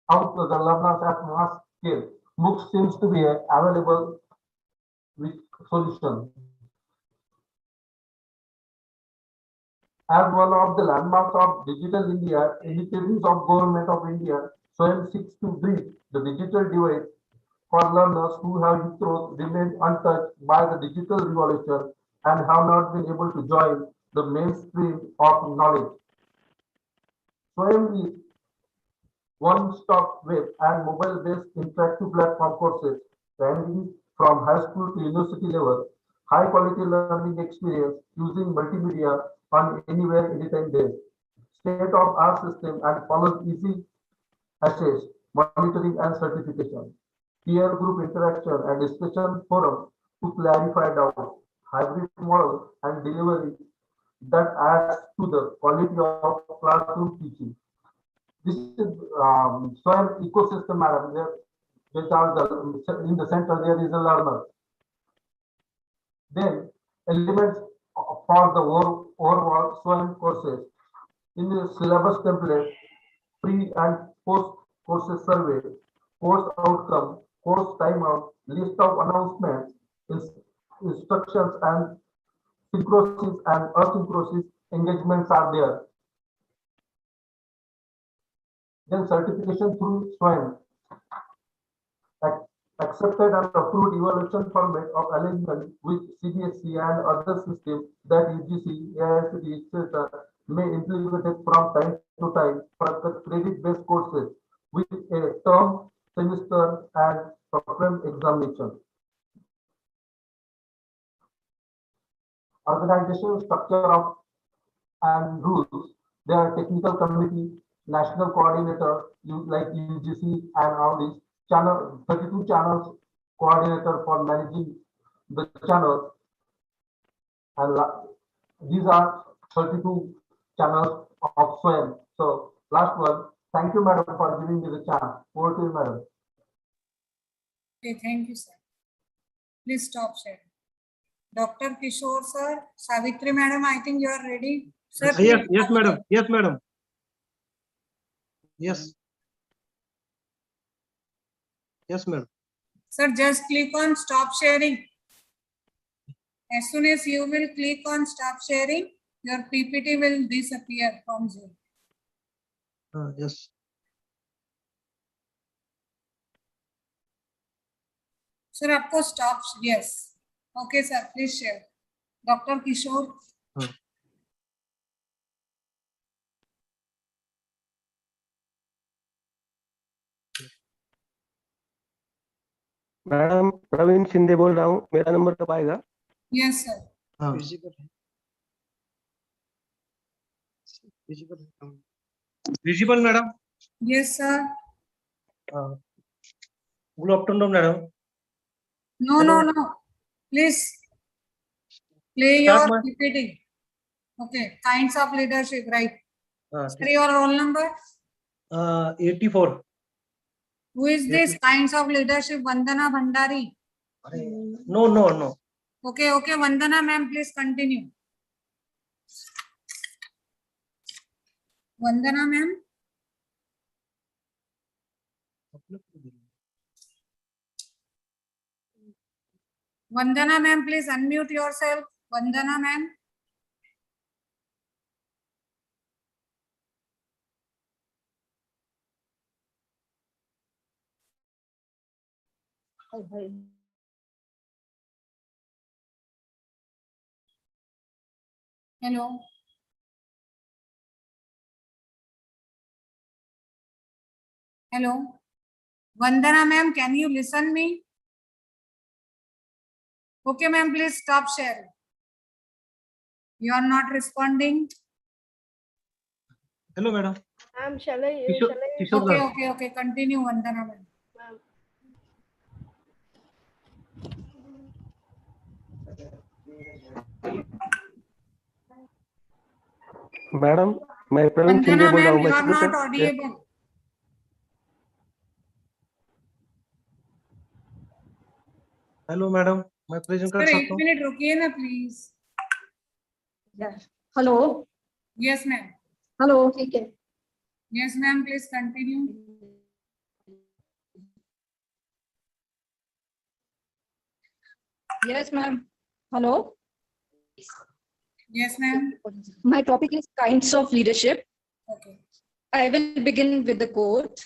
out to the learners at mass scale, MOOCs seems to be available with solution. As one of the landmarks of Digital India initiatives of Government of India, SWAYAM seeks to bridge the digital divide for learners who have hitherto remained untouched by the digital revolution and have not been able to join the mainstream of knowledge. SWAYAM is one-stop web and mobile-based interactive platform courses ranging from high school to university level, high-quality learning experience using multimedia on anywhere, anytime day. State-of-art system and follows easy access, monitoring and certification. Peer group interaction and discussion forum to clarify doubts, hybrid model and delivery that adds to the quality of classroom teaching. This is SWAYAM ecosystem, madam. Which are in the center there is a learner. Then elements for the overall SWAYAM courses in the syllabus template, pre and post courses survey, course outcome, course timeout, list of announcements, instructions and synchronous and asynchronous engagements are there. Then certification through SWAYAM, accepted and approved evaluation format of alignment with CBSE and other systems that UGC, AICTE, etc. may implement it from time to time for credit-based courses with a term, semester, and program examination. Organizational structure of and rules. There are technical committee, national coordinator, like UGC and all these channel, 32 channels coordinator for managing the channels. And these are 32 channels of SWAYAM. So last one, thank you, madam, for giving me the chance. Over to you, madam. Okay, thank you, sir. Please stop sharing. Dr. Kishore, sir, Savitri, madam, I think you are ready. Sir, yes, madam. Yes, madam. Yes. Yes, madam. Sir, just click on stop sharing. As soon as you will click on stop sharing, your PPT will disappear from Zoom. Yes. Sir, आपको stop, yes. Okay, sir, please share. Dr. Kishore. Madam Praveen Shinde बोल रहा हूँ, मेरा number कब आएगा? Yes, sir. Visible, madam. Yes, sir. Good afternoon, madam. No, no, no. Please play Start your my- PPT. Okay. Kinds of leadership, right? Sir, ठीक. your roll number? 84. Who is this kinds of leadership? Vandana Bhandari. No, no, no. Okay, okay. Vandana ma'am, please continue. Vandana ma'am. Vandana ma'am, please unmute yourself. Vandana ma'am. Hello. Hello. Vandana ma'am, can you listen me? Okay ma'am, please stop sharing. You are not responding. Hello, madam. Shall I? Kishore Okay, sir. okay, okay. Continue, Vandana ma'am. Madam मैं Praveen Shinde Vandana बोल रहा ma'am, हूँ you मैं are soon not सकता audible. Hello, madam. मैं present कर Sir, सकता 1 हूँ. minute रुकिए ना, please. Hello Yes, ma'am. Hello ठीक है Yes, ma'am. Please continue. Yes ma'am hello Yes, ma'am. My topic is kinds of leadership. Okay. I will begin with the quote.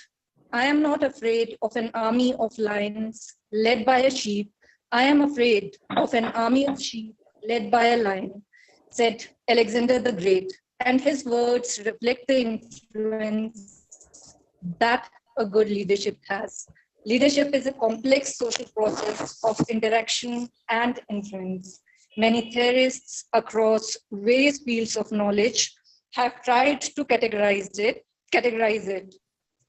I am not afraid of an army of lions led by a sheep. I am afraid of an army of sheep led by a lion, said Alexander the Great. And his words reflect the influence that a good leadership has. Leadership is a complex social process of interaction and influence. Many theorists across various fields of knowledge have tried to categorize it.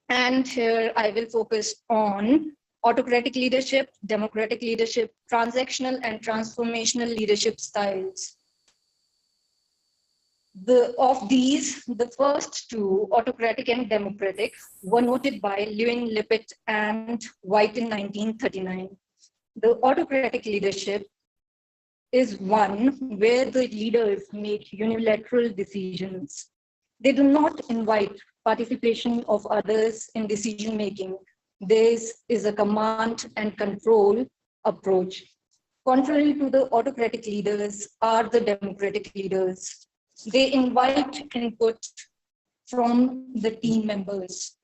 And here I will focus on autocratic leadership, democratic leadership, transactional and transformational leadership styles. Of these, the first two, autocratic and democratic, were noted by Lewin, Lippitt, and White in 1939. The autocratic leadership is one where the leaders make unilateral decisions. They do not invite participation of others in decision making. This is a command and control approach. Contrary to the autocratic leaders are the democratic leaders. They invite input from the team members.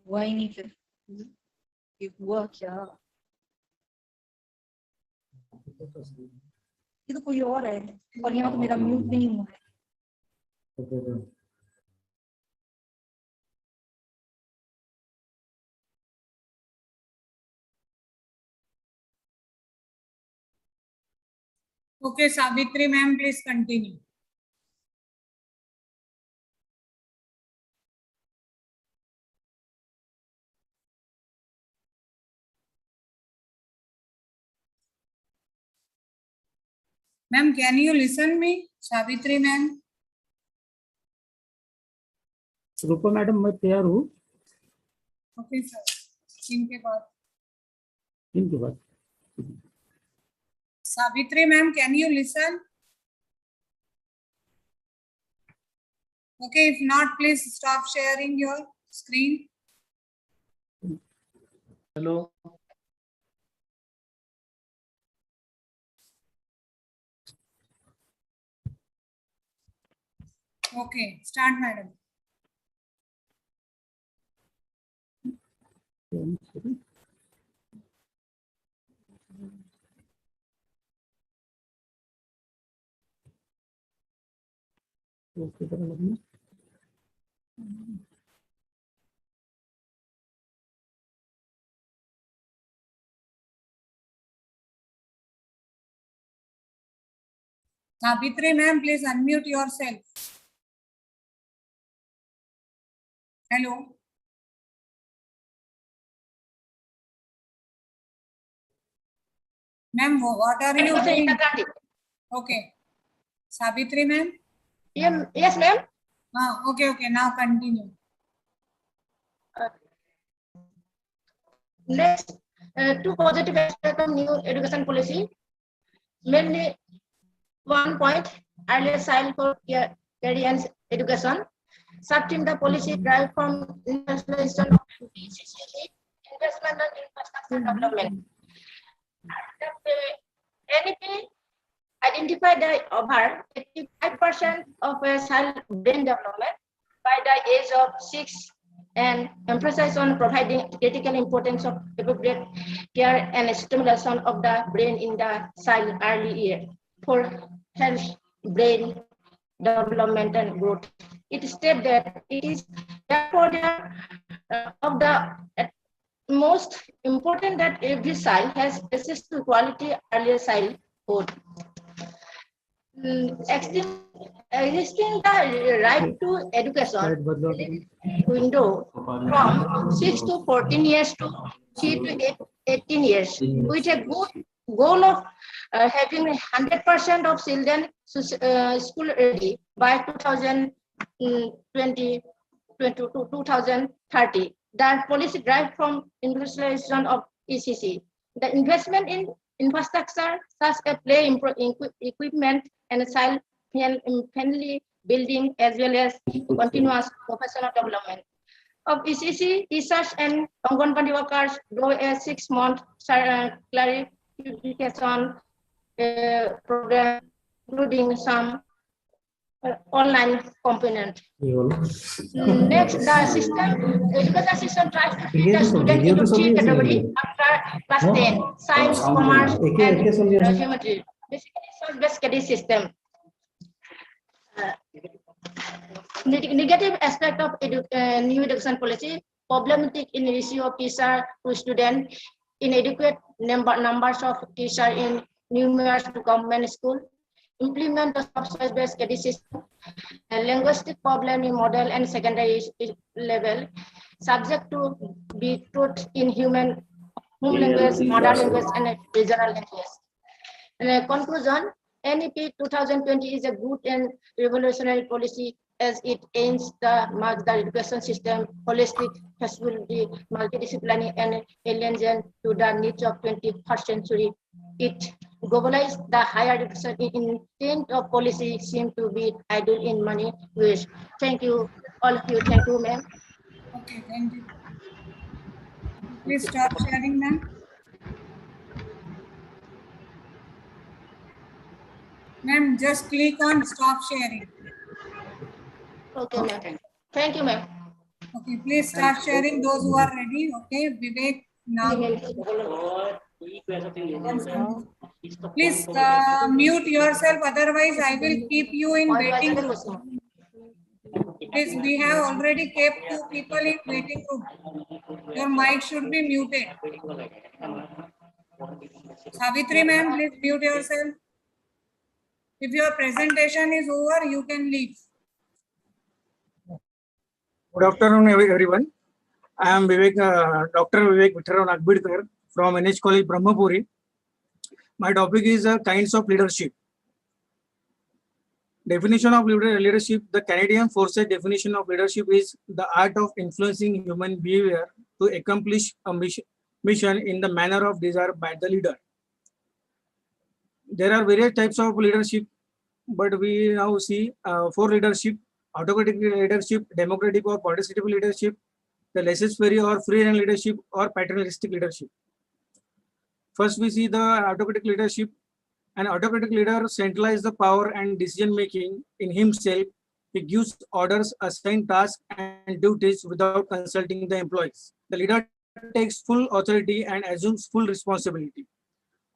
हुआ ही नहीं फिर ये हुआ क्या ये तो कोई और है और यहाँ तो मेरा म्यूट भी नहीं हुआ है Okay, Savitri ma'am, please continue. Ma'am, can you listen me? Savitri ma'am. Rupa madam मैं तैयार हूँ Okay, sir. इनके बाद. इनके बाद Savitri ma'am, can you listen? Okay, if not, please stop sharing your screen. Hello. Okay, start, madam. Savitri ma'am, please unmute yourself. Hello. Ma'am, what are you doing? Okay. Savitri ma'am? Yes, ma'am. Okay. Now continue. Next, two positive aspects of new education policy. Mainly, 1 point, earlier child for career and education. Certain the policy drive from internationalization of investment and infrastructure development. NEP identified that over 85% of a child brain development by the age of 6 and emphasize on providing critical importance of appropriate care and stimulation of the brain in the child early year for health, brain development and growth. It states that it is therefore of the most important that every child has access to quality early childhood. Existing the right to education window from 6 to 14 years to 3 to 18 years with a good goal of having 100% of children school ready by 2020 to 2030. The policy drive from industrialization of ECC. The investment in infrastructure such as play equipment and child-friendly building as well as continuous professional development of ECC, research and Anganwadi workers do a 6-month clarification program, including some online component. Next, the education system tries to split the student into 3 categories after class 10, science, commerce, and geometry. Basically, source-based credit system. Negative aspect of new education policy, problematic in ratio of teacher to student, inadequate numbers of teacher in numerous government school, implement the source-based credit system, linguistic problem in model and secondary level, subject to be taught in home language, modern language, and regional language. In conclusion, NEP 2020 is a good and revolutionary policy as it aims to make the education system holistic, flexibility, multidisciplinary, and alien to the needs of 21st century. It globalized the higher education intent of policy seem to be idle in many ways. Thank you, all of you. Thank you, ma'am. Okay, thank you. Please stop sharing, ma'am. Ma'am, just click on stop sharing. Okay, ma'am. Thank you, ma'am. Okay, please start sharing those who are ready. Okay, Vivek, now. Please mute yourself, otherwise I will keep you in waiting room. Please, we have already kept 2 people in waiting room. Your mic should be muted. Savitri ma'am, please mute yourself. If your presentation is over, you can leave. Good afternoon, everyone. I am Vivek, Dr. Vivek Vittharan from NH College, Brahmapuri. My topic is kinds of leadership. Definition of leadership. The Canadian Forces definition of leadership is the art of influencing human behavior to accomplish a mission in the manner of desire by the leader. There are various types of leadership, but we now see 4 leadership: autocratic leadership, democratic or participative leadership, the laissez-faire or free hand leadership, or paternalistic leadership. First, we see the autocratic leadership. An autocratic leader centralizes the power and decision making in himself. He gives orders, assigns tasks and duties without consulting the employees. The leader takes full authority and assumes full responsibility.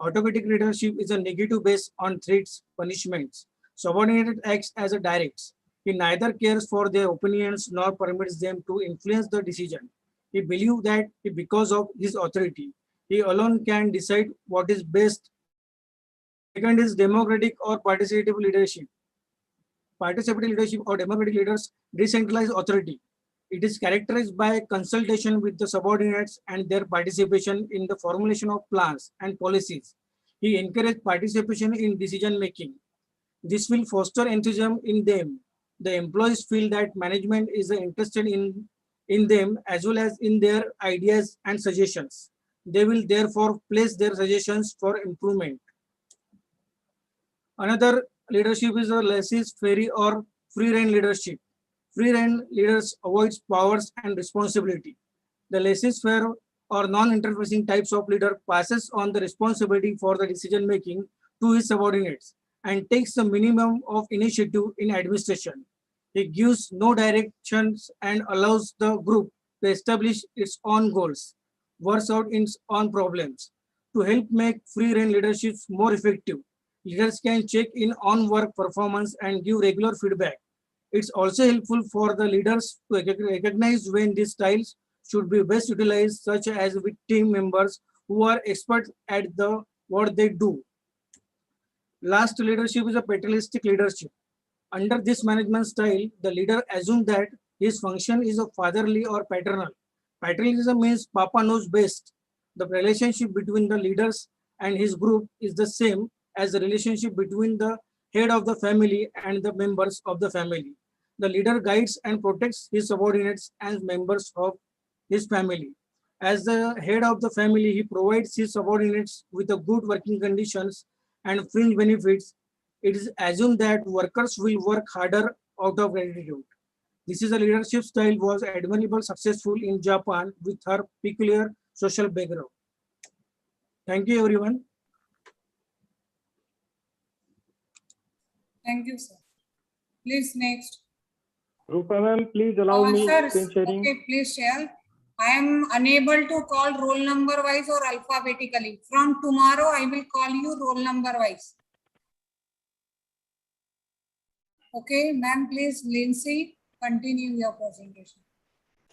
Autocratic leadership is a negative based on threats, punishments. Subordinate acts as a direct. He neither cares for their opinions nor permits them to influence the decision. He believes that because of his authority, he alone can decide what is best. Second is democratic or participative leadership. Participative leadership or democratic leaders decentralize authority. It is characterized by consultation with the subordinates and their participation in the formulation of plans and policies. He encouraged participation in decision making. This will foster enthusiasm in them. The employees feel that management is interested in them as well as in their ideas and suggestions. They will therefore place their suggestions for improvement. Another leadership is a laissez-faire or free-rein leadership. Free-rein leaders avoids powers and responsibility. The laissez-faire or non-interfacing types of leader passes on the responsibility for the decision making to his subordinates and takes the minimum of initiative in administration. He gives no directions and allows the group to establish its own goals, works out its own problems. To help make free-rein leaderships more effective, leaders can check in on work performance and give regular feedback. It's also helpful for the leaders to recognize when these styles should be best utilized, such as with team members who are experts at what they do. Last leadership is a paternalistic leadership. Under this management style, the leader assumes that his function is a fatherly or paternal. Paternalism means Papa knows best. The relationship between the leaders and his group is the same as the relationship between the head of the family and the members of the family. The leader guides and protects his subordinates and members of his family. As the head of the family, he provides his subordinates with a good working conditions and fringe benefits. It is assumed that workers will work harder out of gratitude. This is a leadership style was admirable successful in Japan with her peculiar social background. Thank you, everyone. Thank you, sir. Please next. Rupa ma'am, please allow me Sir, screen sharing. okay, please share. I am unable to call roll number wise or alphabetically. From tomorrow, I will call you roll number wise. Okay, ma'am, please, Lindsay, continue your presentation.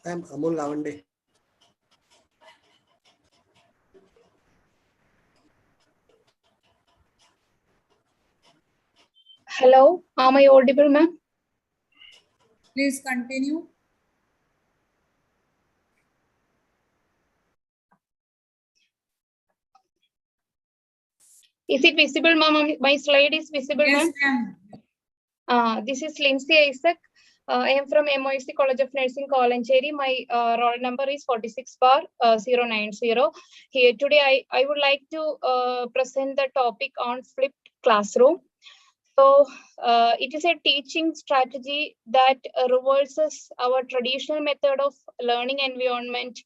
I am Amol Lavande. Hello, am I audible, ma'am? Please continue. Is it visible, ma'am? My slide is visible, Yes, ma'am. This is Lindsay Isaac. I am from MOSC College of Nursing, Kolancheri. My roll number is 46/090. Here today, I would like to present the topic on flipped classroom. So it is a teaching strategy that reverses our traditional method of learning environment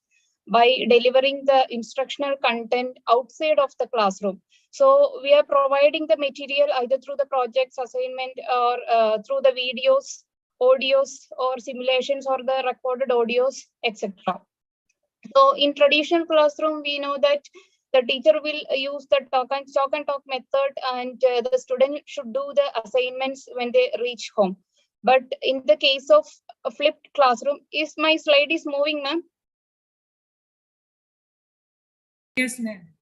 by delivering the instructional content outside of the classroom. So we are providing the material either through the projects, assignment, or through the videos, audios, or simulations, or the recorded audios, etc. So in traditional classroom, we know that the teacher will use the talk and talk method, and the student should do the assignments when they reach home. But in the case of a flipped classroom, is my slide is moving, ma'am? Yes, ma'am.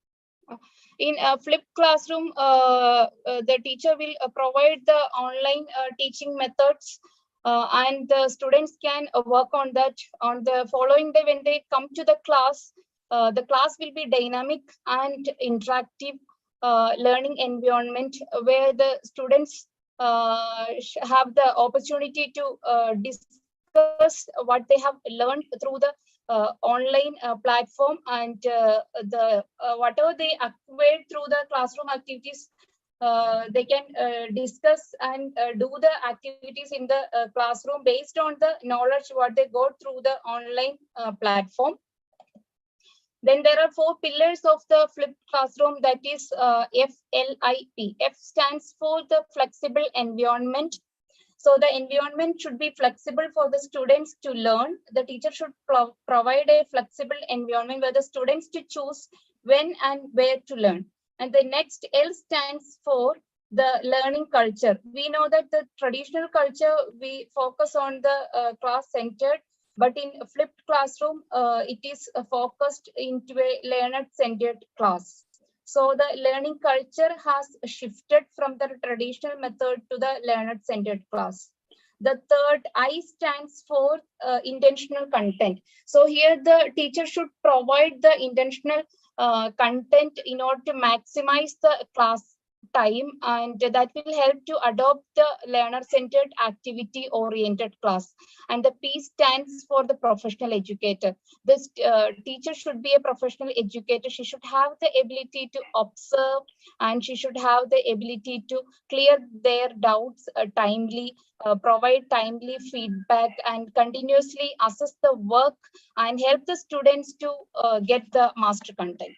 In a flipped classroom, the teacher will provide the online teaching methods, and the students can work on that. On the following day, when they come to the class will be dynamic and interactive learning environment where the students have the opportunity to discuss what they have learned through the online platform, and whatever they acquire through the classroom activities, they can discuss and do the activities in the classroom based on the knowledge what they got through the online platform. Then there are 4 pillars of the flipped classroom, that is FLIP. F stands for the flexible environment. So the environment should be flexible for the students to learn. The teacher should provide a flexible environment where the students to choose when and where to learn. And the next L stands for the learning culture. We know that the traditional culture, we focus on the class-centered, but in a flipped classroom, it is focused into a learner-centered class. So the learning culture has shifted from the traditional method to the learner-centered class. The third, I stands for intentional content. So here the teacher should provide the intentional content in order to maximize the class time, and that will help to adopt the learner-centered activity-oriented class. And the P stands for the professional educator. This teacher should be a professional educator. She should have the ability to observe, and she should have the ability to clear their doubts timely, provide timely feedback, and continuously assess the work and help the students to get the master content.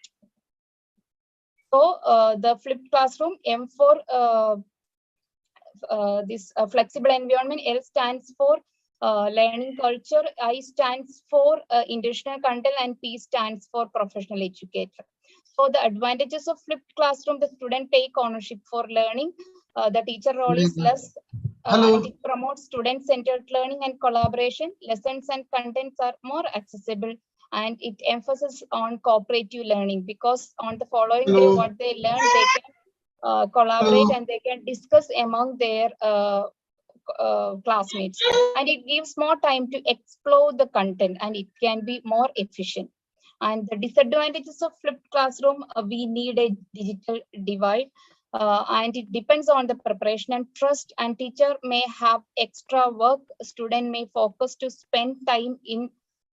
So the flipped classroom, M for this flexible environment, L stands for learning culture, I stands for intentional content, and P stands for professional educator. So the advantages of flipped classroom: the student take ownership for learning, the teacher role is less, and it promotes student-centered learning and collaboration. Lessons and contents are more accessible, and it emphasizes on cooperative learning, because on the following day what they learn, they can collaborate and they can discuss among their classmates, and it gives more time to explore the content, and it can be more efficient. And the disadvantages of flipped classroom, we need a digital divide, and it depends on the preparation and trust, and teacher may have extra work, student may focus to spend time in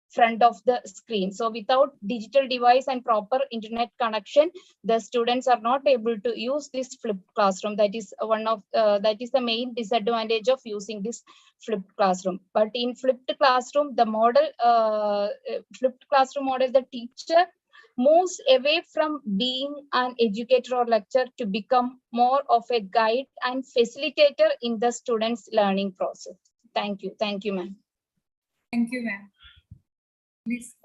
front of the screen. So without digital device and proper internet connection, the students are not able to use this flipped classroom. That is one of that is the main disadvantage of using this flipped classroom. But in flipped classroom, the model flipped classroom model, the teacher moves away from being an educator or lecturer to become more of a guide and facilitator in the students' learning process. Thank you, ma'am. Thank you, ma'am. Please.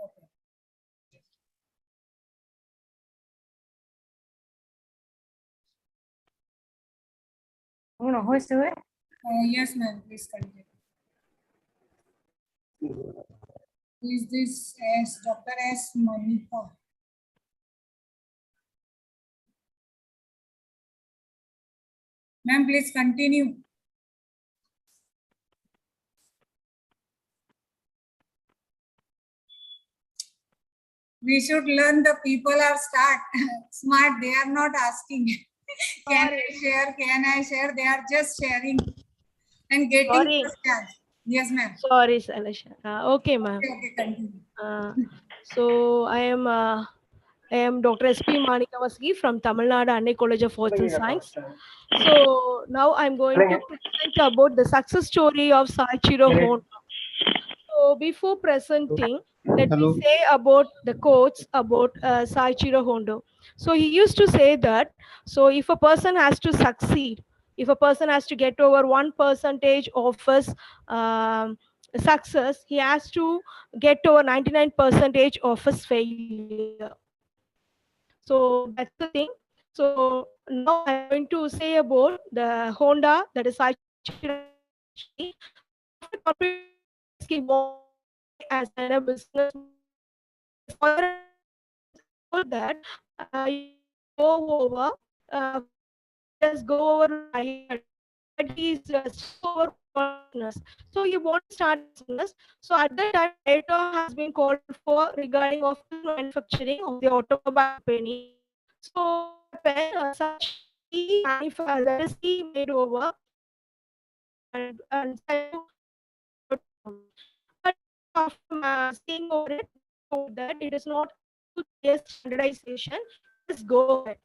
Yes, ma'am. Please continue. Who is this? As Dr. S. Monica. Ma'am, please continue. We should learn the people are smart. They are not asking, can I share? Can I share? They are just sharing and getting questions. Yes, ma'am. Sorry, Salasha. Okay, ma'am. Okay, continue. So I am Dr. S.P. Manikavasgi from Tamil Nadu Annai College of Arts and Science. So now I'm going to present about the success story of Saichiro Honda. So before presenting, let me say about the quotes about Saichiro Honda. So he used to say that, so if a person has to succeed, if a person has to get over 1% of his success, he has to get over 99% of his failure. So that's the thing. So now I'm going to say about the Honda, that is Saichiro. After completing he wanted as a business, that go over just go over but he's over business. So he wants to start business. So at that time, data has been called for regarding of manufacturing of the automobile company. So when such that is he made over and but after seeing over it, that it is not standardization. Let's go ahead.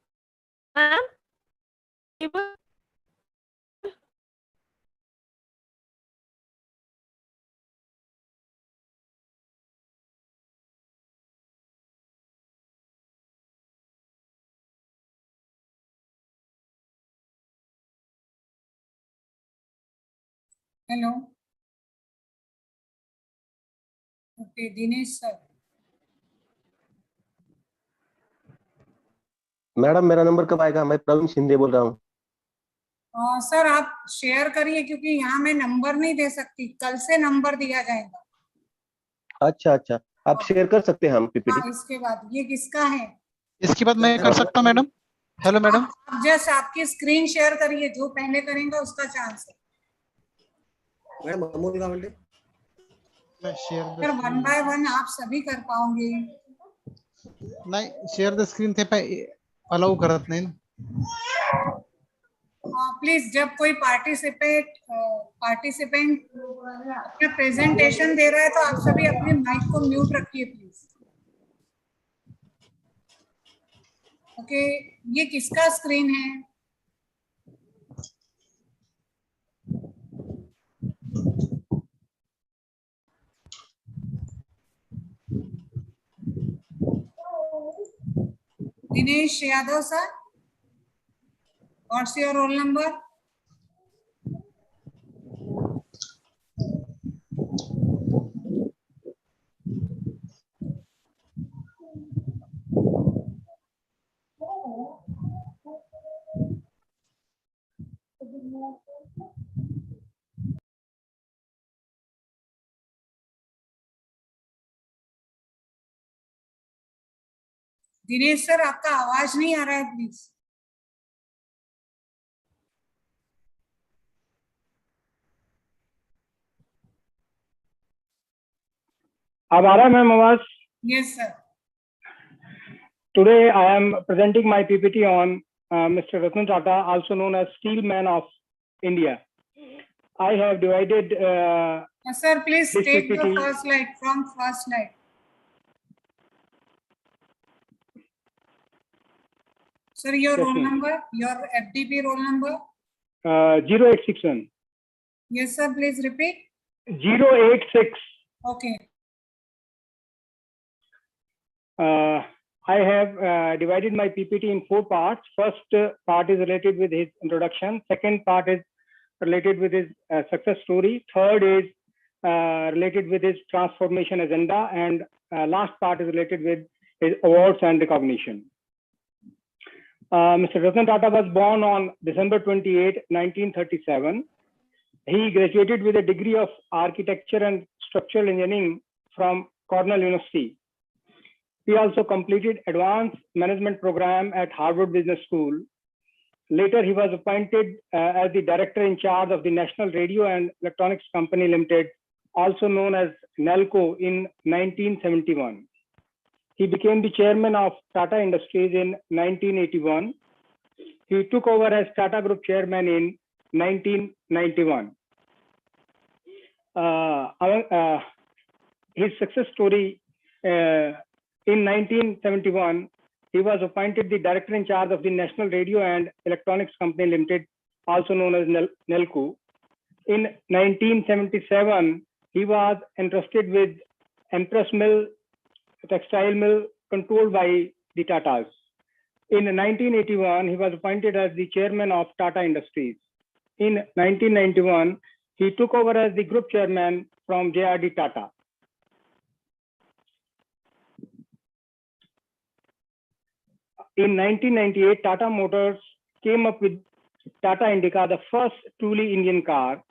Hello. Okay, Dinesh sir. Madam मेरा number कब आएगा? मैं प्रवीण शिंदे बोल रहा हूँ। Sir आप share करिए, क्योंकि यहाँ मैं नंबर नहीं दे सकती, कल से नंबर दिया जाएगा। अच्छा अच्छा, आप शेयर कर सकते हैं हम पीपीटी। इसके बाद ये किसका है? इसके बाद मैं कर सकता हूँ मैडम। Hello madam. आप जस्ट आपकी स्क्रीन शेयर करिए, जो पहले करेंगे उसका चांस है। Madam Amol Gawande. Sir 1 by 1 आप सभी कर पाओगे? नाही, शेअर द स्क्रीन ते अलाउ करत नाही ना. प्लीज जब कोई पार्टिसिपेंट अपना प्रेजेंटेशन दे रहा है तो आप सभी अपने माइक को म्यूट रखिए प्लीज. ओके, ये किसका स्क्रीन है? Dinesh Yadav sir, what's your roll number? Dinesh sir आपका आवाज नहीं आ रहा है प्लीज. अब आ रहा है मैम आवाज? Yes sir. Today I am presenting my PPT on Mr. Ratan Tata, also known as Steel Man of India. I have divided sir, please this take the PPT. first slide from first slide. Sir, your Yes, roll ma'am. number, your FDP roll number? 0861. Yes sir, please repeat. 086. Okay. I have divided my PPT in 4 parts. First part is related with his introduction. Second part is related with his success story. Third is related with his transformation agenda. And last part is related with his awards and recognition. Mr. Ratan Tata was born on December 28, 1937. He graduated with a degree of architecture and structural engineering from Cornell University. He also completed advanced management program at Harvard Business School. Later, he was appointed as the director in charge of the National Radio and Electronics Company Limited, also known as NELCO, in 1971. He became the chairman of Tata Industries in 1981. He took over as Tata Group chairman in 1991. His success story, in 1971, he was appointed the director in charge of the National Radio and Electronics Company Limited, also known as NELCO. In 1977, he was entrusted with Empress Mill, textile mill controlled by the Tatas. In 1981, he was appointed as the chairman of Tata Industries. In 1991, he took over as the group chairman from JRD Tata. In 1998, Tata Motors came up with Tata Indica, the first truly Indian car.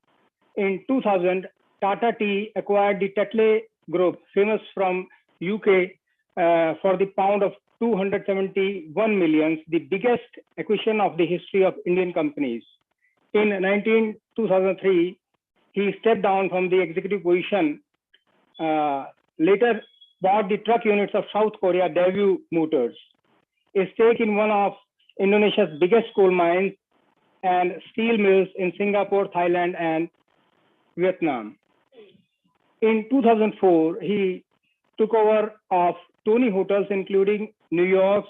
In 2000, Tata Tea acquired the Tetley Group, famous from UK, for the pound of 271 million, the biggest acquisition of the history of Indian companies. In 2003, he stepped down from the executive position. Later, bought the truck units of South Korea, Daewoo Motors, a stake in one of Indonesia's biggest coal mines, and steel mills in Singapore, Thailand, and Vietnam. In 2004, he took over of Tony Hotels, including New York's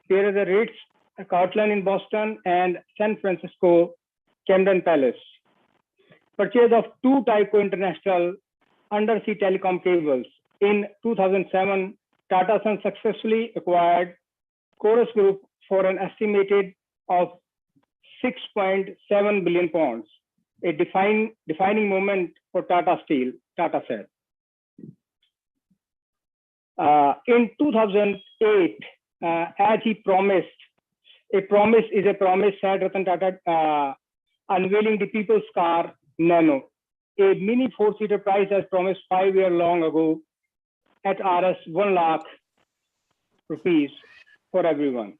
Pierre the Ritz, Cortland in Boston, and San Francisco Camden Palace. Purchase of 2 Tyco International undersea telecom cables. In 2007, Tata Sons successfully acquired Chorus Group for an estimated of 6.7 billion pounds, a defining moment for Tata Steel, Tata said. In 2008, as he promised, a promise is a promise, said Ratan Tata, unveiling the people's car, Nano, a mini 4-seater price as promised 5 years long ago at Rs 1 lakh rupees for everyone.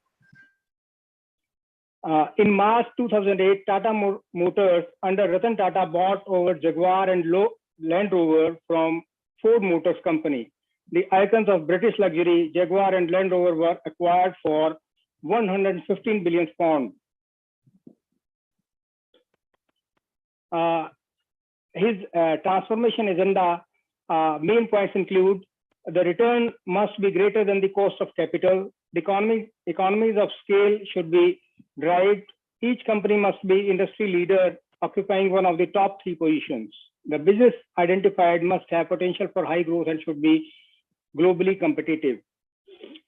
In March 2008, Tata Motors under Ratan Tata bought over Jaguar and Land Rover from Ford Motors Company. The icons of British luxury, Jaguar and Land Rover, were acquired for 115 billion pounds. His transformation agenda main points include: the return must be greater than the cost of capital. The economies of scale should be derived. Each company must be industry leader, occupying one of the top 3 positions. The business identified must have potential for high growth and should be globally competitive.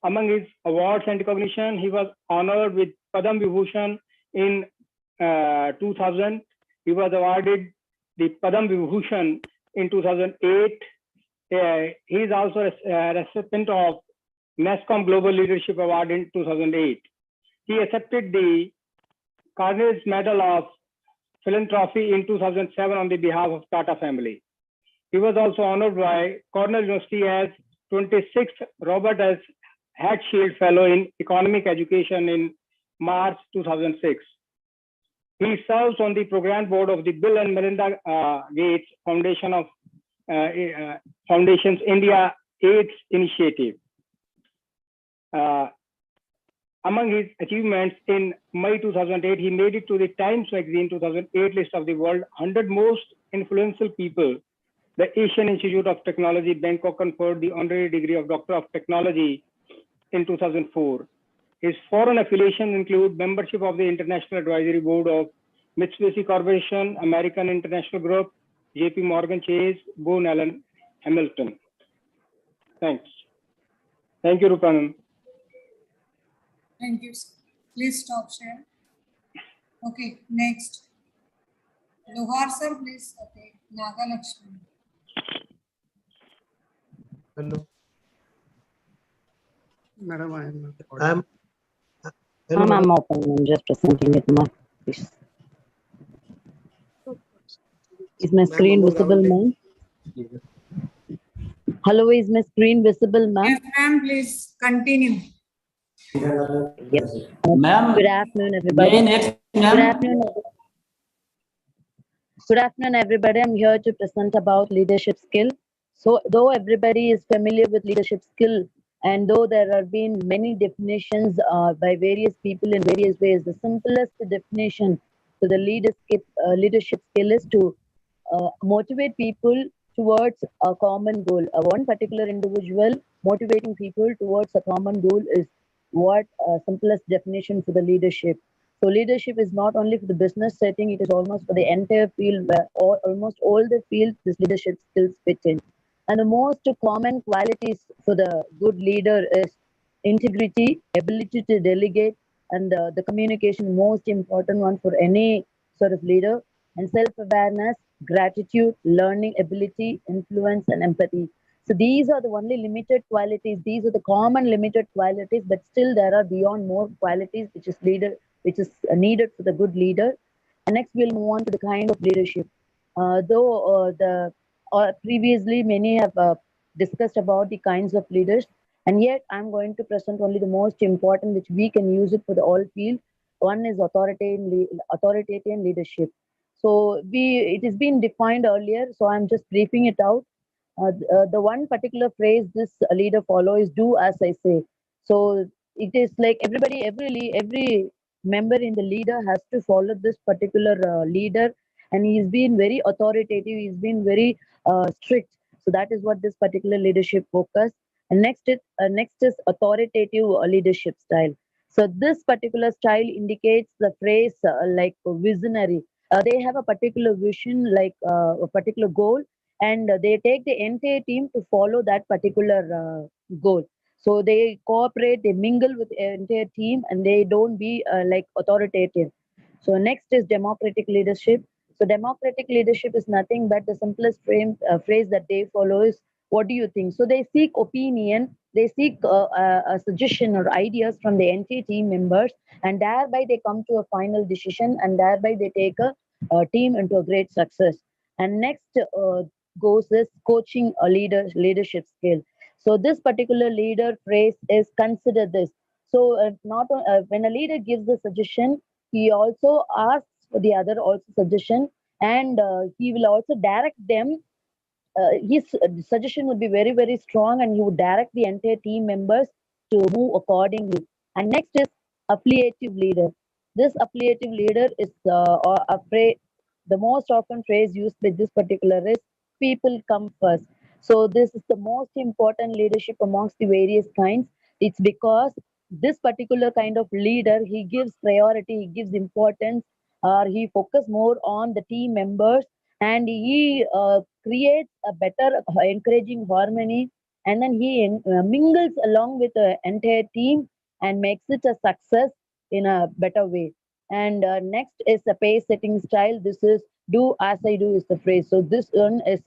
Among his awards and recognition, he was honored with Padam Vibhushan in 2000. He was awarded the Padam Vibhushan in 2008. He is also a recipient of NASSCOM Global Leadership Award in 2008. He accepted the Carnegie Medal of Philanthropy in 2007 on the behalf of Tata family. He was also honored by Cornell University as 26th Robert S. Hatfield Fellow in Economic Education in March 2006. He serves on the program board of the Bill and Melinda Gates Foundation of Foundation's India AIDS Initiative. Among his achievements, in May 2008, he made it to the Times Magazine 2008 list of the world 100 most influential people. The Asian Institute of Technology, Bangkok, conferred the honorary degree of Doctor of Technology in 2004. His foreign affiliations include membership of the International Advisory Board of Mitsubishi Corporation, American International Group, JP Morgan Chase, Bone Allen Hamilton. Thanks. Thank you, Rupanand. Thank you. Please stop share. Okay, next. Lohar sir, please. Okay, Naga Lakshmi. Hello. Madam, I am not. I'm. Hello, I'm open. I'm just presenting it now. Please. Is my screen visible, ma'am? Hello, is my screen visible, ma'am? Yes, ma'am, please continue. Yes. Ma'am, Good afternoon, everybody. next, Good ma'am. afternoon. Good afternoon, everybody. I'm here to present about leadership skill. So, though everybody is familiar with leadership skill, and though there have been many definitions by various people in various ways, the simplest definition to the leadership skill is to motivate people towards a common goal. One particular individual motivating people towards a common goal is what simplest definition for the leadership. So leadership is not only for the business setting, it is almost for the entire field where almost all the fields this leadership skills fit in. And the most common qualities for the good leader is integrity, ability to delegate, and the communication, most important one for any sort of leader, and self-awareness, gratitude, learning ability, influence, and empathy. So these are the only limited qualities. These are the common limited qualities, but still there are beyond more qualities which is needed for the good leader. And next we'll move on to the kind of leadership. Previously many have discussed about the kinds of leaders, and yet I'm going to present only the most important which we can use it for the all field. One is authoritarian leadership. So it has been defined earlier, so I'm just briefing it out. The one particular phrase this leader follows is "do as I say." So it is like every member in the leader has to follow this particular leader, and he's been very authoritative. He's been very strict. So that is what this particular leadership focus. And next is authoritative leadership style. So this particular style indicates the phrase like visionary. They have a particular vision, like a particular goal, and they take the entire team to follow that particular goal. So they cooperate, they mingle with the entire team, and they don't be like authoritative. So next is democratic leadership. So democratic leadership is nothing but the simplest phrase that they follow is, what do you think? So they seek opinion, they seek a suggestion or ideas from the entire team members, and thereby they come to a final decision, and thereby they take a team into a great success. And next goes this coaching a leadership skill. So this particular leader phrase is consider this. So not when a leader gives the suggestion, he also asks for the other also suggestion, and he will also direct them. His suggestion would be very, very strong, and he would direct the entire team members to move accordingly. And next is affiliative leader. This affiliative leader is the most often phrase used with this particular is people come first. So this is the most important leadership amongst the various kinds. It's because this particular kind of leader, he gives priority, he gives importance, or he focus more on the team members, and he creates a better encouraging harmony, and then he mingles along with the entire team and makes it a success in a better way. And next is the pace setting style. This is do as I do is the phrase. So this one is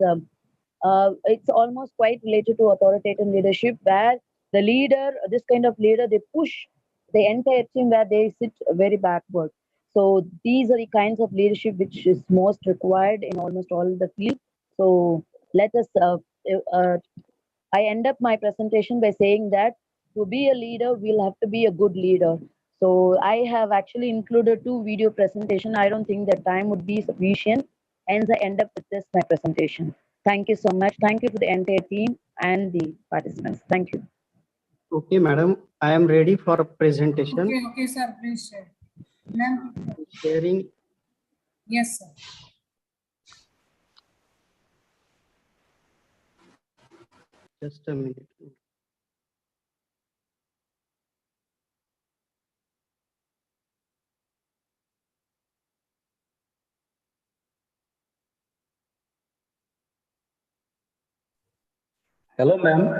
it's almost quite related to authoritative leadership, where the leader, this kind of leader, they push the entire team where they sit very backward. So these are the kinds of leadership which is most required in almost all the fields. So let us, I end up my presentation by saying that to be a leader, we'll have to be a good leader. So I have actually included 2 video presentation. I don't think the time would be sufficient. Hence, I end up with this, my presentation. Thank you so much. Thank you for the entire team and the participants. Thank you. Okay, madam, I am ready for a presentation. Okay, sir, please share. Ma'am. Sharing. Yes, sir. Just a minute. Hello, ma'am.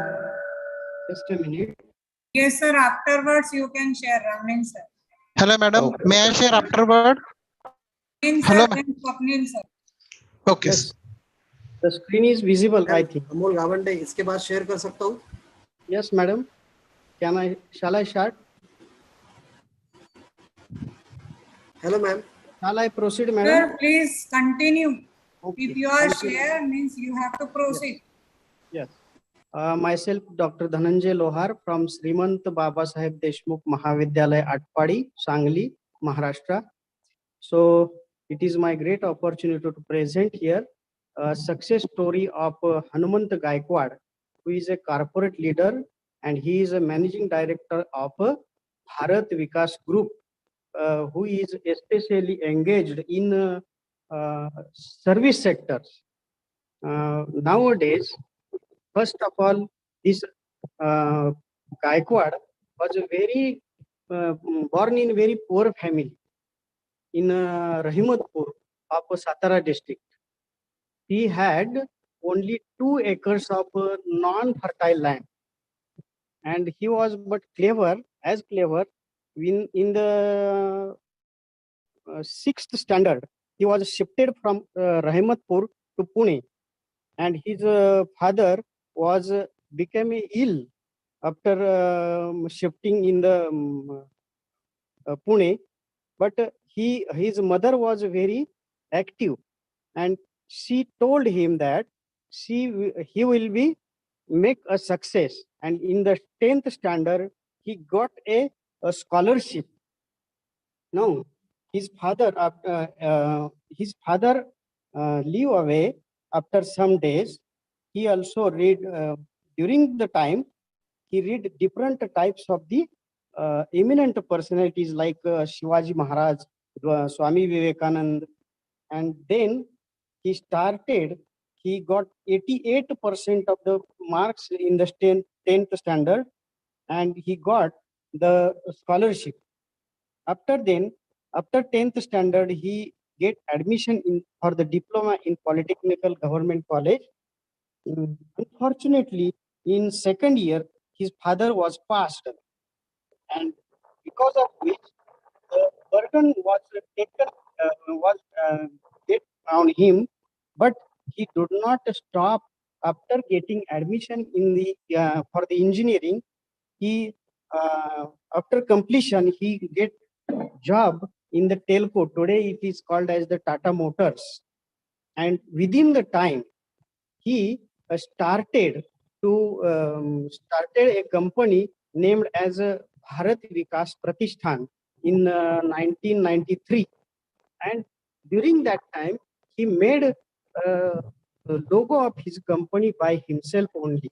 Just a minute. Yes, sir. Afterwards, you can share, Ramin, sir. Hello, madam. May I share afterward? Hello, then Swapnil, sir. Okay. Yes. The screen is visible, I think. Amol Gawande इसके बाद share कर सकता हूँ? Yes, madam. Shall I start? Hello, ma'am. Shall I proceed, madam? Sir, please continue. Okay. If you are Thank you. share, means you have to proceed. Yes. Myself, Dr. Dhananjay Lohar from Srimant Babasaheb Deshmukh Mahavidyalaya, Atpadi, Sangli, Maharashtra. So it is my great opportunity to present here a success story of Hanumant Gaikwad, who is a corporate leader, and he is a managing director of Bharat Vikas Group, who is especially engaged in service sectors. Nowadays, first of all, this Gaikwad was a very born in very poor family in Rahimatpur of Satara district. He had only 2 acres of non-fertile land, and he was but clever, as clever. In the 6th standard, he was shifted from Rahimatpur to Pune, and his father was became ill after shifting in the Pune, but his mother was very active, and she told him that he will be make a success, and in the 10th standard he got a scholarship. Now his father leave away after some days. He also read during the time he read different types of the eminent personalities like Shivaji Maharaj, Swami Vivekanand, and then he got 88% of the marks in the 10th standard, and he got the scholarship. After 10th standard, he get admission for the diploma in Polytechnical Government College. Unfortunately, in second year, his father was passed, and because of which the burden was taken get on him, but he did not stop. After getting admission in the for the engineering, he after completion he get job in the telco. Today it is called as the Tata Motors, and within the time he started a company named as Bharat Vikas Pratishthan, in 1993. And during that time, he made the logo of his company by himself only.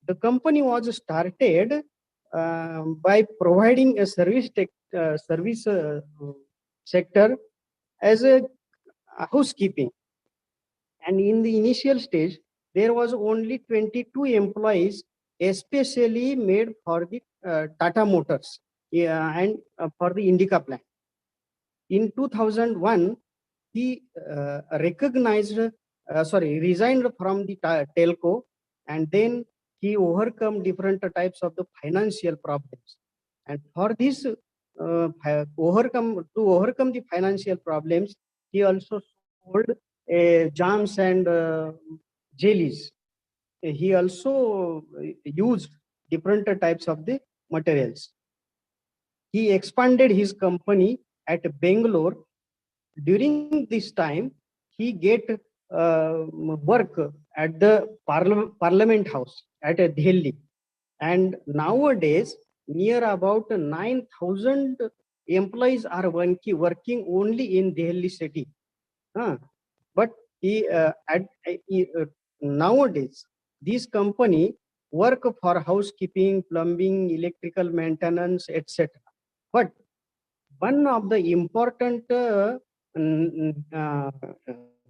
The company was started by providing a service sector as a housekeeping. And in the initial stage, there was only 22 employees, especially made for the Tata Motors and for the Indica plant. In 2001, he resigned from the telco, and then he overcome different types of the financial problems. And for this overcome the financial problems, he also sold jams and jellies. He also used different types of the materials. He expanded his company at Bangalore. During this time, he get work at the Parliament House at Delhi. And nowadays, near about 9,000 employees are working only in Delhi city. But nowadays, this company work for housekeeping, plumbing, electrical maintenance, etc. But one of the important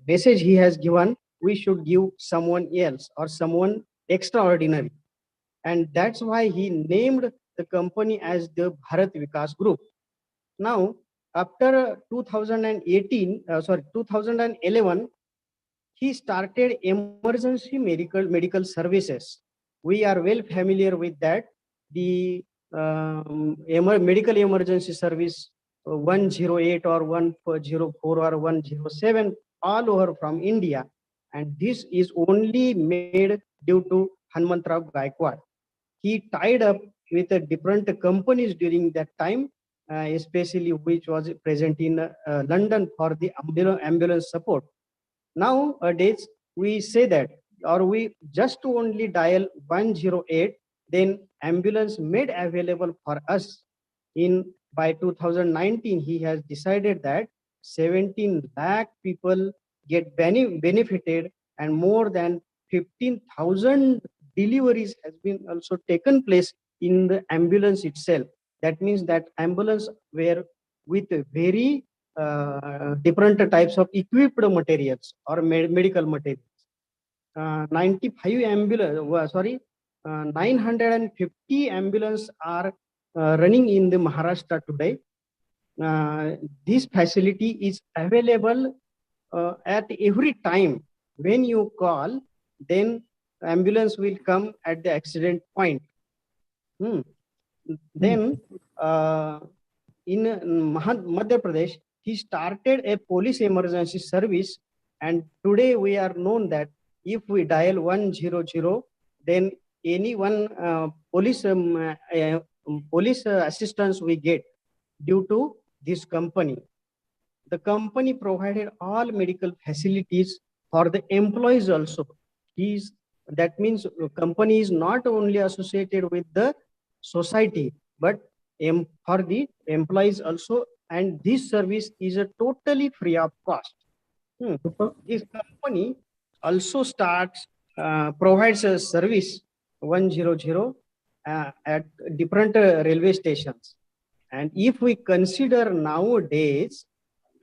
message he has given, we should give someone else or someone extraordinary. And that's why he named the company as the Bharat Vikas Group. Now, after 2011, he started emergency medical services. We are well familiar with that. The medical emergency service 108 or 104 or 107 all over from India. And this is only made due to Hanumantrao Gaikwad. He tied up with different companies during that time, especially which was present in London for the ambulance support. Nowadays, we say that, or we just only dial 108, then ambulance made available for us. By 2019, he has decided that 17 lakh people get benefited, and more than 15,000 deliveries has been also taken place in the ambulance itself. That means that ambulance were with very different types of equipped materials or medical materials. 950 ambulance are running in the Maharashtra today. This facility is available at every time. When you call, then ambulance will come at the accident point. Then in Madhya Pradesh, he started a police emergency service, and today we are known that if we dial 100, then any one police assistance we get due to this company. The company provided all medical facilities for the employees also. That means the company is not only associated with the society, but for the employees also, and this service is a totally free of cost. This company also provides a service 100 at different railway stations. And if we consider nowadays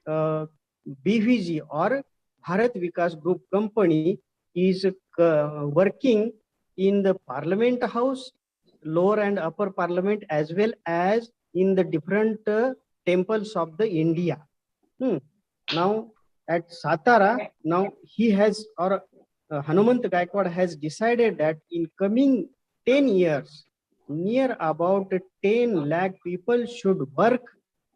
BVG or Bharat Vikas Group company is working in the Parliament House, lower and upper parliament, as well as in the different temples of the India. Now at Satara, now he has, or Hanumant Gaikwad has decided that in coming 10 years, near about 10 lakh people should work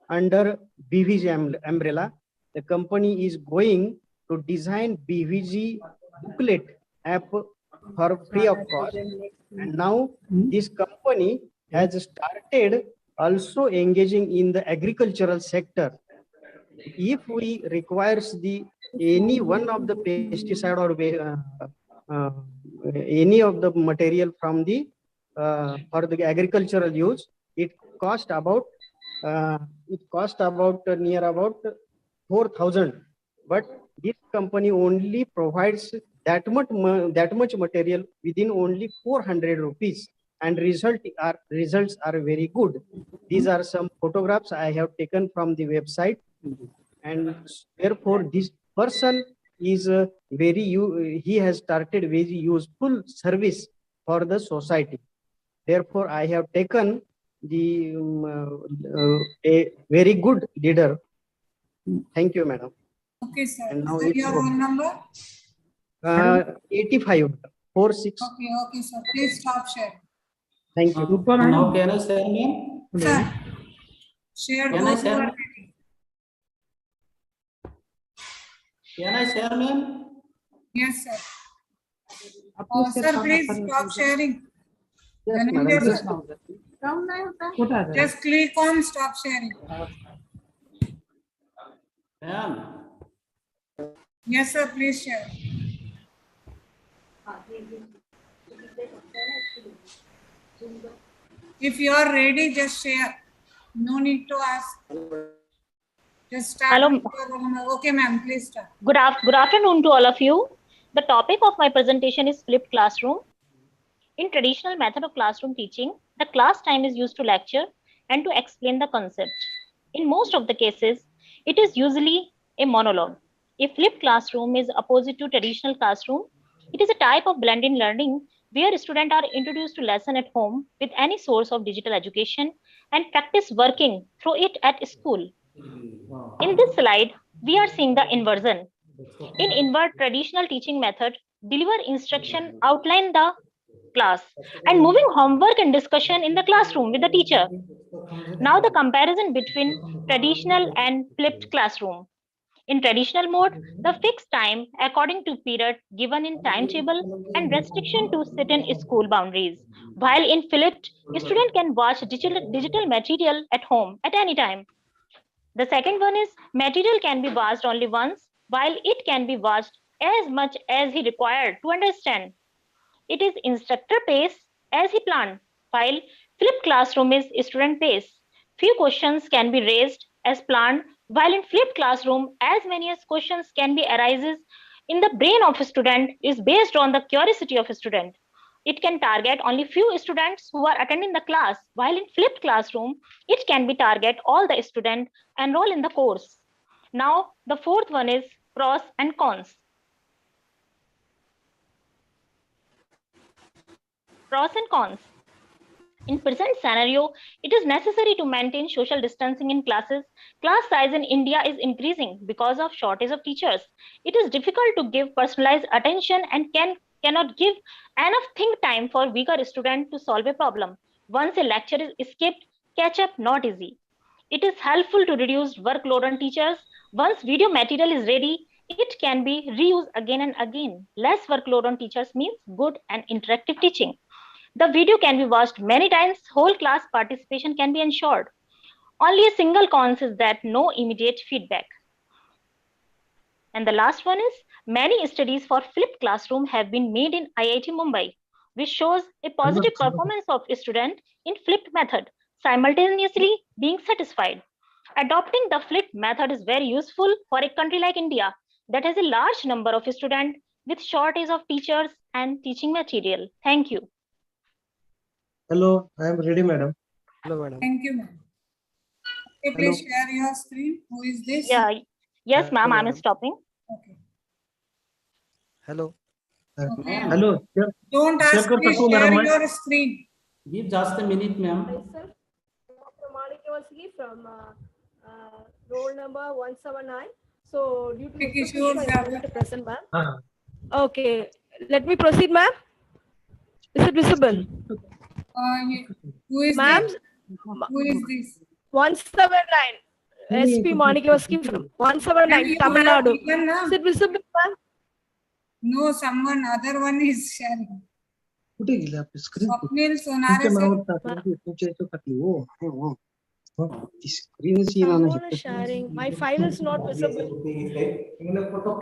under BVG umbrella. The company is going to design BVG booklet app for free of cost. And now this company has started also engaging in the agricultural sector. If we requires any one of the pesticide or any of the material from the for the agricultural use, it cost about It cost about near about 4,000, but this company only provides that much material within only 400 rupees, and results are very good. These are some photographs I have taken from the website, and therefore this person is he has started very useful service for the society. Therefore, I have taken the a very good leader. Thank you, madam. Okay, sir. And now Sir, it's your roll number? 85 46. Okay, sir. Please stop sharing. Thank you. Now can I share, ma'am? Sir, share Can I those who share? are ready. Can I share, ma'am? Yes, sir. Sir, please stop sharing. Yes, Running madam. there, sir. Just click on stop sharing. Ma'am. Yes, sir. Please share. If you are ready, just share. No need to ask. Just start. Hello. with your roll number. Okay, ma'am. Please start. Good afternoon to all of you. The topic of my presentation is flipped classroom. In traditional method of classroom teaching, the class time is used to lecture and to explain the concept. In most of the cases, it is usually a monologue. A flipped classroom is opposite to traditional classroom. It is a type of blended learning where students are introduced to lesson at home with any source of digital education and practice working through it at school. In this slide, we are seeing the inversion. In invert traditional teaching method, deliver instruction, outline the class, and moving homework and discussion in the classroom with the teacher. Now the comparison between traditional and flipped classroom. In traditional mode, the fixed time according to period given in timetable and restriction to certain school boundaries. While in flipped, a student can watch digital material at home at any time. The second one is material can be watched only once, while it can be watched as much as he required to understand. It is instructor pace as he planned, while flipped classroom is student pace. Few questions can be raised as planned, while in flipped classroom, as many as questions can be arises in the brain of a student is based on the curiosity of a student. It can target only few students who are attending the class, while in flipped classroom, it can be target all the students enroll in the course. Now, the fourth one is pros and cons. Pros and cons. In present scenario, it is necessary to maintain social distancing in classes. Class size in India is increasing because of shortage of teachers. It is difficult to give personalized attention and cannot give enough think time for weaker student to solve a problem. Once a lecture is skipped, catch up not easy. It is helpful to reduce workload on teachers. Once video material is ready, it can be reused again and again. Less workload on teachers means good and interactive teaching. The video can be watched many times, whole class participation can be ensured. Only a single cons is that no immediate feedback. And the last one is, many studies for flipped classroom have been made in IIT Mumbai, which shows a positive performance of a student in flipped method, simultaneously being satisfied. Adopting the flipped method is very useful for a country like India that has a large number of students with shortage of teachers and teaching material. Thank you. Hello, I am ready, madam. Hello, madam. Thank you, ma'am. Okay, please share your screen. Who is this? Yeah. Yes, ma'am, I'm madam. stopping. Okay. Hello. Okay. Hello. Don't ask, please share your screen. Give just a minute, ma'am. Myself, Dr. Monica Vasgi from roll number 179. So, due to Tech the issues, I am unable to present, ma'am. Okay, let me proceed, ma'am. Is it visible? Who is Ma'am? this? Who is this? 179. SP Monica Vasgi from 179, Tamil Nadu. Is it visible, ma'am? No, someone other one is sharing. कुठे गेले आपली screen Swapnil Sonare Someone is sharing. My file is not visible.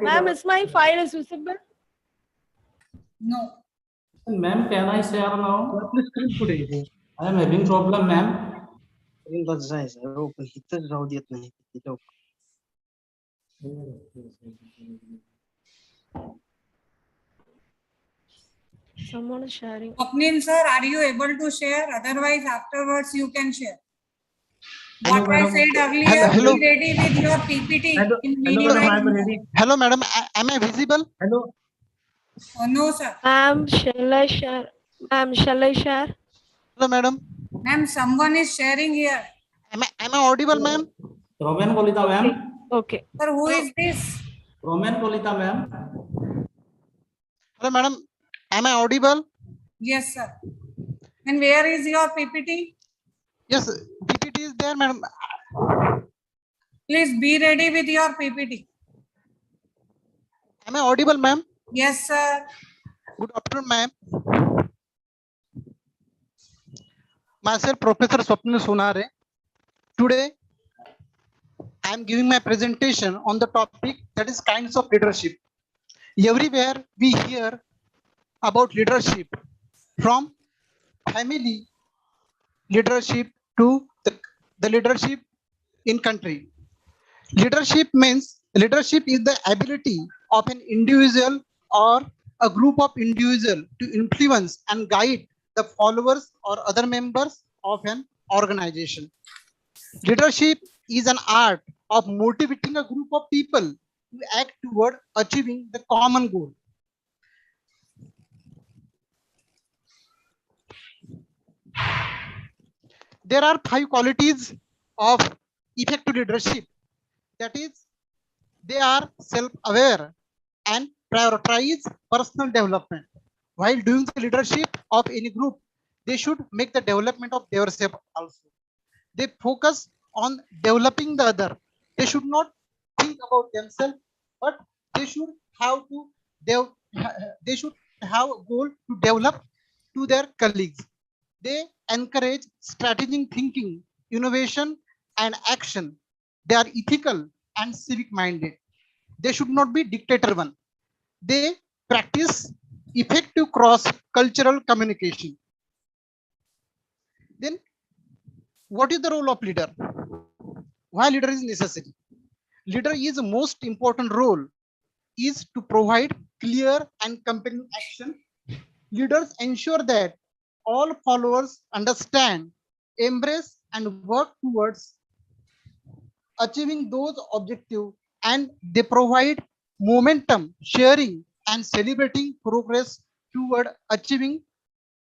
Ma'am, is my file is visible? No. Ma'am, can I share now? I am having problem, ma'am. स्क्रीनला जायचं हो, पण इथंच राहू देत नाही तिथं. Someone is sharing. Swapnil sir, are you able to share? Otherwise, afterwards you can share. Hello, What I madam. said earlier, Hello. be ready with your PPT Hello, in hello, madam. minimized I'm mode. ready. Hello, madam. Am I visible? Hello. Oh, no, sir. Shall I share? Ma'am, shall I share? Hello, madam. Ma'am, someone is sharing here. Am I audible, ma'am? Roman Kolita, ma'am. Okay. Sir, who is this? Roman Kolita, ma'am. Hello, madam. Am I audible? Yes, sir. And where is your PPT? Yes, PPT is there, madam. Please be ready with your PPT. Am I audible, ma'am? Yes, sir. Good afternoon, ma'am. Myself, Professor Swapnil Sonare. Today, I am giving my presentation on the topic that is kinds of leadership. Everywhere we hear about leadership, from family leadership to the leadership in country. Leadership means leadership is the ability of an individual or a group of individuals to influence and guide the followers or other members of an organization. Leadership is an art of motivating a group of people to act toward achieving the common goal. There are 5 qualities of effective leadership. That is, they are self-aware and prioritize personal development. While doing the leadership of any group, they should make the development of themselves also. They focus on developing the other. They should not think about themselves, but they should have to they should have a goal to develop to their colleagues. They encourage strategic thinking, innovation, and action. They are ethical and civic minded. They should not be dictator one. They practice effective cross-cultural communication. Then, what is the role of leader? Why leader is necessary? Leader is the most important role is to provide clear and compelling action. Leaders ensure that all followers understand, embrace, and work towards achieving those objectives, and they provide momentum, sharing, and celebrating progress toward achieving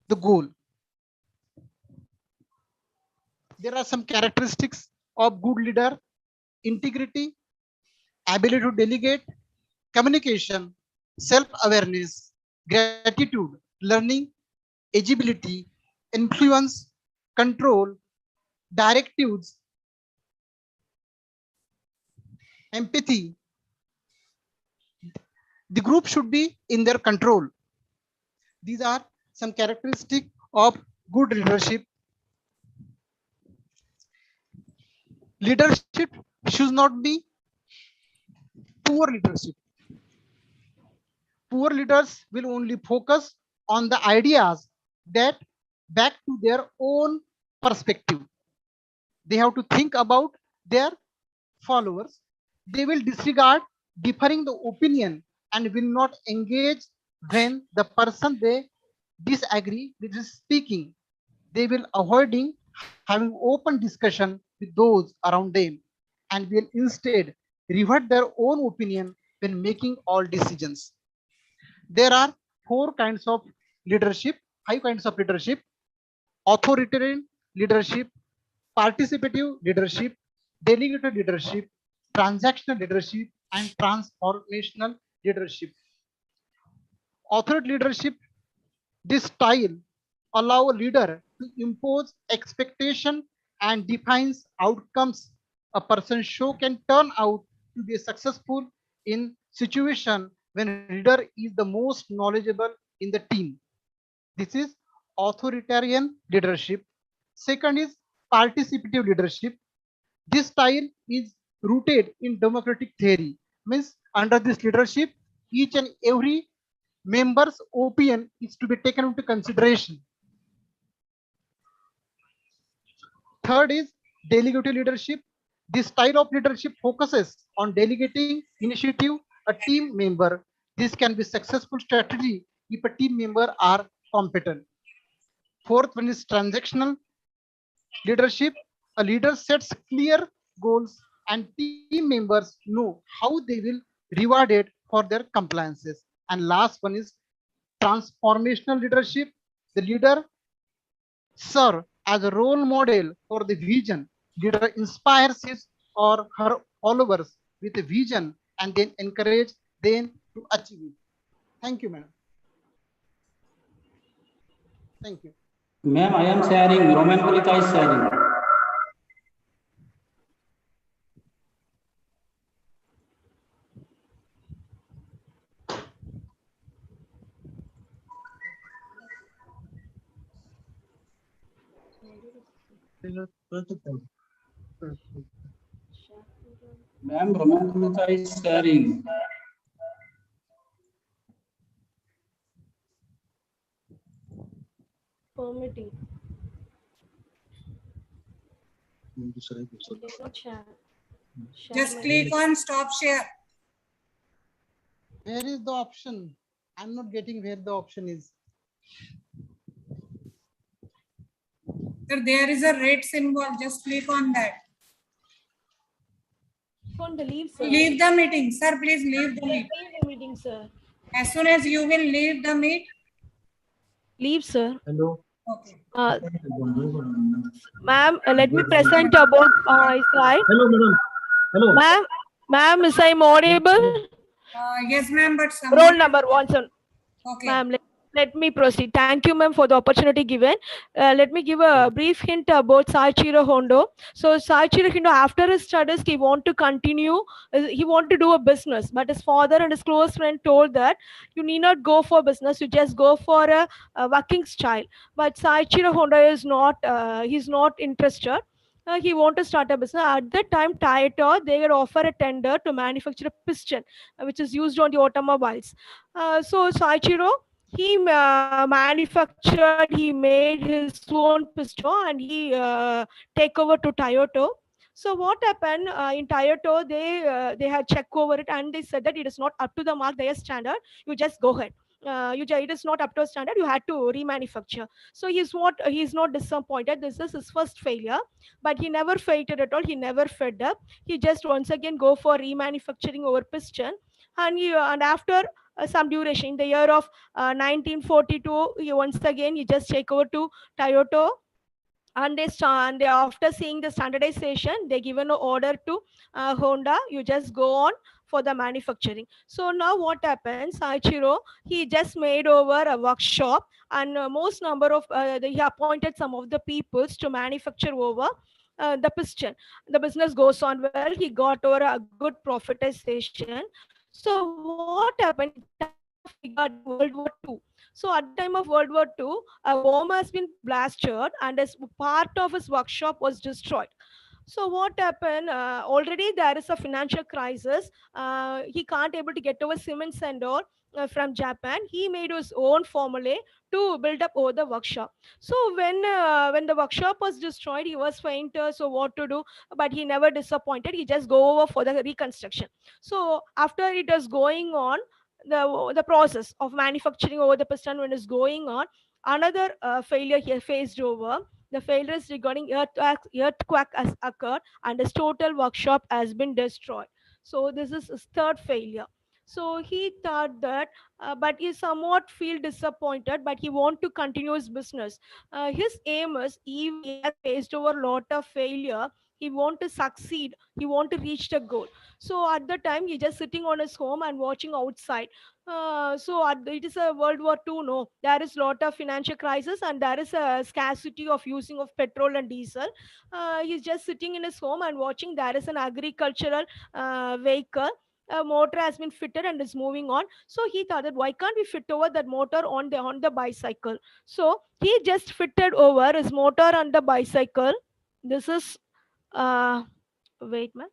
the goal. There are some characteristics of good leader: integrity, ability to delegate, communication, self-awareness, gratitude, learning, agility, influence, control, directives, empathy. The group should be in their control. These are some characteristics of good leadership. Leadership should not be poor leadership. Poor leaders will only focus on the ideas that back to their own perspective. They have to think about their followers. They will disregard differing the opinion and will not engage when the person they disagree with is speaking. They will avoiding having open discussion with those around them and will instead revert their own opinion when making all decisions. There are 4 kinds of leadership, 5 kinds of leadership: authoritarian leadership, participative leadership, delegated leadership, transactional leadership, and transformational leadership. Authoritarian leadership, this style allow a leader to impose expectation and defines outcomes a person show can turn out to be successful in situation when leader is the most knowledgeable in the team. This is authoritarian leadership. Second is participative leadership. This style is rooted in democratic theory. Means under this leadership, each and every member's opinion is to be taken into consideration. Third is delegative leadership. This style of leadership focuses on delegating initiative a team member. This can be successful strategy if a team member are competent. Fourth one is transactional leadership. A leader sets clear goals and team members know how they will rewarded for their compliances. And last one is transformational leadership. The leader serve as a role model for the vision. Leader inspires his or her followers with a vision and then encourage them to achieve it. Thank you, madam. Thank you. Ma'am, I am sharing. Roman Kulika is sharing. Ma'am, Roman Kulika is sharing. Permitting. Just click on stop share. Where is the option? I'm not getting where the option is. Sir, there is a red symbol. Just click on that. On the leave, sir. Leave the meeting. Sir, please leave the meeting. Leave the meeting, sir. As soon as you will leave the meet. Leave, sir. Hello. Okay. Ma'am, let me present about slide. Hello, madam. Hello. Ma'am, is I audible? Yes, ma'am, but some Roll number 1, sir. Okay. Ma'am, let me proceed. Thank you, ma'am, for the opportunity given. Let me give a brief hint about Saichiro Hondo. So Saichiro Hondo, after his studies, he want to continue. He want to do a business, but his father and his close friend told that you need not go for business. You just go for a working style. But Saichiro Hondo is not. He's not interested. He want to start a business. At that time, Toyota, they had offer a tender to manufacture a piston, which is used on the automobiles. So Saichiro, he manufactured, he made his own piston, and he take over to Toyota. So what happened in Toyota? They had check over it and they said that it is not up to the mark, their standard. You just go ahead. It is not up to standard. You had to remanufacture. So he's not disappointed. This is his first failure, but he never failed at all. He never fed up. He just once again go for remanufacturing over piston, and after some duration in the year of 1942, once again he just take over to Toyota, and they after seeing the standardization, they given an order to Honda. You just go on for the manufacturing. So now what happens? Saichiro, he just made over a workshop, and most number of he appointed some of the peoples to manufacture over the piston. The business goes on well. He got over a good profitization. So what happened in time of regarding World War II? So at the time of World War II, a bomb has been blasted and as part of his workshop was destroyed. So what happened? Already there is a financial crisis. He can't able to get over cements and all from Japan. He made his own formulae to build up over the workshop. So when the workshop was destroyed, he was faint. So what to do? But he never disappointed. He just go over for the reconstruction. So after it is going on, the process of manufacturing over the piston when is going on, another failure he faced over. The failure is regarding earthquake has occurred and his total workshop has been destroyed. So this is his third failure. So he thought that, but he somewhat feel disappointed, but he want to continue his business. His aim is, even he has faced over a lot of failure, he want to succeed, he want to reach the goal. So at the time he just sitting on his home and watching outside. It is a World War II. No, there is lot of financial crisis and there is a scarcity of using of petrol and diesel. He's just sitting in his home and watching. There is an agricultural vehicle. A motor has been fitted and is moving on. So he thought that why can't we fit over that motor on the bicycle? So he just fitted over his motor on the bicycle. This is wait man.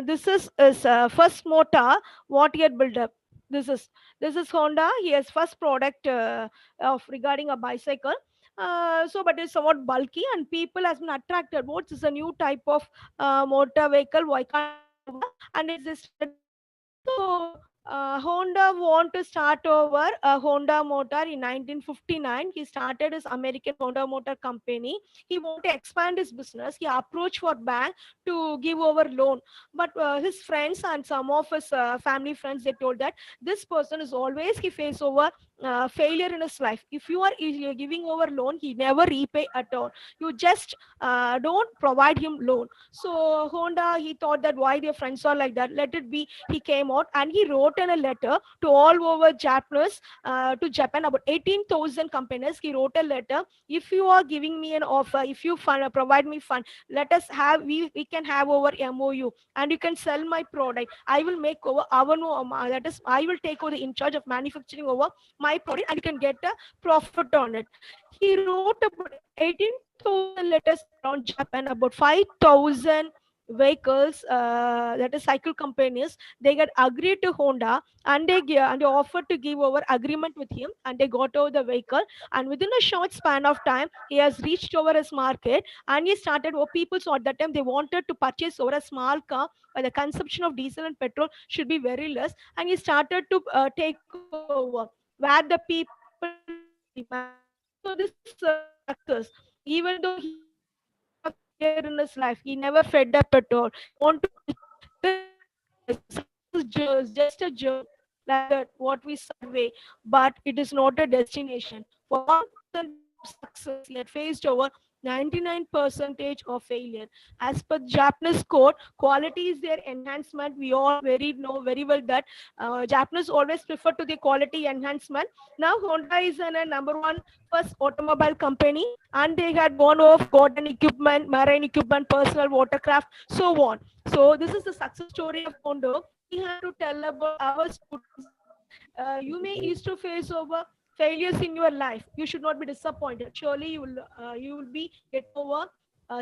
This is his first motor what he had built up. This is Honda. He has first product of regarding a bicycle. But it's somewhat bulky, and people has been attracted. What is a new type of motor vehicle? Why can't we take over? And it's just so Honda want to start over a Honda Motor in 1959. He started his American Honda Motor Company. He want to expand his business. He approached for bank to give over loan, but his friends and some of his family friends, they told that this person is always he face over failure in his life. If you are giving over loan, he never repay at all. You just don't provide him loan. So Honda, he thought that why their friends are like that, let it be. He came out and he wrote in a letter to all over Japanese, to Japan, about 18,000 companies. He wrote a letter: if you are giving me an offer, if you provide me fund, let us have, we can have over MOU, and you can sell my product. I will make over our that is, I will take over the in charge of manufacturing over my product, and you can get a profit on it. He wrote about 18,000 letters around Japan, about 5,000 vehicles, that is cycle companies. They got agreed to Honda, and they offered to give over agreement with him, and they got over the vehicle. And within a short span of time, he has reached over his market, and he started. People saw at that time they wanted to purchase over a small car where the consumption of diesel and petrol should be very less, and he started to take over where the people demand. So this is success. Even though he had a lot of failure in his life, he never fed up at all. He want to success is just a journey, like that what we survey, but it is not a destination. For 1% of success, he had faced over 99% of failure. As per Japanese code, quality is their enhancement. We all know very well that Japanese always prefer to the quality enhancement. Now Honda is a number one first automobile company, and they had gone off, got an equipment, marine equipment, personal watercraft, so on. So this is the success story of Honda. We have to tell about our students that you may used to face over failures in your life. You should not be disappointed. Surely you will be get over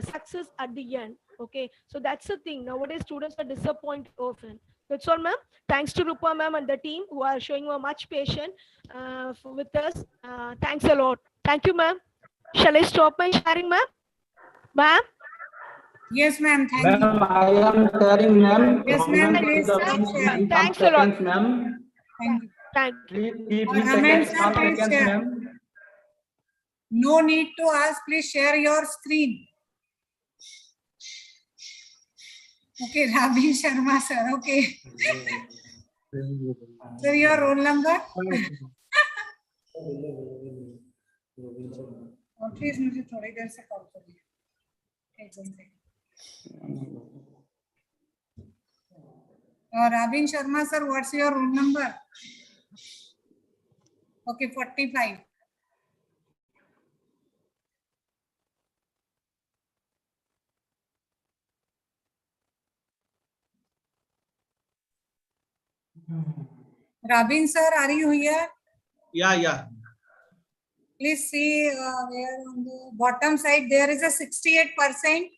success at the end. Okay, so that's the thing. Nowadays students are disappointed often. That's all, ma'am. Thanks to Rupa ma'am and the team who are showing much patience with us. Thanks a lot. Thank you, ma'am. Shall I stop my sharing, ma'am? Ma'am? Yes, ma'am. Thank you. Ma'am, I am sharing, ma'am. Yes, ma'am. Please start sharing. Thanks a lot. Ma'am. Thank you. Thank you. Please give me Amen, seconds, sir, some please seconds, share. ma'am. No need to ask. Please share your screen. Okay, Ravi Sharma, sir. Okay. Sir, your roll number? Please, मुझे थोड़ी देर से call करिए. Ravin Sharma, sir, what's your roll number? Okay, 45. Ravin, sir, are you here? Yeah. Please see where on the bottom side there is a 68%,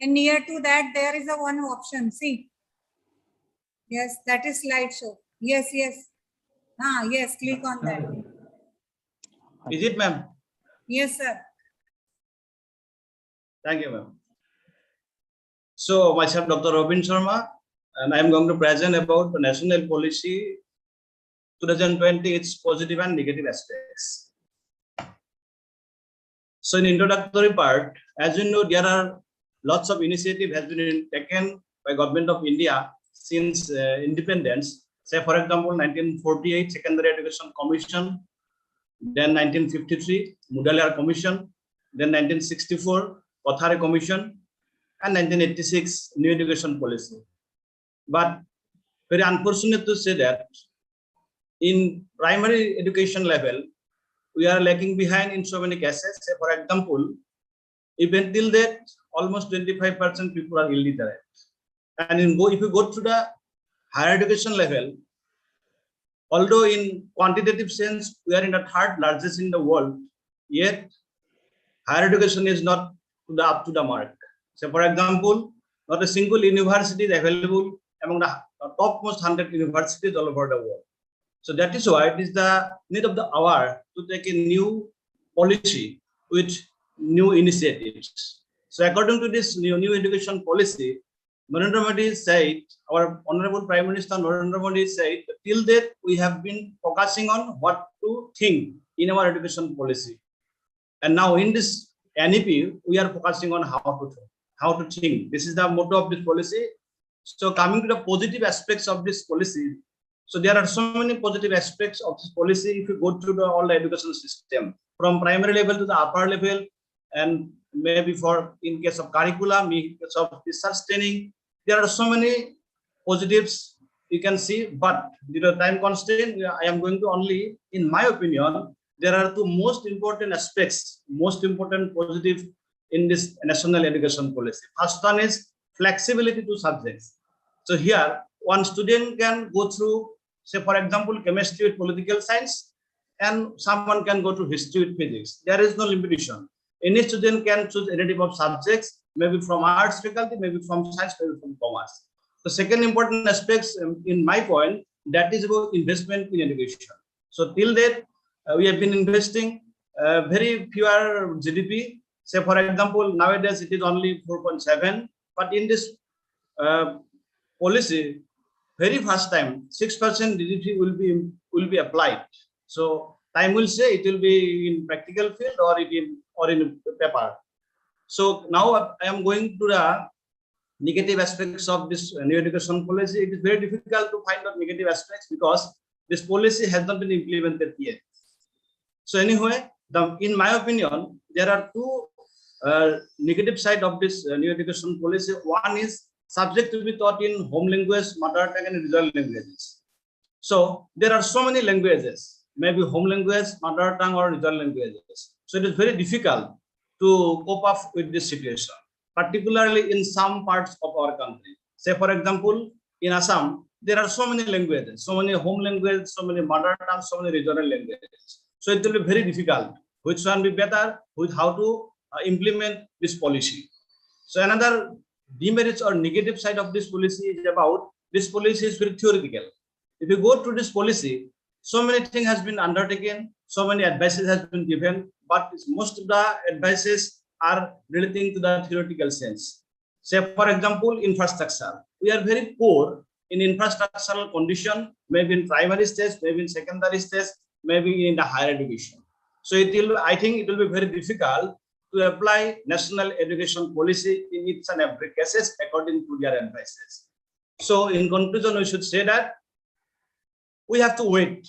and near to that there is a one option. See. Yes, that is slideshow. Yes. Yes, click on that. Is it, ma'am? Yes, sir. Thank you, ma'am. So, myself, Dr. Robin Sharma, and I am going to present about the national policy 2020, its positive and negative aspects. So, in introductory part, as you know, there are lots of initiative has been taken by Government of India since independence. Say, for example, 1948 Secondary Education Commission, then 1953 Mudaliar Commission, then 1964 Kothare Commission, and 1986 New Education Policy. But very unfortunate to say that in primary education level, we are lagging behind in so many cases. Say, for example, even till that, almost 25% people are illiterate. And if you go to the higher education level, although in quantitative sense, we are in the third largest in the world, yet higher education is not up to the mark. So, for example, not a single university is available among the topmost 100 universities all over the world. So that is why it is the need of the hour to take a new policy with new initiatives. So according to this new education policy, Narendra Modi said, our Honorable Prime Minister Narendra Modi said, till date we have been focusing on what to think in our education policy. And now in this NEP, we are focusing on how to think. This is the motto of this policy. So coming to the positive aspects of this policy, so there are so many positive aspects of this policy if you go through all the education system, from primary level to the upper level, and maybe for in case of curriculum, in case of research training, there are so many positives you can see, but due to time constraint, I am going to only, in my opinion, there are two most important aspects, most important positive in this national education policy. First one is flexibility to subjects. So here, one student can go through, say for example, chemistry with political science, and someone can go to history with physics. There is no limitation. Any student can choose any type of subjects, maybe from arts faculty, maybe from science, maybe from commerce. The second important aspects, in my point, that is about investment in education. So till that, we have been investing very fewer GDP. Say for example, nowadays it is only 4.7, but in this policy, very first time 6% GDP will be applied. So time will say it will be in practical field or in paper. So now I am going to the negative aspects of this new education policy. It is very difficult to find out negative aspects because this policy has not been implemented yet. So anyway, in my opinion, there are two negative side of this new education policy. One is subject to be taught in home language, mother tongue, and regional languages. So there are so many languages, maybe home language, mother tongue, or regional languages. So it is very difficult to cope up with this situation, particularly in some parts of our country. Say for example, in Assam, there are so many languages, so many home languages, so many mother tongue, so many regional languages. So it will be very difficult. Which one be better? With how to implement this policy. So another demerits or negative side of this policy is about this policy is very theoretical. If you go through this policy, so many things has been undertaken, so many advices has been given, but most of the advices are relating to the theoretical sense. Say for example, infrastructure. We are very poor in infrastructural condition, maybe in primary stage, maybe in secondary stage, maybe in the higher education. So I think it will be very difficult to apply national education policy in each and every cases according to their advices. So in conclusion, we should say that we have to wait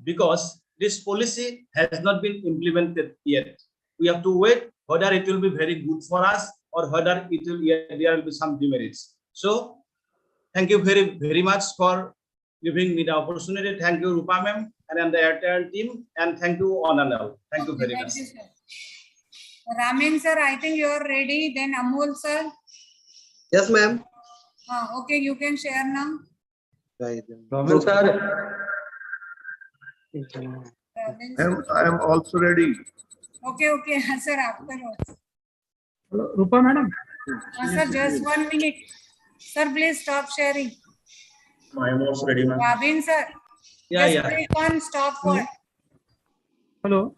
because this policy has not been implemented yet. We have to wait whether it will be very good for us or whether there will be some demerits. So thank you very much for giving me the opportunity. Thank you, Rupa ma'am, and the entire team, and thank you, Anandal. Thank you very much. Thank you, sir. Ramin sir, I think you are ready. Then Amol sir. Yes, ma'am. Okay, you can share now. Ramin sir. I am also ready. Okay, sir, afterwards. Hello, Rupa madam. Sir, just 1 minute. Sir, please stop sharing. I am also ready, ma'am. Rabin sir. Just click on stop word. Hello,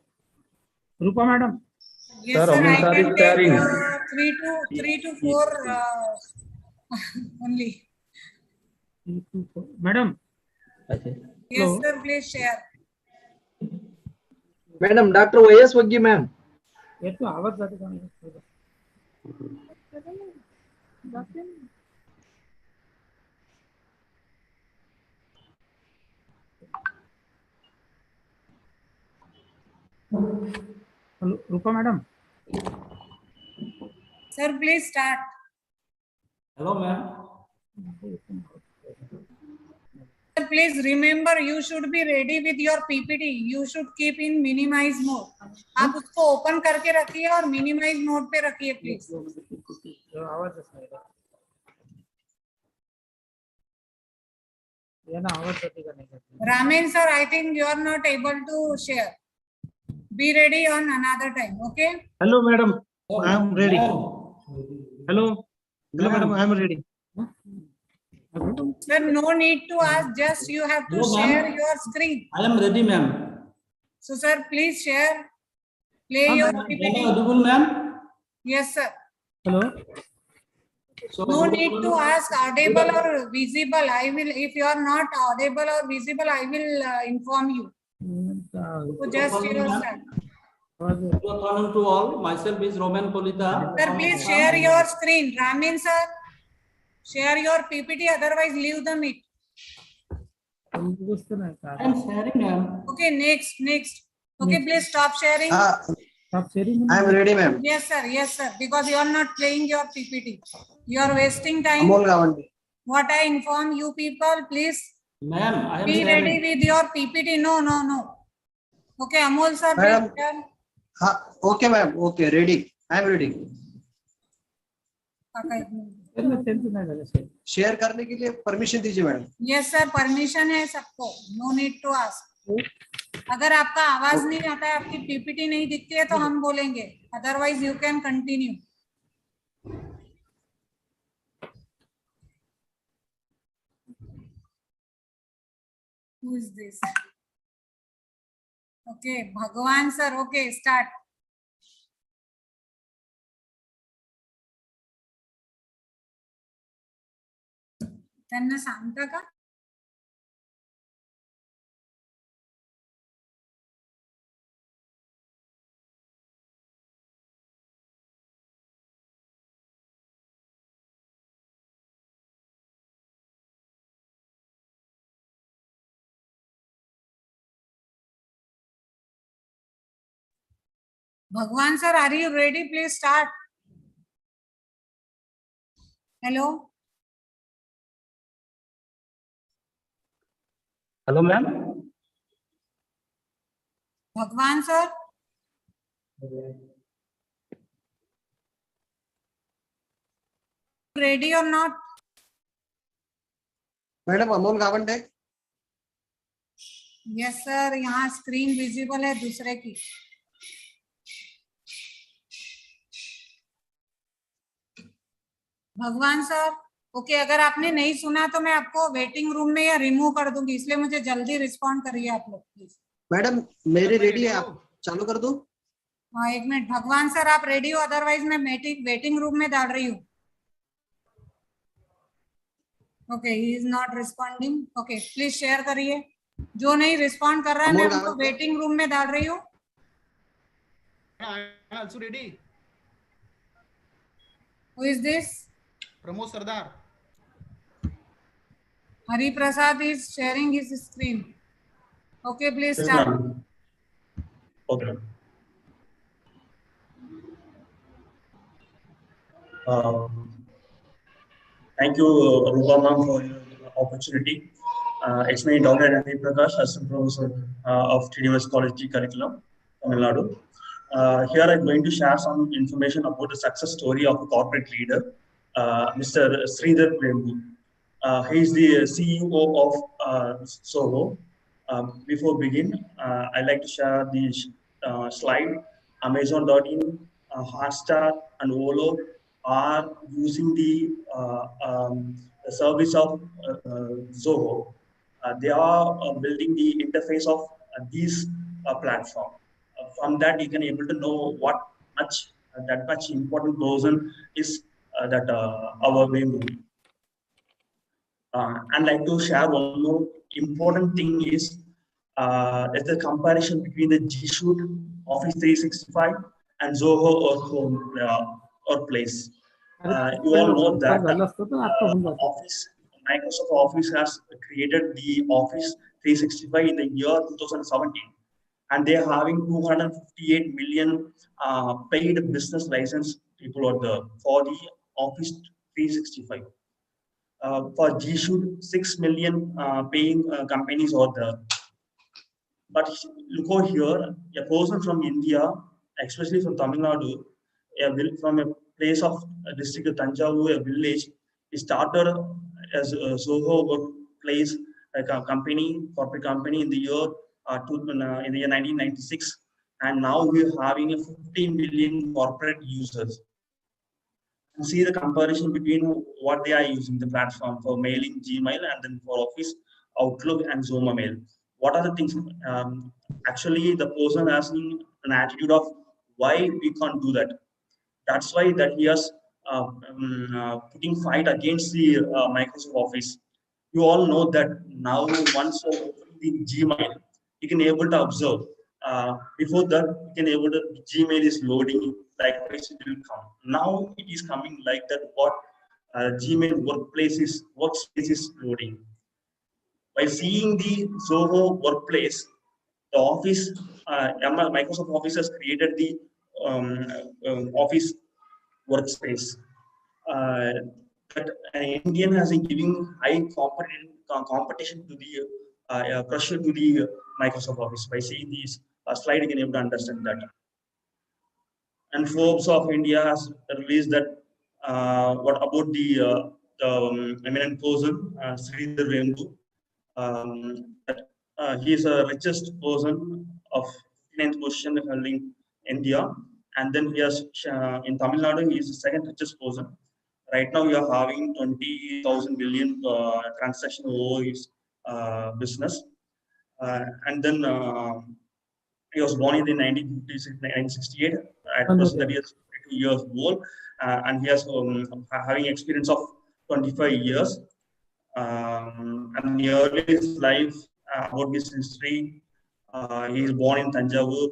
Rupa madam. Yes, sir, I can take 3 to 4 only. Madam. Yes, sir, please share. Madam, Dr. Y.S. Waggi, ma'am. Hello, Rupa madam. Sir, please start. Hello, ma'am. Sir, please remember you should be ready with your PPT. You should keep in minimize mode. आप उसको open करके रखिए और minimize mode पे रखिए please. Ramin sir, I think you are not able to share. Be ready on another time, okay? Hello, madam. I am ready. Hello, madam. I am ready. Sir, no need to ask. Just you have to share your screen. I am ready, ma'am. So, sir, please share. Play your Am I PPT. audible, ma'am? Yes, sir. Hello. So, No need to ask audible or visible. I will, if you are not audible or visible, I will inform you. So just yourself. Good afternoon to all. Myself is Roman Polita. Sir, please share your screen. Ramin sir, share your PPT. Otherwise, leave the meet. I'm sharing, ma'am. Okay, next. Okay, please stop sharing. Stop sharing. I am ready, ma'am. Yes, sir. Yes, sir. Because you are not playing your PPT. You are wasting time. Amol Gawande. What I inform you people, please Ma'am, I am be sharing. ready with your PPT. No. Okay, Amol sir, Madam. please share. Okay, ma'am. Okay, ready. I am ready. Share करने के लिए permission दीजिए madam. Yes sir, permission है सबको. No need to ask. अगर आपका आवाज नहीं आता है, आपकी पीपीटी नहीं दिखती है, तो हम बोलेंगे. Otherwise you can continue. Who is this? Okay, Bhagwan sir. Okay, start. त्यांना सांगता का? Bhagwan sir, are you ready? Please start. Hello. Hello, ma'am. Bhagwan sir. Ready or not? Madam Amol Gawande. Yes sir, यहाँ स्क्रीन विजिबल है दूसरे की. भगवान sir, okay, अगर आपने नहीं सुना तो मैं आपको वेटिंग रूम में या रिमूव कर दूंगी, इसलिए मुझे जल्दी रिस्पॉन्ड करिए आप लोग प्लीज. मैडम मेरी रेडी है, आप चालू कर दो. हाँ, एक मिनट. भगवान सर आप रेडी हो? अदरवाइज मैं वेटिंग रूम में डाल रही हूँ. Okay, he is not responding. Okay, please share करिए. जो नहीं रिस्पॉन्ड कर रहा है, मैं उनको वेटिंग रूम में डाल रही हूँ. Also ready. Who is this? Pramod Sardar. Hari Prasad is sharing his screen. Okay, please Yes, start. ma'am. Okay. Thank you, Rupa ma'am, for your opportunity. It's me, Dr. Hari Prakash, Assistant Professor of TDMS College Curriculum, Tamil Nadu. Here I'm going to share some information about the success story of a corporate leader, Mr. Sridhar Prembu. He is the CEO of Soho. Before begin, I'd like to share the slide. Amazon.in, Hotstar, and Olo are using the service of Zoho. They are building the interface of these platform. From that, you can able to know what that much important person is that our Vemu. And like to share one more important thing is the comparison between the G Suite, Office 365, and Zoho or Home or Place. You all know that Microsoft Office has created the Office 365 in the year 2017, and they are having 258 million paid business license people out there for the Office 365. For G Suite, 6 million paying companies out there. But look over here, a person from India, especially from Tamil Nadu, from a place of district of Tanjavur, a village, he started as a Zoho place, like a company, corporate company in the year 1996, and now we're having a 50 million corporate users. And see the comparison between what they are using the platform for mailing, Gmail, and then for Office, Outlook, and Zoom Mail. What are the things? Actually, the person has an attitude of Why we can't do that? That's why that he has putting fight against the Microsoft Office. You all know that now once the Gmail, you can able to observe. Before that, you can able to Gmail is loading, likewise it will come. Now it is coming like that. What Gmail workspace is loading. By seeing the Zoho workplace, the Office, Microsoft Office has created the Office workspace. That Indian has been giving high competition to the pressure to the Microsoft Office. By seeing these slide, you can able to understand that. And Forbes of India has released that what about the eminent person, Sridhar Vembu. That he is the richest person of 9th position in India, and then he has in Tamil Nadu he is the second richest person. Right now we are having 20,000 billion transaction over his business, and then he was born in the 1968. At present that he is 22 years old, and he has having experience of 25 years. And in the early his life, about his history, he is born in Tanjavur,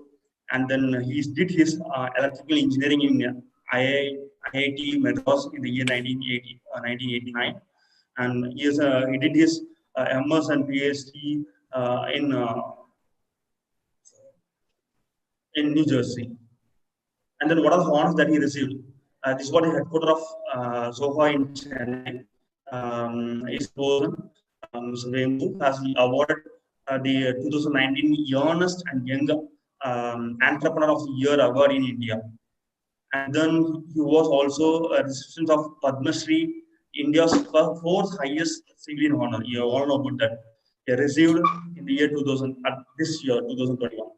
and then he did his electrical engineering in IIT Madras in the year 1989, and he did his MS and PhD in New Jersey. And then what are the honors that he received? This is what the headquarters of Zoho in Chennai. His person, Mr. Vembu, has awarded the 2019 Youngest and Young Entrepreneur of the Year award in India. And then he was also a recipient of Padma Shri, India's fourth highest civilian honor. You all know about that. He received in the year 2000, this year 2021.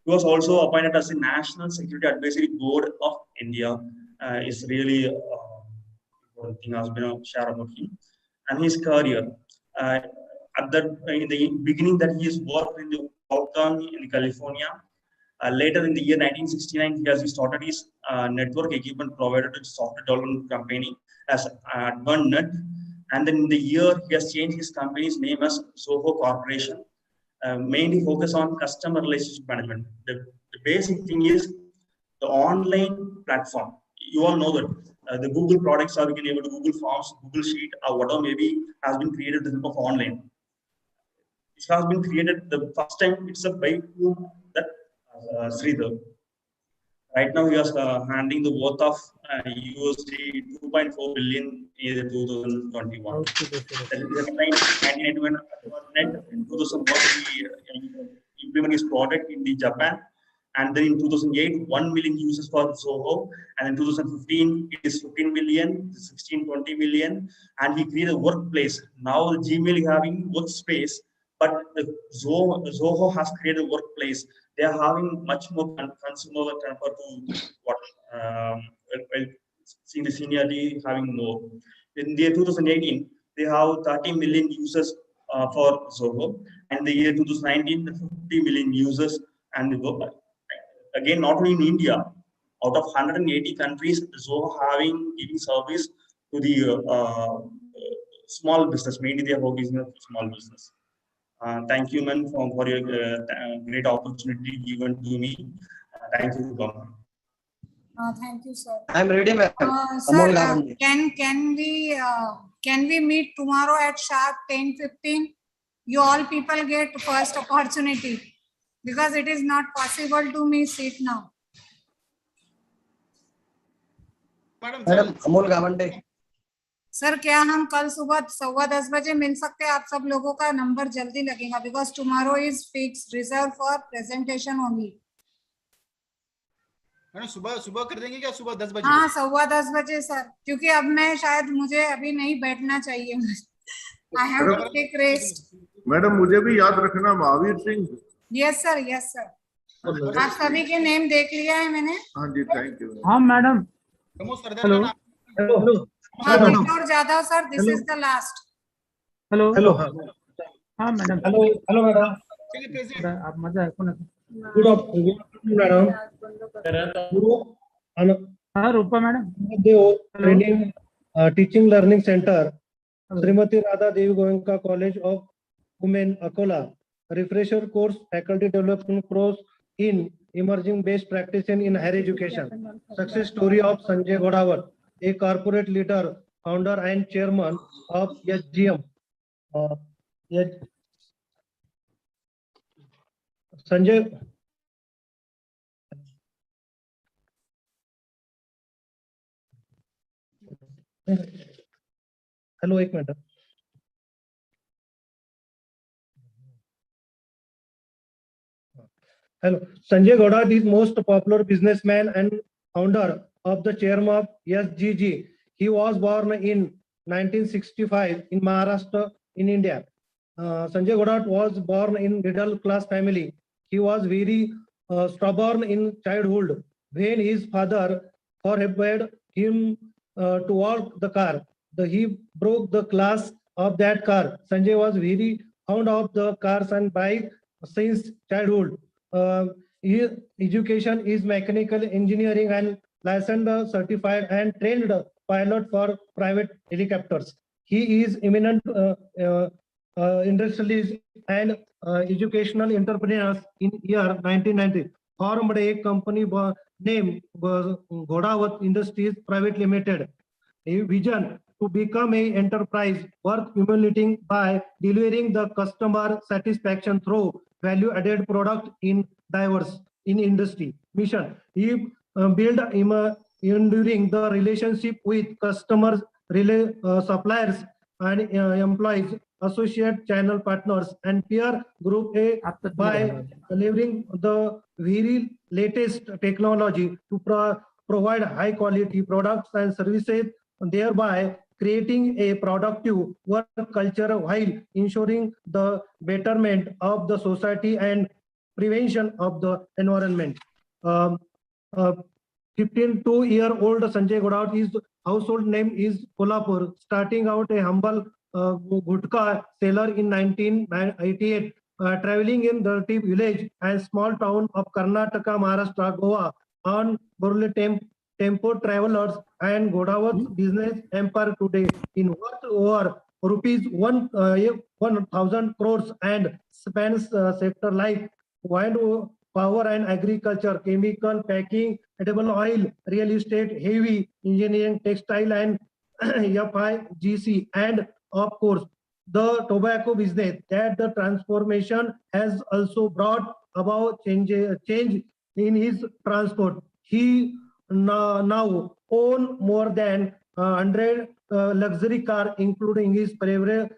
He was also appointed as the National Security Advisory Board of India. Is really one thing has been shared about him and his career. At that in the beginning, that he has worked in the Qualcomm in California. Later in the year 1969, he has started his network equipment provider to software development company as AdvanNet. And then in the year, he has changed his company's name as Zoho Corporation. Mainly focus on customer relationship management. The basic thing is the online platform. You all know that the Google products are being able to Google Forms, Google Sheet, or whatever maybe has been created with the help of online. It has been created the first time itself by that Sridhar. Right now, he is handling the worth of USD 2.4 billion in 2021. That is 1991 in 2001, he implemented his product in the Japan. And then in 2008, 1 million users for Zoho. And in 2015, it is 15 million, 16, 20 million. And he created a workplace. Now the Gmail is having workspace, but the Zoho has created a workplace. They are having much more consumer compared to what seeing the seniority having more. In the year 2018, they have 30 million users for Zoho. And the year 2019, 50 million users. And again, not only in India, out of 180 countries, Zoho having giving service to the small business, mainly they are focusing on small business. Thank you, man, for your great opportunity given to me. Thank you, Governor. Thank you, sir. I'm ready, ma'am. Sir, can we meet tomorrow at sharp 10:15? You all people get first opportunity because it is not possible to me sit now. Madam Amol Gavande. Sir क्या हम कल सुबह 10:15 बजे मिल सकते हैं? आप सब लोगों का नंबर जल्दी लगेगा because tomorrow is fix reserve for presentation only. Madam सुबह कर देंगे क्या? सुबह 10 बजे? हाँ 10:15 बजे सर, क्योंकि अब मैं शायद मुझे अभी नहीं बैठना चाहिए. I have to take rest. Madam मुझे भी याद रखना, Mahavir Singh. Yes sir, yes sir. आप सभी के नेम देख लिया है मैंने. हाँ जी, थैंक यू. हाँ मैडम. Hello hello. हाँ Kishor Jadhav sir, this is the last. Hello hello. हाँ मैडम. Hello hello madam. आप मजा है. Good afternoon, madam. Rupa madam. Training, Teaching Learning Center, Srimati Radha Devi Goenka College of Women, Akola. Refresher course, faculty development course in emerging best practice in higher education. Success story of Sanjay Godawat, a corporate leader, founder and chairman of SGM. Sanjay. Hello, एक minute. Hello, Sanjay Godawat is most popular businessman and founder of the chairman of SGG. He was born in 1965 in Maharashtra, in India. Sanjay Godawat was born in middle class family. He was very stubborn in childhood. When his father forbade him to walk the car, he broke the glass of that car. Sanjay was very fond of the cars and bike since childhood. His education is mechanical engineering and licensed, certified and trained pilot for private helicopters. He is eminent industrialist and educational entrepreneurs in year 1990. Formed a company named Godawat Industries Private Limited. A vision to become an enterprise worth emulating by delivering the customer satisfaction through value-added product in diverse in industry. Mission: he build enduring the relationship with customers, suppliers, and employees, associate channel partners, and peer group by delivering the very latest technology to provide high quality products and services, thereby creating a productive work culture while ensuring the betterment of the society and prevention of the environment. 52-year-old Sanjay Godawat, his household name is Kolhapur, starting out a humble gutka seller in 1988, traveling in dirty village and small town of Karnataka, Maharashtra, Goa on Borle tempo travelers, and Godawat's business empire today in worth over rupees 1,000 crores and spans sector like wind power and agriculture, chemical, packing, edible oil, real estate, heavy engineering, textile and FIGC, and of course the tobacco business. That the transformation has also brought about change in his transport. He now own more than 100 luxury car, including his favorite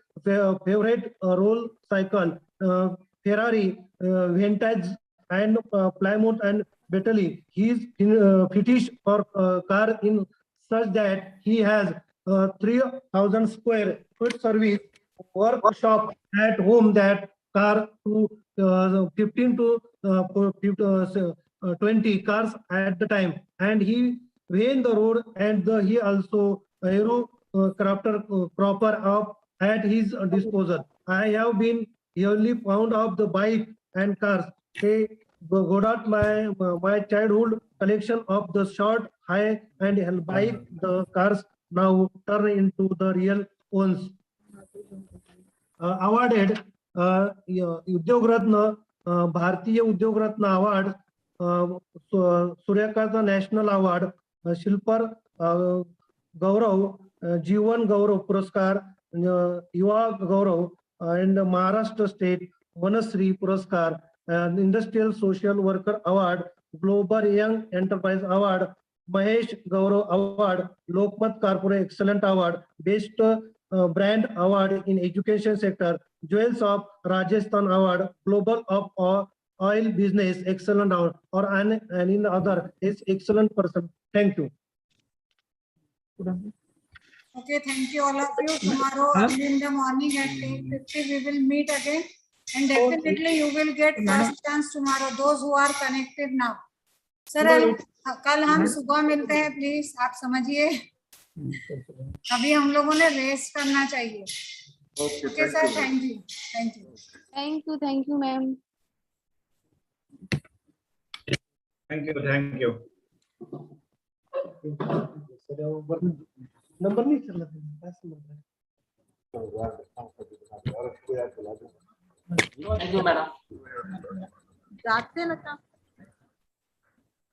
roll cycle, Ferrari, Vintage, and Plymouth and Bentley. He is fetish for car in such that he has 3,000 square foot service workshop at home that car to 15 to 20 cars at the time, and he ran the road, and he also aero crafter proper of at his disposal. I have been yearly fond of the bike and cars. They got out my childhood collection of the short, high, and bike. The cars now turn into the real ones. Awarded Udyog Ratna, Bharatiya Udyog Ratna Award, Suryakanta National Award, Shilpar Gaurav, Jivan Gaurav Puraskar, Yuva Gaurav, and Maharashtra State Vanasri Puraskar, Industrial Social Worker Award, Global Young Enterprise Award, Mahesh Gaurav Award, Lokmat Corporate Excellent Award, Best Brand Award in Education Sector, Jewels of Rajasthan Award, Global of Oil Business Excellent Award, or and in the other is excellent person. Thank you. Okay, thank you all of you. Tomorrow in the morning at 8:50 we will meet again, and definitely you will get first chance tomorrow. Those who are connected now. Sir, कल हम सुबह मिलते हैं, please आप समझिए. अभी हम लोगों ने रेस्ट करना चाहिए. Okay, sir. Thank you. Thank you. Thank you, ma'am. Thank you. Thank you. Number नहीं चल रहा Thank you, madam. जाते ना